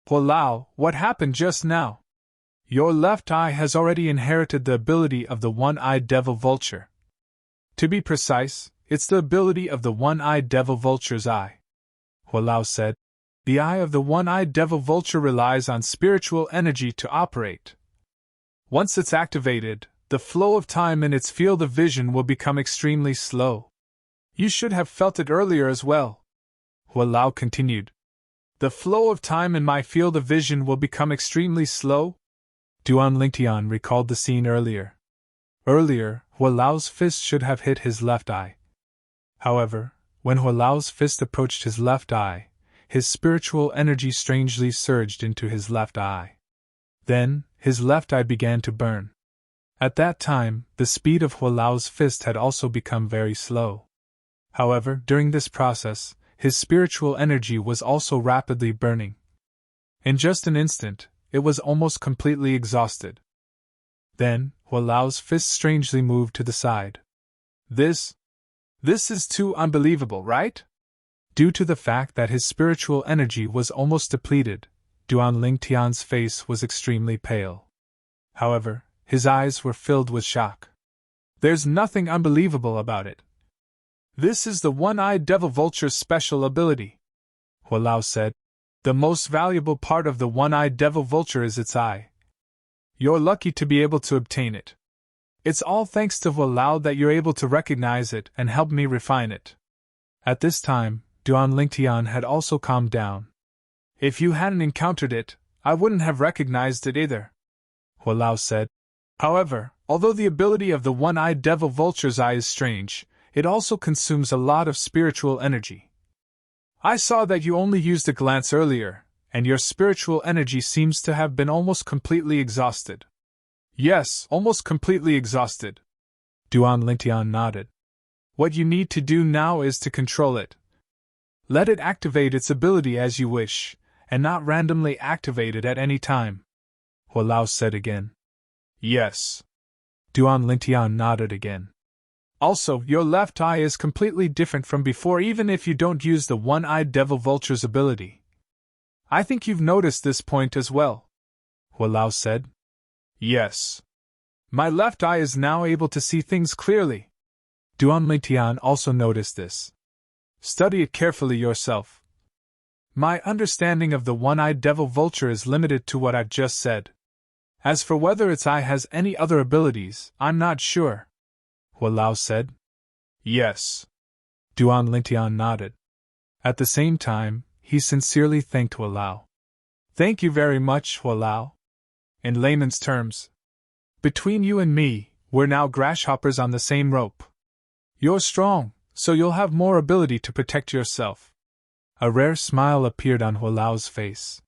Hualao, what happened just now? Your left eye has already inherited the ability of the one-eyed devil vulture. To be precise, it's the ability of the one-eyed devil vulture's eye. Hualao said, the eye of the one-eyed devil vulture relies on spiritual energy to operate. Once it's activated, the flow of time in its field of vision will become extremely slow. You should have felt it earlier as well. Hualao continued. The flow of time in my field of vision will become extremely slow? Duan Lingtian recalled the scene earlier. Earlier, Hualao's fist should have hit his left eye. However, when Hualao's fist approached his left eye, his spiritual energy strangely surged into his left eye. Then, his left eye began to burn. At that time, the speed of Hualao's fist had also become very slow. However, during this process, his spiritual energy was also rapidly burning. In just an instant, it was almost completely exhausted. Then, Hualao's fist strangely moved to the side. This is too unbelievable, right? Due to the fact that his spiritual energy was almost depleted, Duan Lingtian's face was extremely pale. However, his eyes were filled with shock. There's nothing unbelievable about it. This is the one-eyed devil vulture's special ability, Hualao said. The most valuable part of the one-eyed devil vulture is its eye. You're lucky to be able to obtain it. It's all thanks to Hualao that you're able to recognize it and help me refine it. At this time, Duan Lingtian had also calmed down. If you hadn't encountered it, I wouldn't have recognized it either, Hualao said. However, although the ability of the one-eyed devil vulture's eye is strange, it also consumes a lot of spiritual energy. I saw that you only used a glance earlier, and your spiritual energy seems to have been almost completely exhausted. Yes, almost completely exhausted. Duan Lingtian nodded. What you need to do now is to control it. Let it activate its ability as you wish, and not randomly activate it at any time, Hualao said again. Yes. Duan Lingtian nodded again. Also, your left eye is completely different from before even if you don't use the one-eyed devil vulture's ability. I think you've noticed this point as well, Hualao said. Yes. My left eye is now able to see things clearly. Duan Lingtian also noticed this. Study it carefully yourself. My understanding of the one-eyed devil vulture is limited to what I've just said. As for whether its eye has any other abilities, I'm not sure, Hualao said. Yes. Duan Lingtian nodded. At the same time, he sincerely thanked Hualao. Thank you very much, Hualao. In layman's terms, between you and me, we're now grasshoppers on the same rope. You're strong, so you'll have more ability to protect yourself. A rare smile appeared on Hualao's face.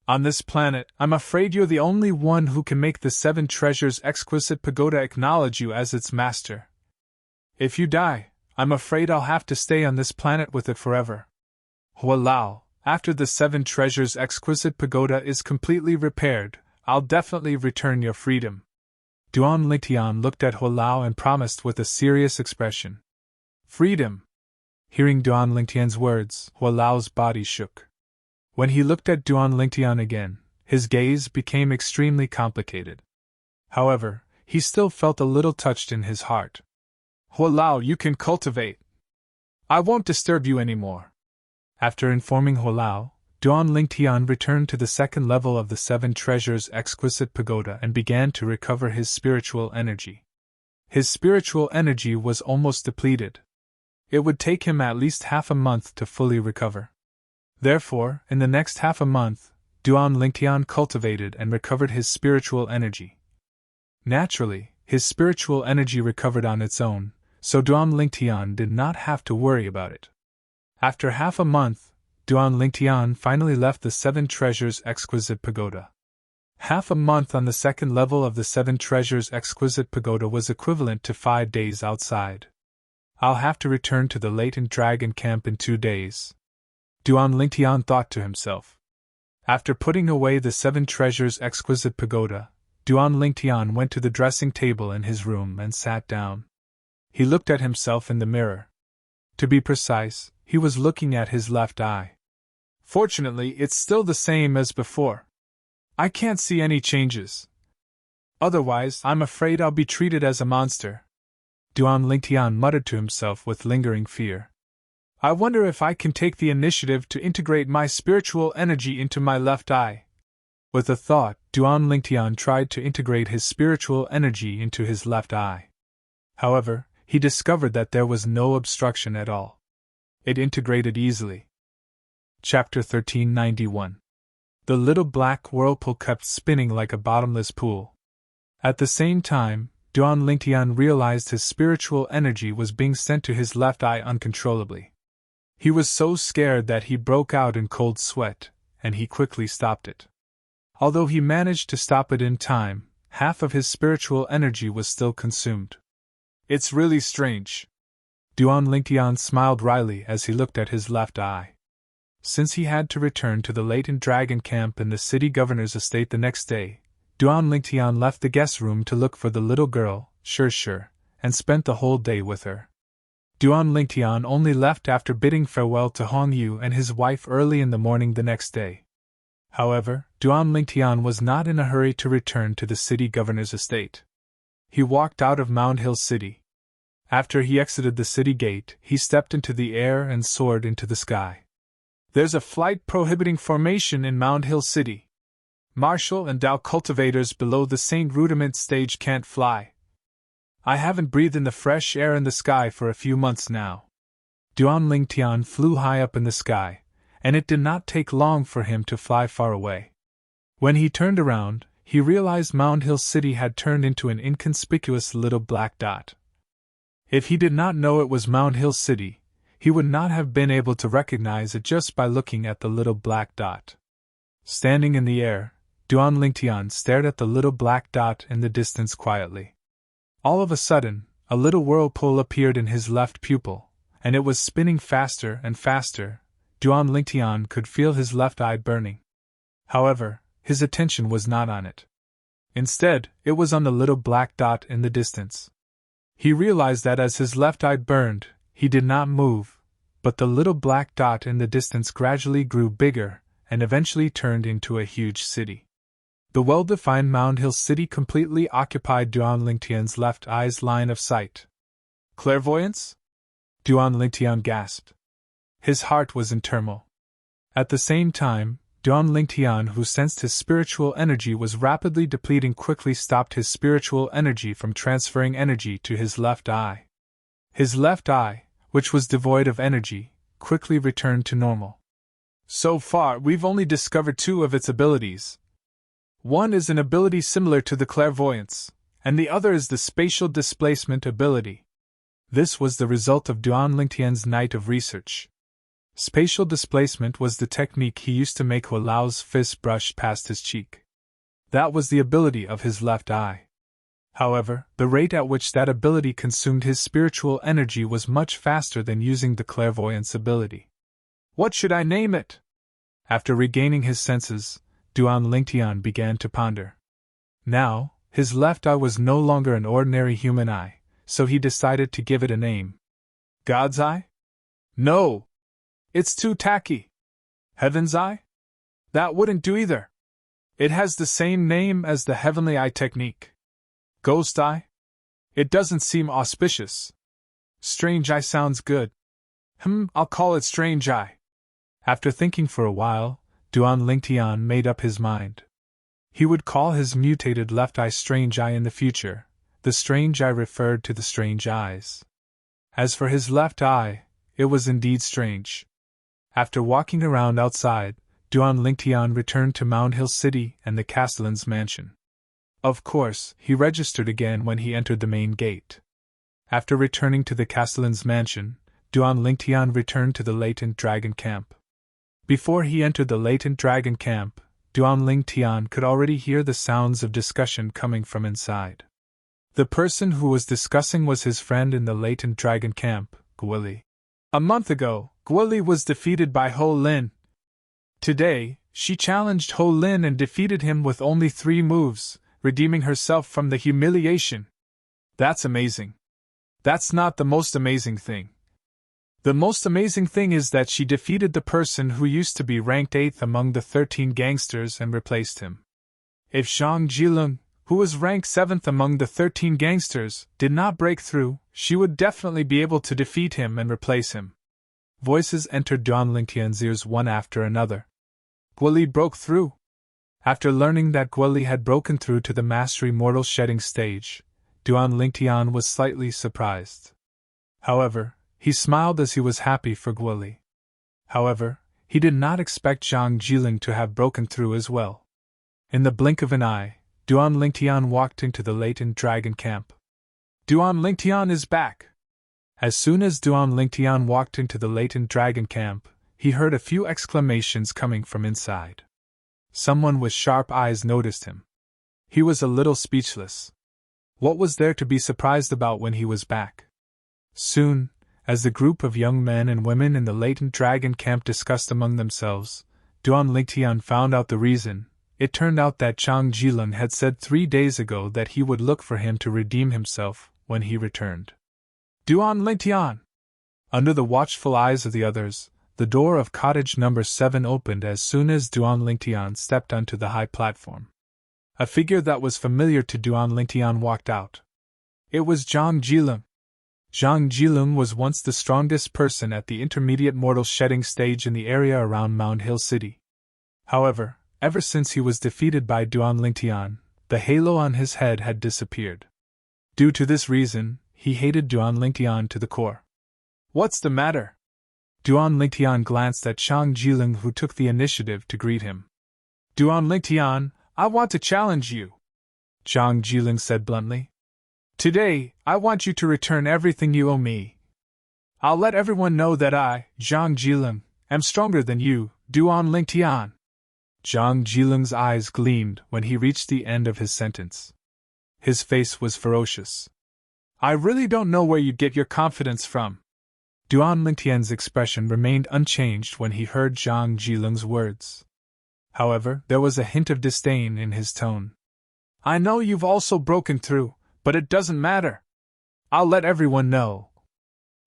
On this planet, I'm afraid you're the only one who can make the Seven Treasures' exquisite pagoda acknowledge you as its master. If you die, I'm afraid I'll have to stay on this planet with it forever. Hualao, after the Seven Treasures' exquisite pagoda is completely repaired, I'll definitely return your freedom. Duan Lingtian looked at Hualao and promised with a serious expression. Freedom. Hearing Duan Lingtian's words, Hualao's body shook. When he looked at Duan Lingtian again, his gaze became extremely complicated. However, he still felt a little touched in his heart. Hualao, you can cultivate. I won't disturb you anymore. After informing Hualao, Duan Lingtian returned to the second level of the Seven Treasures' exquisite pagoda and began to recover his spiritual energy. His spiritual energy was almost depleted. It would take him at least half a month to fully recover. Therefore, in the next half a month, Duan Lingtian cultivated and recovered his spiritual energy. Naturally, his spiritual energy recovered on its own, so Duan Lingtian did not have to worry about it. After half a month, Duan Lingtian finally left the Seven Treasures' exquisite pagoda. Half a month on the second level of the Seven Treasures Exquisite Pagoda was equivalent to 5 days outside. I'll have to return to the latent dragon camp in 2 days, Duan Lingtian thought to himself. After putting away the Seven Treasures Exquisite Pagoda, Duan Lingtian went to the dressing table in his room and sat down. He looked at himself in the mirror. To be precise, he was looking at his left eye. Fortunately, it's still the same as before. I can't see any changes. Otherwise, I'm afraid I'll be treated as a monster, Duan Lingtian muttered to himself with lingering fear. I wonder if I can take the initiative to integrate my spiritual energy into my left eye. With a thought, Duan Lingtian tried to integrate his spiritual energy into his left eye. However, he discovered that there was no obstruction at all. It integrated easily. Chapter 1391. The little black whirlpool kept spinning like a bottomless pool. At the same time, Duan Lingtian realized his spiritual energy was being sent to his left eye uncontrollably. He was so scared that he broke out in cold sweat, and he quickly stopped it. Although he managed to stop it in time, half of his spiritual energy was still consumed. It's really strange. Duan Lingtian smiled wryly as he looked at his left eye. Since he had to return to the latent dragon camp in the city governor's estate the next day, Duan Lingtian left the guest room to look for the little girl, Sure, and spent the whole day with her. Duan Lingtian only left after bidding farewell to Hong Yu and his wife early in the morning the next day. However, Duan Lingtian was not in a hurry to return to the city governor's estate. He walked out of Mound Hill City. After he exited the city gate, he stepped into the air and soared into the sky. There's a flight prohibiting formation in Mound Hill City. Martial and Dao cultivators below the St. Rudiment stage can't fly. I haven't breathed in the fresh air in the sky for a few months now. Duan Lingtian flew high up in the sky, and it did not take long for him to fly far away. When he turned around, he realized Mound Hill City had turned into an inconspicuous little black dot. If he did not know it was Mound Hill City, he would not have been able to recognize it just by looking at the little black dot. Standing in the air, Duan Lingtian stared at the little black dot in the distance quietly. All of a sudden, a little whirlpool appeared in his left pupil, and it was spinning faster and faster. Duan Lingtian could feel his left eye burning. However, his attention was not on it. Instead, it was on the little black dot in the distance. He realized that as his left eye burned, he did not move, but the little black dot in the distance gradually grew bigger and eventually turned into a huge city. The well-defined Mound Hill City completely occupied Duan Lingtian's left eye's line of sight. Clairvoyance? Duan Lingtian gasped. His heart was in turmoil. At the same time, Duan Lingtian, who sensed his spiritual energy was rapidly depleting, quickly stopped his spiritual energy from transferring energy to his left eye. His left eye, which was devoid of energy, quickly returned to normal. So far, we've only discovered 2 of its abilities. One is an ability similar to the clairvoyance, and the other is the spatial displacement ability. This was the result of Duan Lingtian's night of research. Spatial displacement was the technique he used to make Hua Lao's fist brush past his cheek. That was the ability of his left eye. However, the rate at which that ability consumed his spiritual energy was much faster than using the clairvoyance ability. What should I name it? After regaining his senses, Duan Lingtian began to ponder. Now, his left eye was no longer an ordinary human eye, so he decided to give it a name. God's eye? No! It's too tacky. Heaven's eye? That wouldn't do either. It has the same name as the heavenly eye technique. Ghost eye? It doesn't seem auspicious. Strange eye sounds good. I'll call it strange eye. After thinking for a while, Duan Lingtian made up his mind. He would call his mutated left eye strange eye in the future. The strange eye referred to the strange eyes. As for his left eye, it was indeed strange. After walking around outside, Duan Lingtian returned to Mound Hill City and the Castellan's mansion. Of course, he registered again when he entered the main gate. After returning to the Castellan's mansion, Duan Lingtian returned to the latent dragon camp. Before he entered the latent dragon camp, Duan Lingtian could already hear the sounds of discussion coming from inside. The person who was discussing was his friend in the latent dragon camp, Guoli. A month ago, Guoli was defeated by Ho Lin. Today, she challenged Ho Lin and defeated him with only 3 moves, redeeming herself from the humiliation. That's amazing. That's not the most amazing thing. The most amazing thing is that she defeated the person who used to be ranked 8th among the 13 gangsters and replaced him. If Zhang Jilun, who was ranked 7th among the 13 gangsters, did not break through, she would definitely be able to defeat him and replace him. Voices entered Duan Lingtian's ears one after another. Guoli broke through. After learning that Guoli had broken through to the mastery mortal shedding stage, Duan Lingtian was slightly surprised. However, he smiled as he was happy for Guoli. However, he did not expect Zhang Jilin to have broken through as well. In the blink of an eye, Duan Lingtian walked into the latent dragon camp. Duan Lingtian is back! As soon as Duan Lingtian walked into the latent dragon camp, he heard a few exclamations coming from inside. Someone with sharp eyes noticed him. He was a little speechless. What was there to be surprised about when he was back? Soon, as the group of young men and women in the latent dragon camp discussed among themselves, Duan Lingtian found out the reason. It turned out that Zhang Jilun had said 3 days ago that he would look for him to redeem himself when he returned. Duan Lingtian! Under the watchful eyes of the others, the door of cottage number 7 opened as soon as Duan Lingtian stepped onto the high platform. A figure that was familiar to Duan Lingtian walked out. It was Zhang Jilun. Zhang Jilun was once the strongest person at the intermediate mortal shedding stage in the area around Mount Hill City. However, ever since he was defeated by Duan Lingtian, the halo on his head had disappeared. Due to this reason, he hated Duan Lingtian to the core. What's the matter? Duan Lingtian glanced at Zhang Jilun, who took the initiative to greet him. Duan Lingtian, I want to challenge you, Zhang Jilun said bluntly. Today, I want you to return everything you owe me. I'll let everyone know that I, Zhang Jilun, am stronger than you, Duan Lingtian. Zhang Jilun's eyes gleamed when he reached the end of his sentence. His face was ferocious. I really don't know where you get your confidence from. Duan Lingtian's expression remained unchanged when he heard Zhang Jilun's words. However, there was a hint of disdain in his tone. I know you've also broken through, but it doesn't matter. I'll let everyone know.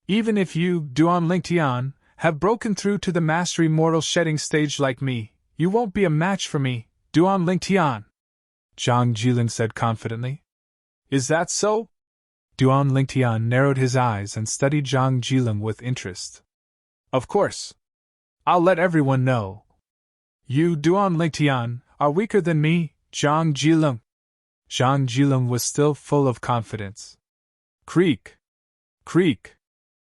Even if you, Duan Lingtian, have broken through to the mastery mortal shedding stage like me, you won't be a match for me, Duan Lingtian, Zhang Jilun said confidently. Is that so? Duan Lingtian narrowed his eyes and studied Zhang Jilun with interest. Of course. I'll let everyone know. You, Duan Lingtian, are weaker than me, Zhang Jilun. Zhang Jilun was still full of confidence. Creak! Creak!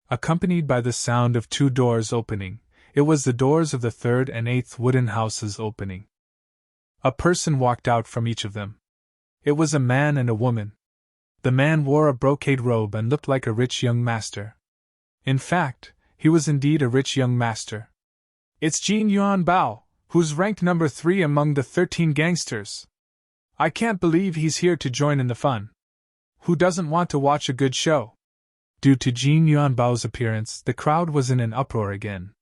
Accompanied by the sound of 2 doors opening, it was the doors of the 3rd and 8th wooden houses opening. A person walked out from each of them. It was a man and a woman. The man wore a brocade robe and looked like a rich young master. In fact, he was indeed a rich young master. It's Jin Yuan Bao, who's ranked number 3 among the 13 gangsters. I can't believe he's here to join in the fun. Who doesn't want to watch a good show? Due to Jin Yuan Bao's appearance, the crowd was in an uproar again.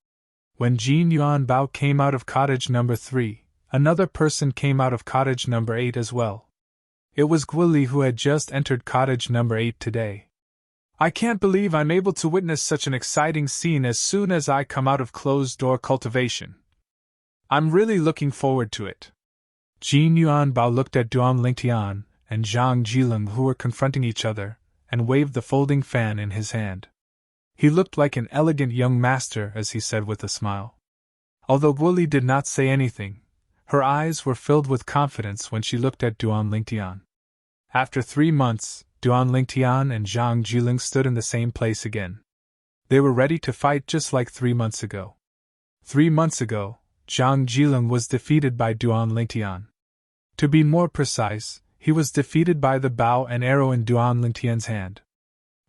When Jin Yuan Bao came out of cottage number 3, another person came out of cottage number 8 as well. It was Guoli, who had just entered cottage number 8 today. I can't believe I'm able to witness such an exciting scene as soon as I come out of closed-door cultivation. I'm really looking forward to it. Jin Yuan Bao looked at Duan Lingtian and Zhang Jilun, who were confronting each other, and waved the folding fan in his hand. He looked like an elegant young master as he said with a smile. Although Guoli did not say anything, her eyes were filled with confidence when she looked at Duan Lingtian. After 3 months, Duan Lingtian and Zhang Jilun stood in the same place again. They were ready to fight just like 3 months ago. 3 months ago, Zhang Jilun was defeated by Duan Lingtian. To be more precise, he was defeated by the bow and arrow in Duan Lingtian's hand.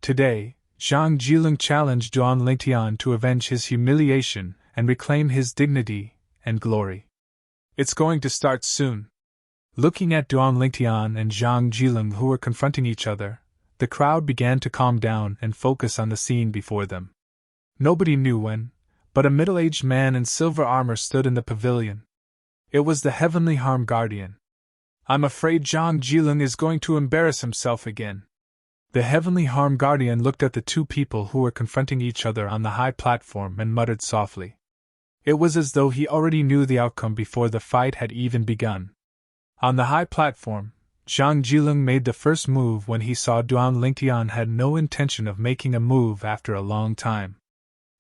Today, Zhang Jilun challenged Duan Lingtian to avenge his humiliation and reclaim his dignity and glory. It's going to start soon. Looking at Duan Lingtian and Zhang Jilin, who were confronting each other, the crowd began to calm down and focus on the scene before them. Nobody knew when, but a middle-aged man in silver armor stood in the pavilion. It was the Heavenly Harm Guardian. I'm afraid Zhang Jilin is going to embarrass himself again. The Heavenly Harm Guardian looked at the two people who were confronting each other on the high platform and muttered softly. It was as though he already knew the outcome before the fight had even begun. On the high platform, Zhang Jilin made the first move when he saw Duan Lingtian had no intention of making a move after a long time.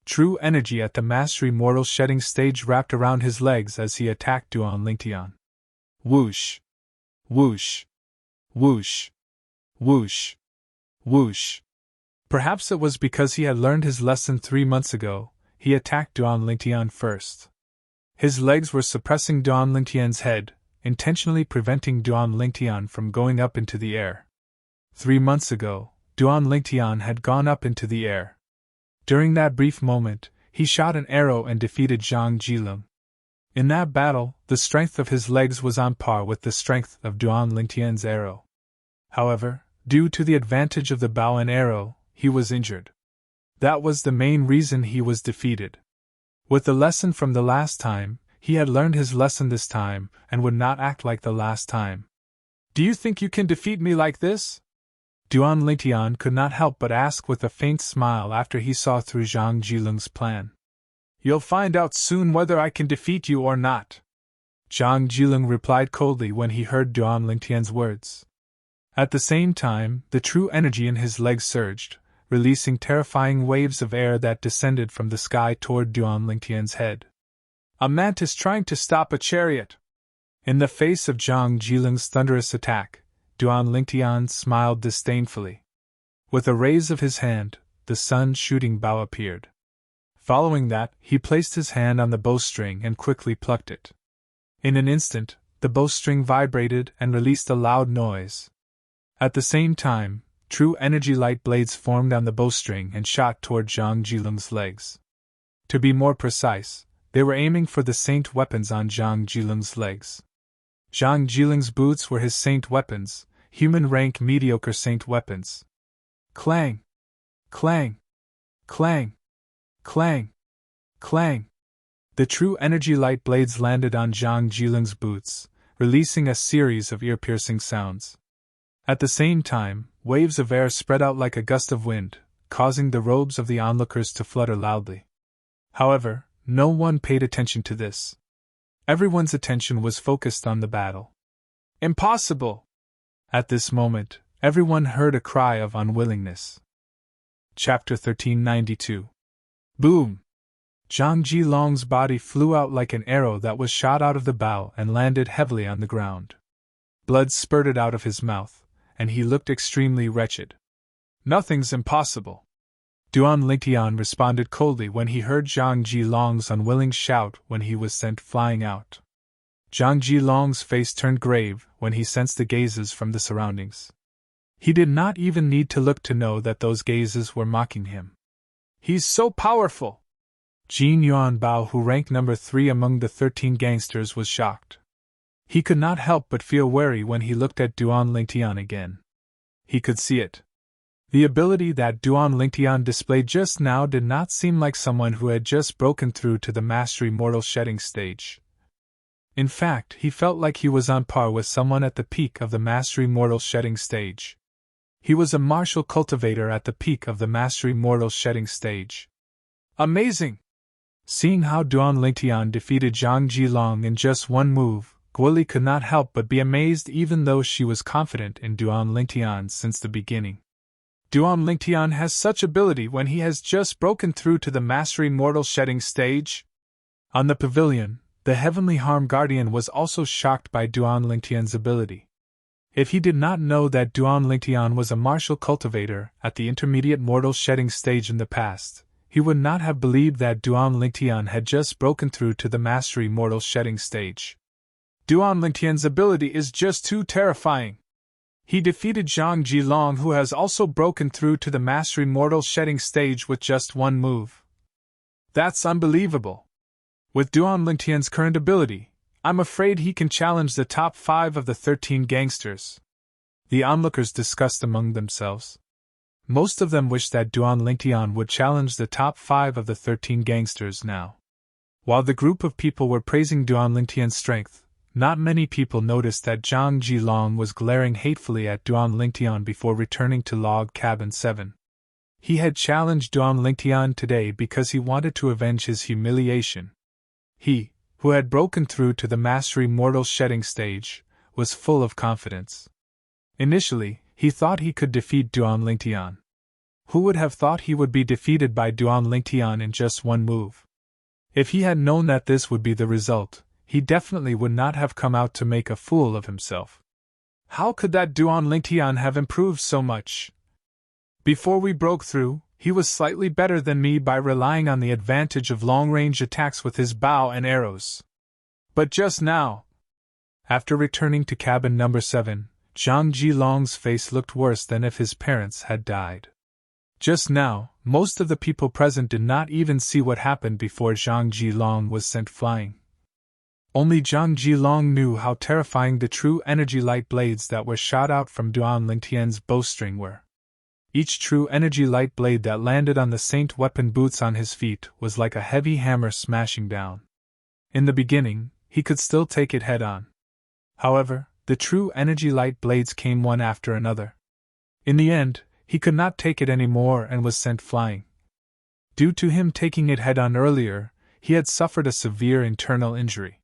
True energy at the Mastery Mortal Shedding stage wrapped around his legs as he attacked Duan Lingtian. Whoosh! Whoosh! Whoosh! Whoosh! Whoosh! Perhaps it was because he had learned his lesson 3 months ago, he attacked Duan Lingtian first. His legs were suppressing Duan Lingtian's head, intentionally preventing Duan Lingtian from going up into the air. 3 months ago, Duan Lingtian had gone up into the air. During that brief moment, he shot an arrow and defeated Zhang Jilin. In that battle, the strength of his legs was on par with the strength of Duan Lingtian's arrow. However, due to the advantage of the bow and arrow, he was injured. That was the main reason he was defeated. With the lesson from the last time, he had learned his lesson this time and would not act like the last time. Do you think you can defeat me like this? Duan Lingtian could not help but ask with a faint smile after he saw through Zhang Jilin's plan. You'll find out soon whether I can defeat you or not. Zhang Jilin replied coldly when he heard Duan Lingtian's words. At the same time, the true energy in his legs surged, releasing terrifying waves of air that descended from the sky toward Duan Lingtian's head. A mantis trying to stop a chariot! In the face of Zhang Jilin's thunderous attack, Duan Lingtian smiled disdainfully. With a raise of his hand, the sun-shooting bow appeared. Following that, he placed his hand on the bowstring and quickly plucked it. In an instant, the bowstring vibrated and released a loud noise. At the same time, true energy light blades formed on the bowstring and shot toward Zhang Jilin's legs. To be more precise, they were aiming for the saint weapons on Zhang Jilin's legs. Zhang Jilin's boots were his saint weapons, human rank mediocre saint weapons. Clang! Clang! Clang! Clang! Clang! The true energy light blades landed on Zhang Jilin's boots, releasing a series of ear-piercing sounds. At the same time, waves of air spread out like a gust of wind, causing the robes of the onlookers to flutter loudly. However, no one paid attention to this. Everyone's attention was focused on the battle. Impossible! At this moment, everyone heard a cry of unwillingness. Chapter 1392. Boom! Zhang Jilong's body flew out like an arrow that was shot out of the bow and landed heavily on the ground. Blood spurted out of his mouth, and he looked extremely wretched. Nothing's impossible. Duan Lingtian responded coldly when he heard Zhang Jilong's unwilling shout when he was sent flying out. Zhang Jilong's face turned grave when he sensed the gazes from the surroundings. He did not even need to look to know that those gazes were mocking him. He's so powerful! Jin Yuan Bao, who ranked number 3 among the 13 gangsters, was shocked. He could not help but feel wary when he looked at Duan Lingtian again. He could see it. The ability that Duan Lingtian displayed just now did not seem like someone who had just broken through to the Mastery Mortal Shedding stage. In fact, he felt like he was on par with someone at the peak of the Mastery Mortal Shedding stage. He was a martial cultivator at the peak of the Mastery Mortal Shedding stage. Amazing! Seeing how Duan Lingtian defeated Zhang Jilong in just one move, Guoli could not help but be amazed, even though she was confident in Duan Lingtian since the beginning. Duan Lingtian has such ability when he has just broken through to the Mastery Mortal Shedding stage? On the pavilion, the Heavenly Harm Guardian was also shocked by Duan Lingtian's ability. If he did not know that Duan Lingtian was a martial cultivator at the Intermediate Mortal Shedding stage in the past, he would not have believed that Duan Lingtian had just broken through to the Mastery Mortal Shedding stage. Duan Lingtian's ability is just too terrifying. He defeated Zhang Jilong, who has also broken through to the Mastery Mortal Shedding stage with just one move. That's unbelievable. With Duan Lingtian's current ability, I'm afraid he can challenge the top 5 of the 13 gangsters. The onlookers discussed among themselves. Most of them wished that Duan Lingtian would challenge the top 5 of the 13 gangsters now. While the group of people were praising Duan Lingtian's strength, not many people noticed that Zhang Jilong was glaring hatefully at Duan Lingtian before returning to log cabin 7. He had challenged Duan Lingtian today because he wanted to avenge his humiliation. He, who had broken through to the mastery mortal shedding stage, was full of confidence. Initially, he thought he could defeat Duan Lingtian. Who would have thought he would be defeated by Duan Lingtian in just one move? If he had known that this would be the result, he definitely would not have come out to make a fool of himself. How could that Duan Lingtian have improved so much? Before we broke through, he was slightly better than me by relying on the advantage of long-range attacks with his bow and arrows. But just now, after returning to cabin number 7, Zhang Jilong's face looked worse than if his parents had died. Just now, most of the people present did not even see what happened before Zhang Jilong was sent flying. Only Zhang Jilong knew how terrifying the true energy light blades that were shot out from Duan Lingtian's bowstring were. Each true energy light blade that landed on the saint weapon boots on his feet was like a heavy hammer smashing down. In the beginning, he could still take it head-on. However, the true energy light blades came one after another. In the end, he could not take it anymore and was sent flying. Due to him taking it head-on earlier, he had suffered a severe internal injury.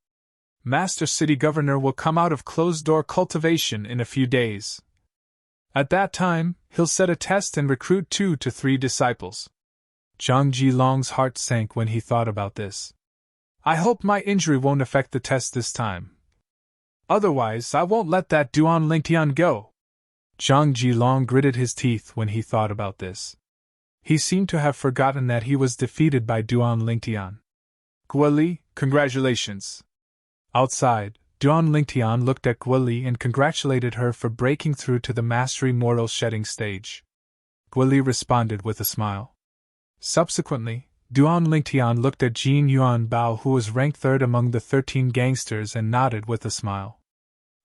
Master City Governor will come out of closed-door cultivation in a few days. At that time, he'll set a test and recruit 2 to 3 disciples. Zhang Jilong's heart sank when he thought about this. I hope my injury won't affect the test this time. Otherwise, I won't let that Duan Lingtian go. Zhang Jilong gritted his teeth when he thought about this. He seemed to have forgotten that he was defeated by Duan Lingtian. Guoli, congratulations. Outside, Duan Lingtian looked at Guoli and congratulated her for breaking through to the mastery mortal shedding stage. Guoli responded with a smile. Subsequently, Duan Lingtian looked at Jin Yuan Bao, who was ranked 3rd among the 13 gangsters, and nodded with a smile.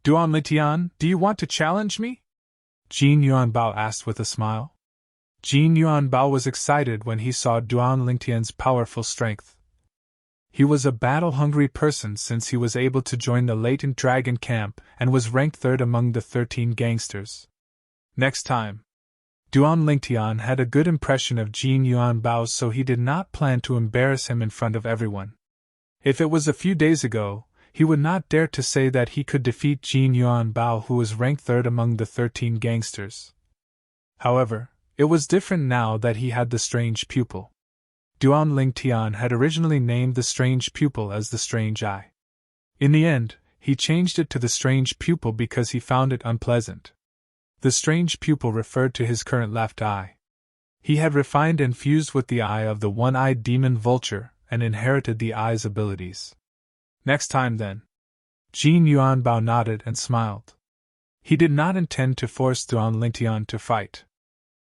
Duan Lingtian, do you want to challenge me? Jin Yuan Bao asked with a smile. Jin Yuan Bao was excited when he saw Duan Lingtian's powerful strength. He was a battle-hungry person since he was able to join the latent dragon camp and was ranked 3rd among the 13 gangsters. Next time, Duan Lingtian had a good impression of Jin Yuan Bao, so he did not plan to embarrass him in front of everyone. If it was a few days ago, he would not dare to say that he could defeat Jin Yuan Bao, who was ranked 3rd among the 13 gangsters. However, it was different now that he had the strange pupil. Duan Lingtian had originally named the strange pupil as the strange eye. In the end, he changed it to the strange pupil because he found it unpleasant. The strange pupil referred to his current left eye. He had refined and fused with the eye of the one-eyed demon vulture and inherited the eye's abilities. Next time then. Jin Yuan Bao nodded and smiled. He did not intend to force Duan Lingtian to fight.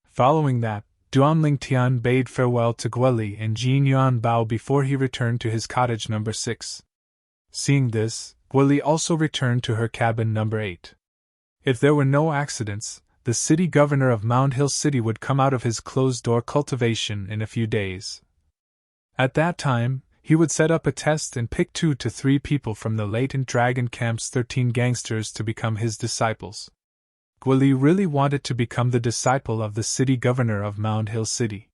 Following that, Duan Lingtian bade farewell to Guoli and Jin Yuan Bao before he returned to his cottage number 6. Seeing this, Guoli also returned to her cabin number 8. If there were no accidents, the city governor of Mound Hill City would come out of his closed-door cultivation in a few days. At that time, he would set up a test and pick 2 to 3 people from the latent dragon camp's 13 gangsters to become his disciples. Guoli really wanted to become the disciple of the city governor of Mound Hill City.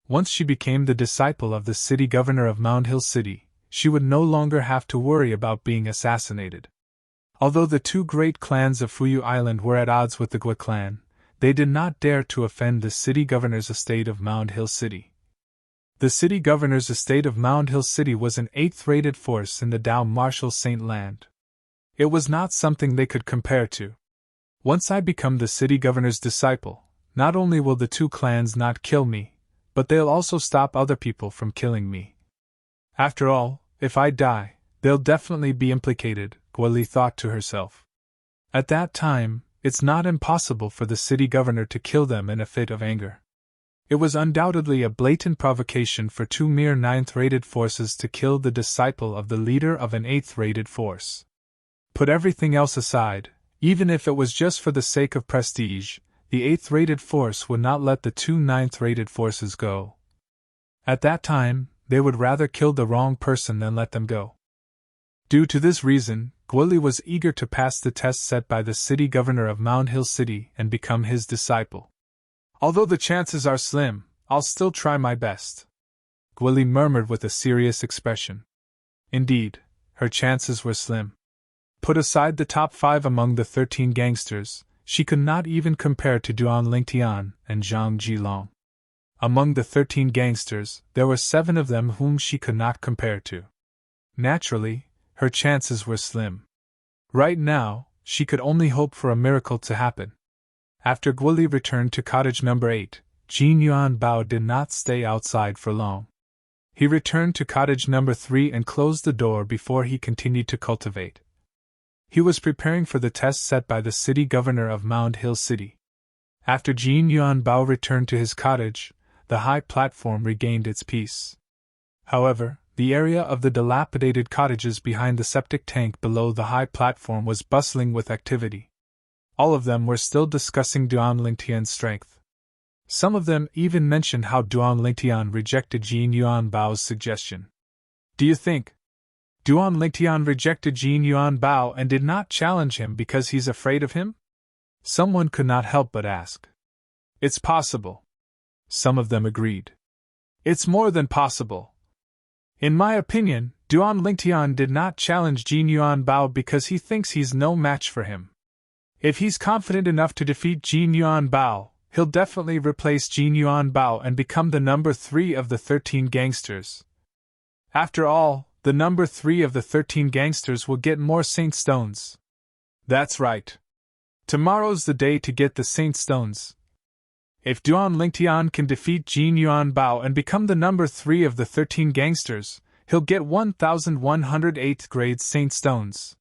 Once she became the disciple of the city governor of Mound Hill City, she would no longer have to worry about being assassinated. Although the 2 great clans of Fuyu Island were at odds with the Gua clan, they did not dare to offend the city governor's estate of Mound Hill City. The city governor's estate of Mound Hill City was an 8th-rated force in the Dao Marshal Saint Land. It was not something they could compare to. Once I become the city governor's disciple, not only will the 2 clans not kill me, but they'll also stop other people from killing me. After all, if I die, they'll definitely be implicated, Guoli thought to herself. At that time, it's not impossible for the city governor to kill them in a fit of anger. It was undoubtedly a blatant provocation for two mere 9th-rated forces to kill the disciple of the leader of an 8th-rated force. Put everything else aside, even if it was just for the sake of prestige, the 8th-rated force would not let the two 9th-rated forces go. At that time, they would rather kill the wrong person than let them go. Due to this reason, Gwilly was eager to pass the test set by the city governor of Mound Hill City and become his disciple. Although the chances are slim, I'll still try my best, Gwilly murmured with a serious expression. Indeed, her chances were slim. Put aside the top 5 among the 13 gangsters, she could not even compare to Duan Lingtian and Zhang Jilong. Among the 13 gangsters, there were 7 of them whom she could not compare to. Naturally, her chances were slim. Right now, she could only hope for a miracle to happen. After Gwilly returned to cottage number 8, Jin Yuan Bao did not stay outside for long. He returned to cottage number 3 and closed the door before he continued to cultivate. He was preparing for the test set by the city governor of Mound Hill City. After Jin Yuan Bao returned to his cottage, the high platform regained its peace. However, the area of the dilapidated cottages behind the septic tank below the high platform was bustling with activity. All of them were still discussing Duan Lingtian's strength. Some of them even mentioned how Duan Lingtian rejected Jin Yuan Bao's suggestion. Do you think Duan Lingtian rejected Jin Yuan Bao and did not challenge him because he's afraid of him? Someone could not help but ask. It's possible. Some of them agreed. It's more than possible. In my opinion, Duan Lingtian did not challenge Jin Yuan Bao because he thinks he's no match for him. If he's confident enough to defeat Jin Yuan Bao, he'll definitely replace Jin Yuan Bao and become the number 3 of the 13 gangsters. After all, the number 3 of the 13 gangsters will get more Saint Stones. That's right. Tomorrow's the day to get the Saint Stones. If Duan Lingtian can defeat Jin Yuan Bao and become the number 3 of the 13 gangsters, he'll get 1,108th grade Saint Stones.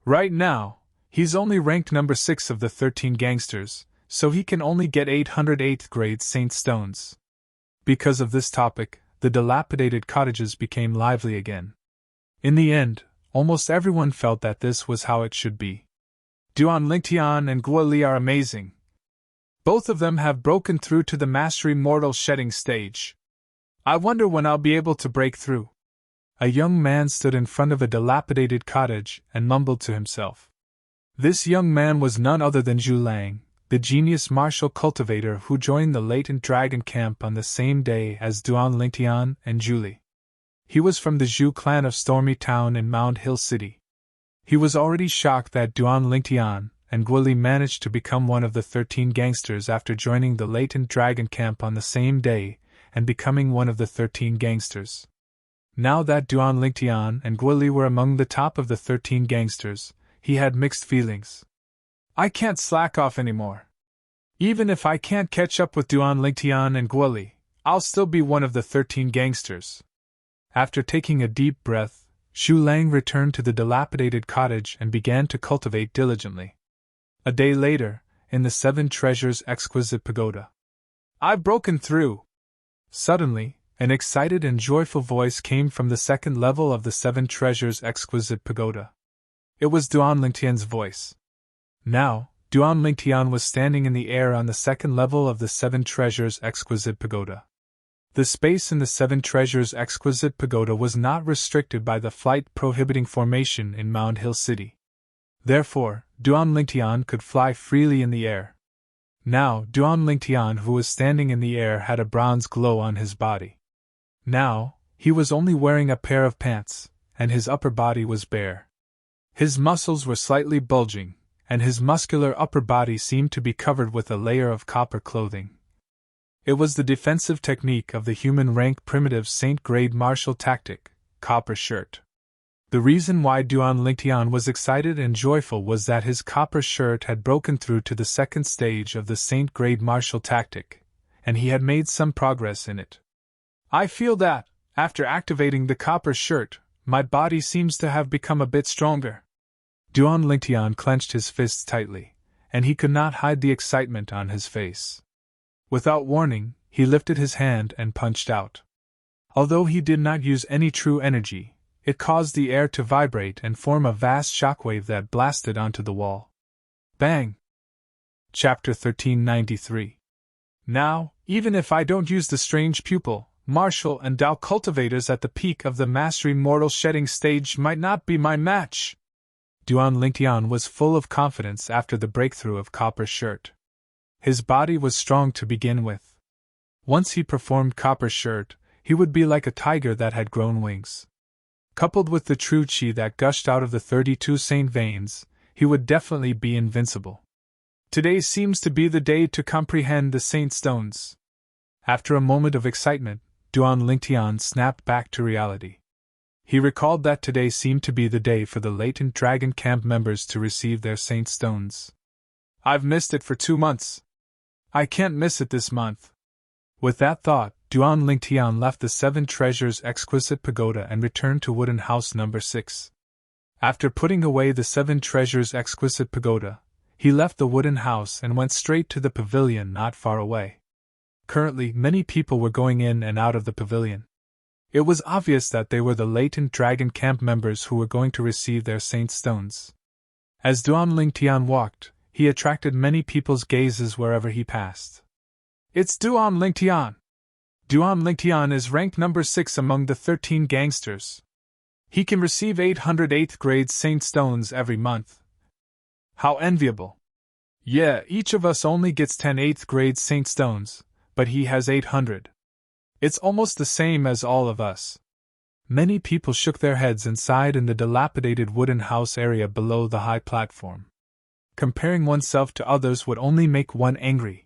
Right now, he's only ranked number 6 of the 13 gangsters, so he can only get 808th grade Saint Stones. Because of this topic, the dilapidated cottages became lively again. In the end, almost everyone felt that this was how it should be. Duan Lingtian and Guoli are amazing. Both of them have broken through to the mastery mortal shedding stage. I wonder when I'll be able to break through. A young man stood in front of a dilapidated cottage and mumbled to himself. This young man was none other than Zhu Lang, the genius martial cultivator who joined the latent dragon camp on the same day as Duan Lingtian and Julie. He was from the Zhu clan of Stormy Town in Mound Hill City. He was already shocked that Duan Lingtian and Guoli managed to become one of the 13 gangsters after joining the latent dragon camp on the same day and becoming one of the 13 gangsters. Now that Duan Lingtian and Guoli were among the top of the 13 gangsters, he had mixed feelings. I can't slack off anymore. Even if I can't catch up with Duan Lingtian and Guoli, I'll still be one of the 13 gangsters. After taking a deep breath, Zhu Lang returned to the dilapidated cottage and began to cultivate diligently. A day later, in the 7 Treasures Exquisite Pagoda. I've broken through! Suddenly, an excited and joyful voice came from the second level of the 7 Treasures Exquisite Pagoda. It was Duan Lingtian's voice. Now, Duan Lingtian was standing in the air on the second level of the 7 Treasures Exquisite Pagoda. The space in the 7 Treasures Exquisite Pagoda was not restricted by the flight-prohibiting formation in Mound Hill City. Therefore, Duan Lingtian could fly freely in the air. Now, Duan Lingtian, who was standing in the air, had a bronze glow on his body. Now, he was only wearing a pair of pants, and his upper body was bare. His muscles were slightly bulging, and his muscular upper body seemed to be covered with a layer of copper clothing. It was the defensive technique of the human rank primitive Saint-grade martial tactic, copper shirt. The reason why Duan Lingtian was excited and joyful was that his copper shirt had broken through to the second stage of the Saint-grade martial tactic, and he had made some progress in it. I feel that, after activating the copper shirt, my body seems to have become a bit stronger. Duan Lingtian clenched his fists tightly, and he could not hide the excitement on his face. Without warning, he lifted his hand and punched out. Although he did not use any true energy, it caused the air to vibrate and form a vast shockwave that blasted onto the wall. Bang! Chapter 1393. Now, even if I don't use the strange pupil, martial and Tao cultivators at the peak of the mastery mortal shedding stage might not be my match. Duan Lingtian was full of confidence after the breakthrough of Copper Shirt. His body was strong to begin with. Once he performed Copper Shirt, he would be like a tiger that had grown wings. Coupled with the true qi that gushed out of the 32 saint veins, he would definitely be invincible. Today seems to be the day to comprehend the saint stones. After a moment of excitement, Duan Lingtian snapped back to reality. He recalled that today seemed to be the day for the latent Dragon Camp members to receive their saint stones. I've missed it for 2 months. I can't miss it this month. With that thought, Duan Lingtian left the 7 Treasures Exquisite Pagoda and returned to Wooden House number 6. After putting away the 7 Treasures Exquisite Pagoda, he left the wooden house and went straight to the pavilion not far away. Currently, many people were going in and out of the pavilion. It was obvious that they were the latent Dragon Camp members who were going to receive their saint stones. As Duan Lingtian walked, he attracted many people's gazes wherever he passed. It's Duan Lingtian! Duan Lingtian is ranked number 6 among the 13 gangsters. He can receive 800 8th grade saint stones every month. How enviable! Yeah, each of us only gets 10 8th grade saint stones, but he has 800. It's almost the same as all of us. Many people shook their heads and sighed in the dilapidated wooden house area below the high platform. Comparing oneself to others would only make one angry.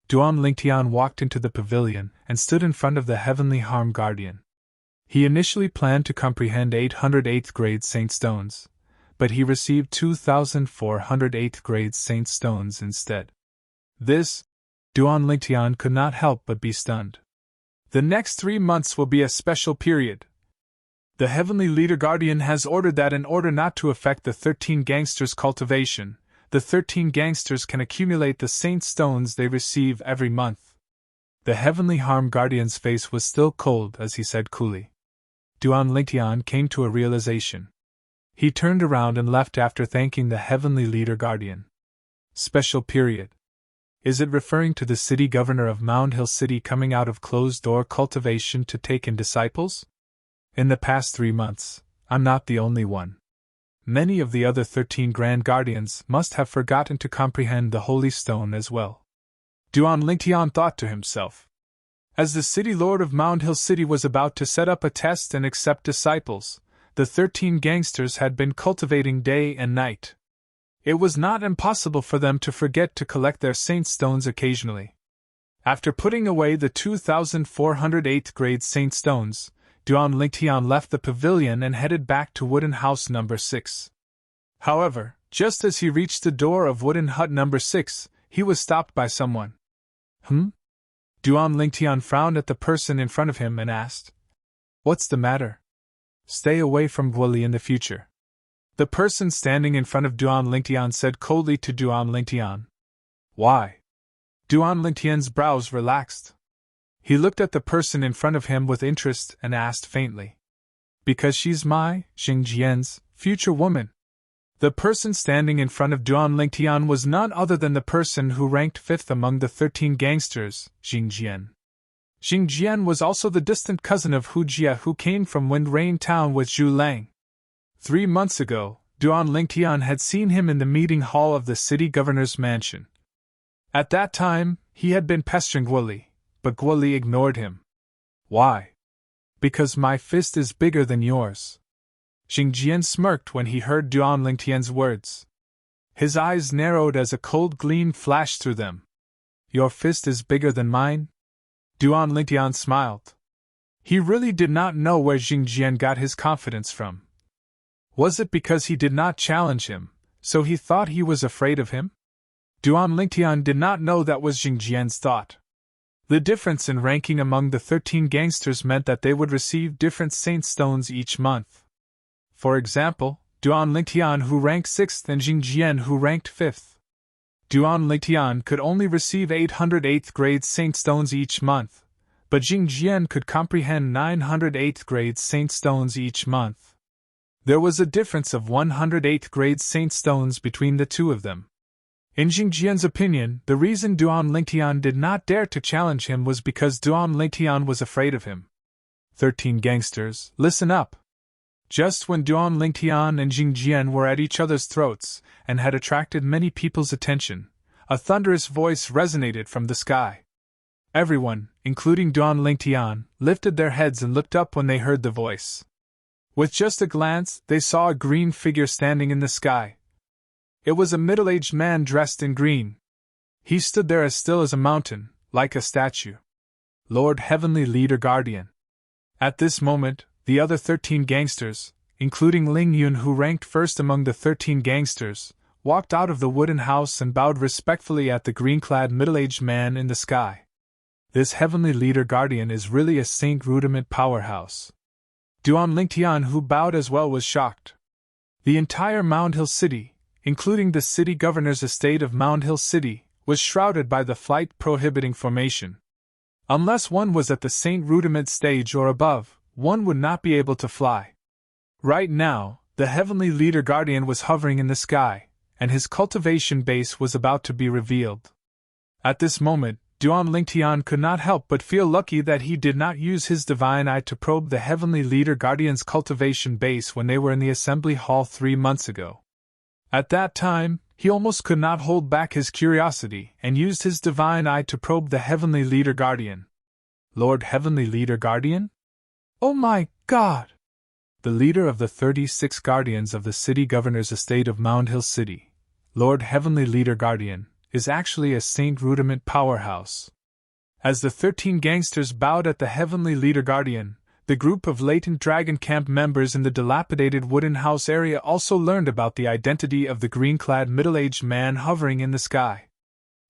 Duan Lingtian walked into the pavilion and stood in front of the Heavenly Harm Guardian. He initially planned to comprehend 800 8th grade saint stones, but he received 2,400 8th grade saint stones instead. This, Duan Lingtian could not help but be stunned. The next 3 months will be a special period. The Heavenly Leader Guardian has ordered that in order not to affect the 13 gangsters' cultivation, the 13 gangsters can accumulate the saint stones they receive every month. The Heavenly Harm Guardian's face was still cold as he said coolly. Duan Lingtian came to a realization. He turned around and left after thanking the Heavenly Leader Guardian. Special period. Is it referring to the city governor of Mound Hill City coming out of closed-door cultivation to take in disciples? In the past 3 months, I'm not the only one. Many of the other 13 Grand Guardians must have forgotten to comprehend the Holy Stone as well. Duan Lingtian thought to himself. As the city lord of Mound Hill City was about to set up a test and accept disciples, the 13 gangsters had been cultivating day and night. It was not impossible for them to forget to collect their saint stones occasionally. After putting away the 2,400 8th grade saint stones, Duan Lingtian left the pavilion and headed back to Wooden House number 6. However, just as he reached the door of Wooden Hut number 6, he was stopped by someone. Duan Lingtian frowned at the person in front of him and asked, "What's the matter?" "Stay away from Guoli in the future." The person standing in front of Duan Lingtian said coldly to Duan Lingtian. "Why?" Duan Lingtian's brows relaxed. He looked at the person in front of him with interest and asked faintly. "Because she's my, Xingjian's, future woman." The person standing in front of Duan Lingtian was none other than the person who ranked 5th among the 13 gangsters, Xingjian. Xingjian was also the distant cousin of Hu Jia who came from Wind Rain Town with Zhu Lang. 3 months ago, Duan Lingtian had seen him in the meeting hall of the city governor's mansion. At that time, he had been pestering Guoli, but Guoli ignored him. "Why?" "Because my fist is bigger than yours." Xingjian smirked when he heard Duan Lingtian's words. His eyes narrowed as a cold gleam flashed through them. "Your fist is bigger than mine?" Duan Lingtian smiled. He really did not know where Xingjian got his confidence from. Was it because he did not challenge him, so he thought he was afraid of him? Duan Lingtian did not know that was Xingjian's thought. The difference in ranking among the 13 gangsters meant that they would receive different saint stones each month. For example, Duan Lingtian who ranked 6th and Xingjian who ranked 5th. Duan Lingtian could only receive 800 8th grade saint stones each month, but Jing Jian could comprehend 900 8th grade saint stones each month. There was a difference of 100 8th grade saint stones between the two of them. In Jing Jian's opinion, the reason Duan Lingtian did not dare to challenge him was because Duan Lingtian was afraid of him. 13 gangsters, listen up! Just when Duan Lingtian and Jing Jian were at each other's throats and had attracted many people's attention, a thunderous voice resonated from the sky. Everyone, including Duan Lingtian, lifted their heads and looked up when they heard the voice. With just a glance, they saw a green figure standing in the sky. It was a middle-aged man dressed in green. He stood there as still as a mountain, like a statue. Lord Heavenly Leader Guardian. At this moment, the other 13 gangsters, including Ling Yun who ranked first among the 13 gangsters, walked out of the wooden house and bowed respectfully at the green-clad middle-aged man in the sky. This Heavenly Leader Guardian is really a Saint Rudiment powerhouse. Duan Lingtian, who bowed as well, was shocked. The entire Mound Hill City, including the city governor's estate of Mound Hill City, was shrouded by the flight-prohibiting formation. Unless one was at the Saint Rudiment stage or above, one would not be able to fly. Right now, the Heavenly Leader Guardian was hovering in the sky, and his cultivation base was about to be revealed. At this moment, Duan Lingtian could not help but feel lucky that he did not use his divine eye to probe the Heavenly Leader Guardian's cultivation base when they were in the assembly hall 3 months ago. At that time, he almost could not hold back his curiosity and used his divine eye to probe the Heavenly Leader Guardian. Lord Heavenly Leader Guardian? Oh my God! The leader of the 36 guardians of the city governor's estate of Mound Hill City, Lord Heavenly Leader Guardian, is actually a Saint Rudiment powerhouse. As the 13 gangsters bowed at the Heavenly Leader Guardian, the group of latent Dragon Camp members in the dilapidated wooden house area also learned about the identity of the green-clad middle-aged man hovering in the sky.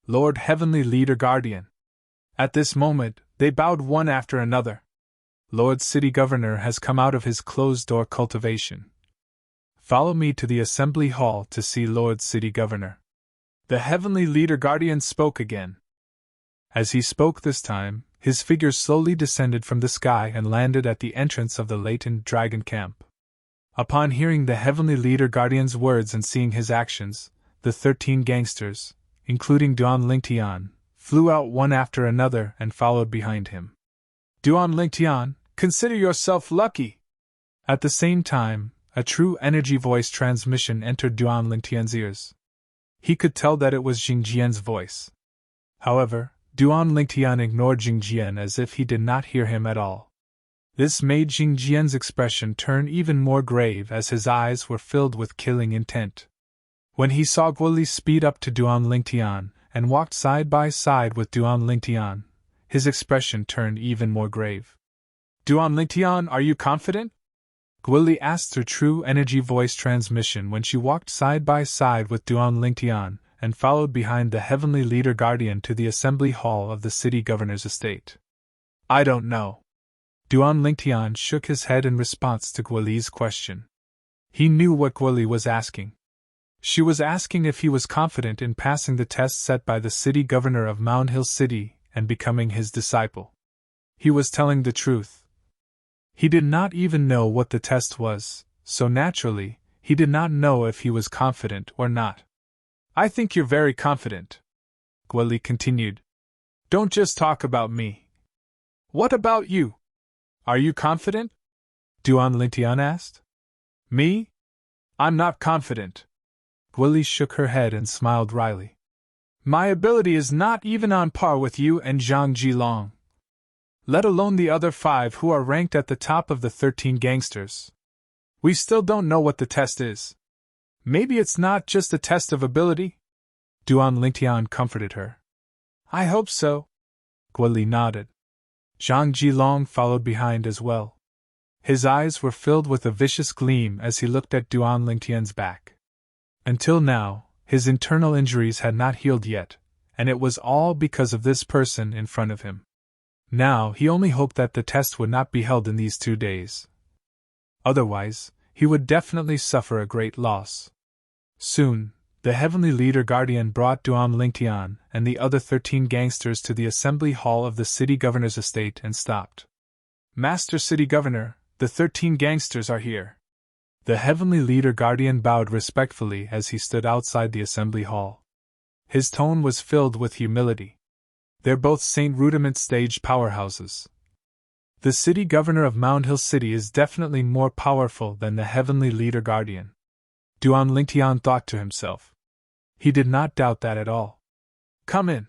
Lord Heavenly Leader Guardian. At this moment, they bowed one after another. Lord City Governor has come out of his closed-door cultivation. Follow me to the assembly hall to see Lord City Governor. The Heavenly Leader Guardian spoke again. As he spoke this time, his figure slowly descended from the sky and landed at the entrance of the latent Dragon Camp. Upon hearing the Heavenly Leader Guardian's words and seeing his actions, the 13 gangsters, including Duan Lingtian, flew out one after another and followed behind him. Duan Lingtian, consider yourself lucky! At the same time, a true energy voice transmission entered Duan Lingtian's ears. He could tell that it was Jing Jian's voice. However, Duan Lingtian ignored Jing Jian as if he did not hear him at all. This made Jing Jian's expression turn even more grave as his eyes were filled with killing intent. When he saw Guoli speed up to Duan Lingtian and walked side by side with Duan Lingtian, his expression turned even more grave. Duan Lingtian, are you confident? Guoli asked her true energy voice transmission when she walked side by side with Duan Lingtian and followed behind the Heavenly Leader Guardian to the assembly hall of the city governor's estate. I don't know. Duan Lingtian shook his head in response to Guoli's question. He knew what Guoli was asking. She was asking if he was confident in passing the test set by the city governor of Mound Hill City and becoming his disciple. He was telling the truth. He did not even know what the test was, so naturally, he did not know if he was confident or not. I think you're very confident, Guoli continued. Don't just talk about me. What about you? Are you confident? Duan Lingtian asked. Me? I'm not confident. Guoli shook her head and smiled wryly. My ability is not even on par with you and Zhang Jilong. Let alone the other 5 who are ranked at the top of the 13 gangsters. We still don't know what the test is. Maybe it's not just a test of ability? Duan Lingtian comforted her. I hope so. Guoli nodded. Zhang Jilong followed behind as well. His eyes were filled with a vicious gleam as he looked at Duan Lingtian's back. Until now, his internal injuries had not healed yet, and it was all because of this person in front of him. Now he only hoped that the test would not be held in these 2 days. Otherwise, he would definitely suffer a great loss. Soon, The Heavenly Leader Guardian brought Duan Lingtian and the other 13 gangsters to the assembly hall of the city governor's estate and stopped. "Master City Governor, the 13 gangsters are here." The Heavenly Leader Guardian bowed respectfully as he stood outside the assembly hall. His tone was filled with humility. "They're both St. Rudiment stage powerhouses. The city governor of Mound Hill City is definitely more powerful than the Heavenly Leader Guardian." Duan Lingtian thought to himself. He did not doubt that at all. "Come in."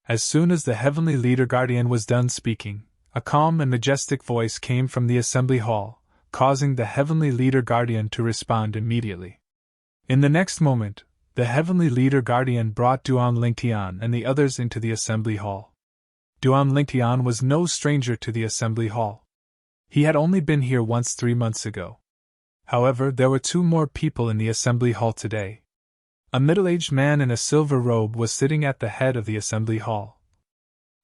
As soon as the Heavenly Leader Guardian was done speaking, a calm and majestic voice came from the assembly hall, causing the Heavenly Leader Guardian to respond immediately. In the next moment, the Heavenly Leader Guardian brought Duan Lingtian and the others into the assembly hall. Duan Lingtian was no stranger to the assembly hall. He had only been here once 3 months ago. However, there were 2 more people in the assembly hall today. A middle-aged man in a silver robe was sitting at the head of the assembly hall.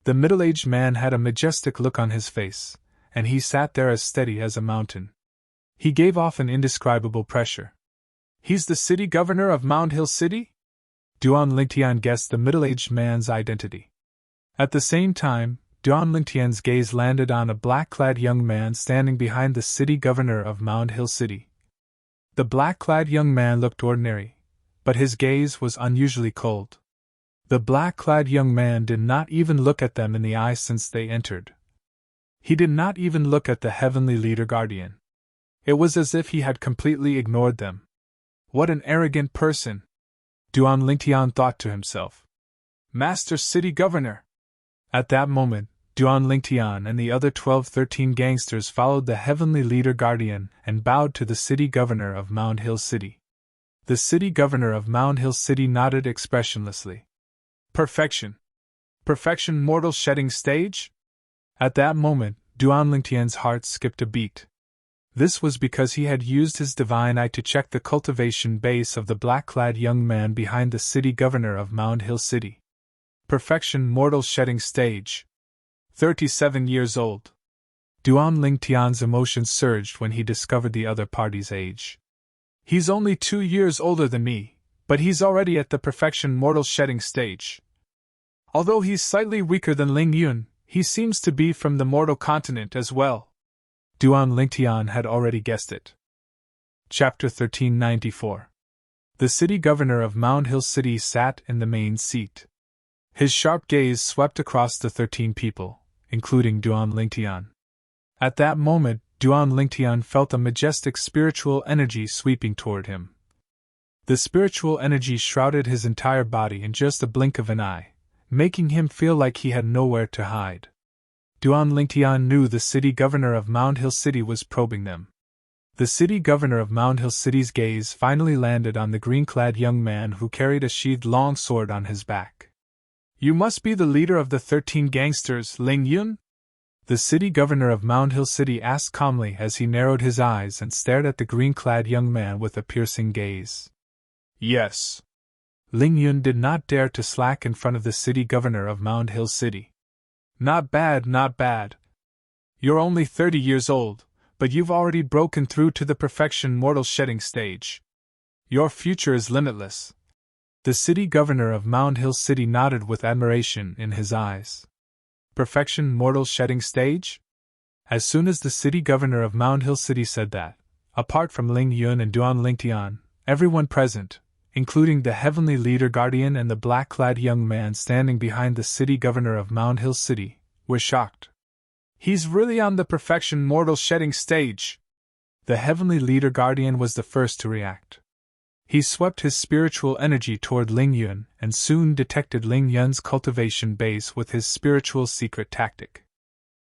The middle-aged man had a majestic look on his face, and he sat there as steady as a mountain. He gave off an indescribable pressure. "He's the city governor of Mound Hill City?" Duan Lingtian guessed the middle-aged man's identity. At the same time, Duan Lingtian's gaze landed on a black-clad young man standing behind the city governor of Mound Hill City. The black-clad young man looked ordinary, but his gaze was unusually cold. The black-clad young man did not even look at them in the eye since they entered. He did not even look at the Heavenly Leader Guardian. It was as if he had completely ignored them. What an arrogant person! Duan Lingtian thought to himself. "Master City Governor!" At that moment, Duan Lingtian and the other 13 gangsters followed the Heavenly Leader Guardian and bowed to the city governor of Mound Hill City. The city governor of Mound Hill City nodded expressionlessly. "Perfection! Perfection mortal shedding stage?" At that moment, Duan Lingtian's heart skipped a beat. This was because he had used his divine eye to check the cultivation base of the black-clad young man behind the city governor of Mound Hill City. Perfection mortal shedding stage. 37 years old. Duan Lingtian's emotions surged when he discovered the other party's age. "He's only 2 years older than me, but he's already at the perfection mortal shedding stage. Although he's slightly weaker than Ling Yun, he seems to be from the mortal continent as well." Duan Lingtian had already guessed it. Chapter 1394. The city governor of Mound Hill City sat in the main seat. His sharp gaze swept across the 13 people, including Duan Lingtian. At that moment, Duan Lingtian felt a majestic spiritual energy sweeping toward him. The spiritual energy shrouded his entire body in just a blink of an eye, making him feel like he had nowhere to hide. Duan Lingtian knew the city governor of Mound Hill City was probing them. The city governor of Mound Hill City's gaze finally landed on the green-clad young man who carried a sheathed long sword on his back. "You must be the leader of the 13 gangsters, Ling Yun?" The city governor of Mound Hill City asked calmly as he narrowed his eyes and stared at the green-clad young man with a piercing gaze. "Yes." Ling Yun did not dare to slack in front of the city governor of Mound Hill City. "Not bad, not bad. You're only 30 years old, but you've already broken through to the perfection mortal shedding stage. Your future is limitless." The city governor of Mound Hill City nodded with admiration in his eyes. "Perfection mortal shedding stage?" As soon as the city governor of Mound Hill City said that, apart from Ling Yun and Duan Lingtian, everyone present, including the Heavenly Leader Guardian and the black-clad young man standing behind the city governor of Mound Hill City, were shocked. "He's really on the perfection mortal shedding stage!" The Heavenly Leader Guardian was the first to react. He swept his spiritual energy toward Ling Yun and soon detected Ling Yun's cultivation base with his spiritual secret tactic.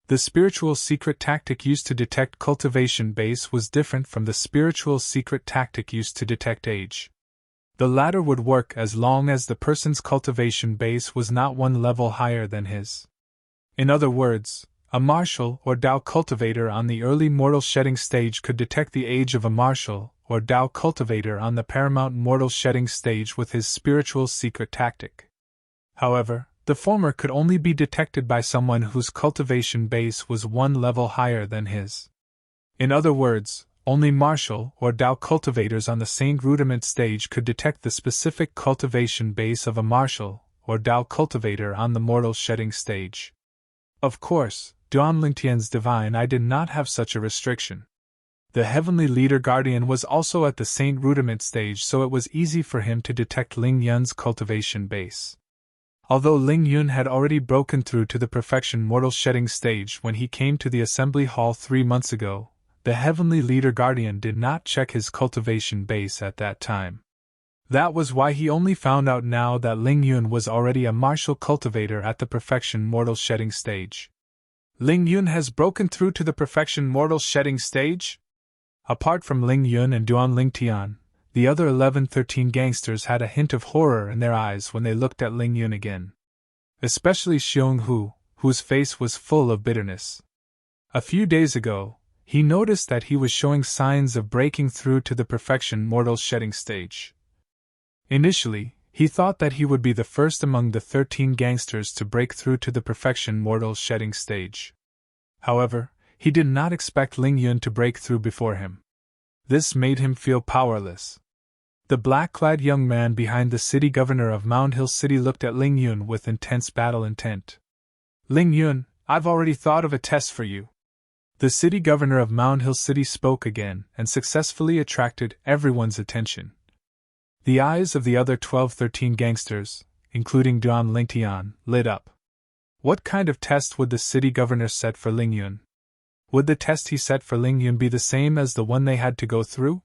The spiritual secret tactic used to detect cultivation base was different from the spiritual secret tactic used to detect age. The latter would work as long as the person's cultivation base was not one level higher than his. In other words, a martial or Dao cultivator on the early mortal shedding stage could detect the age of a martial or Dao cultivator on the paramount mortal shedding stage with his spiritual secret tactic. However, the former could only be detected by someone whose cultivation base was one level higher than his. In other words, Only martial or Dao cultivators on the Saint Rudiment stage could detect the specific cultivation base of a martial or Dao cultivator on the mortal shedding stage. Of course, Duan Lingtian's divine eye did not have such a restriction. The heavenly leader guardian was also at the Saint Rudiment stage, so it was easy for him to detect Ling Yun's cultivation base. Although Ling Yun had already broken through to the perfection mortal shedding stage when he came to the assembly hall 3 months ago, the heavenly leader guardian did not check his cultivation base at that time. That was why he only found out now that Ling Yun was already a martial cultivator at the perfection mortal shedding stage. Ling Yun has broken through to the perfection mortal shedding stage? Apart from Ling Yun and Duan Lingtian, the other 11-13 gangsters had a hint of horror in their eyes when they looked at Ling Yun again. Especially Xiong Hu, whose face was full of bitterness. A few days ago, he noticed that he was showing signs of breaking through to the perfection mortal shedding stage. Initially, he thought that he would be the first among the 13 gangsters to break through to the perfection mortal shedding stage. However, he did not expect Ling Yun to break through before him. This made him feel powerless. The black-clad young man behind the city governor of Mound Hill City looked at Ling Yun with intense battle intent. Ling Yun, I've already thought of a test for you. The city governor of Mound Hill City spoke again and successfully attracted everyone's attention. The eyes of the other 12-13 gangsters, including Duan Lingtian, lit up. What kind of test would the city governor set for Ling Yun? Would the test he set for Ling Yun be the same as the one they had to go through?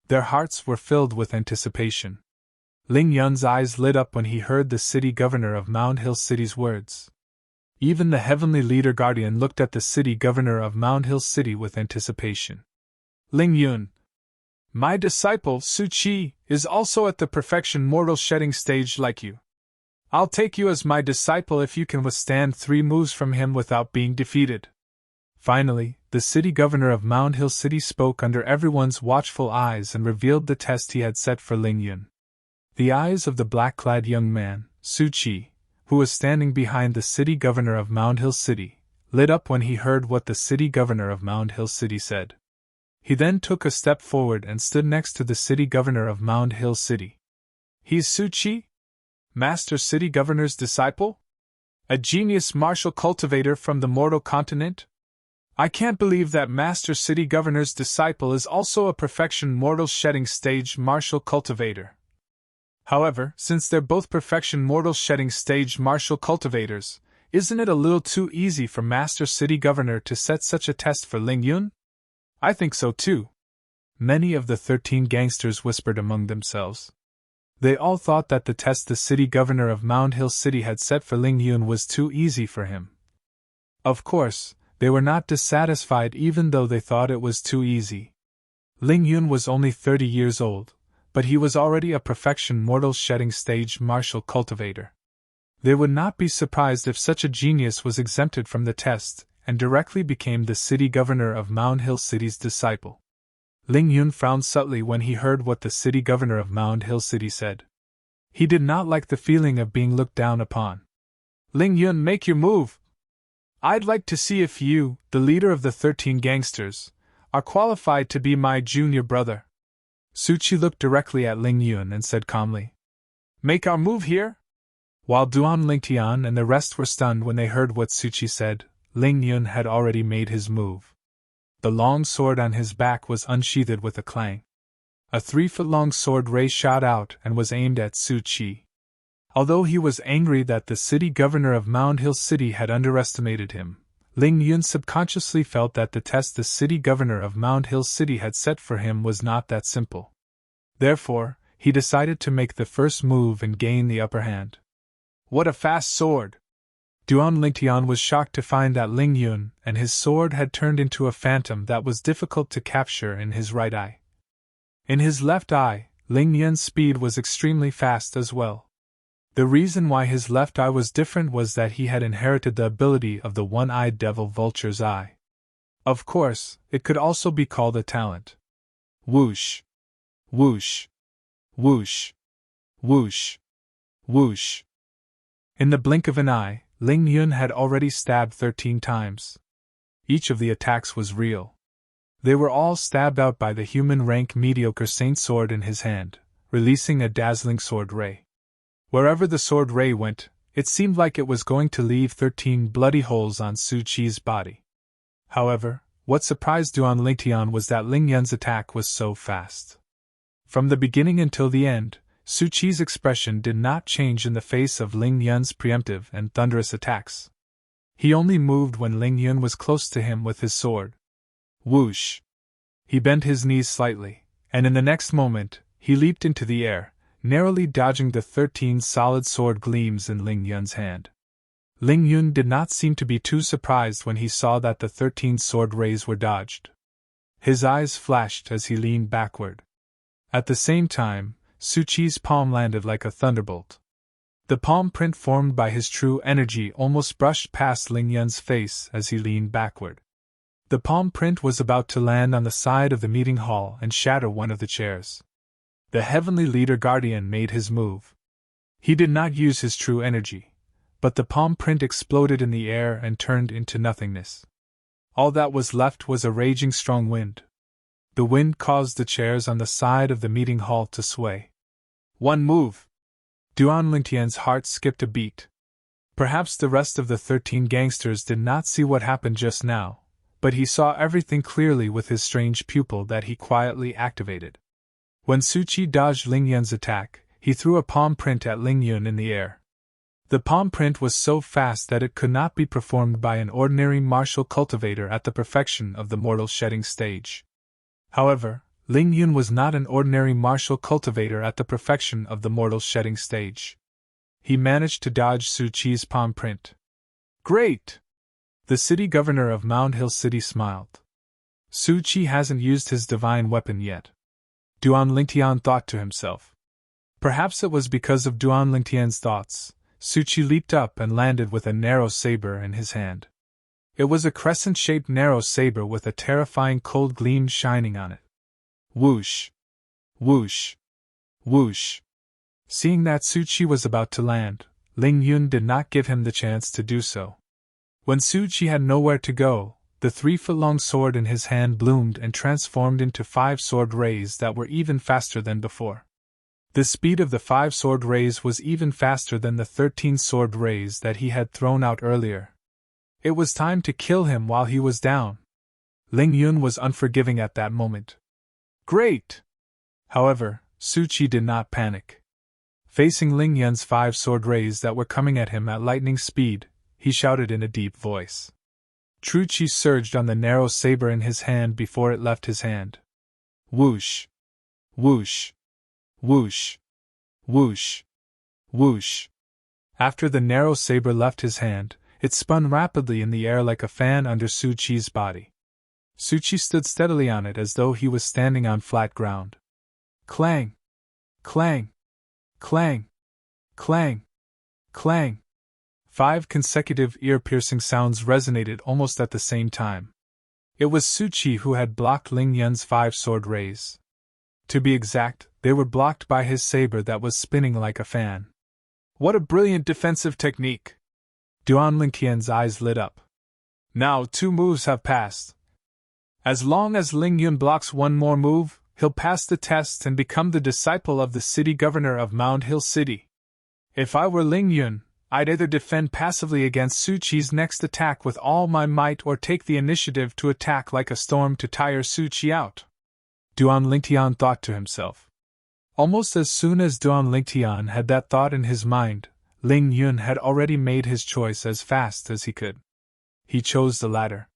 Their hearts were filled with anticipation. Ling Yun's eyes lit up when he heard the city governor of Mound Hill City's words. Even the heavenly leader guardian looked at the city governor of Mound Hill City with anticipation. Ling Yun, my disciple Su Qi is also at the perfection mortal shedding stage like you. I'll take you as my disciple if you can withstand 3 moves from him without being defeated. Finally, the city governor of Mound Hill City spoke under everyone's watchful eyes and revealed the test he had set for Ling Yun. The eyes of the black-clad young man, Su Qi, who was standing behind the city governor of Mound Hill City, lit up when he heard what the city governor of Mound Hill City said. He then took a step forward and stood next to the city governor of Mound Hill City. He's Su Qi? Master City Governor's disciple? A genius martial cultivator from the mortal continent? I can't believe that Master City Governor's disciple is also a perfection mortal shedding stage martial cultivator. However, since they're both perfection mortal shedding stage martial cultivators, isn't it a little too easy for Master City Governor to set such a test for Ling Yun? I think so too. Many of the 13 gangsters whispered among themselves. They all thought that the test the city governor of Mound Hill City had set for Ling Yun was too easy for him. Of course, they were not dissatisfied even though they thought it was too easy. Ling Yun was only 30 years old, but he was already a perfection mortal shedding stage martial cultivator. They would not be surprised if such a genius was exempted from the test and directly became the city governor of Mound Hill City's disciple. Ling Yun frowned subtly when he heard what the city governor of Mound Hill City said. He did not like the feeling of being looked down upon. Ling Yun, make your move! I'd like to see if you, the leader of the 13 gangsters, are qualified to be my junior brother. Su Qi looked directly at Ling Yun and said calmly. Make our move here? While Duan Lingtian and the rest were stunned when they heard what Su Qi said, Ling Yun had already made his move. The long sword on his back was unsheathed with a clang. A 3-foot-long sword ray shot out and was aimed at Su Qi. Although he was angry that the city governor of Mound Hill City had underestimated him, Ling Yun subconsciously felt that the test the city governor of Mound Hill City had set for him was not that simple. Therefore, he decided to make the first move and gain the upper hand. What a fast sword! Duan Lingtian was shocked to find that Ling Yun and his sword had turned into a phantom that was difficult to capture in his right eye. In his left eye, Ling Yun's speed was extremely fast as well. The reason why his left eye was different was that he had inherited the ability of the one-eyed devil vulture's eye. Of course, it could also be called a talent. Whoosh! Whoosh! Whoosh! Whoosh! Whoosh! In the blink of an eye, Ling Yun had already stabbed 13 times. Each of the attacks was real. They were all stabbed out by the human rank mediocre saint sword in his hand, releasing a dazzling sword ray. Wherever the sword ray went, it seemed like it was going to leave 13 bloody holes on Su Qi's body. However, what surprised Duan Lingtian was that Ling Yun's attack was so fast. From the beginning until the end, Su Qi's expression did not change in the face of Ling Yun's preemptive and thunderous attacks. He only moved when Ling Yun was close to him with his sword. Whoosh! He bent his knees slightly, and in the next moment, he leaped into the air, narrowly dodging the 13 solid sword gleams in Ling Yun's hand. Ling Yun did not seem to be too surprised when he saw that the 13 sword rays were dodged. His eyes flashed as he leaned backward. At the same time, Su Qi's palm landed like a thunderbolt. The palm print formed by his true energy almost brushed past Ling Yun's face as he leaned backward. The palm print was about to land on the side of the meeting hall and shatter one of the chairs. The heavenly leader guardian made his move. He did not use his true energy, but the palm print exploded in the air and turned into nothingness. All that was left was a raging strong wind. The wind caused the chairs on the side of the meeting hall to sway. One move! Duan Lingtian's heart skipped a beat. Perhaps the rest of the 13 gangsters did not see what happened just now, but he saw everything clearly with his strange pupil that he quietly activated. When Su Qi dodged Ling Yun's attack, he threw a palm print at Ling Yun in the air. The palm print was so fast that it could not be performed by an ordinary martial cultivator at the perfection of the mortal shedding stage. However, Ling Yun was not an ordinary martial cultivator at the perfection of the mortal shedding stage. He managed to dodge Su Qi's palm print. Great! The city governor of Mound Hill City smiled. Su Qi hasn't used his divine weapon yet. Duan Lingtian thought to himself. Perhaps it was because of Duan Lingtian's thoughts. Su Qi leaped up and landed with a narrow saber in his hand. It was a crescent-shaped narrow saber with a terrifying cold gleam shining on it. Whoosh! Whoosh! Whoosh! Seeing that Su Qi was about to land, Ling Yun did not give him the chance to do so. When Su Qi had nowhere to go, the 3-foot-long sword in his hand bloomed and transformed into 5 sword rays that were even faster than before. The speed of the 5 sword rays was even faster than the 13 sword rays that he had thrown out earlier. It was time to kill him while he was down. Ling Yun was unforgiving at that moment. Great! However, Su Qi did not panic. Facing Ling Yun's 5 sword rays that were coming at him at lightning speed, he shouted in a deep voice. True Qi surged on the narrow saber in his hand before it left his hand. Whoosh! Whoosh! Whoosh! Whoosh! Whoosh! After the narrow saber left his hand, it spun rapidly in the air like a fan under Su Qi's body. Su Qi stood steadily on it as though he was standing on flat ground. Clang! Clang! Clang! Clang! Clang! 5 consecutive ear-piercing sounds resonated almost at the same time. It was Su Qi who had blocked Ling Yun's 5 sword rays. To be exact, they were blocked by his saber that was spinning like a fan. What a brilliant defensive technique! Duan Lingtian's eyes lit up. Now 2 moves have passed. As long as Ling Yun blocks one more move, he'll pass the test and become the disciple of the city governor of Mound Hill City. If I were Ling Yun, I'd either defend passively against Su Qi's next attack with all my might or take the initiative to attack like a storm to tire Su Qi out. Duan Lingtian thought to himself. Almost as soon as Duan Lingtian had that thought in his mind, Ling Yun had already made his choice as fast as he could. He chose the latter.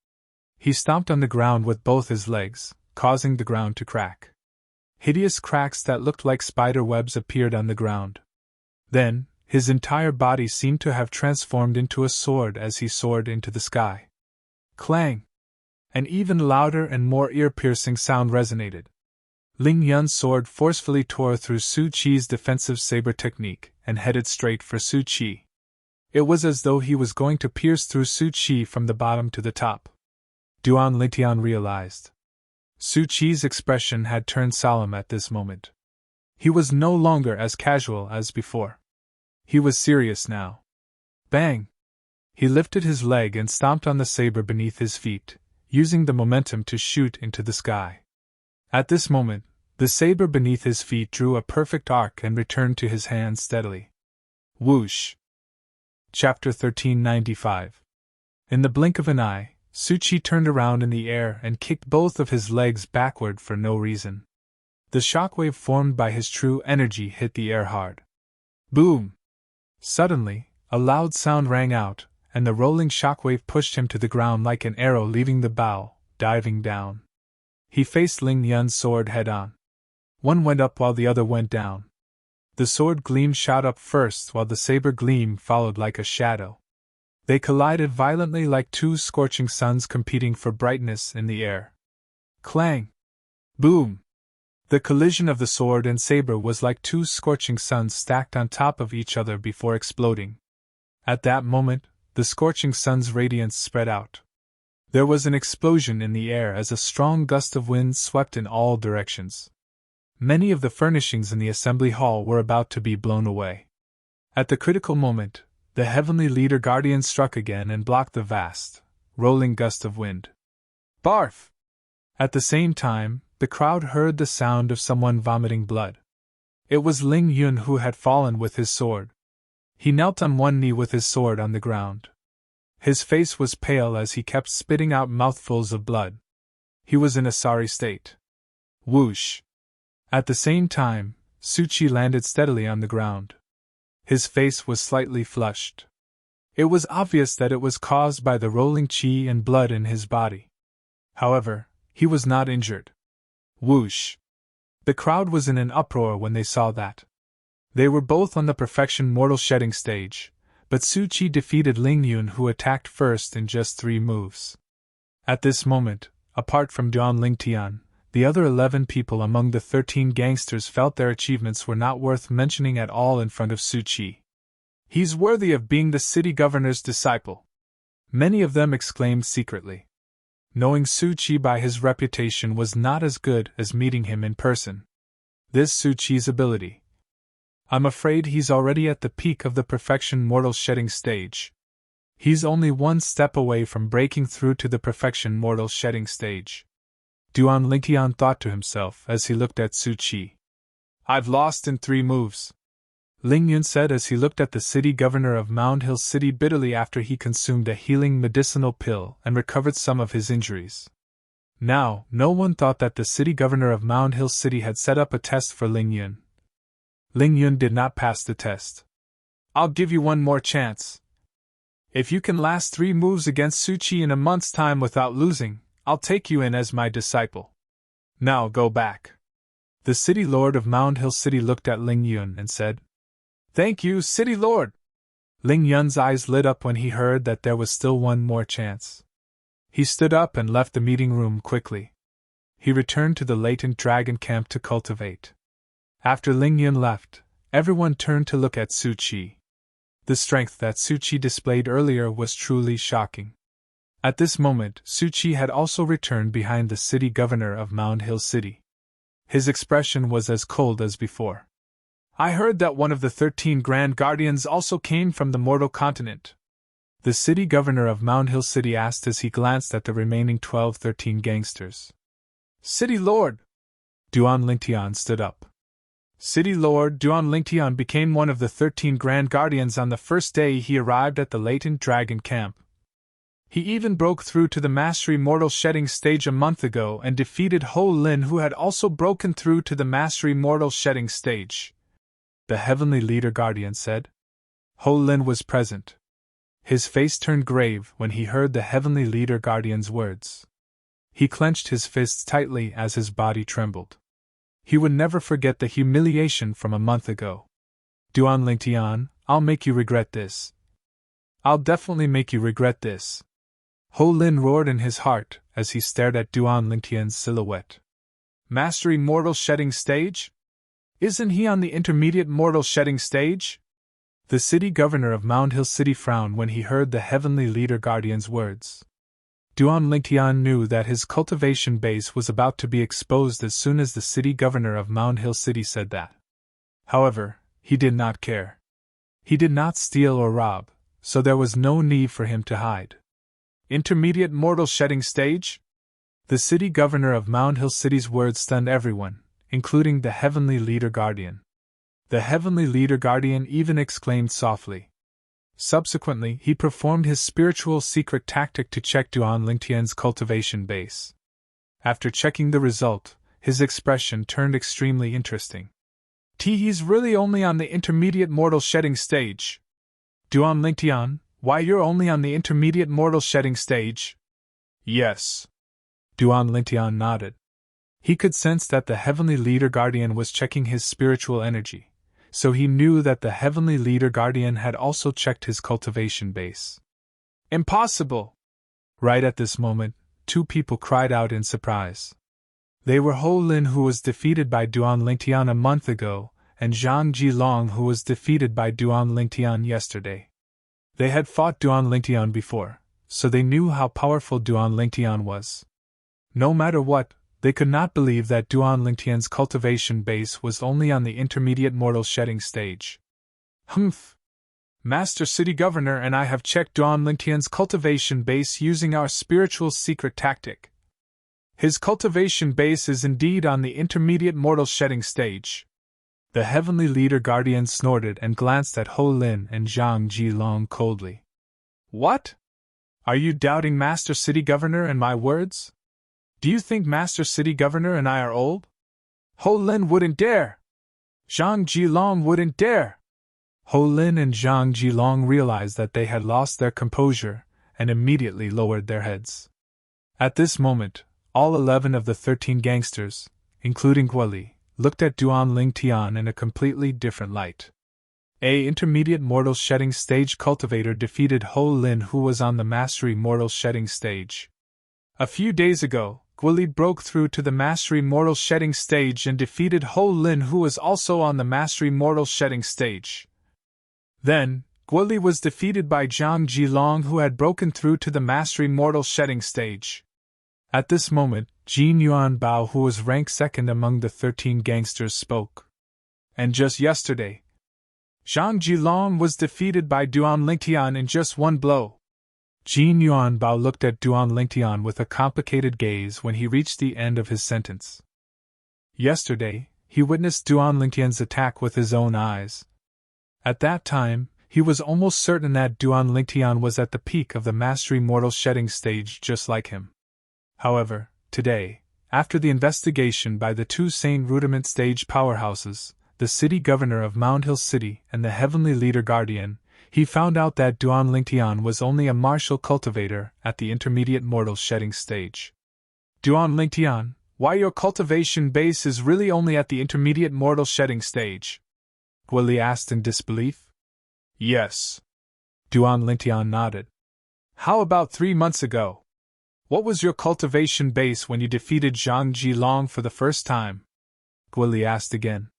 He stomped on the ground with both his legs, causing the ground to crack. Hideous cracks that looked like spider webs appeared on the ground. Then, his entire body seemed to have transformed into a sword as he soared into the sky. Clang! An even louder and more ear-piercing sound resonated. Ling Yun's sword forcefully tore through Su Qi's defensive saber technique and headed straight for Su Qi. It was as though he was going to pierce through Su Qi from the bottom to the top. Duan Lingtian realized. Su Qi's expression had turned solemn at this moment. He was no longer as casual as before. He was serious now. Bang! He lifted his leg and stomped on the saber beneath his feet, using the momentum to shoot into the sky. At this moment, the saber beneath his feet drew a perfect arc and returned to his hand steadily. Whoosh! Chapter 1395. In the blink of an eye, Suchi turned around in the air and kicked both of his legs backward for no reason. The shockwave formed by his true energy hit the air hard. Boom! Suddenly, a loud sound rang out, and the rolling shockwave pushed him to the ground like an arrow leaving the bow, diving down. He faced Ling Yun's sword head-on. One went up while the other went down. The sword gleam shot up first while the saber gleam followed like a shadow. They collided violently like two scorching suns competing for brightness in the air. Clang! Boom! The collision of the sword and saber was like two scorching suns stacked on top of each other before exploding. At that moment, the scorching sun's radiance spread out. There was an explosion in the air as a strong gust of wind swept in all directions. Many of the furnishings in the assembly hall were about to be blown away. At the critical moment, the heavenly leader guardian struck again and blocked the vast, rolling gust of wind. Barf! At the same time, the crowd heard the sound of someone vomiting blood. It was Ling Yun who had fallen with his sword. He knelt on one knee with his sword on the ground. His face was pale as he kept spitting out mouthfuls of blood. He was in a sorry state. Whoosh! At the same time, Suchi landed steadily on the ground. His face was slightly flushed. It was obvious that it was caused by the rolling qi and blood in his body. However, he was not injured. Whoosh! The crowd was in an uproar when they saw that. They were both on the perfection mortal shedding stage, but Suchi defeated Ling Yun, who attacked first in just 3 moves. At this moment, apart from Duan Lingtian, the other 11 people among the 13 gangsters felt their achievements were not worth mentioning at all in front of Suchi. He's worthy of being the city governor's disciple, many of them exclaimed secretly. Knowing Suchi by his reputation was not as good as meeting him in person. This Suchi's ability. I'm afraid he's already at the peak of the perfection mortal shedding stage. He's only one step away from breaking through to the perfection mortal shedding stage. Duan Lingtian thought to himself as he looked at Suchi. I've lost in 3 moves, Ling Yun said as he looked at the city governor of Mound Hill City bitterly after he consumed a healing medicinal pill and recovered some of his injuries. Now, no one thought that the city governor of Mound Hill City had set up a test for Ling Yun. Ling Yun did not pass the test. I'll give you one more chance. If you can last 3 moves against Suchi in a month's time without losing, I'll take you in as my disciple. Now go back. The city lord of Mound Hill City looked at Ling Yun and said, Thank you, city lord. Ling Yun's eyes lit up when he heard that there was still one more chance. He stood up and left the meeting room quickly. He returned to the latent dragon camp to cultivate. After Ling Yun left, everyone turned to look at Suchi. The strength that Suchi displayed earlier was truly shocking. At this moment, Suchi had also returned behind the city governor of Mound Hill City. His expression was as cold as before. I heard that one of the 13 Grand Guardians also came from the mortal continent. The city governor of Mound Hill City asked as he glanced at the remaining 13 gangsters. City Lord! Duan Lingtian stood up. City Lord Duan Lingtian became one of the 13 Grand Guardians on the first day he arrived at the latent dragon camp. He even broke through to the Mastery Mortal Shedding stage a month ago and defeated Ho Lin, who had also broken through to the Mastery Mortal Shedding stage. The Heavenly Leader Guardian said. Ho Lin was present. His face turned grave when he heard the Heavenly Leader Guardian's words. He clenched his fists tightly as his body trembled. He would never forget the humiliation from a month ago. Duan Lingtian, I'll make you regret this. I'll definitely make you regret this. Ho Lin roared in his heart as he stared at Duan Lingtian's silhouette. Mastery Mortal Shedding stage? Isn't he on the Intermediate Mortal Shedding stage? The city governor of Mound Hill City frowned when he heard the Heavenly Leader Guardian's words. Duan Lingtian knew that his cultivation base was about to be exposed as soon as the city governor of Mound Hill City said that. However, he did not care. He did not steal or rob, so there was no need for him to hide. Intermediate Mortal Shedding stage? The city governor of Mound Hill City's words stunned everyone, including the Heavenly Leader Guardian. The Heavenly Leader Guardian even exclaimed softly. Subsequently, he performed his spiritual secret tactic to check Duan Lingtian's cultivation base. After checking the result, his expression turned extremely interesting. He's really only on the intermediate mortal shedding stage. Duan Lingtian, why you're only on the intermediate mortal shedding stage? Yes. Duan Lingtian nodded. He could sense that the Heavenly Leader Guardian was checking his spiritual energy, so he knew that the Heavenly Leader Guardian had also checked his cultivation base. Impossible! Right at this moment, two people cried out in surprise. They were Ho Lin, who was defeated by Duan Lingtian a month ago, and Zhang Jilong, who was defeated by Duan Lingtian yesterday. They had fought Duan Lingtian before, so they knew how powerful Duan Lingtian was. No matter what, they could not believe that Duan Lingtian's cultivation base was only on the intermediate mortal shedding stage. Humph! Master City Governor and I have checked Duan Lingtian's cultivation base using our spiritual secret tactic. His cultivation base is indeed on the intermediate mortal shedding stage. The Heavenly Leader Guardian snorted and glanced at Ho Lin and Zhang Jilong coldly. What? Are you doubting Master City Governor and my words? Do you think Master City Governor and I are old? Ho Lin wouldn't dare! Zhang Jilong wouldn't dare! Ho Lin and Zhang Jilong realized that they had lost their composure and immediately lowered their heads. At this moment, all 11 of the 13 gangsters, including Guoli, looked at Duan Lingtian in a completely different light. A intermediate mortal shedding stage cultivator defeated Ho Lin, who was on the mastery mortal shedding stage. A few days ago, Guoli broke through to the mastery mortal shedding stage and defeated Ho Lin, who was also on the mastery mortal shedding stage. Then, Guoli was defeated by Zhang Jilong, who had broken through to the mastery mortal shedding stage. At this moment, Jin Yuan Bao, who was ranked second among the 13 gangsters, spoke. And just yesterday, Zhang Jilong was defeated by Duan Lingtian in just one blow. Jin Yuan Bao looked at Duan Lingtian with a complicated gaze when he reached the end of his sentence. Yesterday, he witnessed Duan Lingtian's attack with his own eyes. At that time, he was almost certain that Duan Lingtian was at the peak of the mastery mortal shedding stage just like him. However, today, after the investigation by the two sane rudiment stage powerhouses, the city governor of Mound Hill City and the Heavenly Leader Guardian, he found out that Duan Lingtian was only a martial cultivator at the intermediate mortal shedding stage. Duan Lingtian, why your cultivation base is really only at the intermediate mortal shedding stage? Guoli asked in disbelief. Yes. Duan Lingtian nodded. How about 3 months ago? What was your cultivation base when you defeated Zhang Jilong for the first time? Guoli asked again.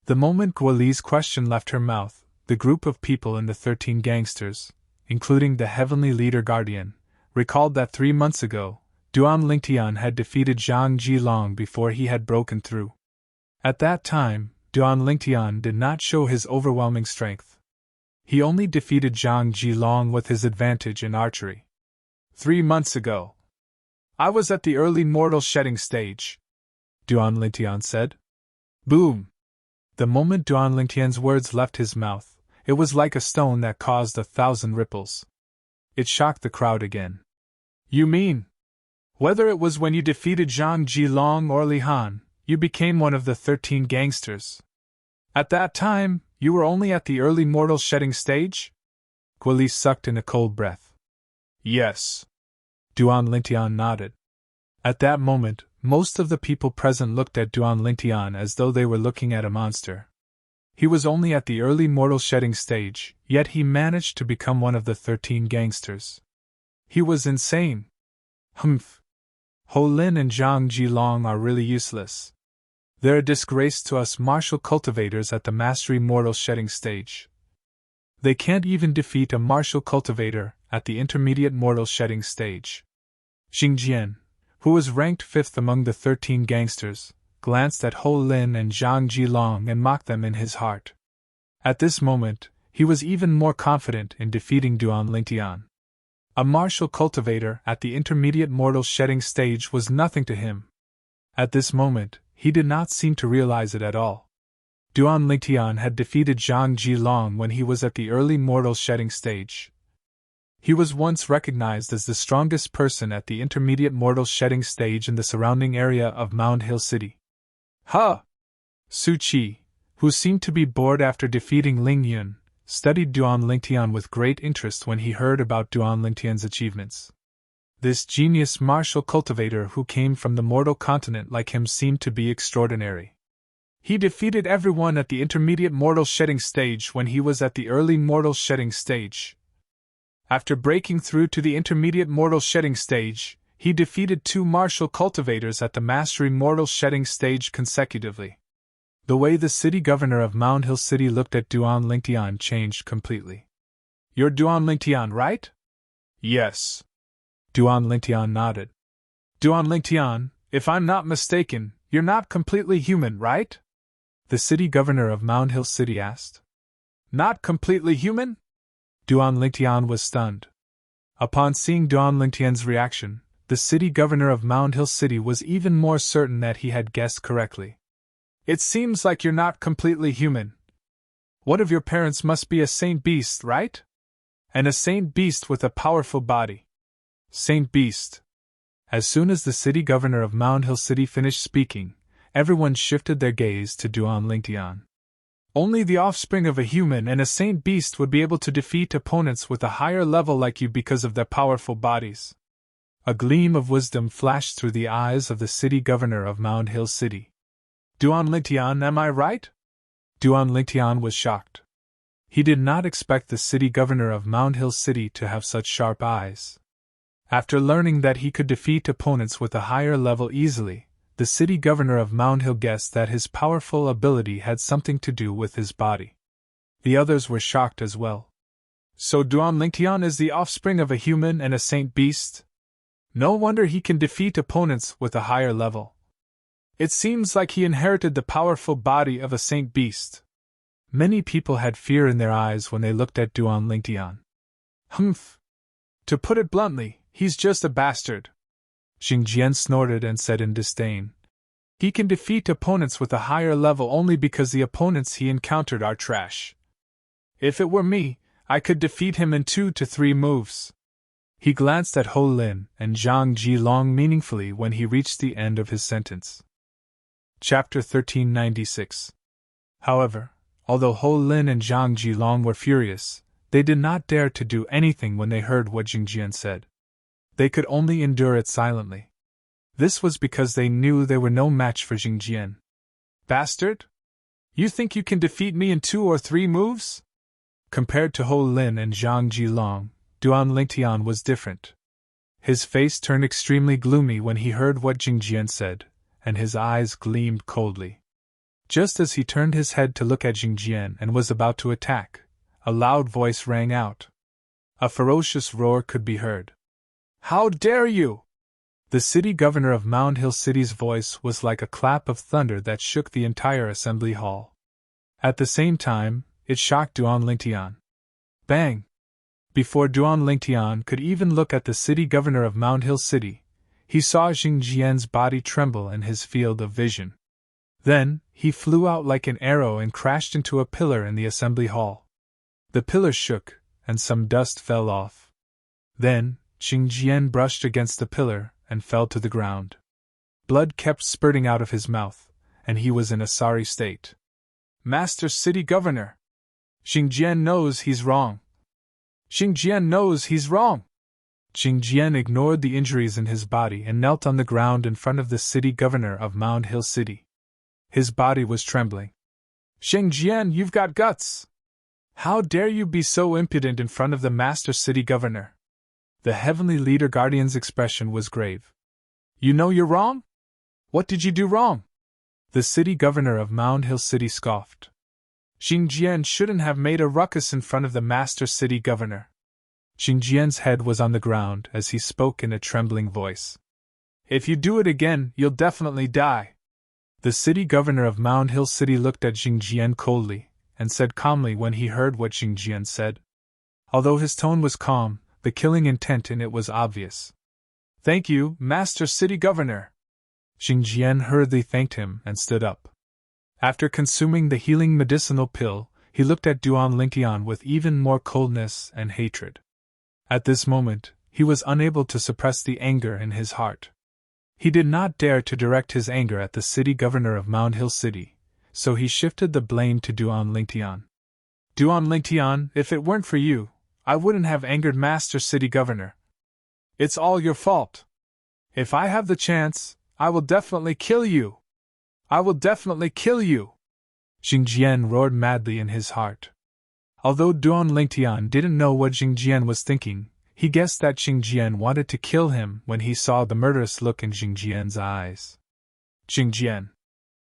The moment Guoli's question left her mouth, the group of people in the 13 gangsters, including the Heavenly Leader Guardian, recalled that 3 months ago, Duan Lingtian had defeated Zhang Jilong before he had broken through. At that time, Duan Lingtian did not show his overwhelming strength. He only defeated Zhang Jilong with his advantage in archery. 3 months ago, I was at the early mortal shedding stage, Duan Lingtian said. Boom! The moment Duan Lingtian's words left his mouth, it was like a stone that caused 1,000 ripples. It shocked the crowd again. You mean, whether it was when you defeated Zhang Jilong or Li Han, you became one of the 13 gangsters? At that time, you were only at the early mortal shedding stage? Guoli sucked in a cold breath. Yes. Duan Lingtian nodded. At that moment, most of the people present looked at Duan Lingtian as though they were looking at a monster. He was only at the early mortal shedding stage, yet he managed to become one of the 13 gangsters. He was insane. Humph. Ho Lin and Zhang Jilong are really useless. They're a disgrace to us martial cultivators at the mastery mortal shedding stage. They can't even defeat a martial cultivator at the intermediate mortal shedding stage. Xingjian, who was ranked 5th among the 13 gangsters, glanced at Ho Lin and Zhang Jilong and mocked them in his heart. At this moment, he was even more confident in defeating Duan Lingtian. A martial cultivator at the intermediate mortal shedding stage was nothing to him. At this moment, he did not seem to realize it at all. Duan Lingtian had defeated Zhang Jilong when he was at the early mortal shedding stage. He was once recognized as the strongest person at the intermediate mortal shedding stage in the surrounding area of Mound Hill City. Huh! Su Qi, who seemed to be bored after defeating Ling Yun, studied Duan Lingtian with great interest when he heard about Duan Lingtian's achievements. This genius martial cultivator who came from the mortal continent like him seemed to be extraordinary. He defeated everyone at the intermediate mortal shedding stage when he was at the early mortal shedding stage. After breaking through to the intermediate mortal shedding stage, he defeated 2 martial cultivators at the mastery mortal shedding stage consecutively. The way the city governor of Mound Hill City looked at Duan Lingtian changed completely. You're Duan Lingtian, right? Yes. Duan Lingtian nodded. Duan Lingtian, if I'm not mistaken, you're not completely human, right? The city governor of Mound Hill City asked. Not completely human? Duan Lingtian was stunned. Upon seeing Duan Lingtian's reaction, the city governor of Mound Hill City was even more certain that he had guessed correctly. It seems like you're not completely human. One of your parents must be a saint beast, right? And a saint beast with a powerful body. Saint beast. As soon as the city governor of Mound Hill City finished speaking, everyone shifted their gaze to Duan Lingtian. Only the offspring of a human and a saint beast would be able to defeat opponents with a higher level like you because of their powerful bodies. A gleam of wisdom flashed through the eyes of the city governor of Mound Hill City. Duan Lingtian, am I right? Duan Lingtian was shocked. He did not expect the city governor of Mound Hill City to have such sharp eyes. After learning that he could defeat opponents with a higher level easily, the city governor of Mound Hill guessed that his powerful ability had something to do with his body. The others were shocked as well. So Duan Lingtian is the offspring of a human and a saint beast? No wonder he can defeat opponents with a higher level. It seems like he inherited the powerful body of a saint beast. Many people had fear in their eyes when they looked at Duan Lingtian. Humph! To put it bluntly, he's just a bastard. Xingjian snorted and said in disdain. He can defeat opponents with a higher level only because the opponents he encountered are trash. If it were me, I could defeat him in 2 to 3 moves. He glanced at Ho Lin and Zhang Jilong meaningfully when he reached the end of his sentence. Chapter 1396. However, although Ho Lin and Zhang Jilong were furious, they did not dare to do anything when they heard what Xingjian said. They could only endure it silently. This was because they knew they were no match for Xingjian. Bastard? You think you can defeat me in 2 or 3 moves? Compared to Ho Lin and Zhang Jilong, Duan Lingtian was different. His face turned extremely gloomy when he heard what Xingjian said, and his eyes gleamed coldly. Just as he turned his head to look at Xingjian and was about to attack, a loud voice rang out. A ferocious roar could be heard. How dare you! The city governor of Mound Hill City's voice was like a clap of thunder that shook the entire assembly hall. At the same time, it shocked Duan Lingtian. Bang! Before Duan Lingtian could even look at the city governor of Mound Hill City, he saw Xingjian's body tremble in his field of vision. Then, he flew out like an arrow and crashed into a pillar in the assembly hall. The pillar shook, and some dust fell off. Then, Xingjian brushed against the pillar and fell to the ground. Blood kept spurting out of his mouth, and he was in a sorry state. Master City Governor! Xingjian knows he's wrong. Xingjian knows he's wrong! Xingjian ignored the injuries in his body and knelt on the ground in front of the city governor of Mound Hill City. His body was trembling. Xingjian, you've got guts! How dare you be so impudent in front of the Master City Governor? The Heavenly Leader Guardian's expression was grave. You know you're wrong? What did you do wrong? The city governor of Mound Hill City scoffed. Xingjian shouldn't have made a ruckus in front of the Master City Governor. Xingjian's head was on the ground as he spoke in a trembling voice. If you do it again, you'll definitely die. The city governor of Mound Hill City looked at Xingjian coldly, and said calmly when he heard what Xingjian said. Although his tone was calm, the killing intent in it was obvious. "Thank you, Master City Governor." Xingjian hurriedly thanked him and stood up. After consuming the healing medicinal pill, he looked at Duan Lingtian with even more coldness and hatred. At this moment, he was unable to suppress the anger in his heart. He did not dare to direct his anger at the city governor of Mound Hill City, so he shifted the blame to Duan Lingtian. "Duan Lingtian, if it weren't for you, I wouldn't have angered Master City Governor. It's all your fault. If I have the chance, I will definitely kill you. I will definitely kill you!" Xingjian roared madly in his heart. Although Duan Lingtian didn't know what Xingjian was thinking, he guessed that Xingjian wanted to kill him when he saw the murderous look in Xingjian's eyes. Xingjian.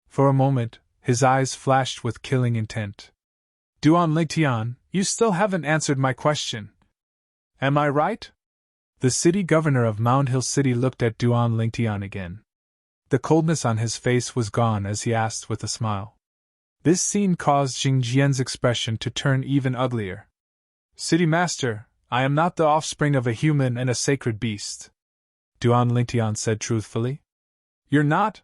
For a moment, his eyes flashed with killing intent. "Duan Lingtian, you still haven't answered my question. Am I right?" The city governor of Mound Hill City looked at Duan Lingtian again. The coldness on his face was gone as he asked with a smile. This scene caused Xingjian's expression to turn even uglier. "City Master, I am not the offspring of a human and a sacred beast," Duan Lingtian said truthfully. "You're not?"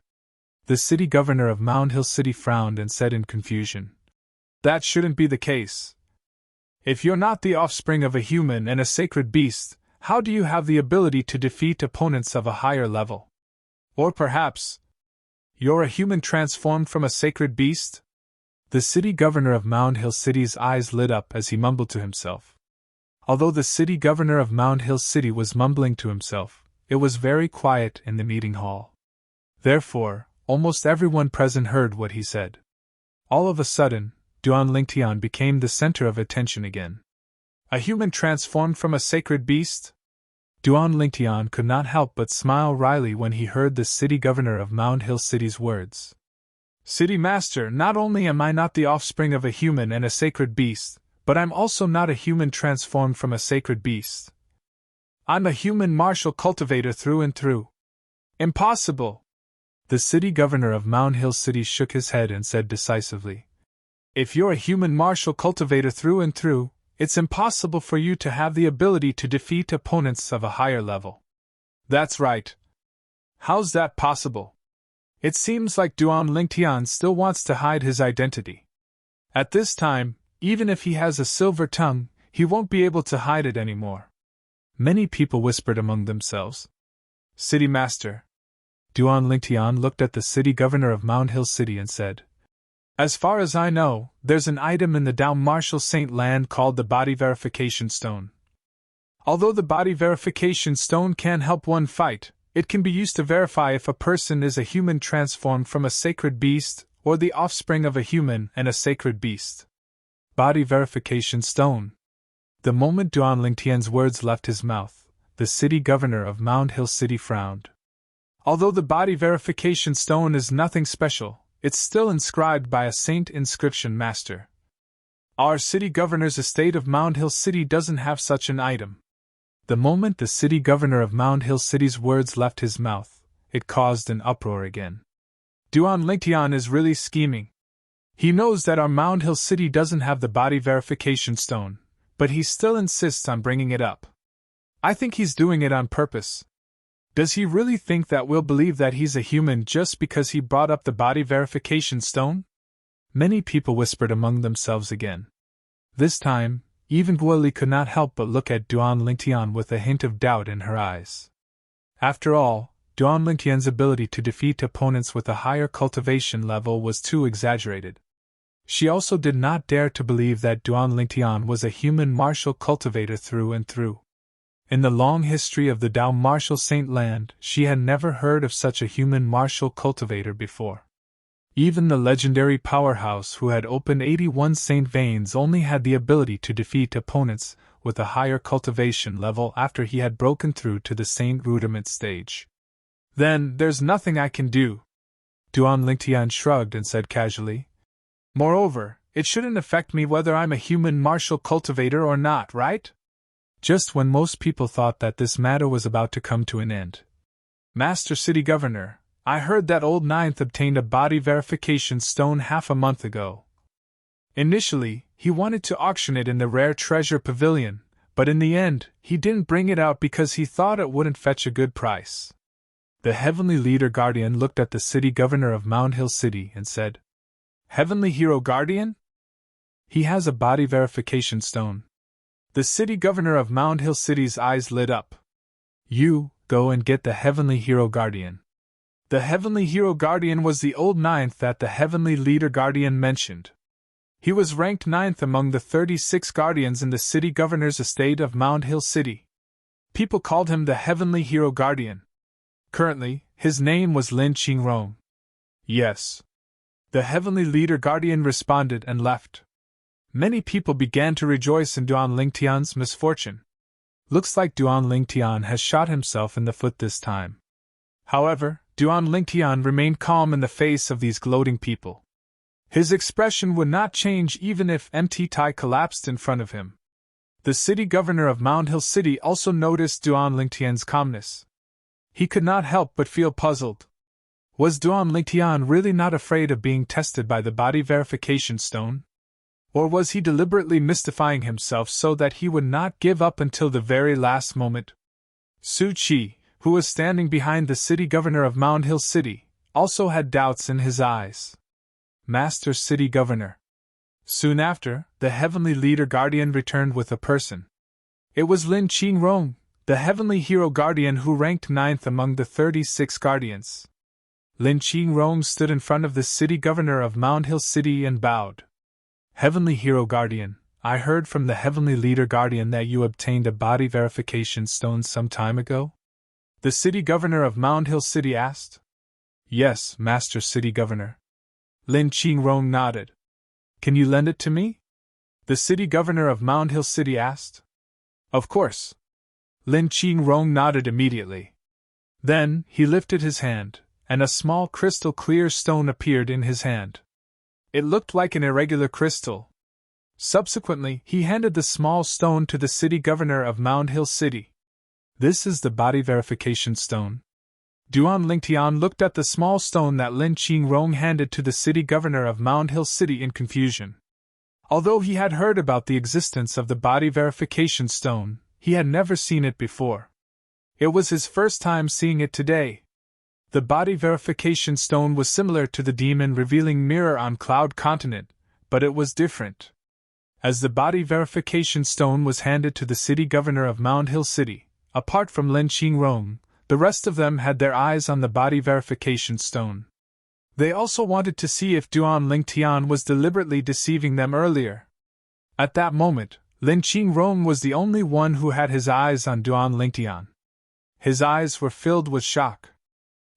The city governor of Mound Hill City frowned and said in confusion. "That shouldn't be the case. If you're not the offspring of a human and a sacred beast, how do you have the ability to defeat opponents of a higher level? Or perhaps, you're a human transformed from a sacred beast?" The city governor of Mound Hill City's eyes lit up as he mumbled to himself. Although the city governor of Mound Hill City was mumbling to himself, it was very quiet in the meeting hall. Therefore, almost everyone present heard what he said. All of a sudden, Duan Lingtian became the center of attention again. "A human transformed from a sacred beast?" Duan Lingtian could not help but smile wryly when he heard the city governor of Mound Hill City's words. "City Master, not only am I not the offspring of a human and a sacred beast, but I'm also not a human transformed from a sacred beast. I'm a human martial cultivator through and through. Impossible!" The city governor of Mound Hill City shook his head and said decisively, "If you're a human martial cultivator through and through, it's impossible for you to have the ability to defeat opponents of a higher level." "That's right. How's that possible?" It seems like Duan Lingtian still wants to hide his identity. At this time, even if he has a silver tongue, he won't be able to hide it anymore. Many people whispered among themselves. "City Master." Duan Lingtian looked at the city governor of Mound Hill City and said, "As far as I know, there's an item in the Dao Martial Saint Land called the Body Verification Stone. Although the Body Verification Stone can help one fight, it can be used to verify if a person is a human transformed from a sacred beast or the offspring of a human and a sacred beast." Body Verification Stone. The moment Duan Lingtian's words left his mouth, the city governor of Mound Hill City frowned. "Although the Body Verification Stone is nothing special, it's still inscribed by a saint inscription master. Our city governor's estate of Mound Hill City doesn't have such an item." The moment the city governor of Mound Hill City's words left his mouth, it caused an uproar again. "Duan Lingtian is really scheming. He knows that our Mound Hill City doesn't have the Body Verification Stone, but he still insists on bringing it up. I think he's doing it on purpose. Does he really think that we'll believe that he's a human just because he brought up the Body Verification Stone?" Many people whispered among themselves again. This time, even Guoli could not help but look at Duan Lingtian with a hint of doubt in her eyes. After all, Duan Lingtian's ability to defeat opponents with a higher cultivation level was too exaggerated. She also did not dare to believe that Duan Lingtian was a human martial cultivator through and through. In the long history of the Dao Martial Saint Land, she had never heard of such a human martial cultivator before. Even the legendary powerhouse who had opened 81 Saint Veins only had the ability to defeat opponents with a higher cultivation level after he had broken through to the Saint Rudiment stage. "Then, there's nothing I can do," Duan Lingtian shrugged and said casually. "Moreover, it shouldn't affect me whether I'm a human martial cultivator or not, right?" Just when most people thought that this matter was about to come to an end. "Master City Governor, I heard that Old Ninth obtained a Body Verification Stone half a month ago. Initially, he wanted to auction it in the Rare Treasure Pavilion, but in the end, he didn't bring it out because he thought it wouldn't fetch a good price. The Heavenly Leader Guardian looked at the city governor of Mound Hill City and said, "Heavenly Hero Guardian? He has a body verification stone." The city governor of Mound Hill City's eyes lit up. "You, go and get the Heavenly Hero Guardian." The Heavenly Hero Guardian was the old ninth that the Heavenly Leader Guardian mentioned. He was ranked 9th among the 36 guardians in the city governor's estate of Mound Hill City. People called him the Heavenly Hero Guardian. Currently, his name was Lin Qingrong. "Yes." The Heavenly Leader Guardian responded and left. Many people began to rejoice in Duan Lingtian's misfortune. Looks like Duan Lingtian has shot himself in the foot this time. However, Duan Lingtian remained calm in the face of these gloating people. His expression would not change even if MT Tai collapsed in front of him. The city governor of Mound Hill City also noticed Duan Lingtian's calmness. He could not help but feel puzzled. Was Duan Lingtian really not afraid of being tested by the body verification stone? Or was he deliberately mystifying himself so that he would not give up until the very last moment? Su Qi, who was standing behind the city governor of Mound Hill City, also had doubts in his eyes. "Master City Governor." Soon after, the Heavenly Leader Guardian returned with a person. It was Lin Qingrong, the Heavenly Hero Guardian who ranked 9th among the 36 guardians. Lin Qingrong stood in front of the city governor of Mound Hill City and bowed. "Heavenly Hero Guardian, I heard from the Heavenly Leader Guardian that you obtained a body verification stone some time ago?" The city governor of Mound Hill City asked. "Yes, Master City Governor." Lin Qingrong nodded. "Can you lend it to me?" The city governor of Mound Hill City asked. "Of course." Lin Qingrong nodded immediately. Then, he lifted his hand, and a small crystal clear stone appeared in his hand. It looked like an irregular crystal. Subsequently, he handed the small stone to the city governor of Mound Hill City. "This is the body verification stone." Duan Lingtian looked at the small stone that Lin Qingrong handed to the city governor of Mound Hill City in confusion. Although he had heard about the existence of the body verification stone, he had never seen it before. It was his first time seeing it today. The body verification stone was similar to the demon revealing mirror on Cloud Continent, but it was different. As the body verification stone was handed to the city governor of Mound Hill City, apart from Lin Qingrong, the rest of them had their eyes on the body verification stone. They also wanted to see if Duan Lingtian was deliberately deceiving them earlier. At that moment, Lin Qingrong was the only one who had his eyes on Duan Lingtian. His eyes were filled with shock.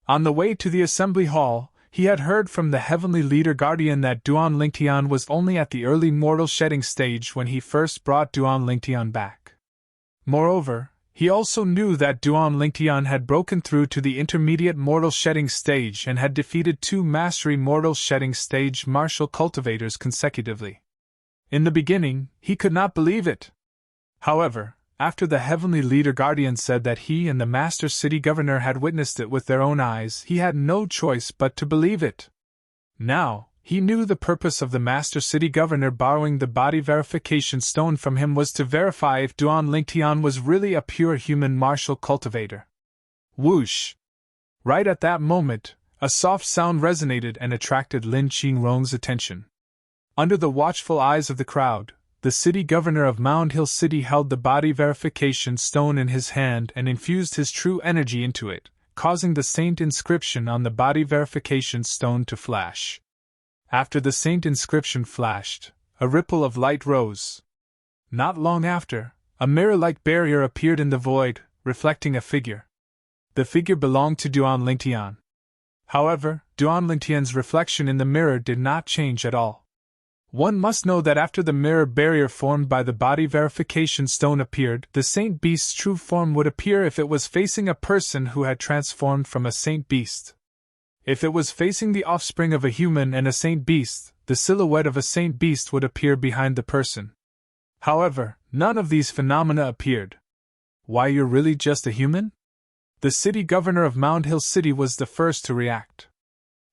On the way to the assembly hall, he had heard from the Heavenly Leader Guardian that Duan Lingtian was only at the early mortal shedding stage when he first brought Duan Lingtian back. Moreover, he also knew that Duan Lingtian had broken through to the intermediate mortal shedding stage and had defeated 2 mastery mortal shedding stage martial cultivators consecutively. In the beginning, he could not believe it. However, after the Heavenly Leader Guardian said that he and the Master City Governor had witnessed it with their own eyes, he had no choice but to believe it. Now, he knew the purpose of the Master City Governor borrowing the body verification stone from him was to verify if Duan Lingtian was really a pure human martial cultivator. Whoosh! Right at that moment, a soft sound resonated and attracted Lin Qingrong's attention. Under the watchful eyes of the crowd, the city governor of Mound Hill City held the body verification stone in his hand and infused his true energy into it, causing the saint inscription on the body verification stone to flash. After the saint inscription flashed, a ripple of light rose. Not long after, a mirror-like barrier appeared in the void, reflecting a figure. The figure belonged to Duan Lingtian. However, Duan Lingtian's reflection in the mirror did not change at all. One must know that after the mirror barrier formed by the body verification stone appeared, the saint beast's true form would appear if it was facing a person who had transformed from a saint beast. If it was facing the offspring of a human and a saint beast, the silhouette of a saint beast would appear behind the person. However, none of these phenomena appeared. "Why, you're really just a human?" The city governor of Mound Hill City was the first to react.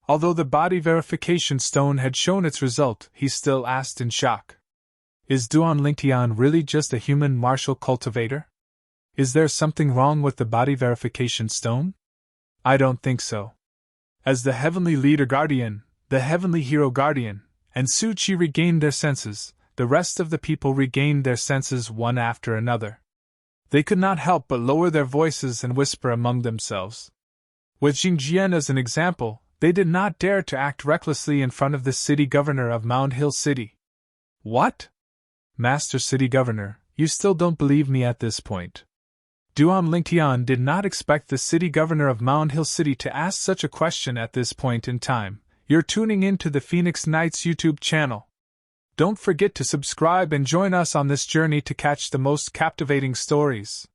Although the body verification stone had shown its result, he still asked in shock. Is Duan Lingtian really just a human martial cultivator? Is there something wrong with the body verification stone? I don't think so. As the heavenly leader guardian, the heavenly hero guardian, and Su Chi regained their senses, the rest of the people regained their senses one after another. They could not help but lower their voices and whisper among themselves. With Jingjian as an example, they did not dare to act recklessly in front of the city governor of Mound Hill City. What? Master City Governor, you still don't believe me at this point. Duan Lingtian did not expect the city governor of Mound Hill City to ask such a question at this point in time. You're tuning in to the Phoenix Knights YouTube channel. Don't forget to subscribe and join us on this journey to catch the most captivating stories.